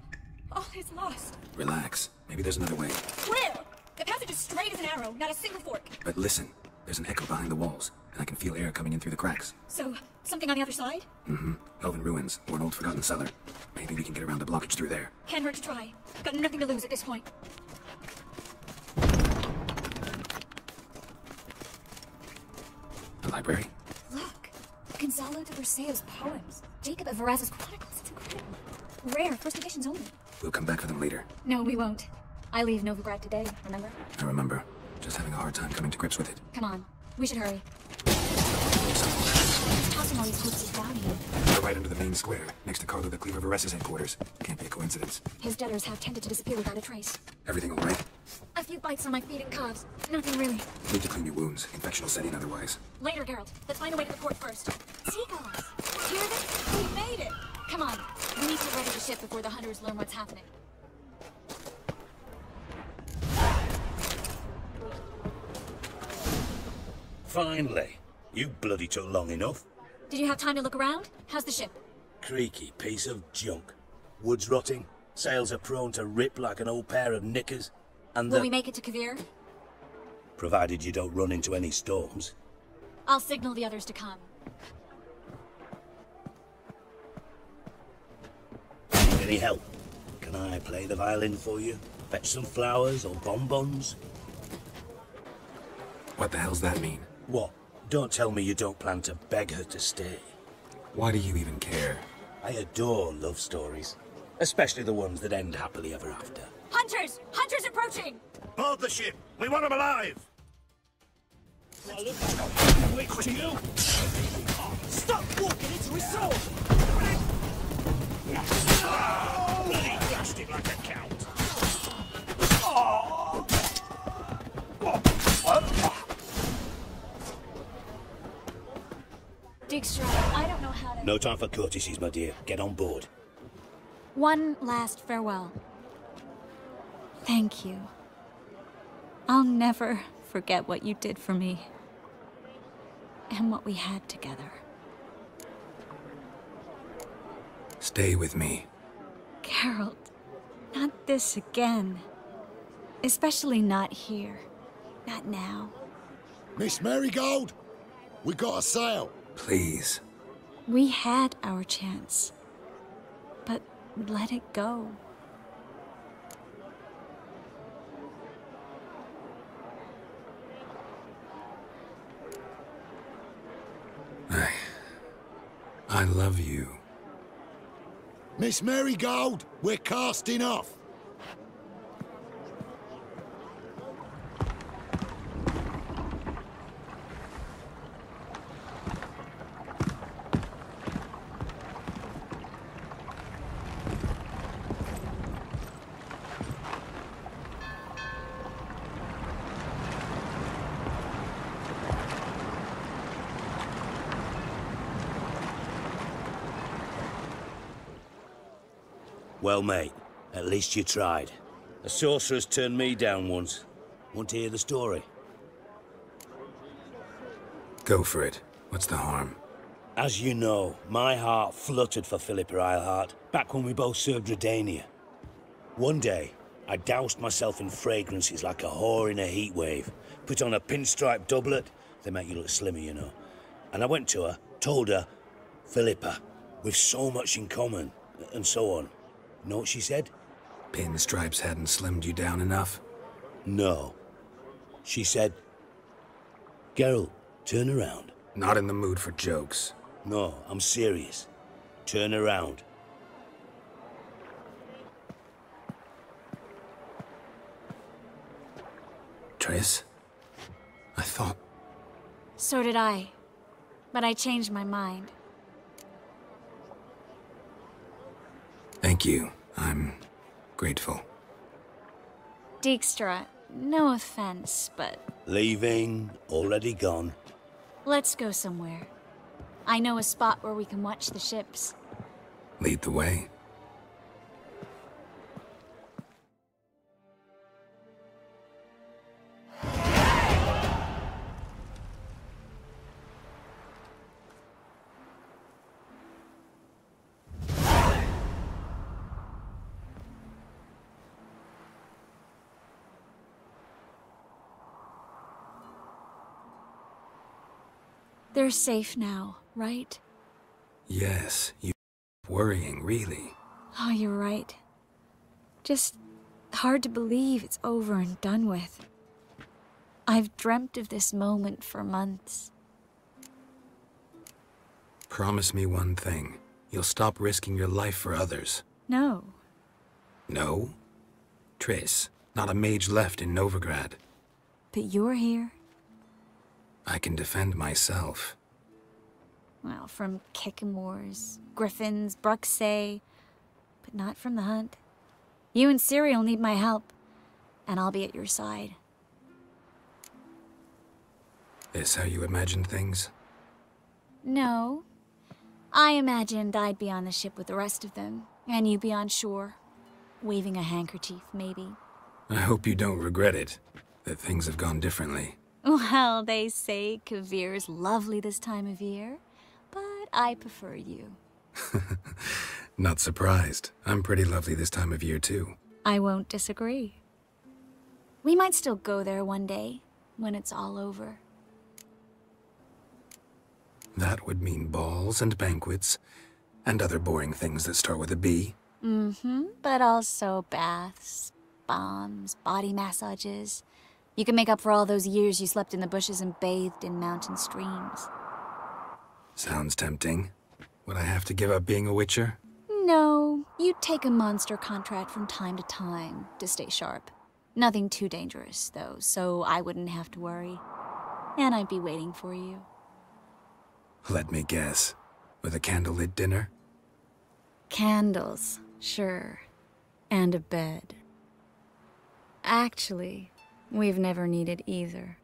Speaker 13: All is lost.
Speaker 5: Relax. Maybe there's another way.
Speaker 13: Where? The passage is straight as an arrow, not a single fork.
Speaker 5: But listen, there's an echo behind the walls, and I can feel air coming in through the cracks.
Speaker 13: So, something on the other side?
Speaker 5: Elven ruins, or an old forgotten cellar. Maybe we can get around the blockage through there.
Speaker 13: Can't hurt to try. Got nothing to lose at this point.
Speaker 5: The library?
Speaker 13: Look! Gonzalo de Berceo's poems. Jacob of Varaz's chronicles. It's incredible. Rare, first editions only.
Speaker 5: We'll come back for them later.
Speaker 13: No, we won't. I leave Novigrad today, remember?
Speaker 5: I remember. Just having a hard time coming to grips with it.
Speaker 13: Come on. We should hurry. Tossing all these hosts down here.
Speaker 5: We're right under the main square, next to Carlo the Cleaver of Varaz's headquarters. Can't be a coincidence.
Speaker 13: His debtors have tended to disappear without a trace.
Speaker 5: Everything all right?
Speaker 13: A few bites on my feet and calves. Nothing really.
Speaker 5: Need to clean your wounds. Infection will set in otherwise.
Speaker 13: Later, Geralt. Let's find a way to the port first. Seagulls! Hear them? We made it! Come on. We need to ready the ship before the hunters learn what's happening.
Speaker 9: Finally. You bloody took long enough.
Speaker 13: Did you have time to look around? How's the ship?
Speaker 9: Creaky piece of junk. Wood's rotting. Sails are prone to rip like an old pair of knickers. And
Speaker 13: Will we make it to Kavir?
Speaker 9: Provided you don't run into any storms.
Speaker 13: I'll signal the others to come.
Speaker 9: Need any help? Can I play the violin for you? Fetch some flowers or bonbons?
Speaker 5: What the hell's that mean?
Speaker 9: What? Don't tell me you don't plan to beg her to stay.
Speaker 5: Why do you even care?
Speaker 9: I adore love stories. Especially the ones that end happily ever after.
Speaker 13: Hunters! Hunters approaching!
Speaker 3: Board the ship! We want them alive!
Speaker 9: Wait for you!
Speaker 3: Stop walking into his soul! Bloody dashed it like a count!
Speaker 9: No time for courtesies, my dear. Get on board.
Speaker 13: One last farewell. Thank you. I'll never forget what you did for me. And what we had together.
Speaker 5: Stay with me.
Speaker 13: Geralt, not this again. Especially not here. Not now.
Speaker 10: Miss Marigold, we got a sail.
Speaker 5: Please.
Speaker 13: We had our chance. But let it go.
Speaker 5: I love you.
Speaker 10: Miss Marigold, we're casting off.
Speaker 9: Well, mate, at least you tried. A sorcerer's turned me down once. Want to hear the story?
Speaker 5: Go for it. What's the harm?
Speaker 9: As you know, my heart fluttered for Philippa Eilhart back when we both served Redania. One day, I doused myself in fragrances like a whore in a heat wave. Put on a pinstripe doublet. They make you look slimmer, you know. And I went to her, told her, Philippa, we've so much in common, and so on. You know what she said?
Speaker 5: Pinstripes hadn't slimmed you down enough?
Speaker 9: No. She said, Geralt, turn around.
Speaker 5: Not in the mood for jokes.
Speaker 9: No, I'm serious. Turn around.
Speaker 5: Triss? I thought...
Speaker 13: So did I. But I changed my mind.
Speaker 5: Thank you. I'm grateful.
Speaker 13: Dijkstra, no offense, but...
Speaker 9: Leaving, already gone.
Speaker 13: Let's go somewhere. I know a spot where we can watch the ships.
Speaker 5: Lead the way.
Speaker 13: They're safe now, right?
Speaker 5: Yes, you worrying, really.
Speaker 13: Oh, you're right. Just hard to believe it's over and done with. I've dreamt of this moment for months.
Speaker 5: Promise me one thing. You'll stop risking your life for others.
Speaker 13: No.
Speaker 5: No? Triss, not a mage left in Novigrad.
Speaker 13: But you're here?
Speaker 5: I can defend myself.
Speaker 13: Well, from Kickamores, Griffins, Bruxay, but not from the hunt. You and Ciri'll need my help, and I'll be at your side.
Speaker 5: This how you imagined things?
Speaker 13: No. I imagined I'd be on the ship with the rest of them, and you be on shore, waving a handkerchief, maybe.
Speaker 5: I hope you don't regret it, that things have gone differently.
Speaker 13: Well, they say Kavir's lovely this time of year, but I prefer you.
Speaker 5: Not surprised. I'm pretty lovely this time of year, too.
Speaker 13: I won't disagree. We might still go there one day, when it's all over.
Speaker 5: That would mean balls and banquets, and other boring things that start with a B.
Speaker 13: Mm-hmm, but also baths, bombs, body massages. You can make up for all those years you slept in the bushes and bathed in mountain streams.
Speaker 5: Sounds tempting. Would I have to give up being a witcher?
Speaker 13: No, you'd take a monster contract from time to time to stay sharp. Nothing too dangerous, though, so I wouldn't have to worry. And I'd be waiting for you.
Speaker 5: Let me guess. With a candlelit dinner?
Speaker 13: Candles, sure. And a bed. Actually, we've never needed either.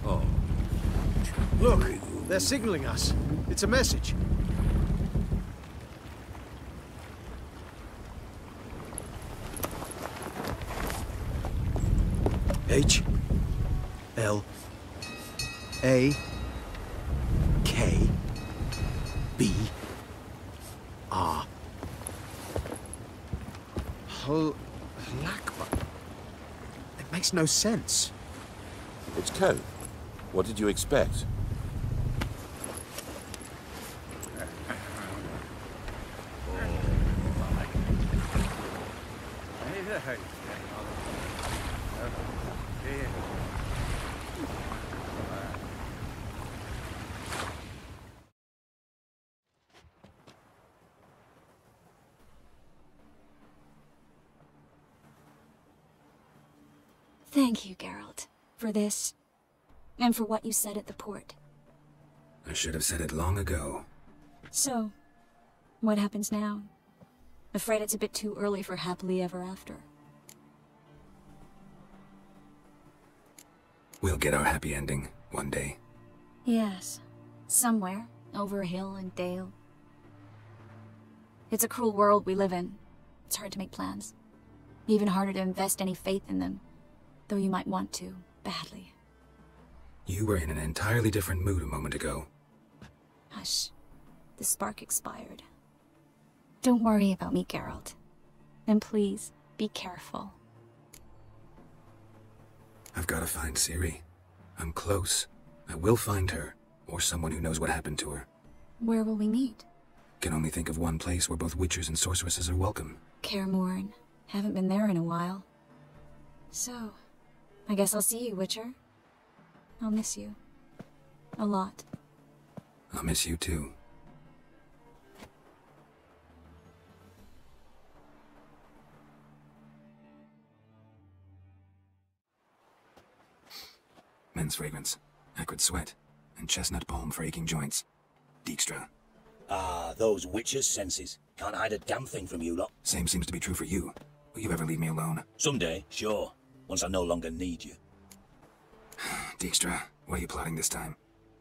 Speaker 8: Oh. Look, they're signaling us. It's a message. H L A K B R. Lakba. It makes no sense.
Speaker 21: It's code. What did you expect?
Speaker 13: Thank you, Geralt, for this, and for what you said at the port.
Speaker 5: I should have said it long ago.
Speaker 13: So, what happens now? Afraid it's a bit too early for happily ever after.
Speaker 5: We'll get our happy ending, one day.
Speaker 13: Yes, somewhere, over hill and dale. It's a cruel world we live in. It's hard to make plans. Even harder to invest any faith in them. Though you might want to, badly.
Speaker 5: You were in an entirely different mood a moment ago.
Speaker 13: Hush. The spark expired. Don't worry about me, Geralt. And please, be careful.
Speaker 5: I've got to find Ciri. I'm close. I will find her, or someone who knows what happened to her.
Speaker 13: Where will we meet?
Speaker 5: Can only think of one place where both witchers and sorceresses are welcome.
Speaker 13: Kaer Morhen. Haven't been there in a while. So, I guess I'll see you, Witcher. I'll miss you. A lot.
Speaker 5: I'll miss you too. Men's fragrance, acrid sweat, and chestnut balm for aching joints. Dijkstra.
Speaker 9: Ah, those witches' senses. Can't hide a damn thing from you lot.
Speaker 5: Same seems to be true for you. Will you ever leave me alone?
Speaker 9: Someday, sure. Once I no longer need you.
Speaker 5: Dijkstra, what are you plotting this time?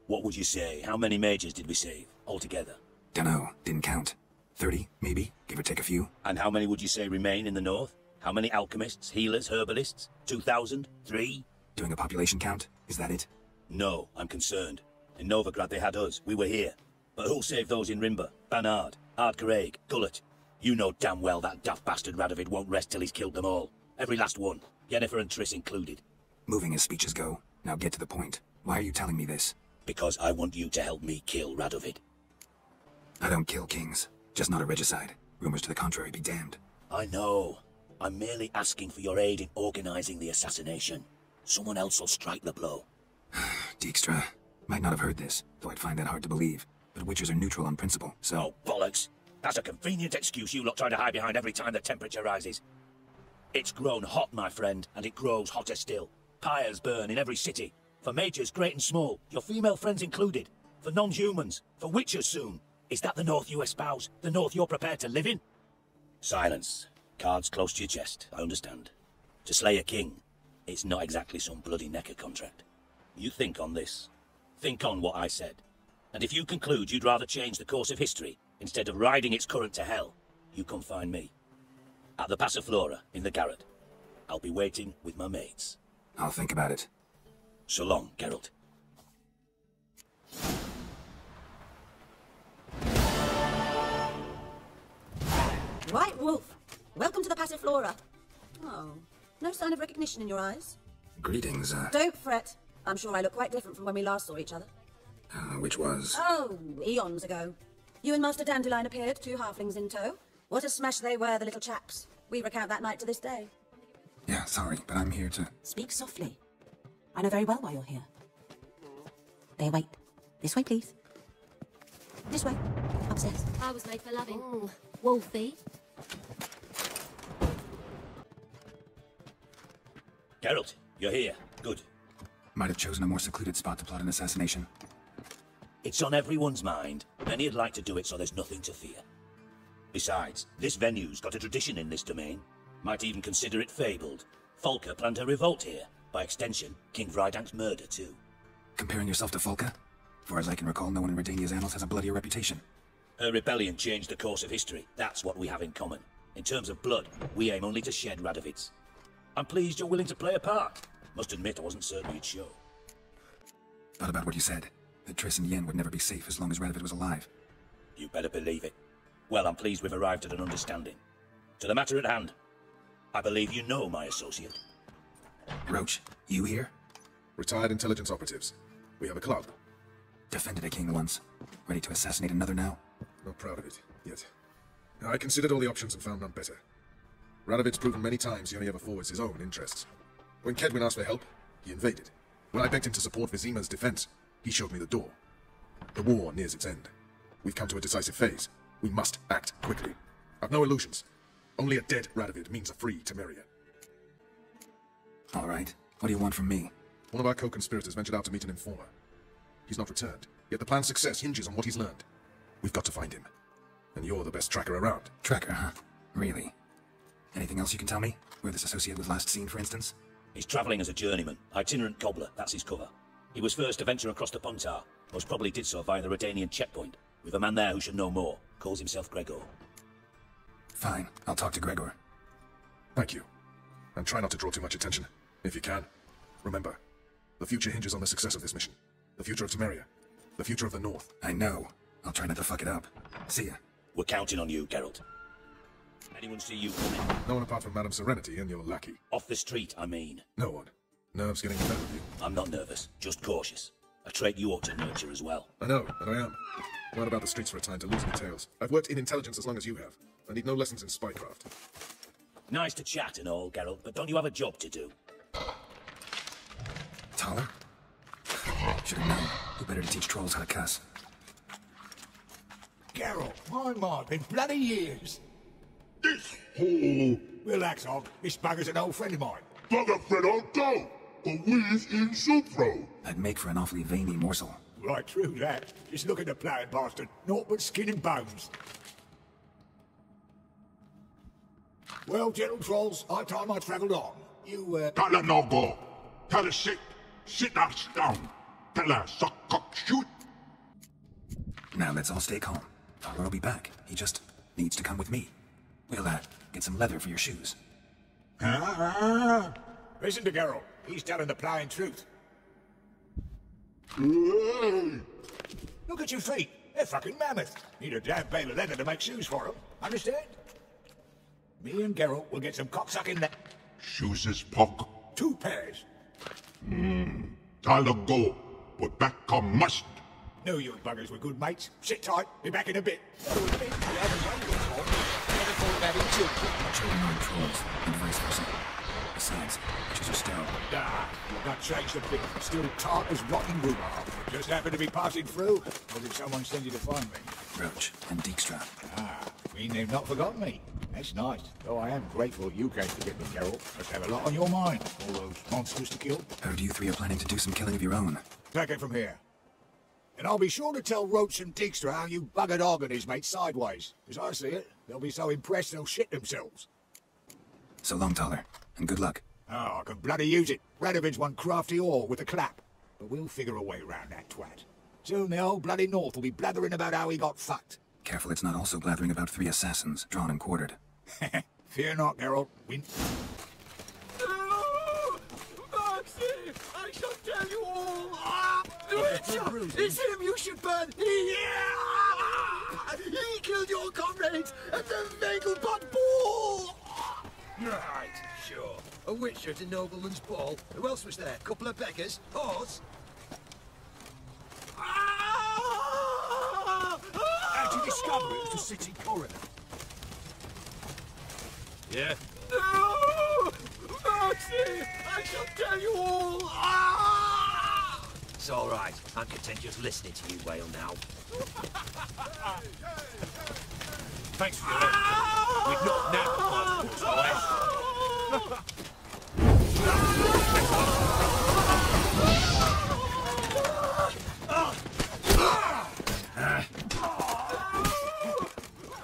Speaker 9: What would you say? How many mages did we save, altogether?
Speaker 5: Dunno, didn't count. 30, maybe, give or take a few.
Speaker 9: And how many would you say remain in the north? How many alchemists, healers, herbalists? 2,000? 3?
Speaker 5: Doing a population count? Is that it?
Speaker 9: No, I'm concerned. In Novigrad they had us, we were here. But who'll save those in Rimba? Banard, Ardcraig, Gullet? You know damn well that daft bastard Radovid won't rest till he's killed them all. Every last one. Yennefer and Triss included.
Speaker 5: Moving as speeches go. Now get to the point. Why are you telling me this?
Speaker 9: Because I want you to help me kill Radovid.
Speaker 5: I don't kill kings. Just not a regicide. Rumors to the contrary be damned.
Speaker 9: I know. I'm merely asking for your aid in organizing the assassination. Someone else will strike the blow.
Speaker 5: Dijkstra. Might not have heard this, though I'd find that hard to believe. But witchers are neutral on principle, so...
Speaker 9: Oh, bollocks. That's a convenient excuse you lot try to hide behind every time the temperature rises. It's grown hot, my friend, and it grows hotter still. Pyres burn in every city. For mages, great and small, your female friends included. For non-humans, for witchers soon. Is that the North you espouse? The North you're prepared to live in? Silence. Cards close to your chest, I understand. To slay a king, it's not exactly some bloody necker contract. You think on this. Think on what I said. And if you conclude you'd rather change the course of history, instead of riding its current to hell, you come find me. At the Passiflora, in the garret. I'll be waiting with my mates.
Speaker 5: I'll think about it.
Speaker 9: So long, Geralt.
Speaker 11: White Wolf, welcome to the Passiflora. Oh, no sign of recognition in your eyes?
Speaker 5: Greetings,
Speaker 11: Don't fret. I'm sure I look quite different from when we last saw each other.
Speaker 5: Which was?
Speaker 11: Oh, eons ago. You and Master Dandelion appeared, 2 halflings in tow. What a smash they were, the little chaps. We recount that night to this day.
Speaker 5: Yeah, sorry, but I'm here to...
Speaker 11: Speak softly. I know very well why you're here. There, wait. This way, please. This way. Upstairs.
Speaker 23: I was made for loving. Wolfie.
Speaker 9: Geralt, you're here. Good.
Speaker 5: Might have chosen a more secluded spot to plot an assassination.
Speaker 9: It's on everyone's mind. Many would like to do it, so there's nothing to fear. Besides, this venue's got a tradition in this domain. Might even consider it fabled. Folka planned her revolt here. By extension, King Vrydank's murder too.
Speaker 5: Comparing yourself to Folka? As far as I can recall, no one in Redania's annals has a bloodier reputation.
Speaker 9: Her rebellion changed the course of history. That's what we have in common. In terms of blood, we aim only to shed Radovids. I'm pleased you're willing to play a part. Must admit, I wasn't certain you'd show.
Speaker 5: Thought about what you said. That Triss and Yen would never be safe as long as Radovid was alive.
Speaker 9: You better believe it. Well, I'm pleased we've arrived at an understanding. To the matter at hand, I believe you know my associate.
Speaker 5: Roach, you here?
Speaker 15: Retired intelligence operatives. We have a club.
Speaker 5: Defended a king once. Ready to assassinate another now?
Speaker 15: Not proud of it, yet. I considered all the options and found none better. Radovid's proven many times he only ever forwards his own interests. When Kedwin asked for help, he invaded. When I begged him to support Vizima's defense, he showed me the door. The war nears its end. We've come to a decisive phase. We must act quickly. I've no illusions. Only a dead Radovid means a free Temeria.
Speaker 5: All right. What do you want from me?
Speaker 15: One of our co-conspirators ventured out to meet an informer. He's not returned, yet the plan's success hinges on what he's learned. We've got to find him. And you're the best tracker around.
Speaker 5: Tracker, huh? Really? Anything else you can tell me? Where this associate was last seen, for instance?
Speaker 9: He's travelling as a journeyman, itinerant cobbler, that's his cover. He was first to venture across the Pontar, most probably did so via the Redanian checkpoint. With a man there who should know more, calls himself Gregor.
Speaker 5: Fine, I'll talk to Gregor.
Speaker 15: Thank you. And try not to draw too much attention, if you can. Remember, the future hinges on the success of this mission. The future of Temeria. The future of the North.
Speaker 5: I know. I'll try not to fuck it up. See ya.
Speaker 9: We're counting on you, Geralt. Anyone see you coming?
Speaker 15: No one apart from Madame Serenity and your lackey.
Speaker 9: Off the street, I mean.
Speaker 15: No one. Nerves getting the better of you.
Speaker 9: I'm not nervous, just cautious. A trait you ought to nurture as well.
Speaker 15: I know, and I am. Not about the streets for a time to lose my tales. I've worked in intelligence as long as you have. I need no lessons in spycraft.
Speaker 9: Nice to chat and all, Geralt, but don't you have a job to do?
Speaker 5: Taller? Should have known. Who better to teach trolls how to cuss?
Speaker 16: Geralt, my, been bloody years.
Speaker 10: This hole.
Speaker 16: Relax, Og. This bugger's an old friend of mine.
Speaker 10: Bugger friend don't go. But we's in soup throw.
Speaker 5: I'd make for an awfully veiny morsel.
Speaker 16: Right through that. Just look at the ploughing bastard. Naught but skin and bones. Well, gentle trolls, high time I travelled on. You,
Speaker 10: Tell her no go. Tell her sit. Sit that down. Tell her suck up shoot.
Speaker 5: Now let's all stay calm. Taller will be back. He just needs to come with me. We'll, get some leather for your shoes.
Speaker 16: Listen to Geralt. He's telling the ploughing truth. Look at your feet. They're fucking mammoth. Need a damn bale of leather to make shoes for them. Understand? Me and Geralt will get some cocksucking there.
Speaker 10: Shoes is pock.
Speaker 16: 2 pairs.
Speaker 10: Tell her go. But back come must.
Speaker 16: No, you buggers were good mates. Sit tight. Be back in a bit.
Speaker 5: Children aren't trolls, and vice versa. Besides, she's a stone.
Speaker 16: Nah, you've not changed a bit. Still tart as rotten rhubarb. Just happened to be passing through. Or did someone send you to find me?
Speaker 5: Roach and Dijkstra.
Speaker 16: Ah, mean they've not forgotten me. That's nice. Though I am grateful you came to get me, Geralt. Must have a lot on your mind. All those monsters to kill.
Speaker 5: Heard you three are planning to do some killing of your own.
Speaker 16: Take it from here. And I'll be sure to tell Roach and Dijkstra how you buggered Og and his mate sideways. As I see it, they'll be so impressed they'll shit themselves.
Speaker 5: So long, Taller, and good luck.
Speaker 16: Oh, I can bloody use it. Radovid's one crafty ore with a clap. But we'll figure a way around that twat. Soon the whole bloody North will be blathering about how he got fucked.
Speaker 5: Careful it's not also blathering about 3 assassins, drawn and quartered.
Speaker 16: Fear not, Geralt. We...
Speaker 3: I shall tell you all! It's him you should burn! He killed your comrades at the Vegelbud Ball!
Speaker 8: Right, sure. A witcher at a nobleman's ball. Who else was there? Couple of beggars? Horse?
Speaker 16: How'd you discover it was the city coroner?
Speaker 8: Yeah?
Speaker 3: No! Mercy! I shall tell you all!
Speaker 17: It's all right. I'm content just listening to you wail now.
Speaker 16: Thanks for your help. We've not now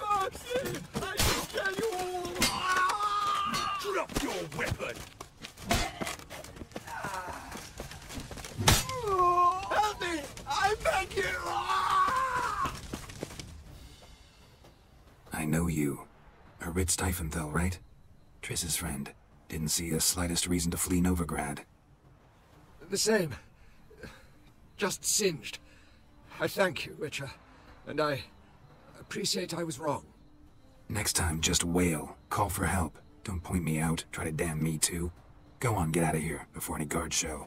Speaker 3: Mercy! I shall tell you all!
Speaker 16: Drop your weapon!
Speaker 5: you. A Ritz Tiefenthal, right? Triss's friend. Didn't see the slightest reason to flee Novigrad.
Speaker 8: The same. Just singed. I thank you, Witcher. And I appreciate I was wrong.
Speaker 5: Next time, just wail. Call for help. Don't point me out. Try to damn me too. Go on, get out of here, before any guards show.